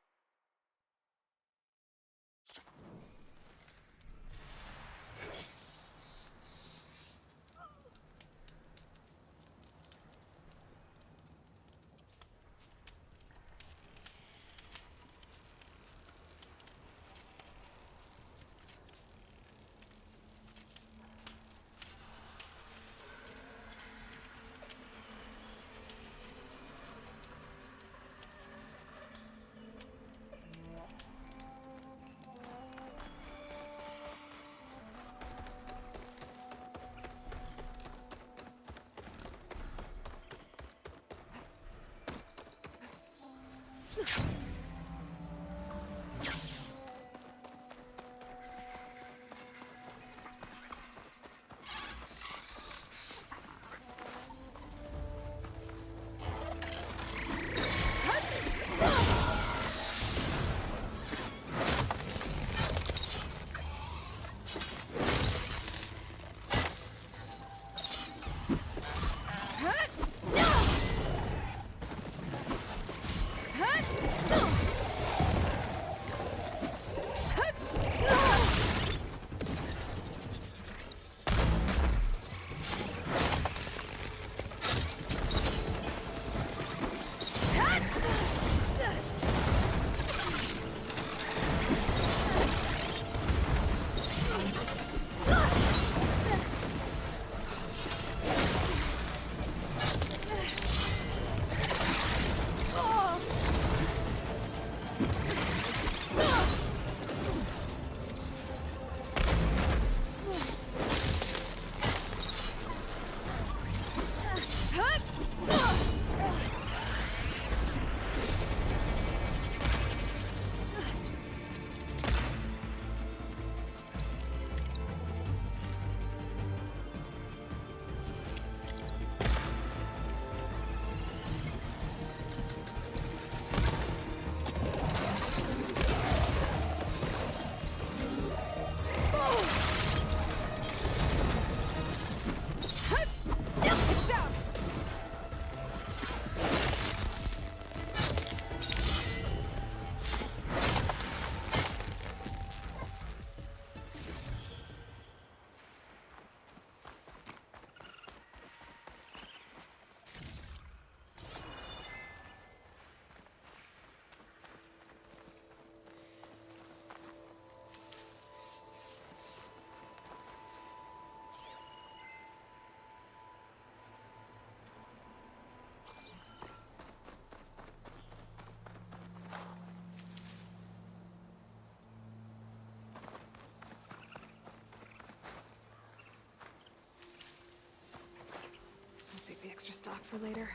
B: Save the extra stock for later.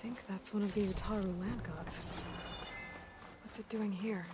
B: think that's one of the Utaru land gods. What's it doing here?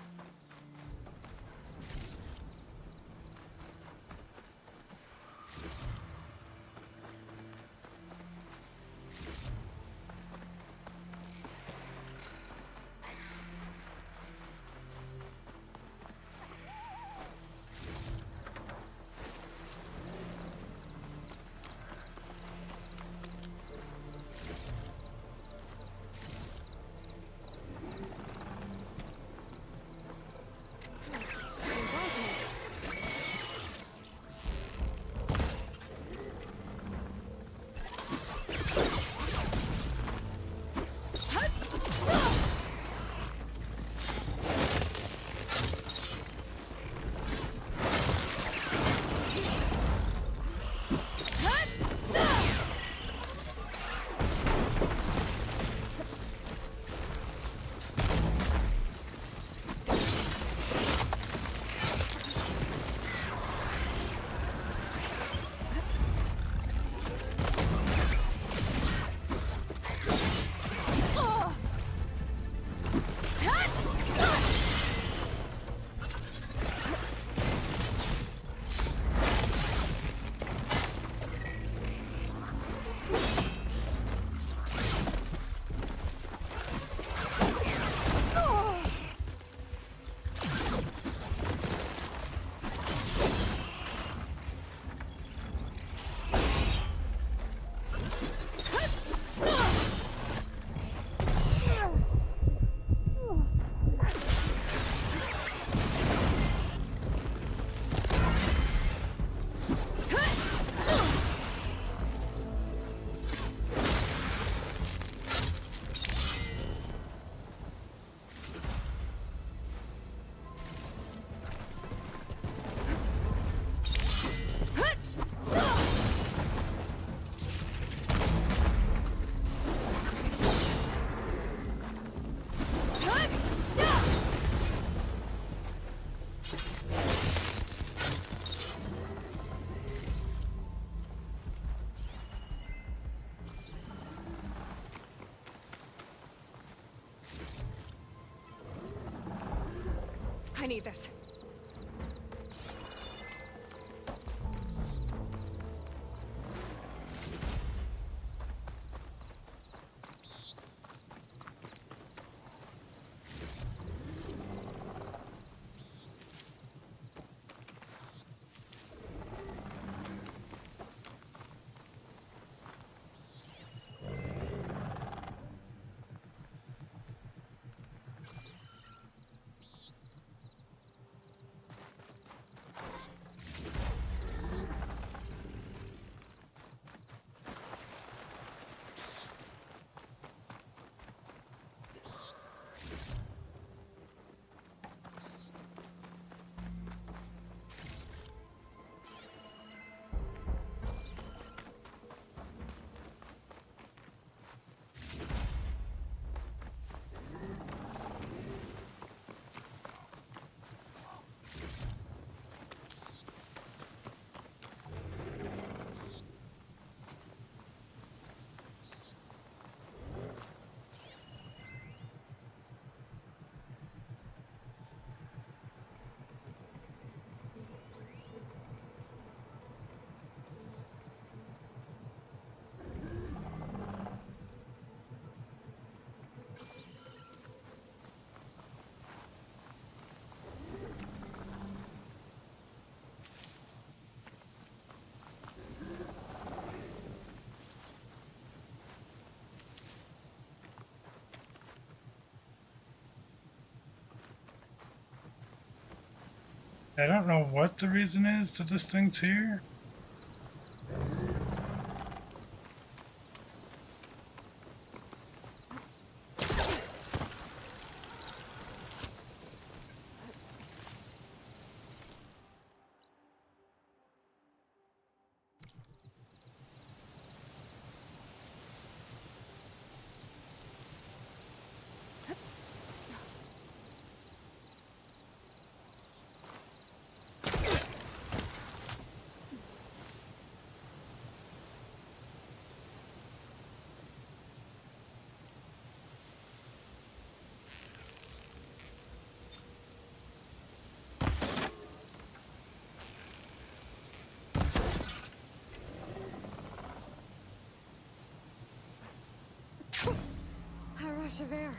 B: I need this.
A: I don't know what the reason is that this thing's here.
B: fresh of air.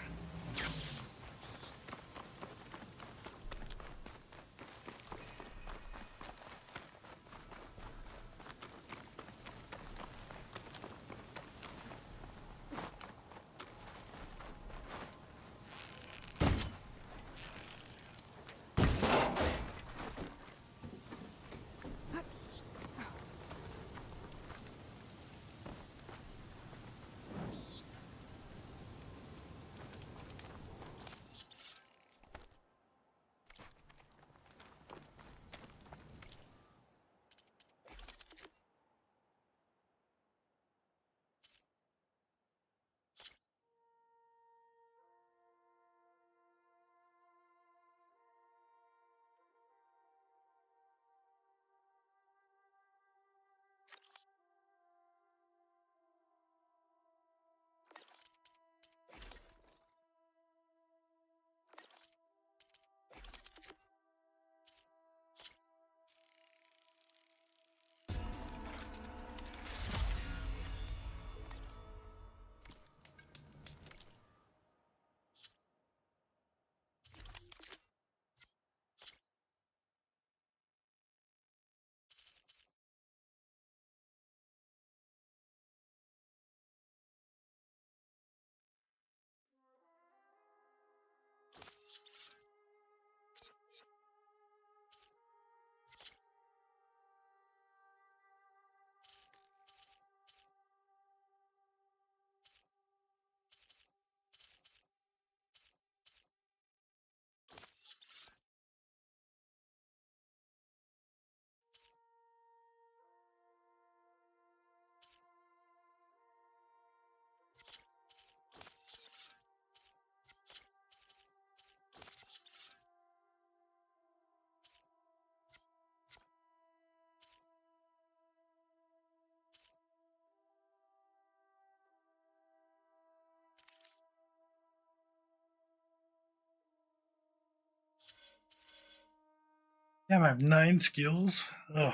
A: Damn, I have 9 skills. Ugh.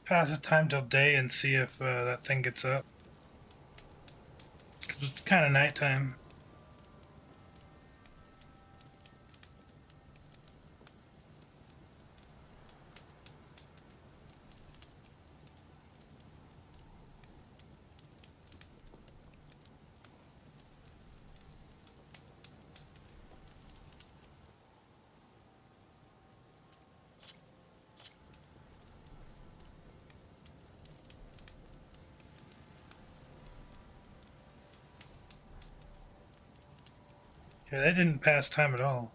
A: pass the time till day and see if that thing gets up. 'Cause it's kind of nighttime. Yeah, that didn't pass time at all.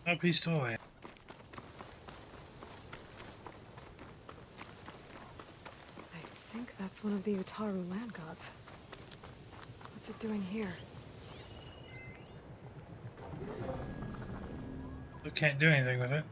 A: Nope, he's still away.
B: I think that's one of the Utaru land gods. What's it doing here?
A: We can't do anything with it.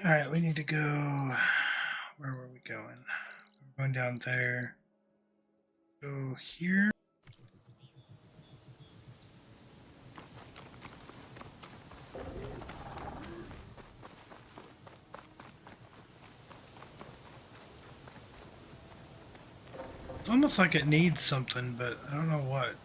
A: Alright, we need to go. Where were we going? We're going down there. Go here. It's almost like it needs something, but I don't know what.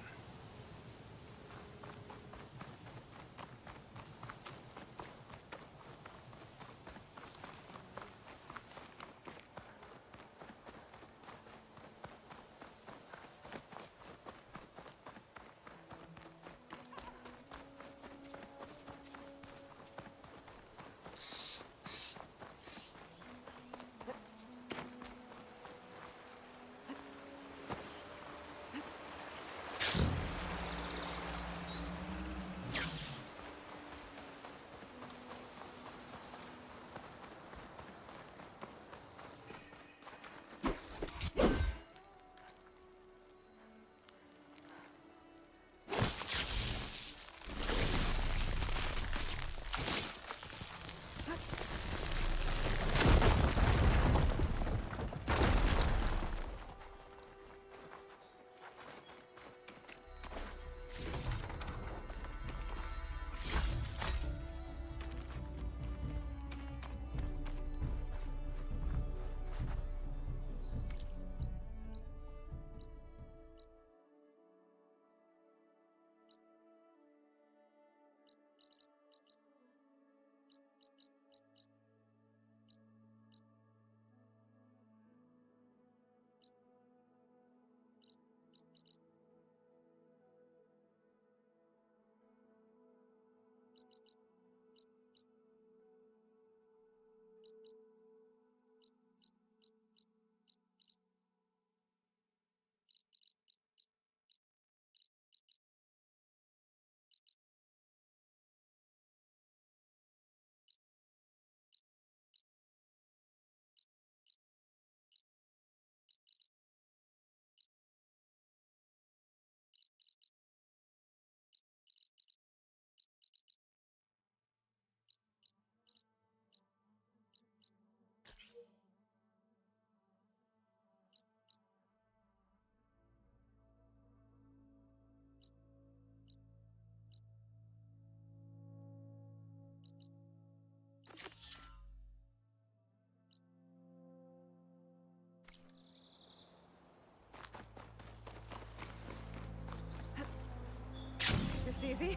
B: This easy?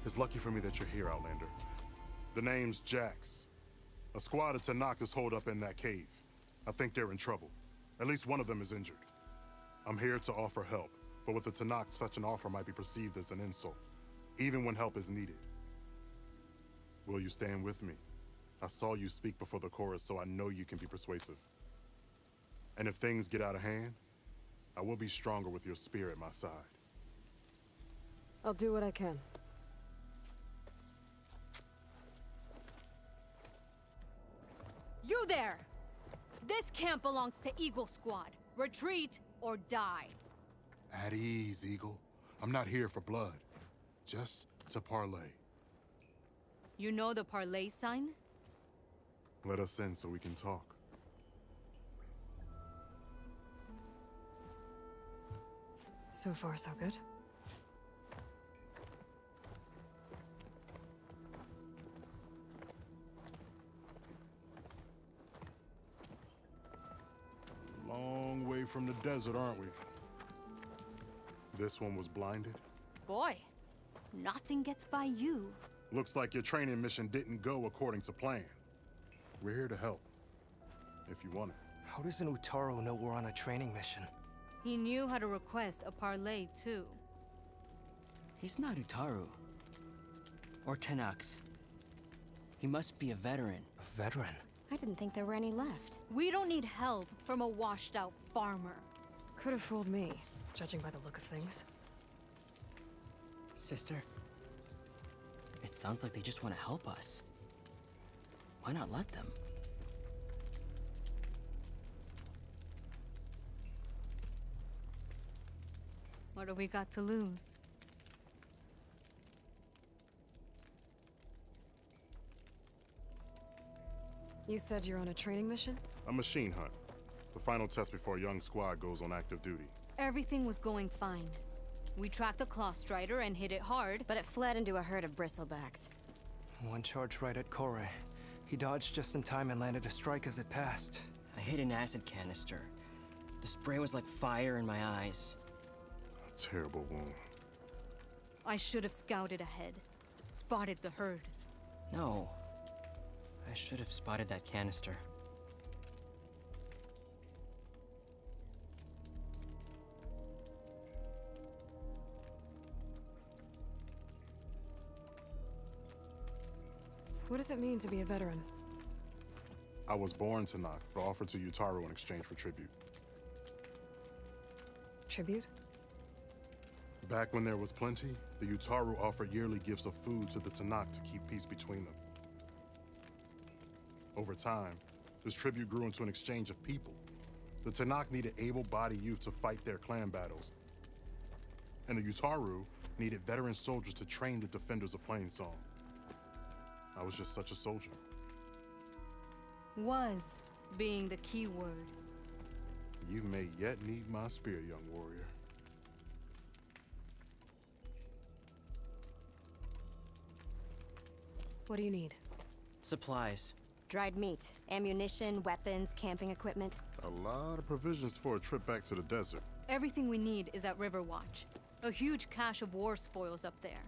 H: It's lucky for me that you're here, Outlander. The name's Jax. A squad of Tenakth is holed up in that cave. I think they're in trouble. At least one of them is injured. I'm here to offer help, but with the Tenakth, such an offer might be perceived as an insult, even when help is needed. Will you stand with me? I saw you speak before the chorus, so I know you can be persuasive. And if things get out of hand, I will be stronger with your spear at my side.
B: I'll do what I can.
P: You there! This camp belongs to Eagle Squad. Retreat or die.
H: At ease, Eagle. I'm not here for blood. Just to parlay.
P: You know the parlay sign?
H: Let us in so we can talk.
B: So far, so good.
H: Long way from the desert, aren't we? This one was blinded.
P: Boy, nothing gets by you.
H: Looks like your training mission didn't go according to plan. We're here to help, if you want it.
J: How does an Utaru know we're on a training mission?
P: He knew how to request a parlay, too.
W: He's not Utaru. Or Tenakth. He must be a veteran.
J: A veteran?
P: I didn't think there were any left. We don't need help from a washed-out farmer.
B: Could have fooled me, judging by the look of things.
W: Sister, it sounds like they just want to help us. Why not let them?
P: What do we got to lose?
B: You said you're on a training mission?
H: A machine hunt. The final test before a young squad goes on active duty.
P: Everything was going fine. We tracked a Claw Strider and hit it hard, but it fled into a herd of bristlebacks.
J: One charge right at Kore. He dodged just in time and landed a strike as it passed.
W: I hit an acid canister. The spray was like fire in my eyes.
H: A terrible wound.
P: I should have scouted ahead. Spotted the herd.
W: No. I should have spotted that canister.
B: What does it mean to be a veteran?
H: I was born Tenakth, but offered to Utaru in exchange for tribute.
B: Tribute?
H: Back when there was plenty, the Utaru offered yearly gifts of food to the Tenakth to keep peace between them. Over time, this tribute grew into an exchange of people. The Tenakth needed able-bodied youth to fight their clan battles, and the Utaru needed veteran soldiers to train the defenders of Plainsong. I was just such a soldier.
P: Was being the key word.
H: You may yet need my spear, young warrior.
B: What do you need?
W: Supplies.
P: Dried meat, ammunition, weapons, camping equipment.
H: A lot of provisions for a trip back to the desert.
P: Everything we need is at Riverwatch. A huge cache of war spoils up there.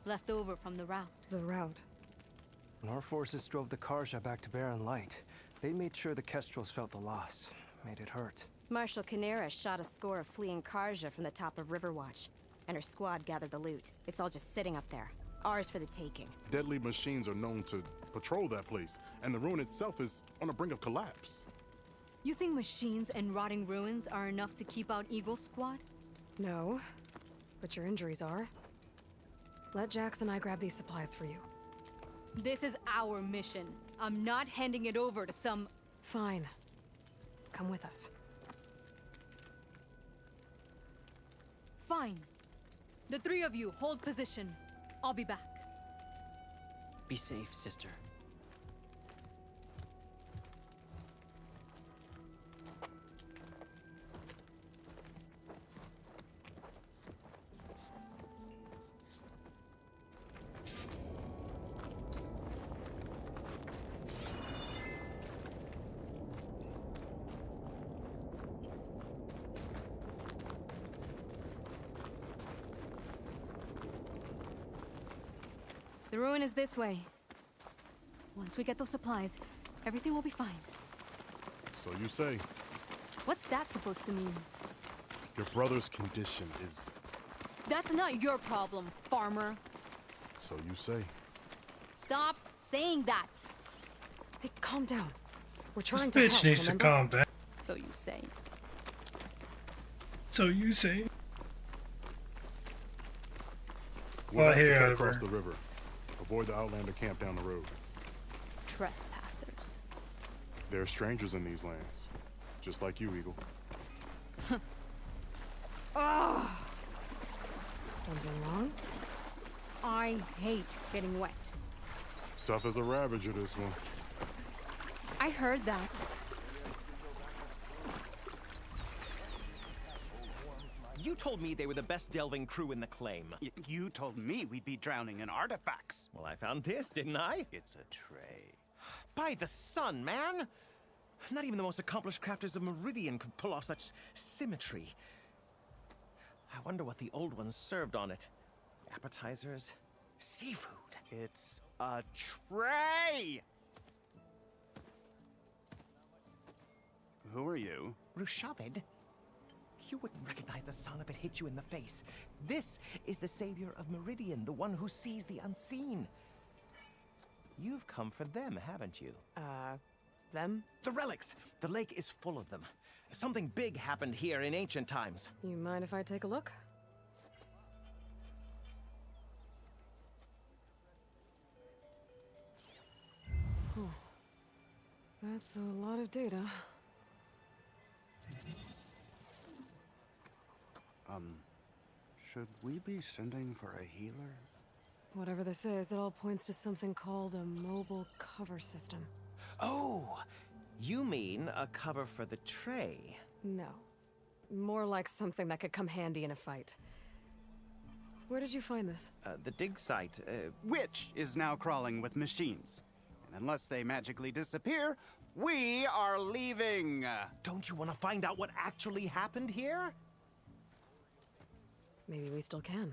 P: Left over from the rout.
B: The rout?
J: When our forces drove the Karja back to Barren Light, they made sure the Kestrels felt the loss. Made it hurt.
P: Marshal Canera shot a score of fleeing Karja from the top of Riverwatch, and her squad gathered the loot. It's all just sitting up there. Ours for the taking.
H: Deadly machines are known to patrol that place, and the ruin itself is on the brink of collapse.
P: You think machines and rotting ruins are enough to keep out Eagle Squad?
B: No, but your injuries are. Let Jax and I grab these supplies for you.
P: This is our mission. I'm not handing it over to some...
B: Fine. Come with us.
P: Fine. The three of you hold position. I'll be back.
W: Be safe, sister.
K: The ruin is this way. Once we get those supplies, everything will be fine.
H: So you say.
K: What's that supposed to mean?
H: Your brother's condition is...
K: That's not your problem, farmer.
H: So you say.
K: Stop saying that.
B: Hey, calm down. We're
S: This
B: trying to
S: bitch
B: help,
S: needs to
B: remember?
S: calm down.
K: So you say.
S: So you say.
H: We're
S: Well,
H: about to
S: here,
H: cut
S: Oliver.
H: across the river. Avoid the Outlander camp down the road.
K: Trespassers.
H: There are strangers in these lands. Just like you, Eagle.
K: Ugh.
B: Something wrong?
K: I hate getting wet.
H: Tough as a ravager, this one.
K: I heard that.
O: You told me they were the best delving crew in the claim.
Q: You told me we'd be drowning in artifacts.
O: Well, I found this, didn't I?
Q: It's a tray.
O: By the sun, man! Not even the most accomplished crafters of Meridian could pull off such symmetry. I wonder what the old ones served on it. Appetizers? Seafood?
Q: It's a tray! Who are you?
O: Rushavid? You wouldn't recognize the sun if it hit you in the face. This is the savior of Meridian, the one who sees the unseen. You've come for them, haven't you?
B: Them?
O: The relics! The lake is full of them. Something big happened here in ancient times.
B: You mind if I take a look? Whew. That's a lot of data.
Q: Should we be sending for a healer?
B: Whatever this is, it all points to something called a mobile cover system.
O: Oh! You mean a cover for the tray?
B: No. More like something that could come handy in a fight. Where did you find this?
O: The dig site,
Q: Which is now crawling with machines. And unless they magically disappear, we are leaving!
O: Don't you want to find out what actually happened here?
B: Maybe we still can.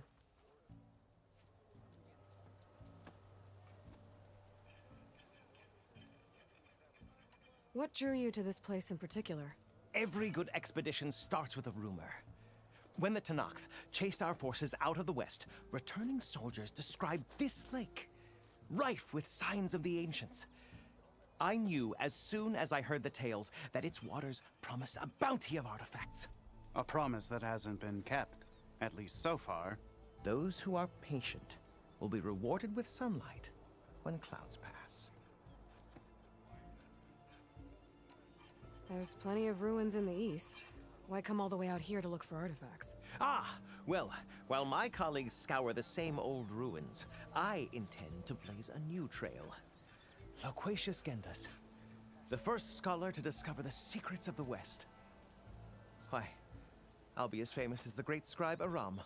B: What drew you to this place in particular?
O: Every good expedition starts with a rumor. When the Tenakth chased our forces out of the west, returning soldiers described this lake, rife with signs of the ancients. I knew as soon as I heard the tales that its waters promised a bounty of artifacts.
Q: A promise that hasn't been kept, at least so far.
O: Those who are patient will be rewarded with sunlight when clouds pass.
B: There's plenty of ruins in the east. Why come all the way out here to look for artifacts?
O: Ah, well, while my colleagues scour the same old ruins, I intend to blaze a new trail. Loquacious Gendas, the first scholar to discover the secrets of the West. Why, I'll be as famous as the great scribe Aram.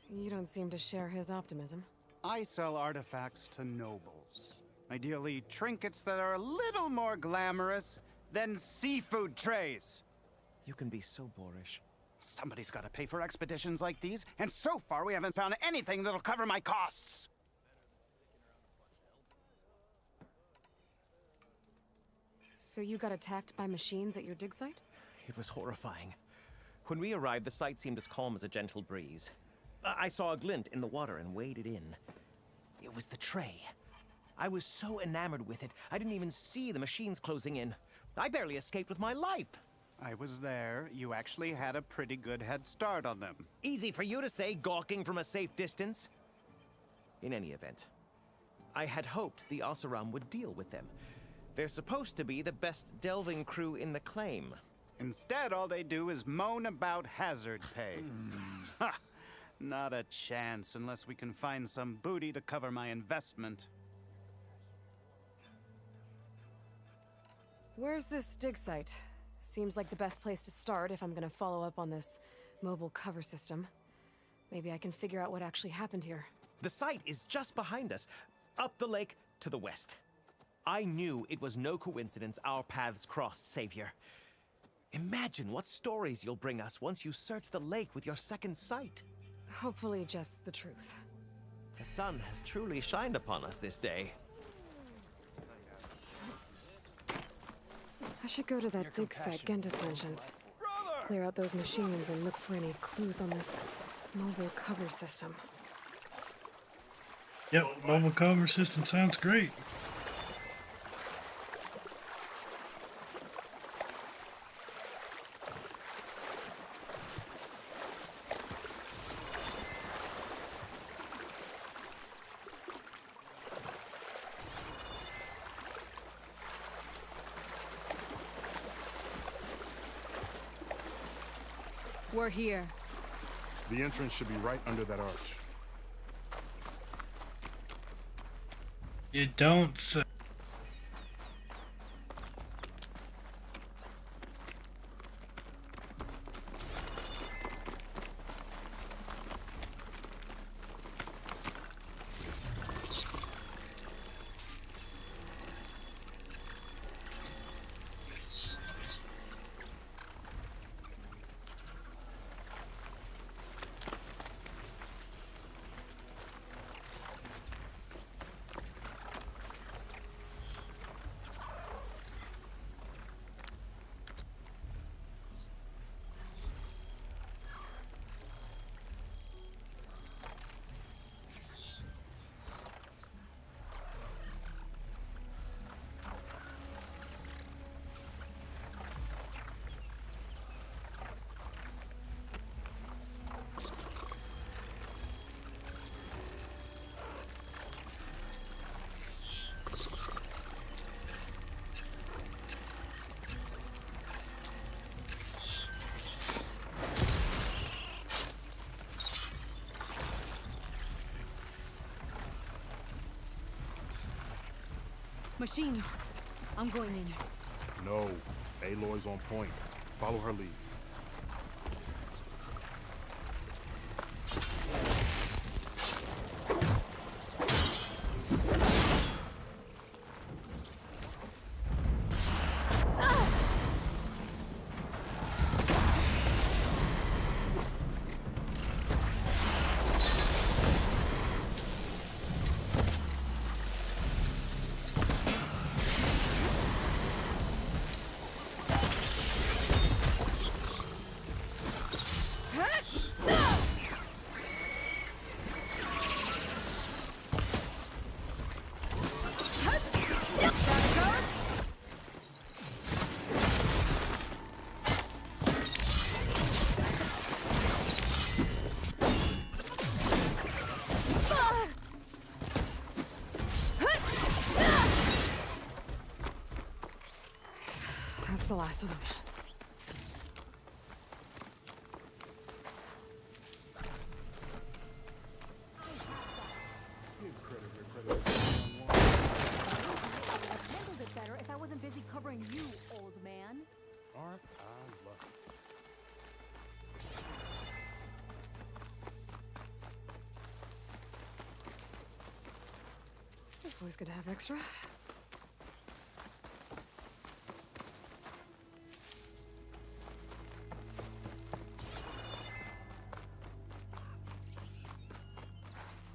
B: You don't seem to share his optimism.
Q: I sell artifacts to nobles. Ideally, trinkets that are a little more glamorous than seafood trays.
O: You can be so boorish.
Q: Somebody's got to pay for expeditions like these, and so far we haven't found anything that'll cover my costs.
B: So you got attacked by machines at your dig site?
O: It was horrifying. When we arrived, the site seemed as calm as a gentle breeze. I saw a glint in the water and waded in. It was the tray. I was so enamored with it, I didn't even see the machines closing in. I barely escaped with my life.
Q: I was there. You actually had a pretty good head start on them.
O: Easy for you to say, gawking from a safe distance. In any event, I had hoped the Oseram would deal with them. They're supposed to be the best delving crew in the claim.
Q: Instead, all they do is moan about hazard pay. Ha! Not a chance unless we can find some booty to cover my investment.
B: Where's this dig site? Seems like the best place to start if I'm gonna follow up on this mobile cover system. Maybe I can figure out what actually happened here.
O: The site is just behind us, up the lake to the west. I knew it was no coincidence our paths crossed, Savior. Imagine what stories you'll bring us once you search the lake with your second sight.
B: Hopefully just the truth.
O: The The sun has truly shined upon us this day.
B: I should go to that dig site Gentis mentioned. Clear out those machines and look for any clues on this mobile cover system.
S: Yep, mobile cover system sounds great.
K: We're here.
H: The entrance should be right under that arch.
S: You don't say.
K: Machines. I'm going in.
H: No. Aloy's on point. Follow her lead.
B: That's the last of them.
K: I'd handled it better if I wasn't busy covering you, old man.
H: Aren't I lucky?
B: It's always good to have extra.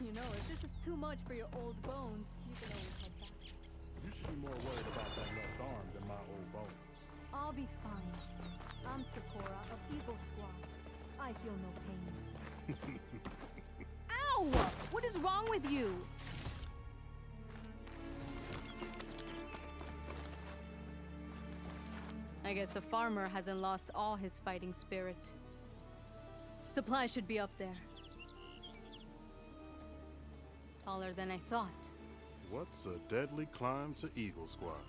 K: You know, if this is too much for your old bones, you can always head back.
H: You should be more worried about that left arm than my old bones.
K: I'll be fine. I'm Sakura of Eagle Squad. I feel no pain. Ow! What is wrong with you? I guess the farmer hasn't lost all his fighting spirit. Supplies should be up there. Taller than I thought.
H: What's a deadly climb to Eagle Squad?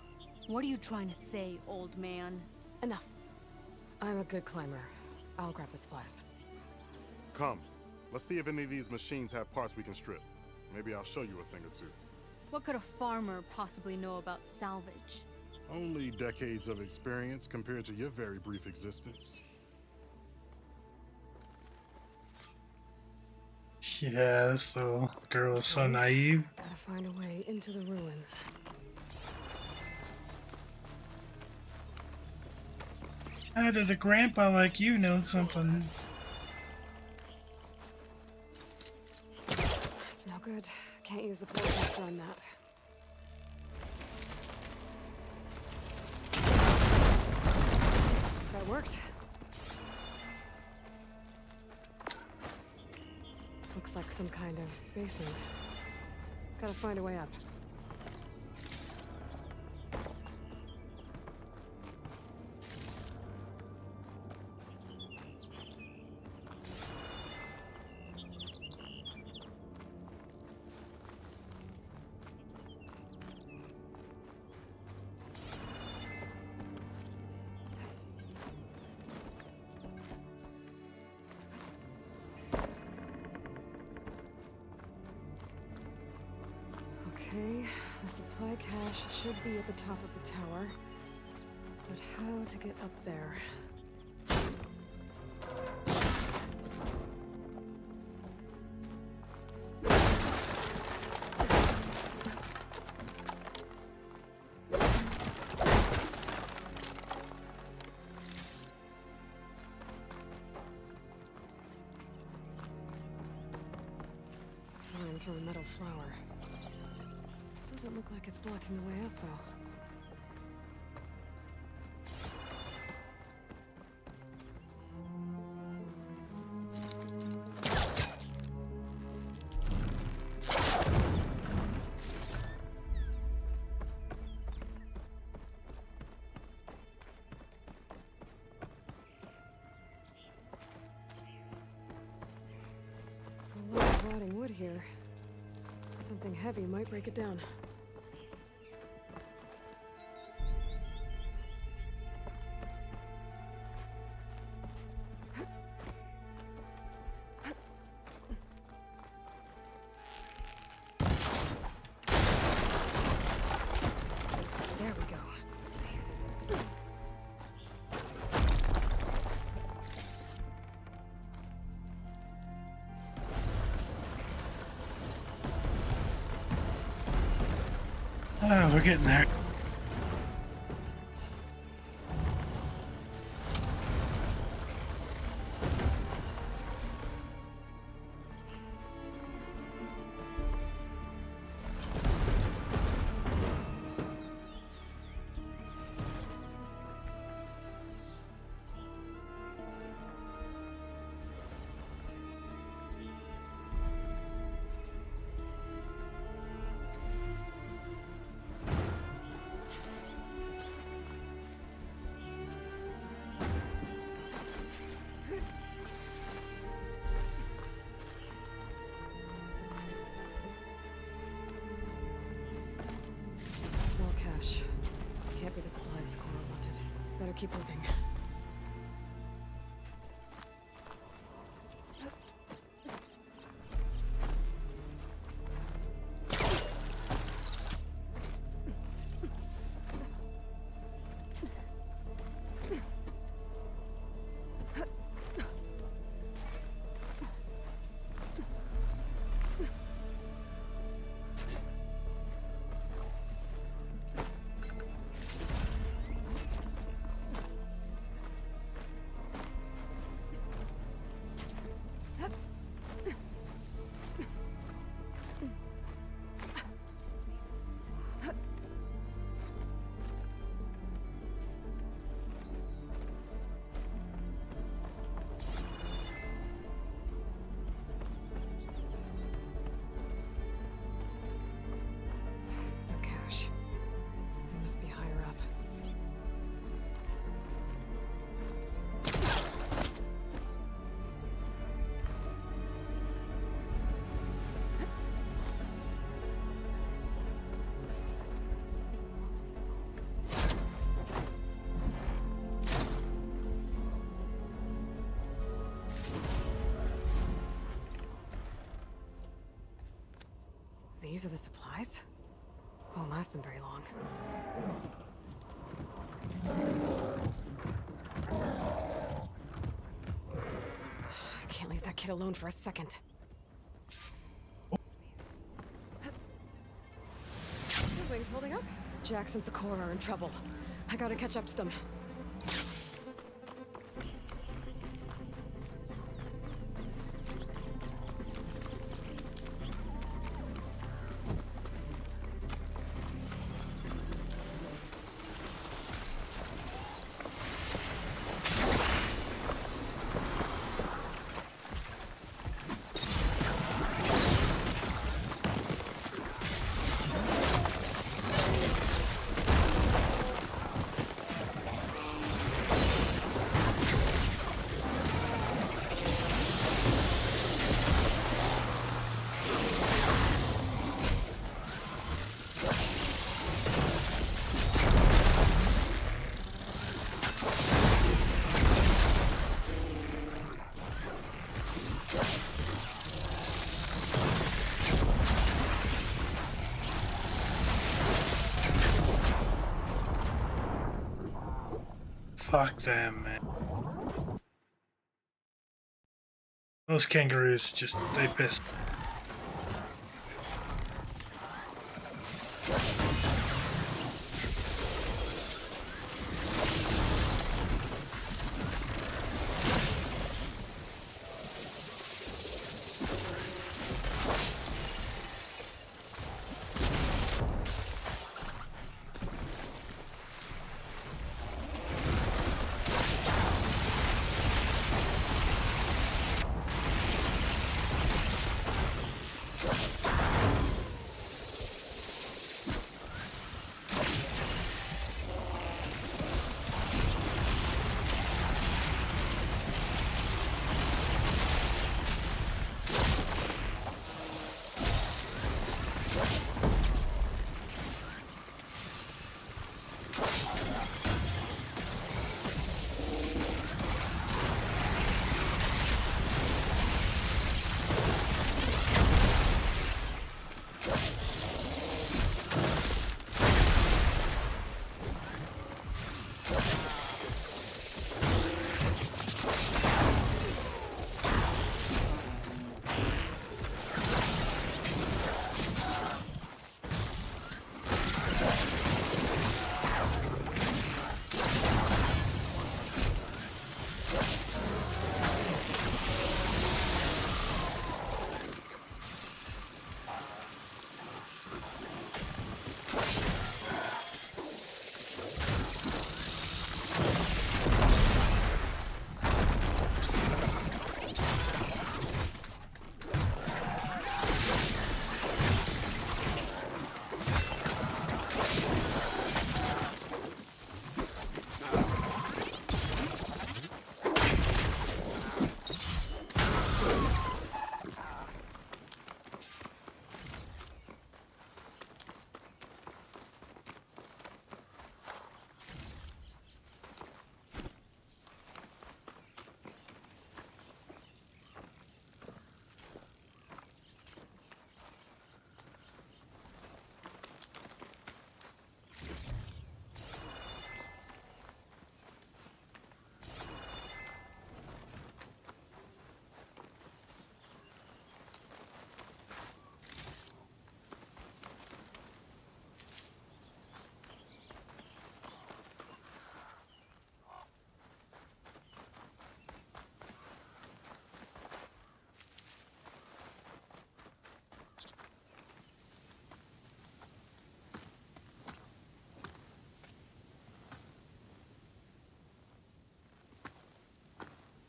K: What are you trying to say, old man?
B: Enough. I'm a good climber. I'll grab the supplies.
H: Come. Let's see if any of these machines have parts we can strip. Maybe I'll show you a thing or two.
K: What could a farmer possibly know about salvage?
H: Only decades of experience compared to your very brief existence.
S: Yeah, this little girl is so naive.
B: Gotta find a way into the ruins.
S: How does a grandpa like you know something?
B: That's no good. Can't use the portcaster on that. That worked. Looks like some kind of basement. Gotta find a way up. Okay, the supply cache should be at the top of the tower. But how to get up there? Lines from a metal flower. Doesn't look like it's blocking the way up, though. A lot of rotting wood here. Something heavy might break it down. There we go.
S: Ah, we're getting there. Small cache. Can't be the supplies Socorro wanted. Better keep moving. No cache. It must be higher up. These are the supplies? Won't last them very long. I can't leave that kid alone for a second. Siblings holding up? Jax and Socorro are in trouble. I gotta catch up to them.
A: Fuck them, man. Those kangaroos just, they piss.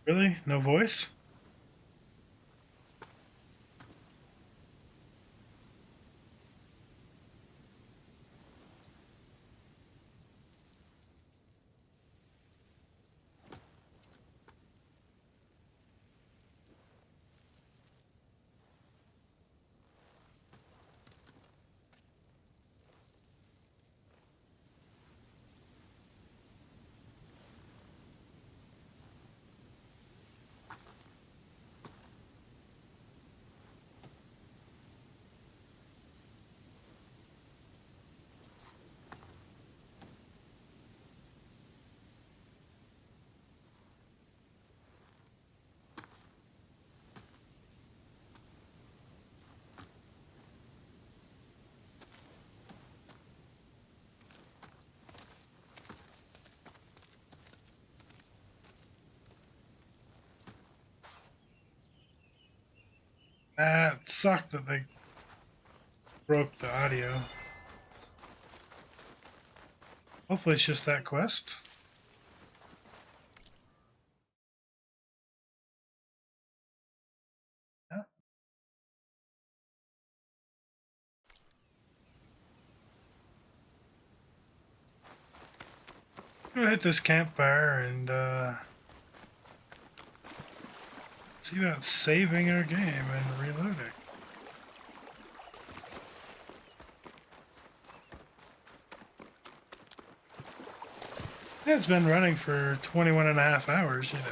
A: Really? No voice? It sucked that they broke the audio. Hopefully it's just that quest. Yeah. Go hit this campfire and see about saving our game and reloading. It's been running for 21 and a half hours, you know.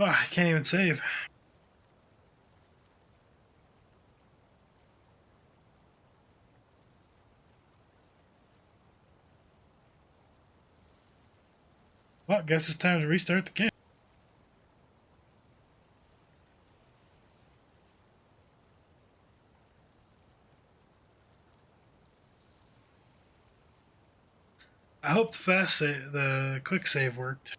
A: Oh, I can't even save. Well, guess it's time to restart the game. I hope the quick save worked.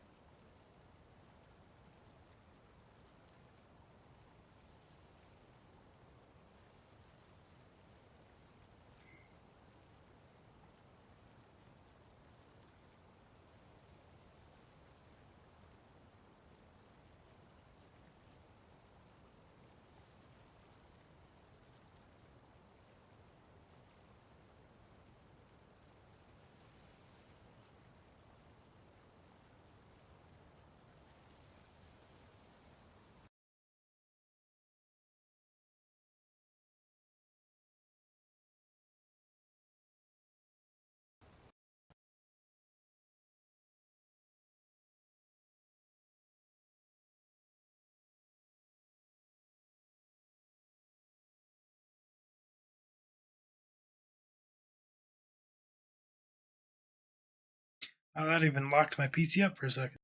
A: Oh, that even locked my PC up for a second.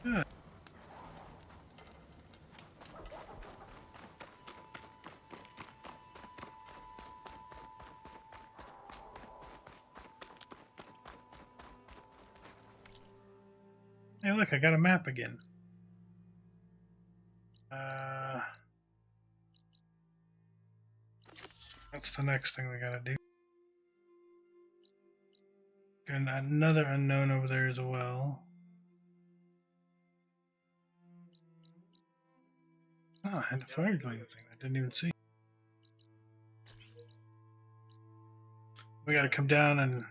A: Good. Hey, look, I got a map again. That's the next thing we gotta do. And another unknown over there as well. Oh, I had a fire glade thing I didn't even see. We gotta come down and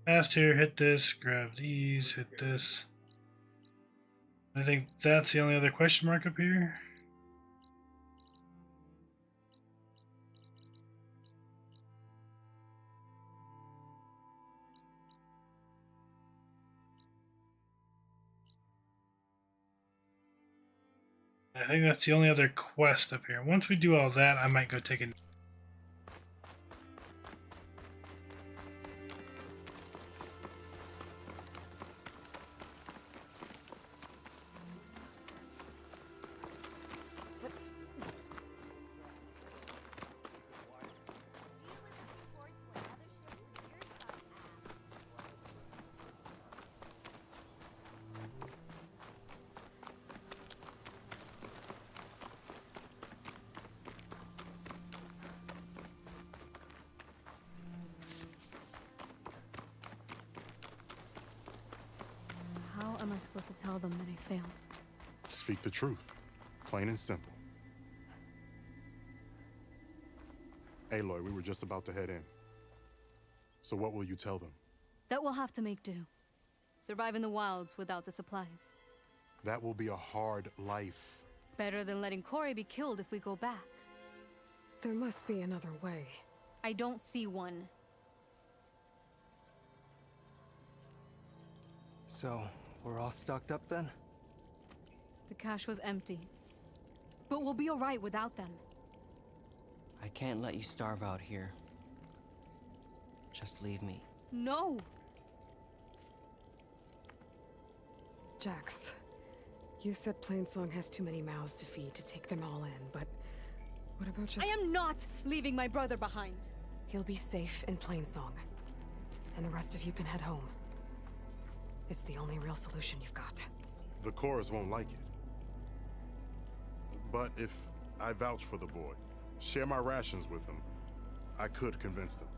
A: past here, hit this, grab these, hit this. I think that's the only other question mark up here. I think that's the only other quest up here. Once we do all that, I might go take a...
K: How am I supposed to tell them that I failed?
H: Speak the truth. Plain and simple. Aloy, we were just about to head in. So what will you tell them?
K: That we'll have to make do. Survive in the wilds without the supplies.
H: That will be a hard life.
K: Better than letting Corey be killed if we go back.
B: There must be another way.
K: I don't see one.
J: So, we're all stocked up then?
K: The cache was empty. But we'll be alright without them.
W: I can't let you starve out here. Just leave me.
K: No!
B: Jax, you said Plainsong has too many mouths to feed to take them all in, but what about just...
K: I am not leaving my brother behind!
B: He'll be safe in Plainsong, and the rest of you can head home. It's the only real solution you've got.
H: The Chorus won't like it. But if I vouch for the boy, share my rations with him, I could convince them.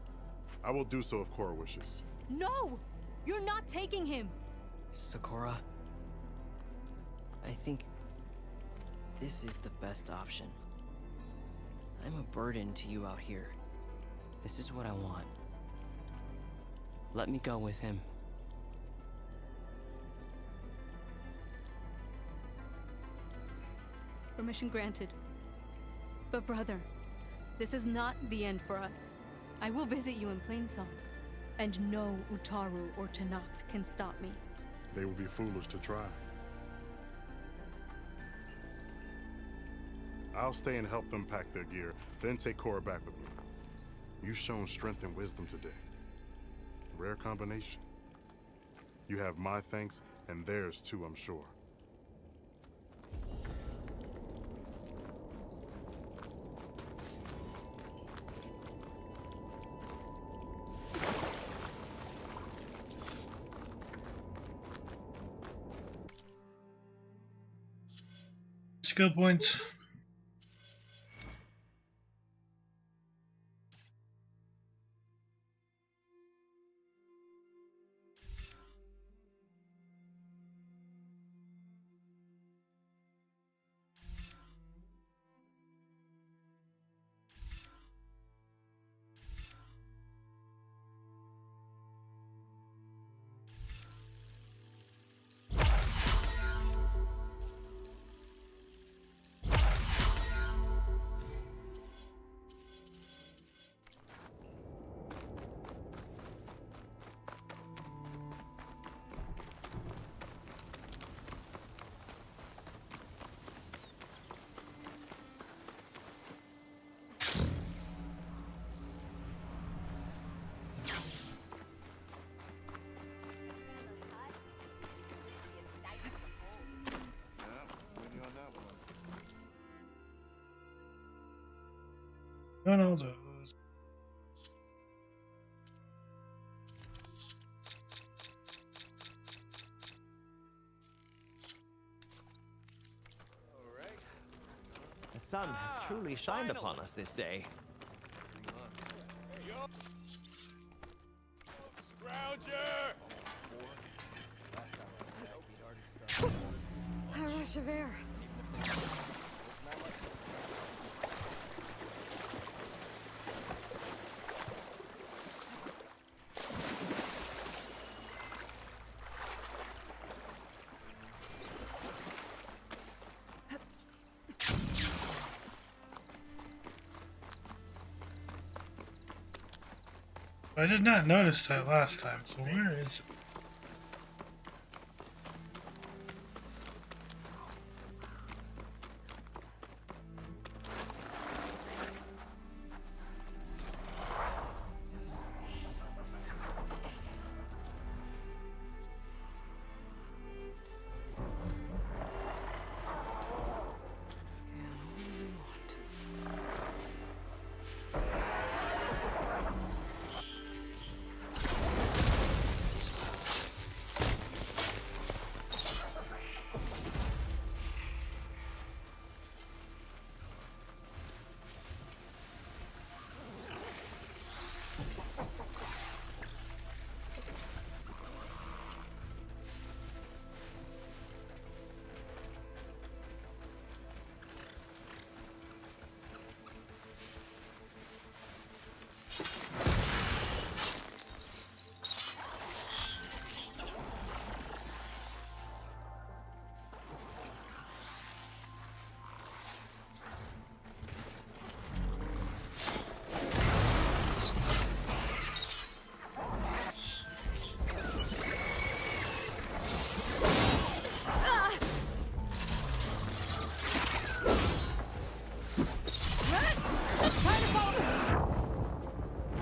H: I will do so if Cora wishes.
K: No! You're not taking him!
C: Sakura, I think this is the best option. I'm a burden to you out here. This is what I want. Let me go with him.
K: Permission granted. But brother, this is not the end for us. I will visit you in Plainsong, and no Utaru or Tenakth can stop me.
H: They would be foolish to try. I'll stay and help them pack their gear, then take Cora back with me. You've shown strength and wisdom today. Rare combination. You have my thanks, and theirs too, I'm sure.
S: Skill points. Done all those.
O: The sun has truly shined upon us this day.
B: A rush of air.
S: I did not notice that last time, so where is it?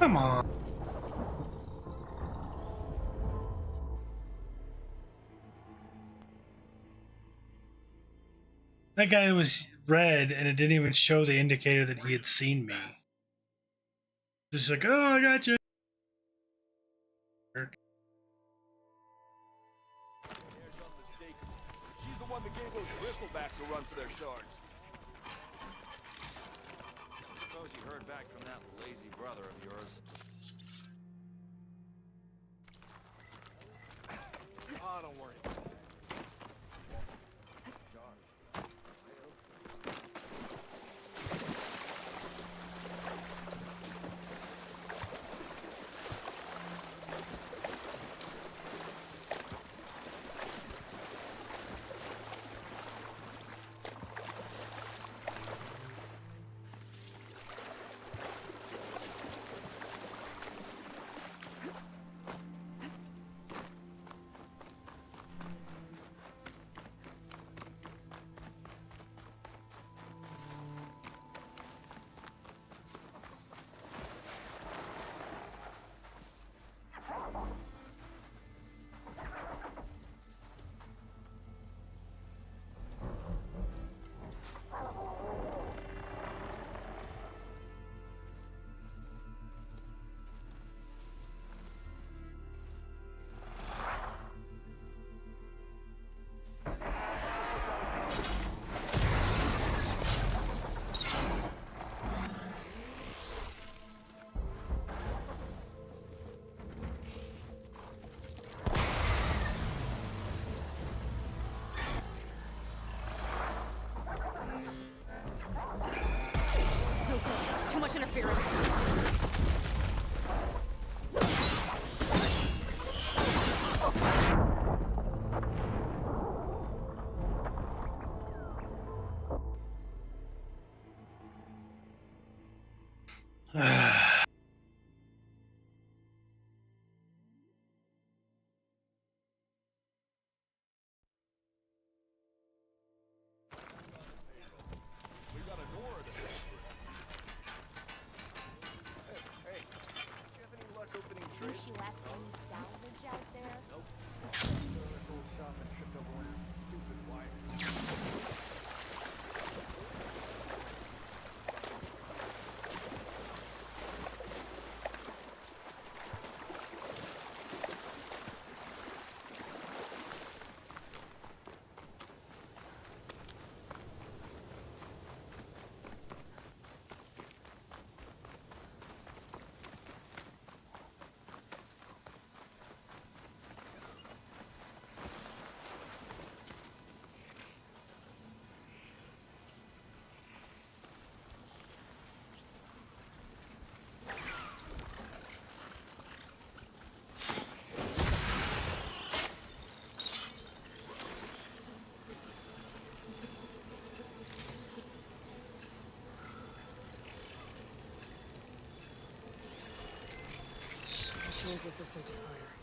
S: Come on. That guy was red and it didn't even show the indicator that he had seen me. Just like, oh, I got you.
F: Bristleback's will run for their shards. Suppose you heard back from that lazy brother of yours. Oh, don't worry.
K: Too much interference.
F: We got a door to the Hey, do you have any luck opening
D: Think
F: trades?
D: she left any salvage out there?
F: Nope. This old shop and tripped over one of these stupid wires.
B: Machine's resistant to fire.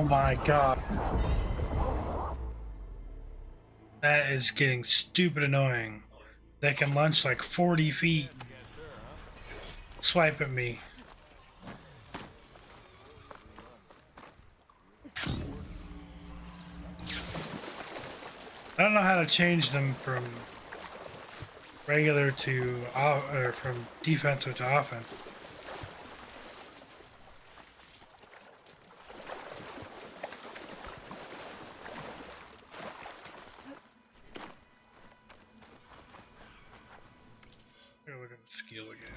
A: my god. That is getting stupid annoying. They can launch like 40 feet. Swipe at me. I don't know how to change them from regular to or from defensive to offense. Here, look at the skill again.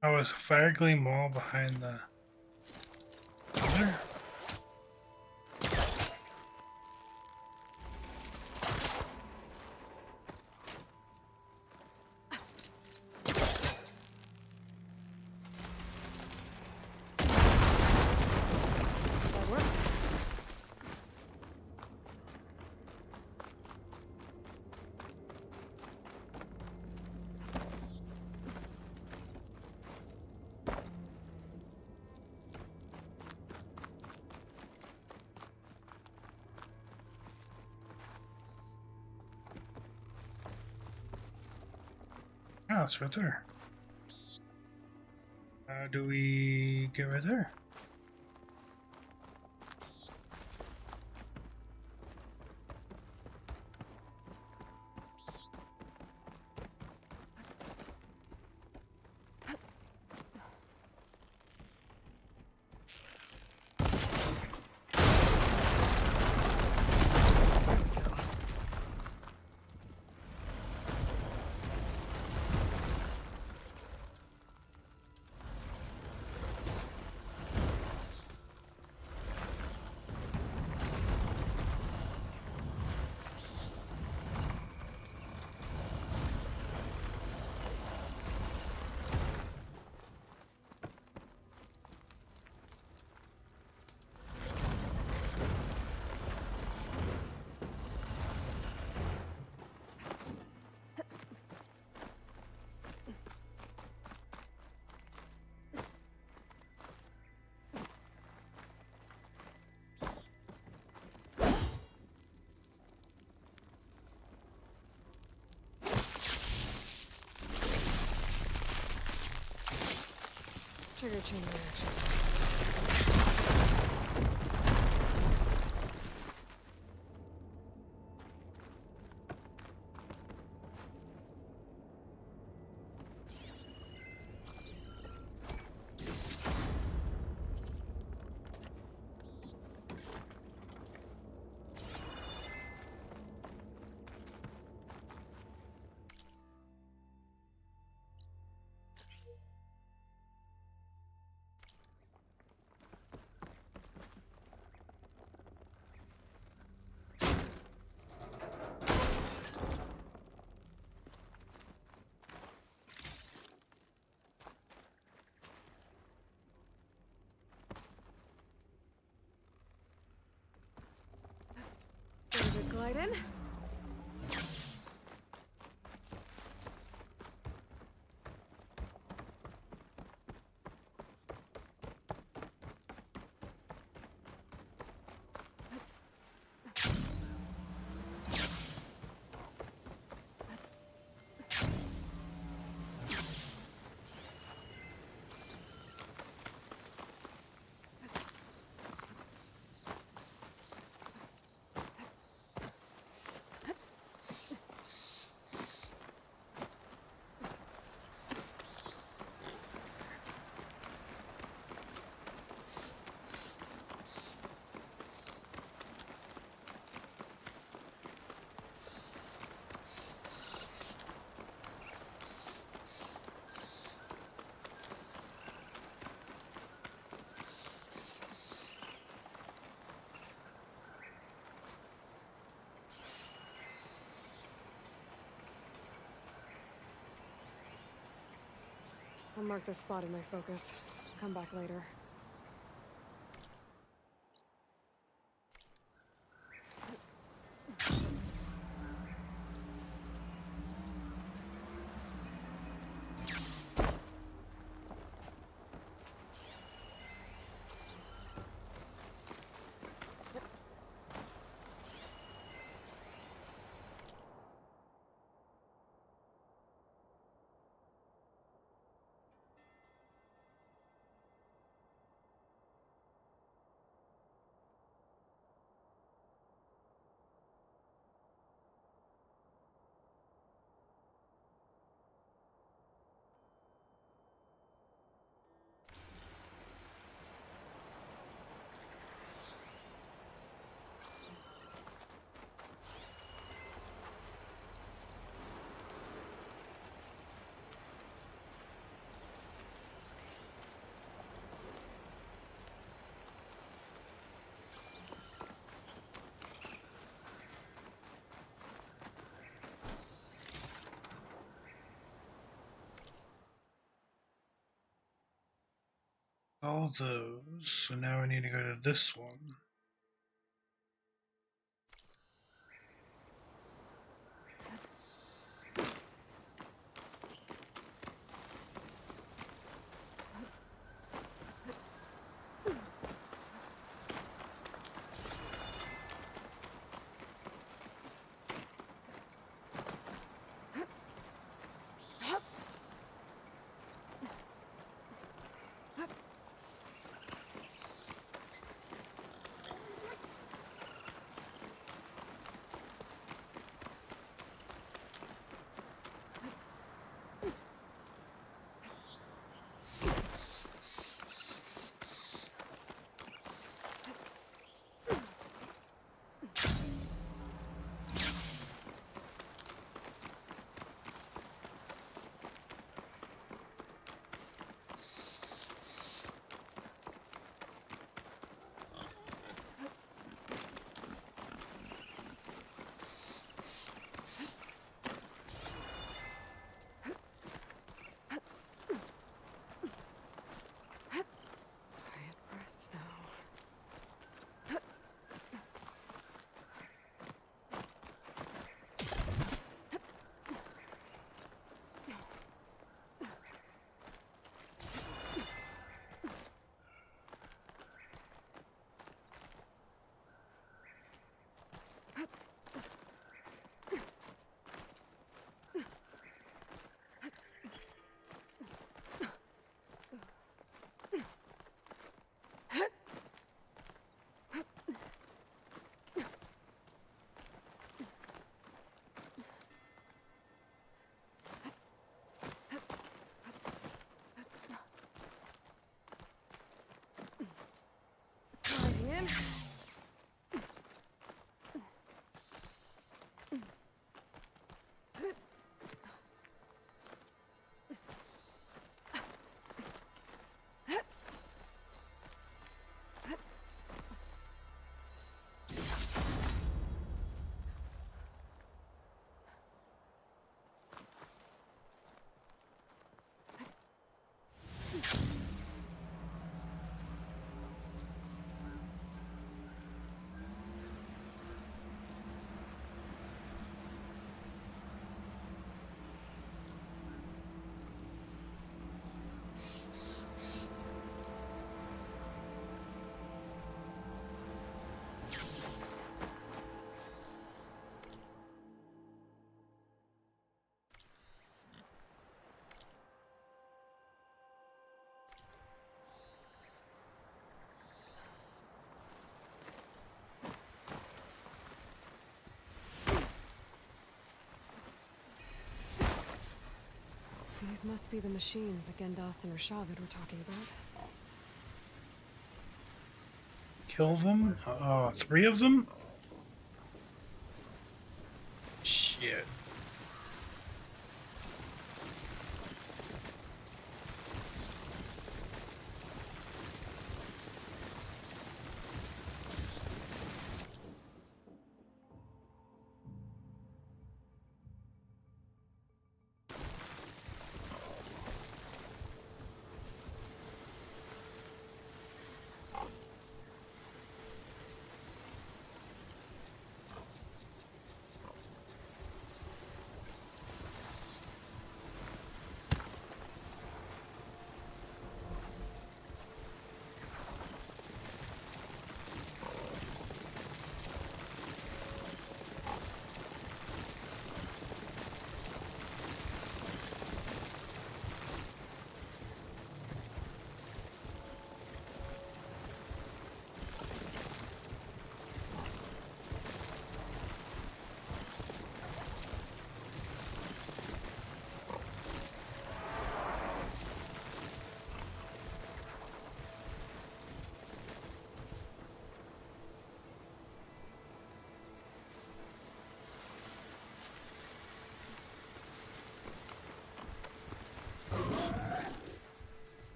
A: I was Fire Gleam Wall behind the other.
B: That works.
A: Oh, it's right there. How do we get right there?
B: Trigger chain reaction. Glide in. I'll mark this spot in my focus. Come back later.
S: All those. So now we need to go to this one.
B: These must be the machines that Gendas and Rashavid were talking about.
A: Kill them? Oh, 3 of them? Shit.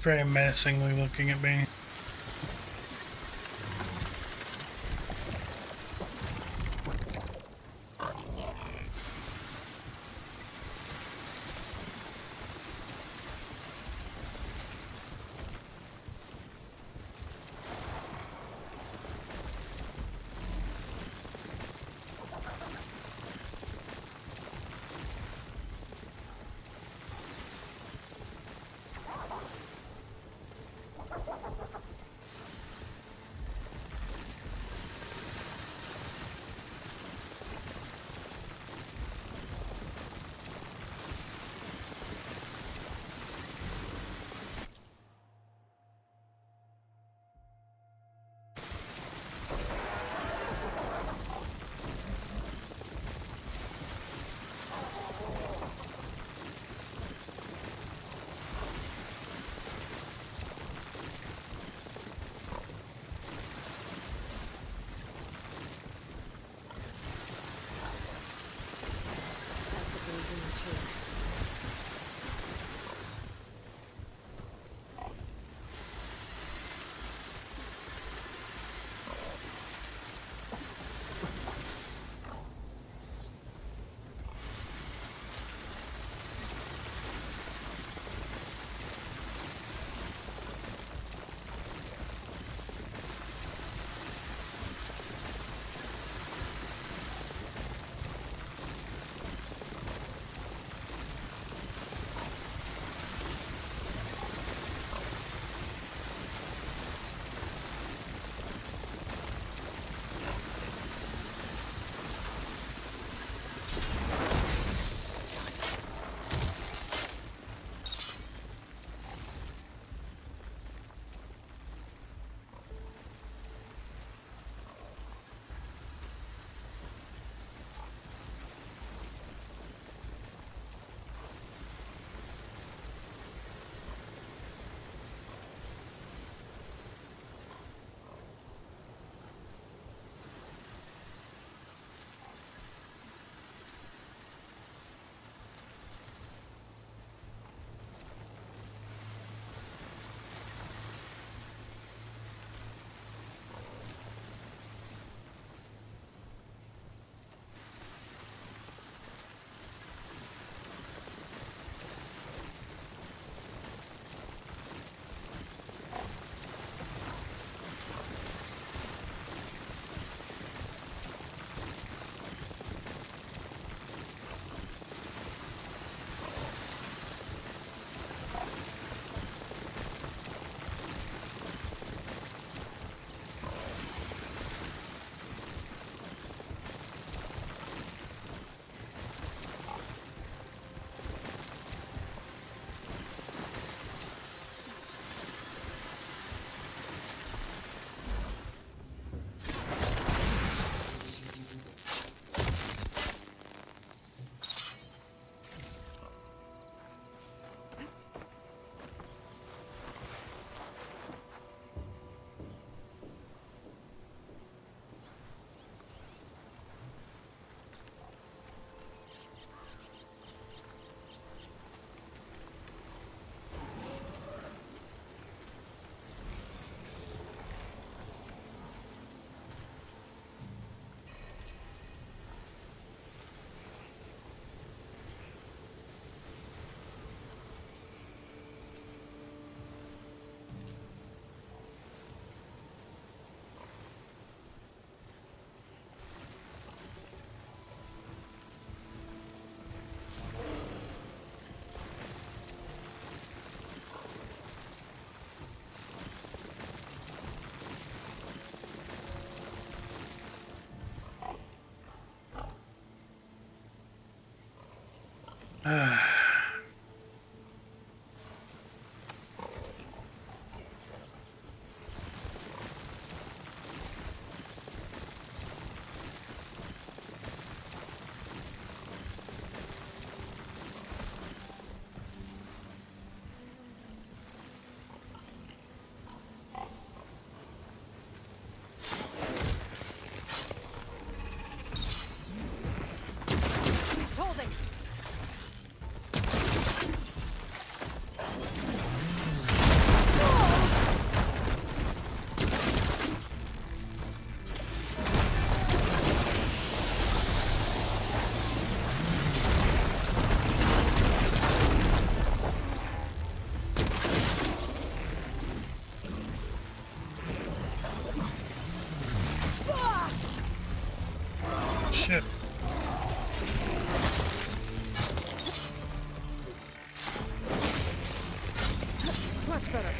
A: Very menacingly looking at me.
B: It's holding.
A: Shit.
E: Much better.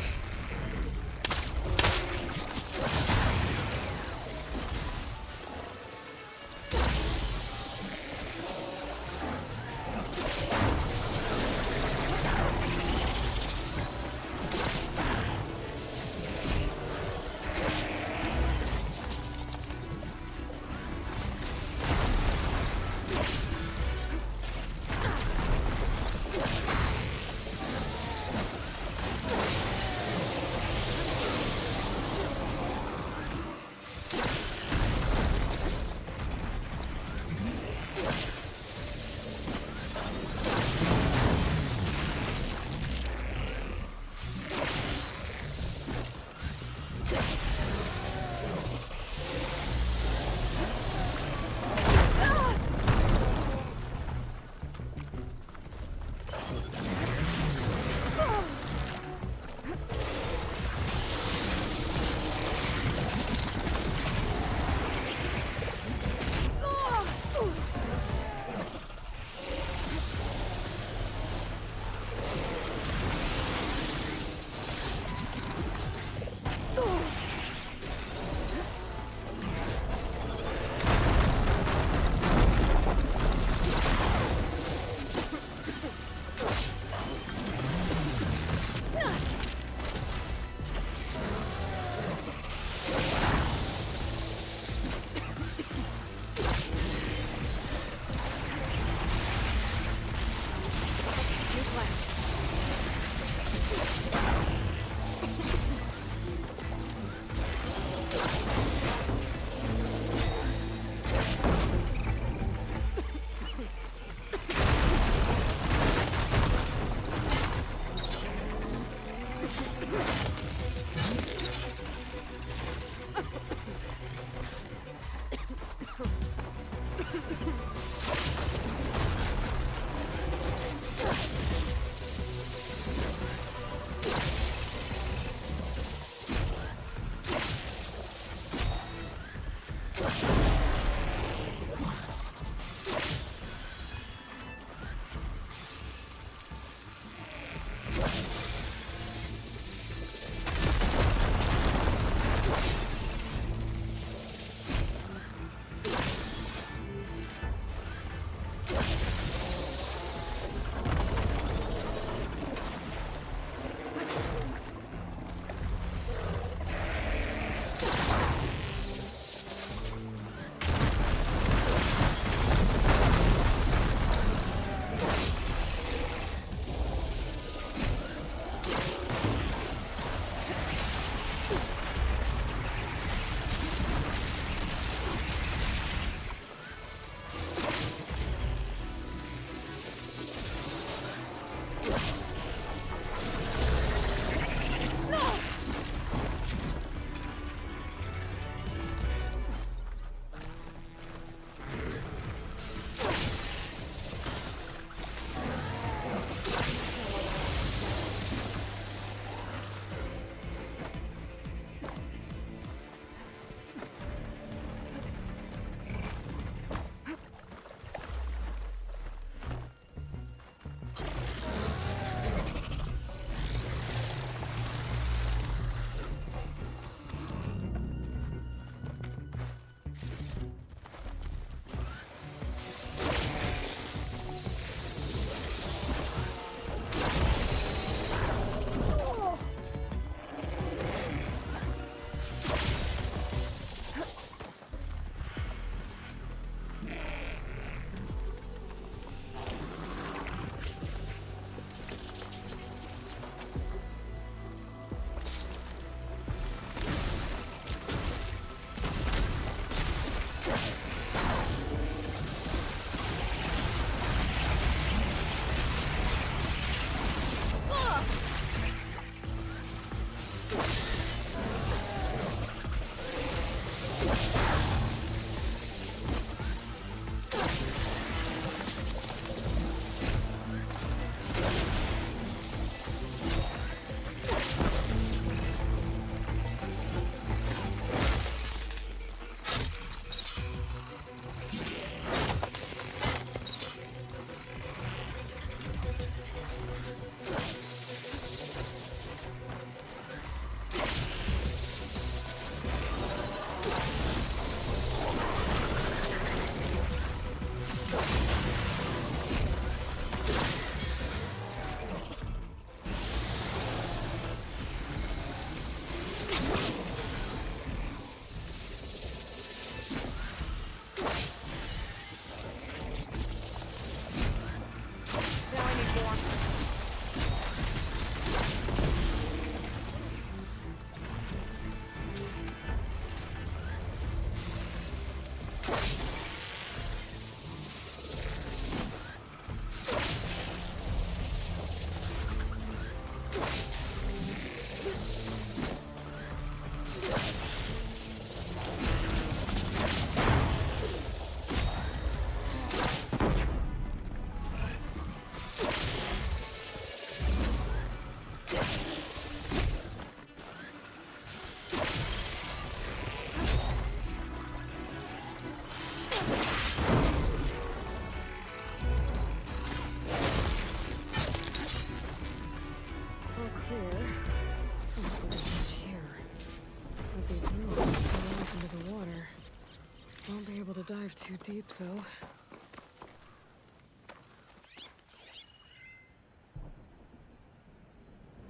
B: dive too deep, though.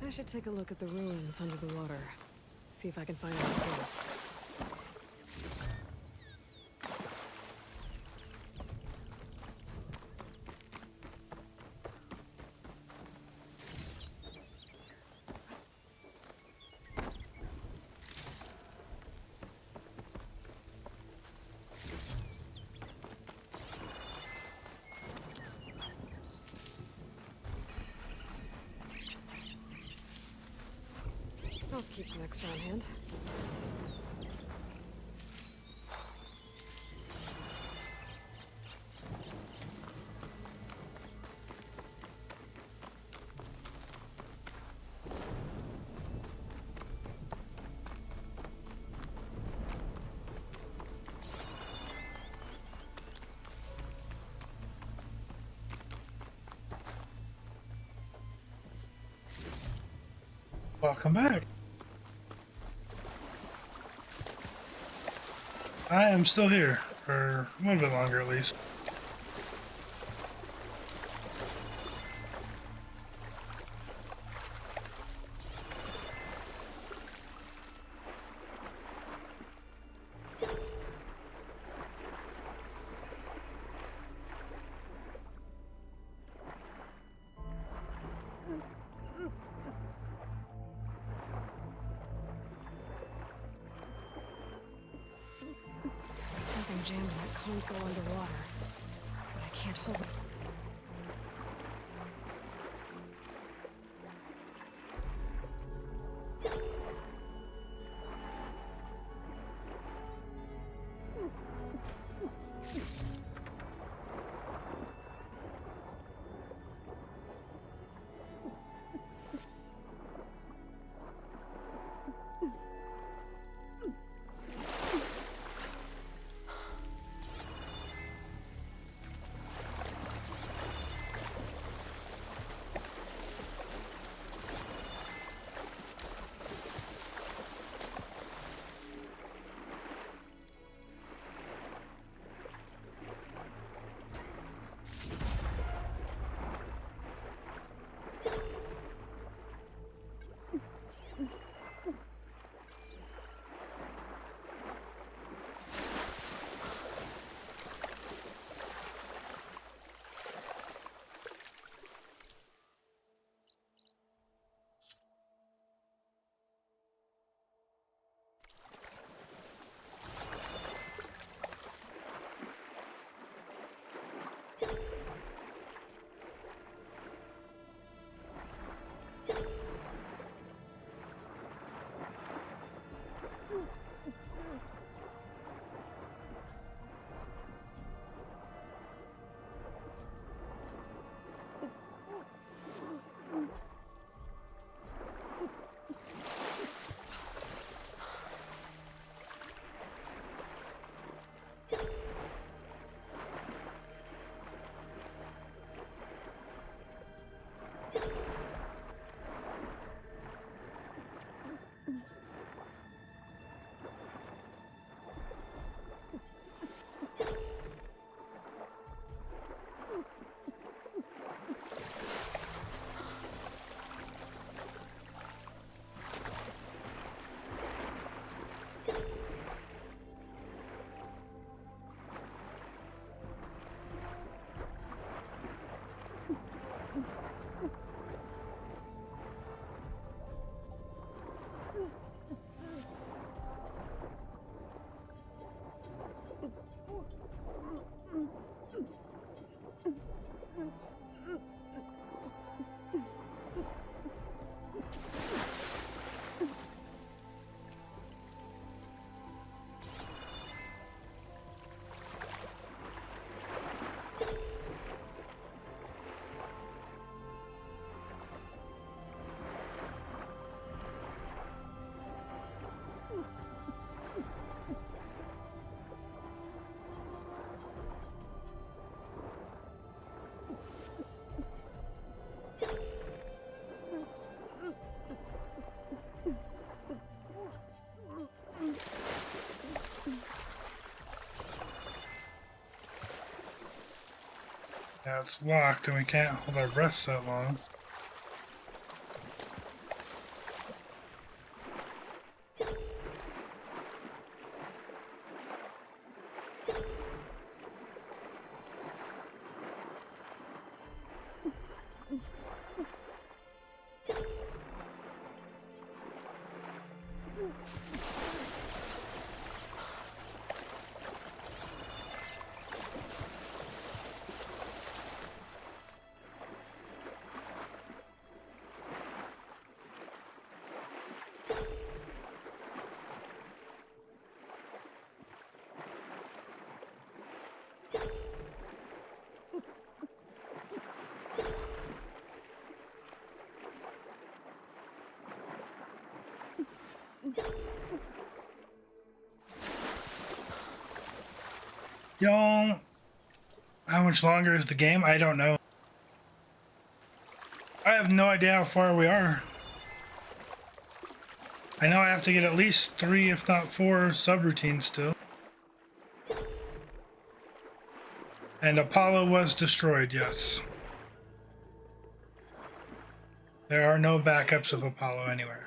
B: I should take a look at the ruins under the water. See if I can find any clues. I'll keep some extra on hand.
A: Welcome back. I am still here, for a little bit longer at least.
B: There's something jammed in that console underwater, but I can't hold it.
A: Now it's locked and we can't hold our breaths that long. Y'all, how much longer is the game? I don't know. I have no idea how far we are. I know I have to get at least 3, if not 4, subroutines still. And Apollo was destroyed, yes. There are no backups of Apollo anywhere.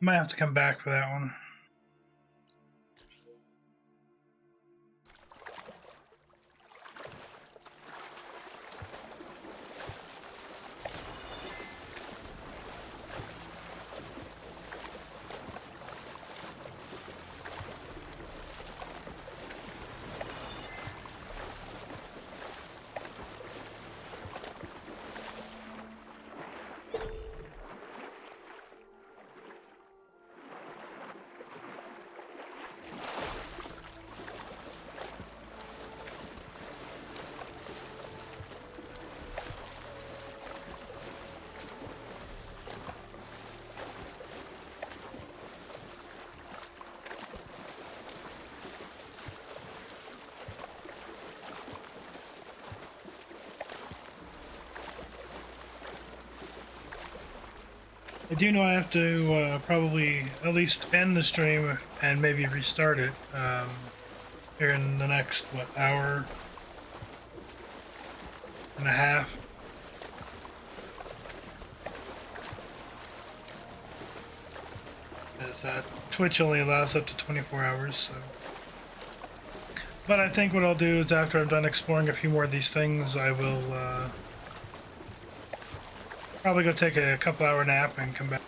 A: Might have to come back for that one. I do know I have to probably at least end the stream and maybe restart it here in the next, what, hour and a half. As Twitch only allows up to 24 hours, so. But I think what I'll do is after I'm done exploring a few more of these things, I will probably go take a couple hour nap and come back.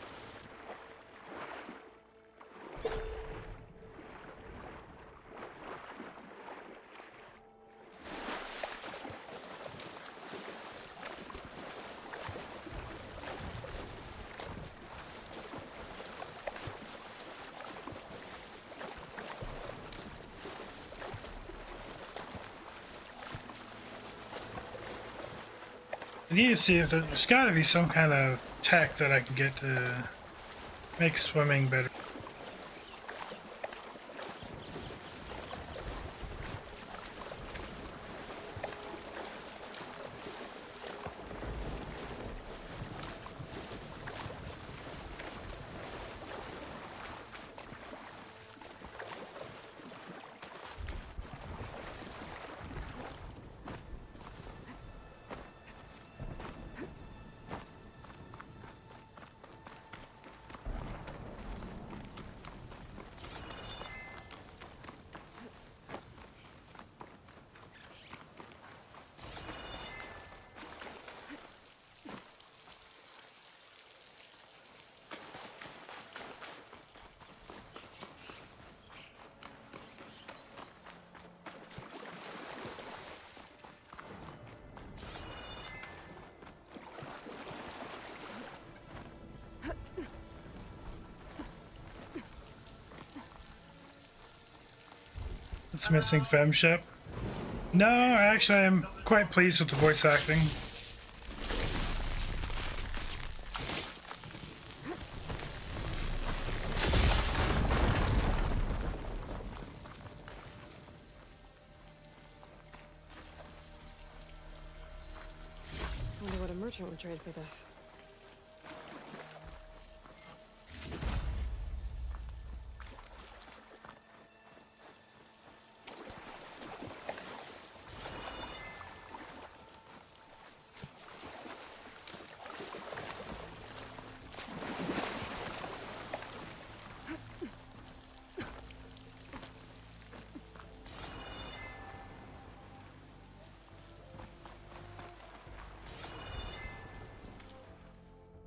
A: I need to see if there's got to be some kind of tech that I can get to make swimming better. It's missing FemShep. No, actually I'm quite pleased with the voice acting.
B: won't trade for this.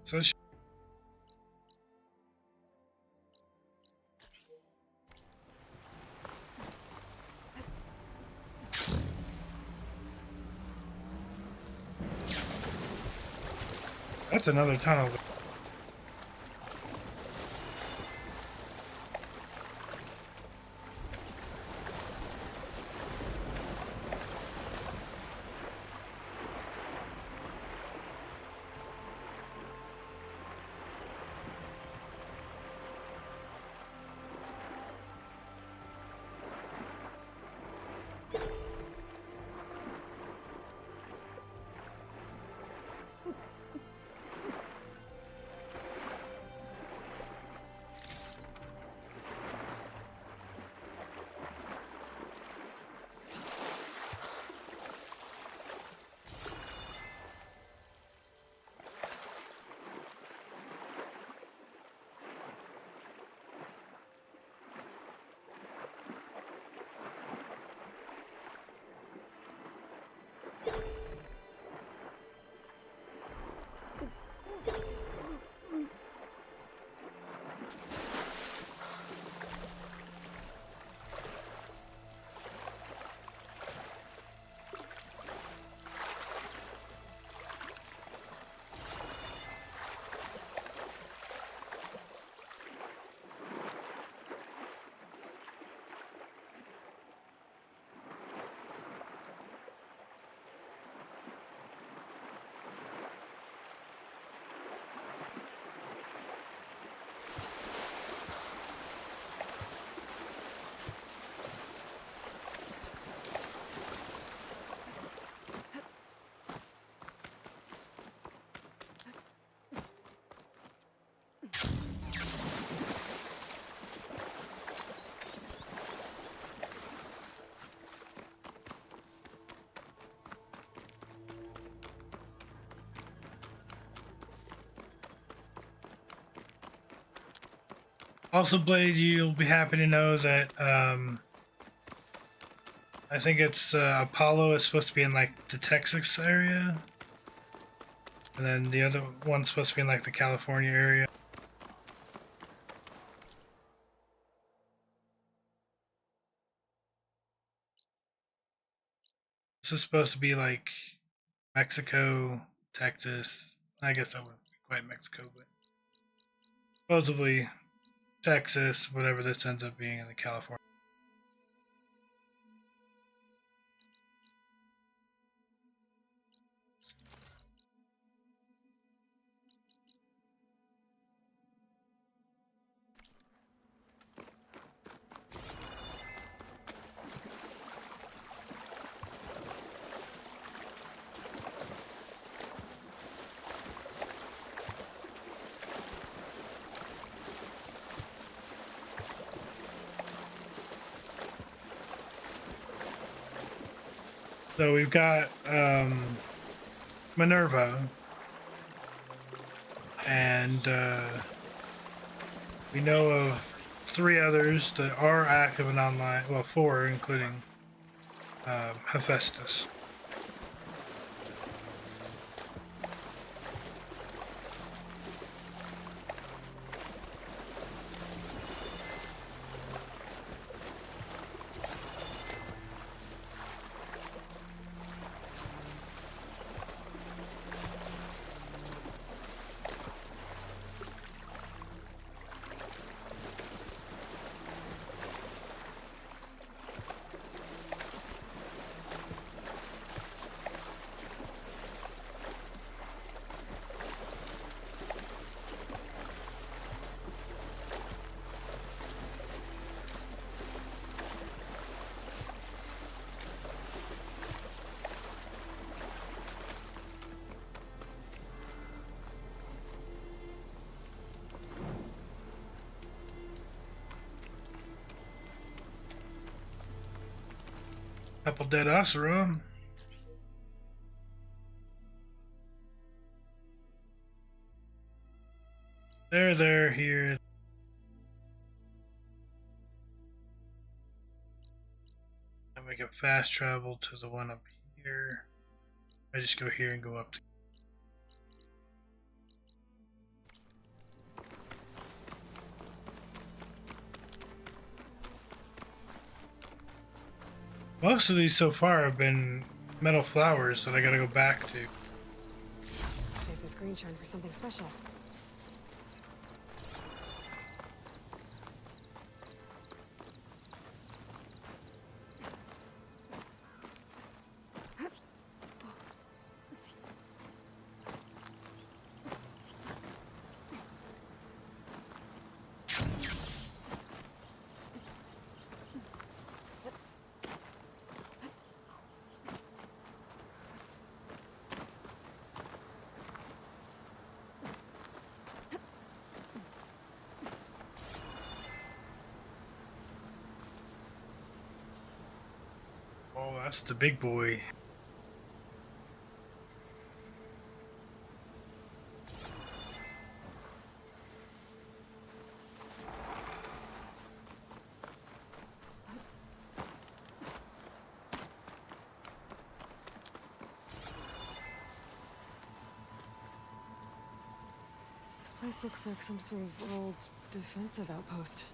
A: So that's another tunnel. Also, Blade, you'll be happy to know that I think it's Apollo is supposed to be in like the Texas area, and then the other one's supposed to be in like the California area. This is supposed to be like Mexico, Texas. I guess that wouldn't be quite Mexico, but supposedly Texas, whatever this ends up being in the California. So we've got Minerva, and we know of 3 others that are active and online. Well, 4, including Hephaestus. Couple dead Oseram. They're here. And we can fast travel to the one up here. I just go here and go up to. Most of these so far have been metal flowers that I gotta go back to.
B: Save this green shine for something special.
A: Oh, that's the big boy.
B: This place looks like some sort of old defensive outpost.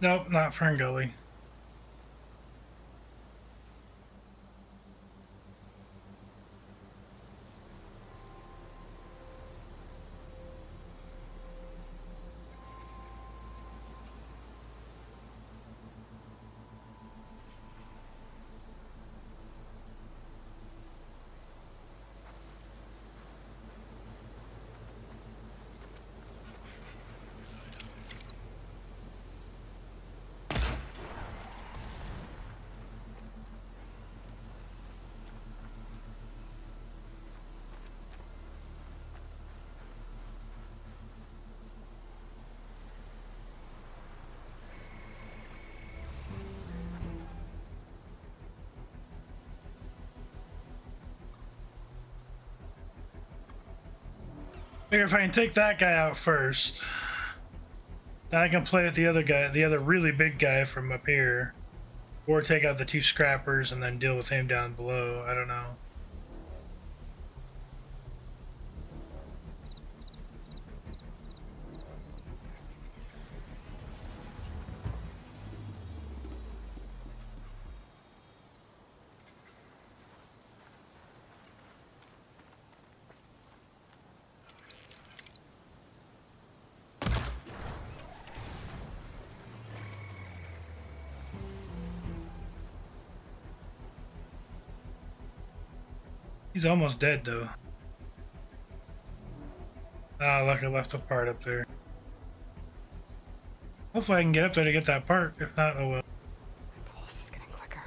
A: Nope, not Fern Gully. Figure if I can take that guy out first, then I can play with the other guy, the other really big guy from up here, or take out the two scrappers and then deal with him down below. I don't know. He's almost dead though. Ah, look, I left a part up there. Hopefully I can get up there to get that part. If not, oh well.
B: Pulse is getting quicker.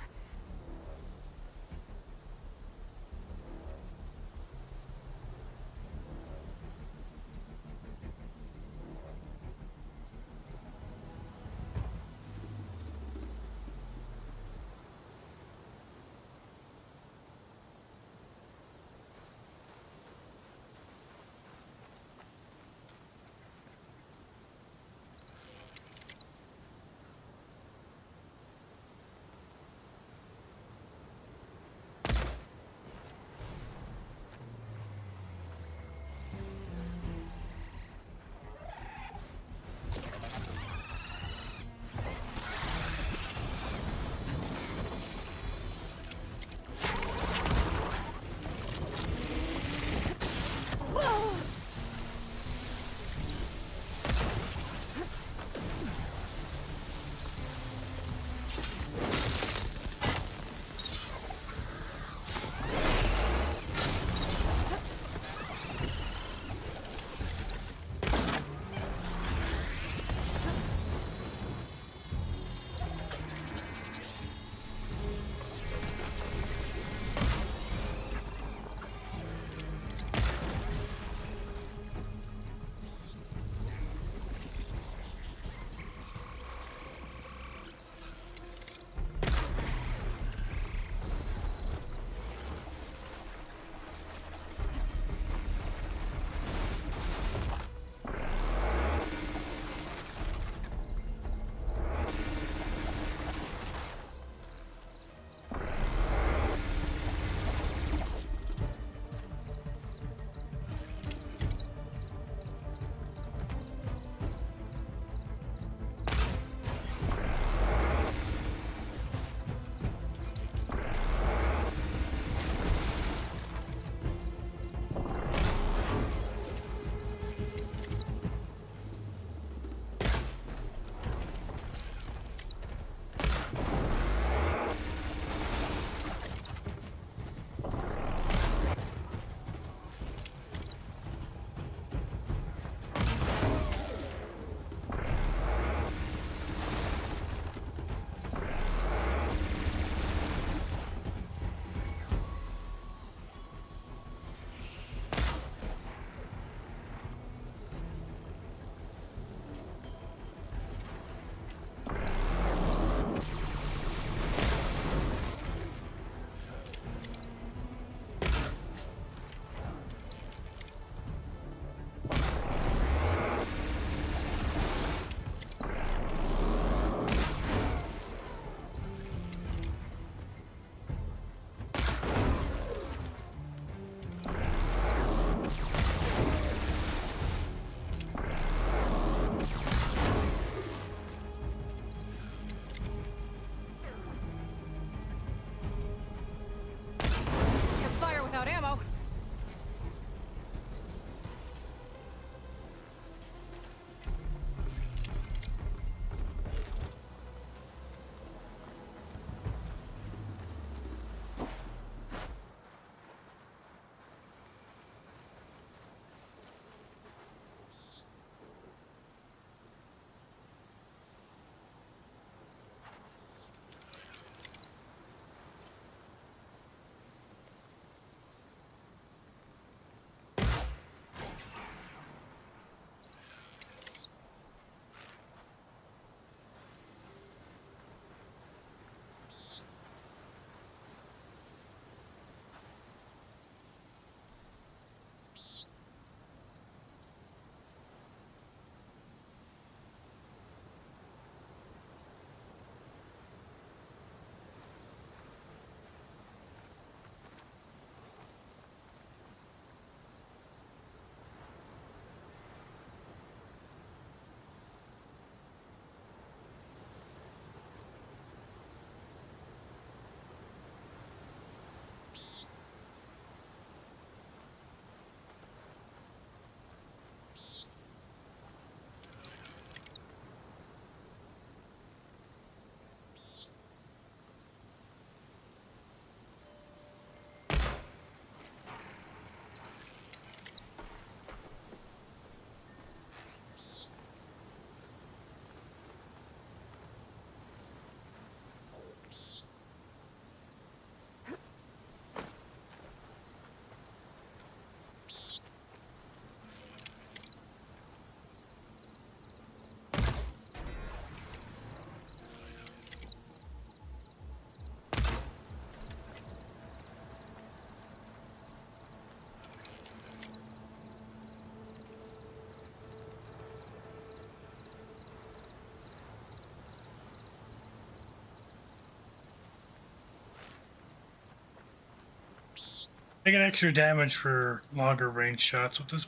A: Taking extra damage for longer range shots with this.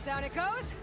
B: Down it goes.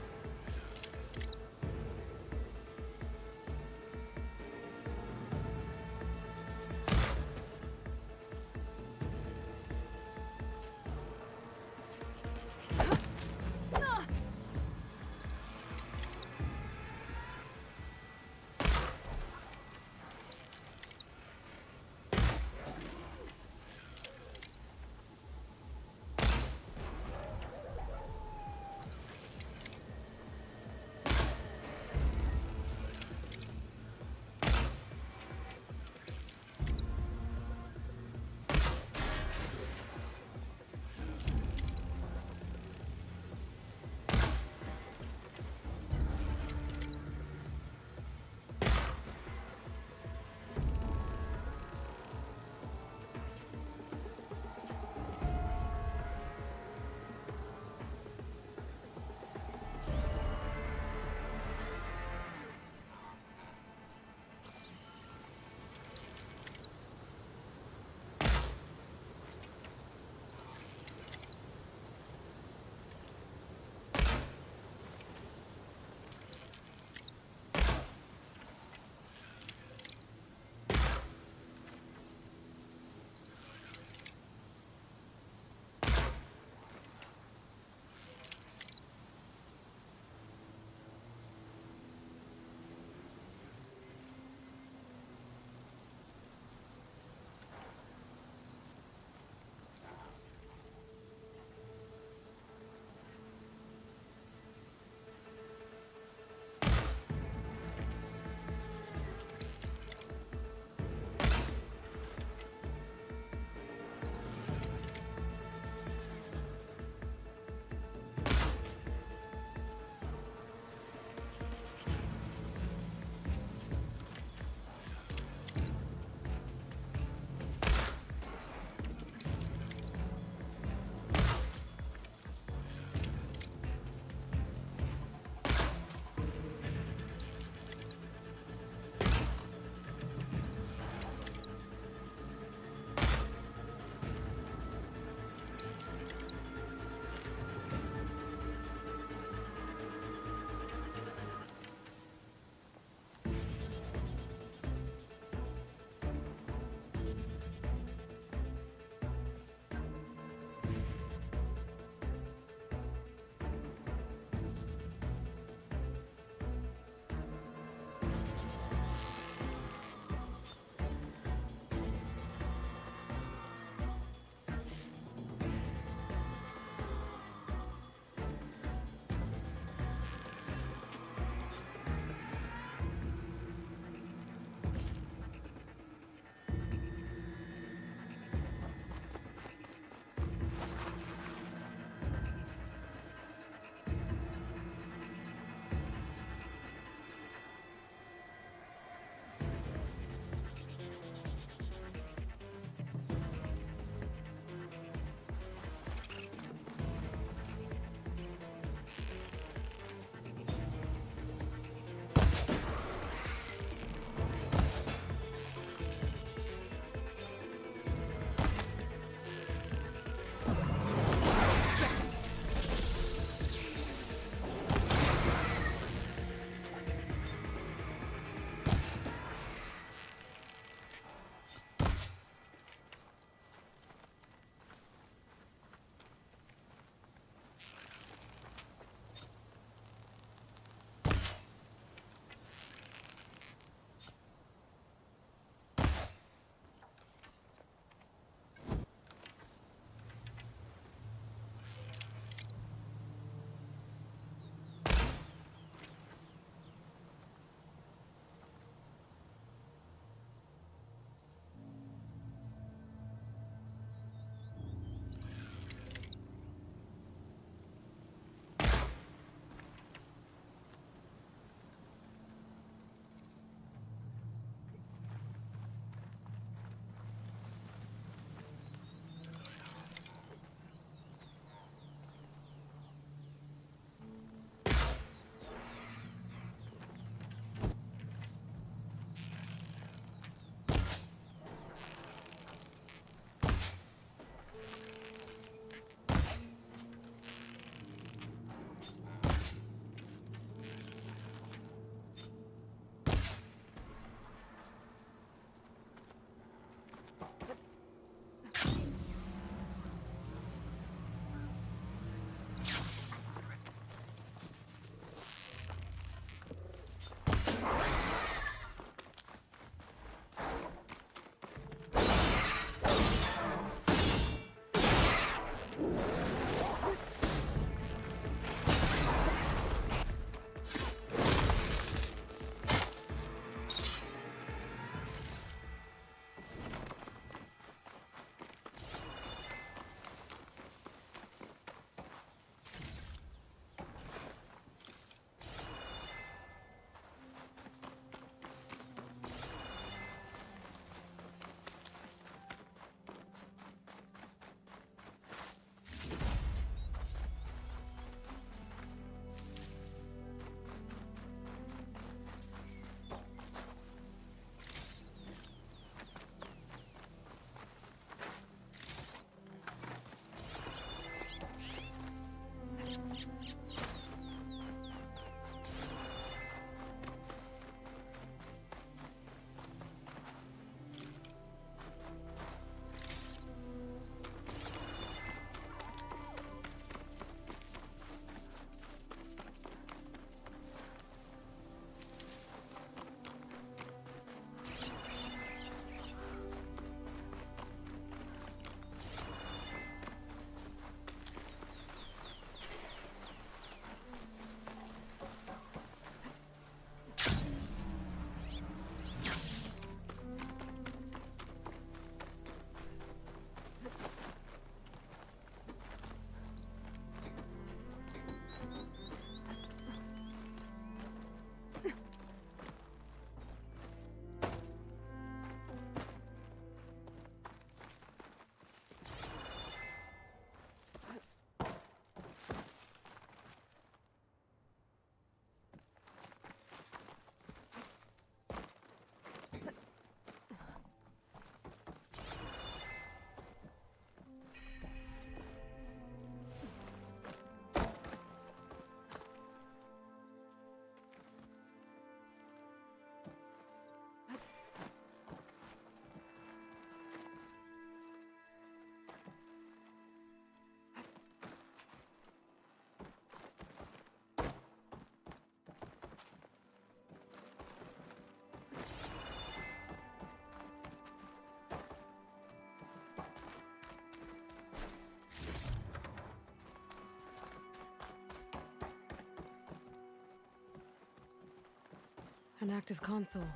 B: An active console.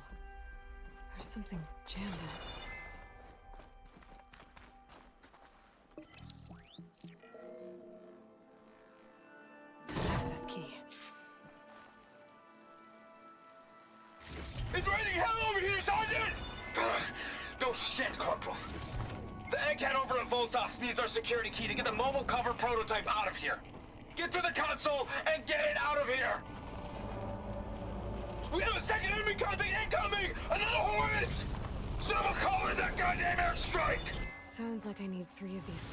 B: There's something jammed in it. Access key.
I: It's raining hell over here, Sergeant! No shit, Corporal. The egghead over at Voltos needs our security key to get the mobile cover prototype out of here. Get to the console and get it out of here! We have a second enemy contact incoming! Another Horus! Someone call in that goddamn airstrike!
B: Sounds like I need 3 of these.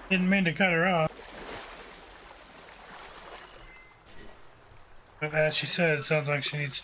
A: Didn't mean to cut her off. But as she said, it sounds like she needs.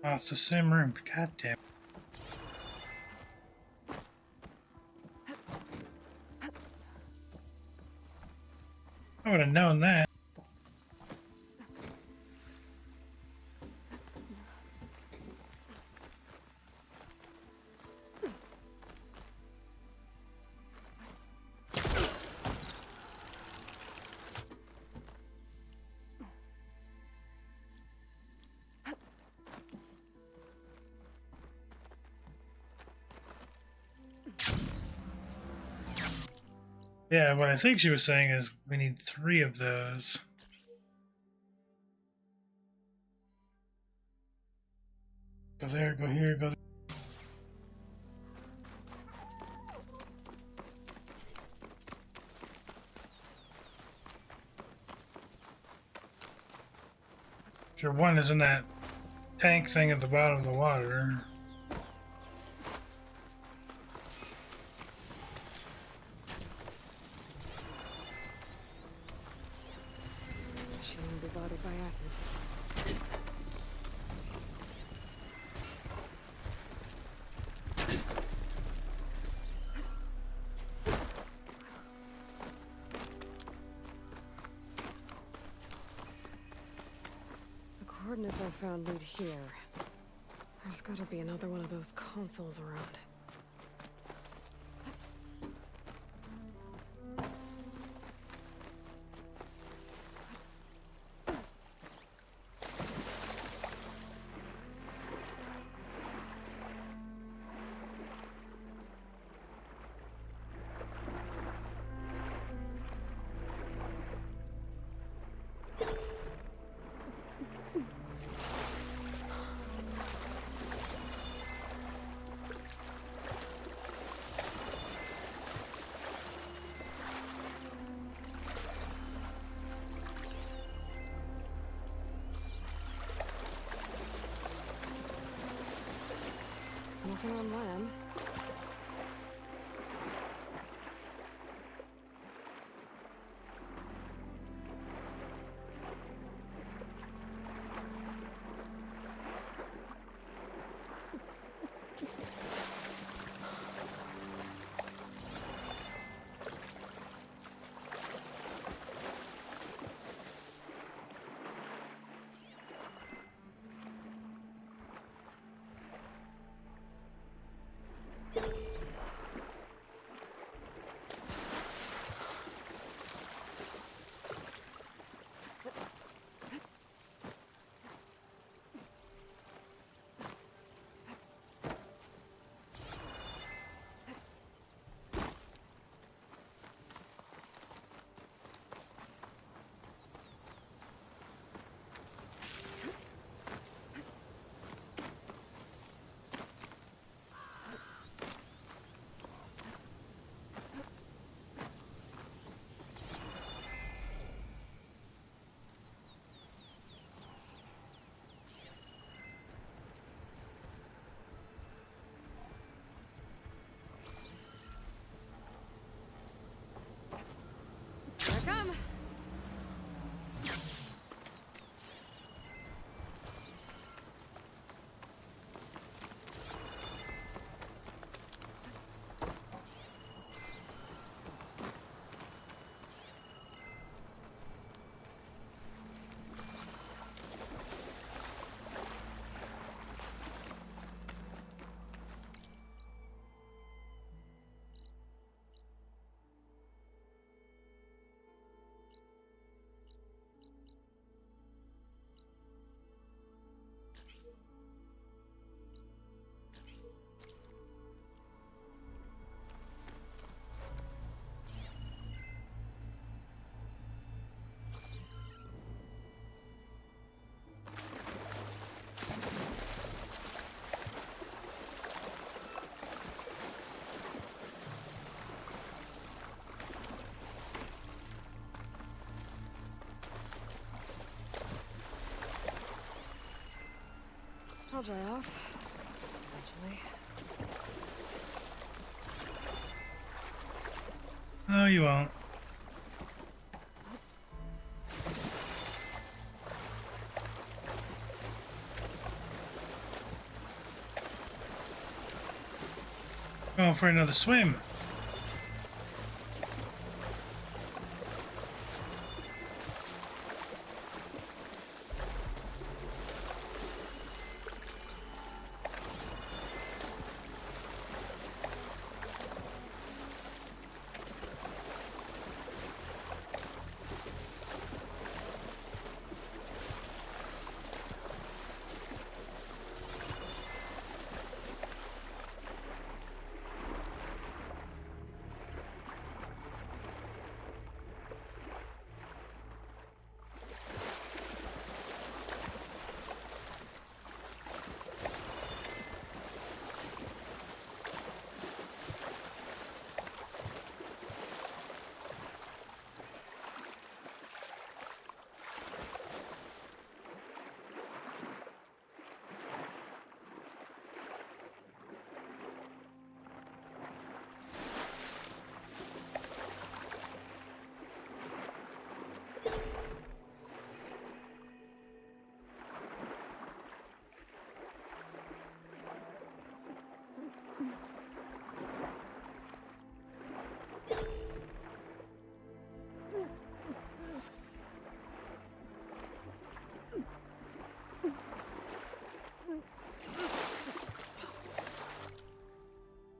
A: Oh, it's the same room. God damn. I would have known that. Yeah, what I think she was saying is we need 3 of those. Go there, go here, go there. Sure, one is in that tank thing at the bottom of the water.
B: By acid. The coordinates I found lead here. There's gotta be another one of those consoles around. Nothing on land. I'll dry off. Eventually.
S: No, you won't. Going for another swim.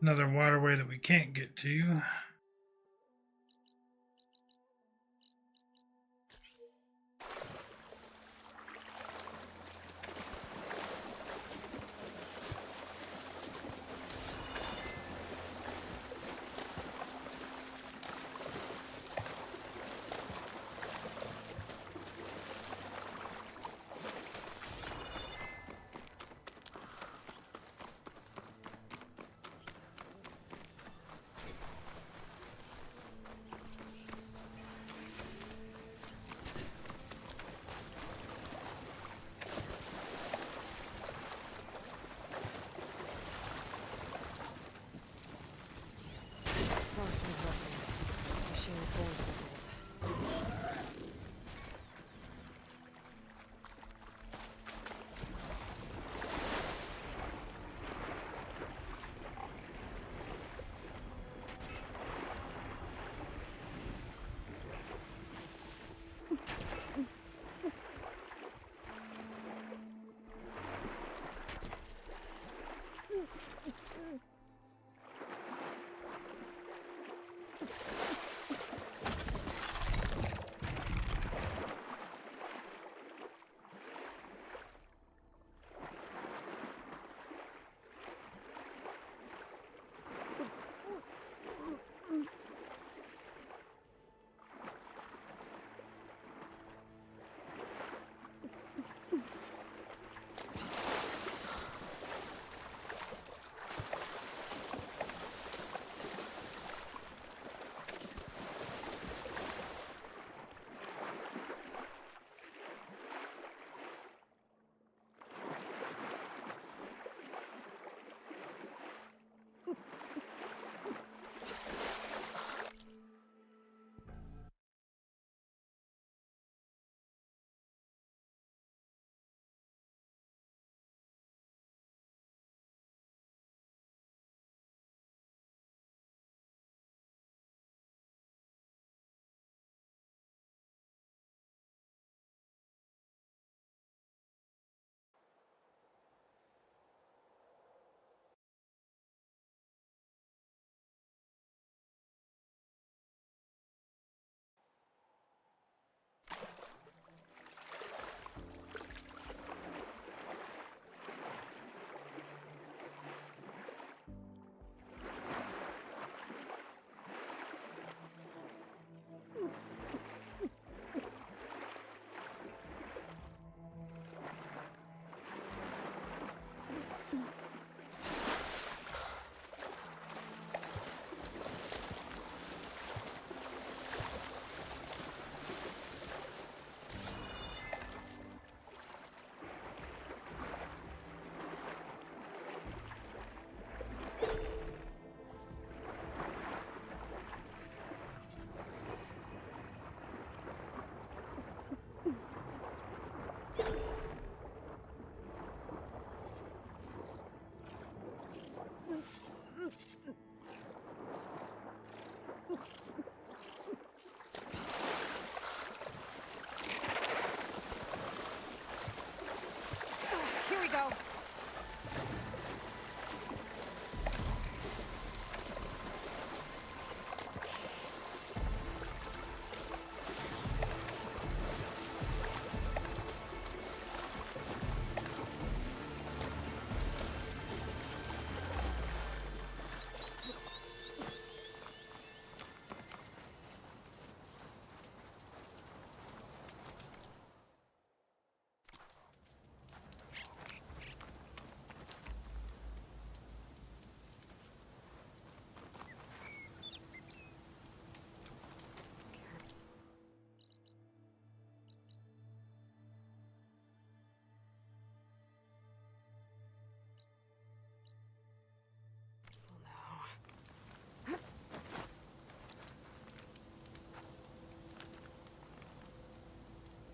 S: Another waterway that we can't get to.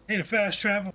A: Hey, to fast travel.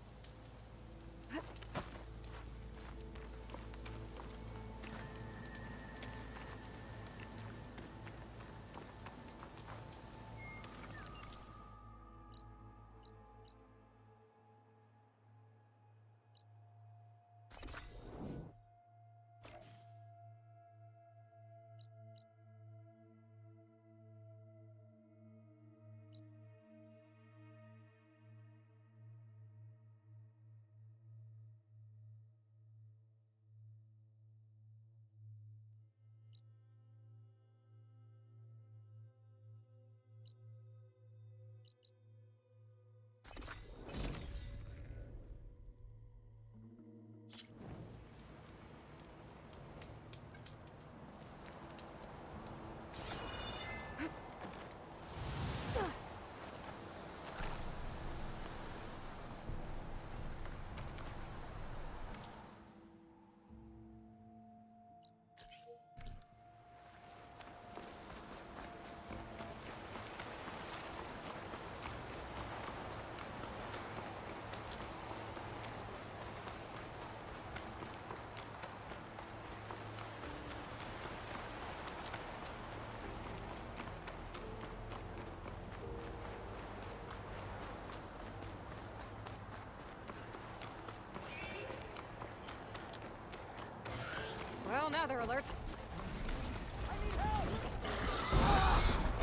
B: Well, now they're alert.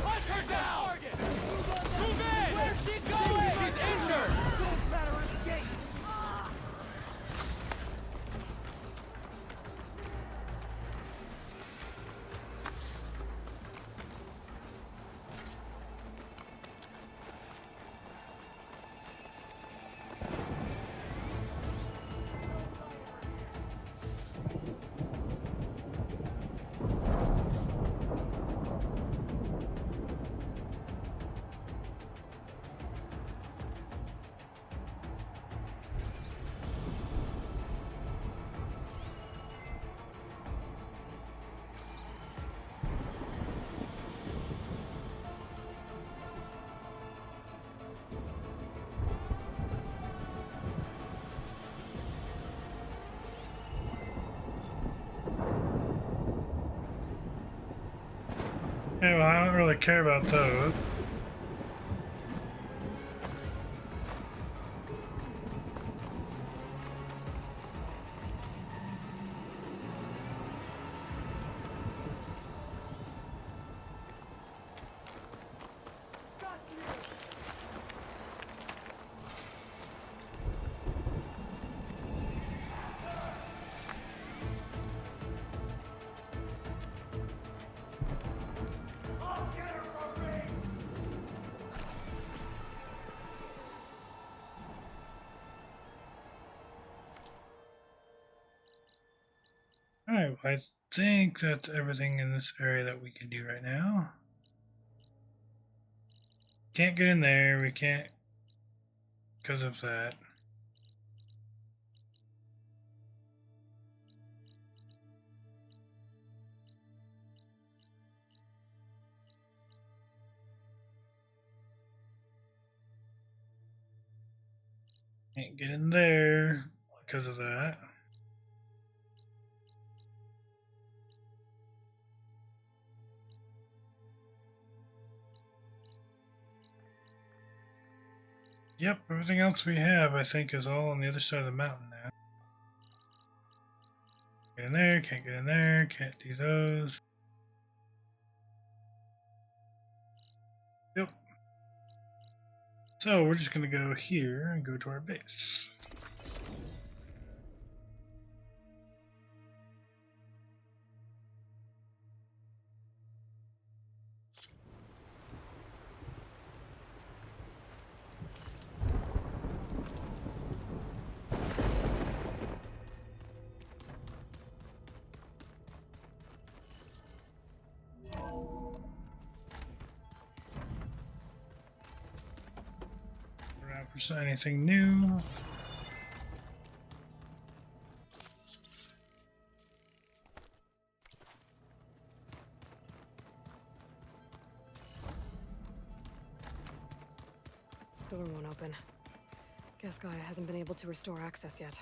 I: Hunt her down! Move in! Where's she going? She's injured! Don't let her escape!
A: Okay, well, I don't really care about those. Alright, well, I think that's everything in this area that we can do right now. Can't get in there, we can't because of that. Can't get in there because of that. Yep, everything else we have, I think, is all on the other side of the mountain now. Get in there, can't get in there, can't do those. Yep. So we're just gonna go here and go to our base. Anything new?
B: Door won't open. Guess Gaia hasn't been able to restore access yet.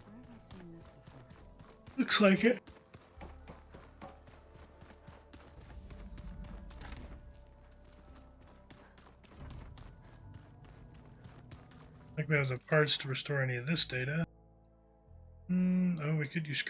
R: Where have I seen this before?
S: Looks like it. I think we have the parts to restore any of this data. Oh, we could use.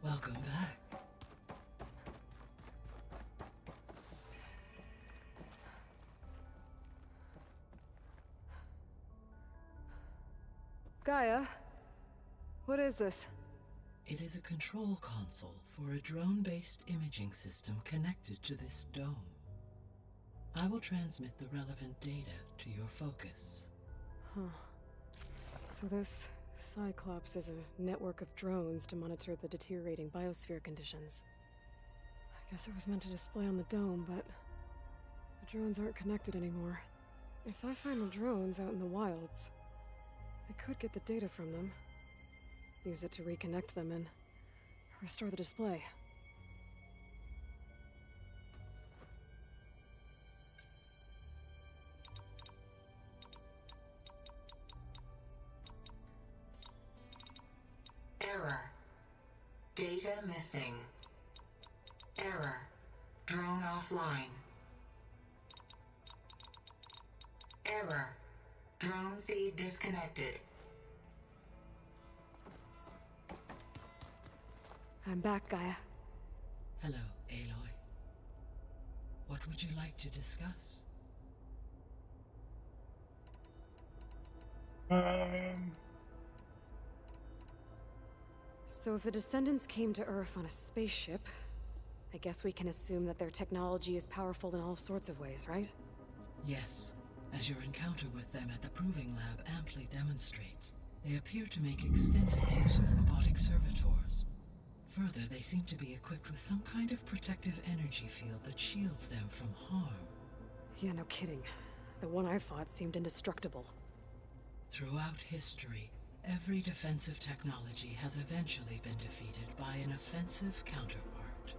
L: Welcome back.
B: Gaia, what is this?
L: It is a control console for a drone-based imaging system connected to this dome. I will transmit the relevant data to your focus.
B: Huh. So this Cyclops is a network of drones to monitor the deteriorating biosphere conditions. I guess it was meant to display on the dome, but the drones aren't connected anymore. If I find the drones out in the wilds, I could get the data from them, use it to reconnect them, and restore the display.
L: Error. Data missing. Error. Drone offline. Error. Drone feed disconnected.
B: I'm back, Gaia.
L: Hello, Aloy. What would you like to discuss?
B: So if the Descendants came to Earth on a spaceship, I guess we can assume that their technology is powerful in all sorts of ways, right?
L: Yes, as your encounter with them at the Proving Lab amply demonstrates. They appear to make extensive use of robotic servitors. Further, they seem to be equipped with some kind of protective energy field that shields them from harm.
B: Yeah, no kidding. The one I fought seemed indestructible.
L: Throughout history, every defensive technology has eventually been defeated by an offensive counterpart.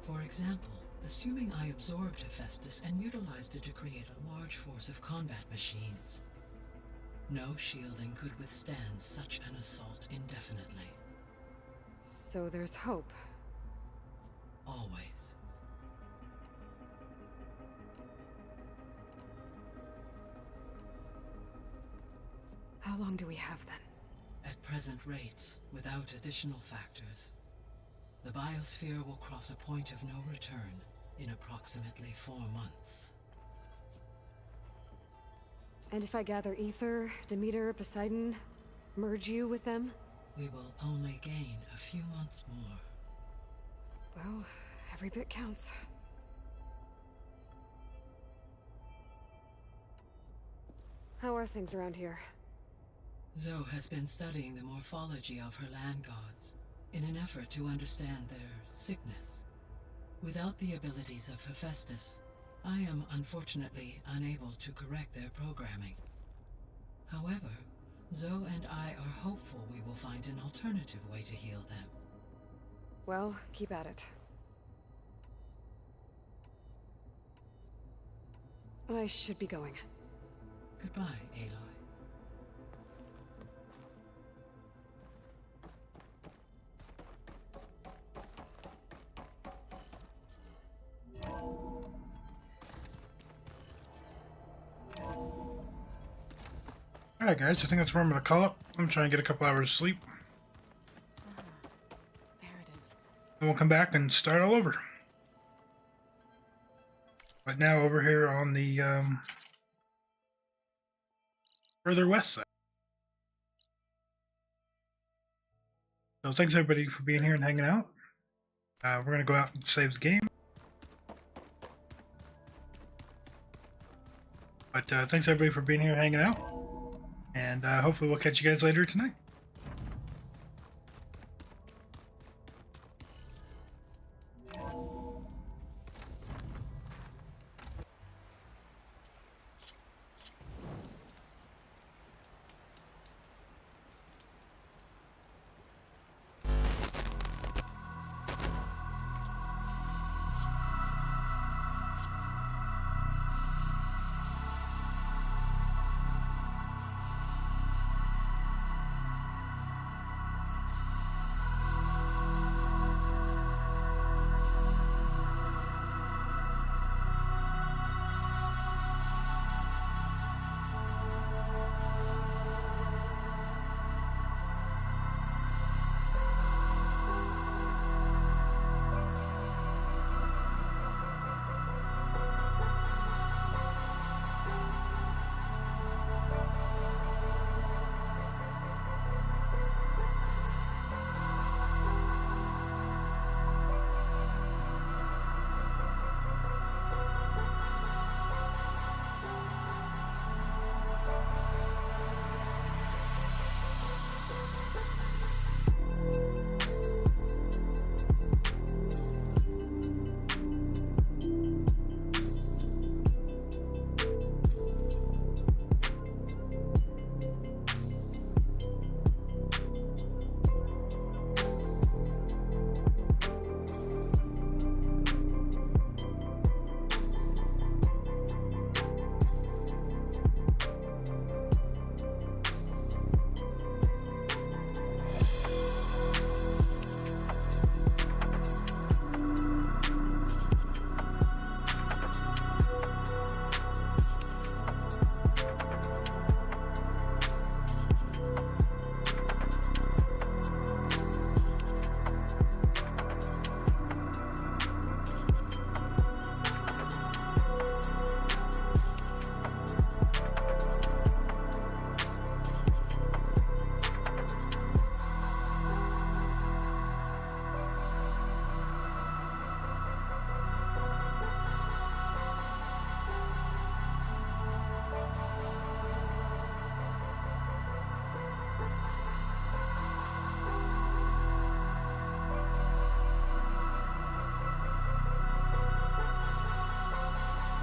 L: For example, assuming I absorbed Hephaestus and utilized it to create a large force of combat machines. No shielding could withstand such an assault indefinitely.
B: So there's hope.
L: Always.
B: How long do we have then?
L: At present rates, without additional factors, the biosphere will cross a point of no return in approximately 4 months.
B: And if I gather Ether, Demeter, Poseidon, merge you with them?
L: We will only gain a few months more.
B: Well, every bit counts. How are things around here?
L: Zoe has been studying the morphology of her land gods in an effort to understand their sickness. Without the abilities of Hephaestus, I am unfortunately unable to correct their programming. However, Zoe and I are hopeful we will find an alternative way to heal them.
B: Well, keep at it. I should be going.
L: Goodbye, Aloy.
S: Alright guys, I think that's where I'm going to call it. I'm trying to get a couple hours of sleep.
R: There it is.
S: And we'll come back and start all over. But now over here on the further west side. So thanks everybody for being here and hanging out. We're going to go out and save the game. But thanks everybody for being here and hanging out.
A: And hopefully we'll catch you guys later tonight.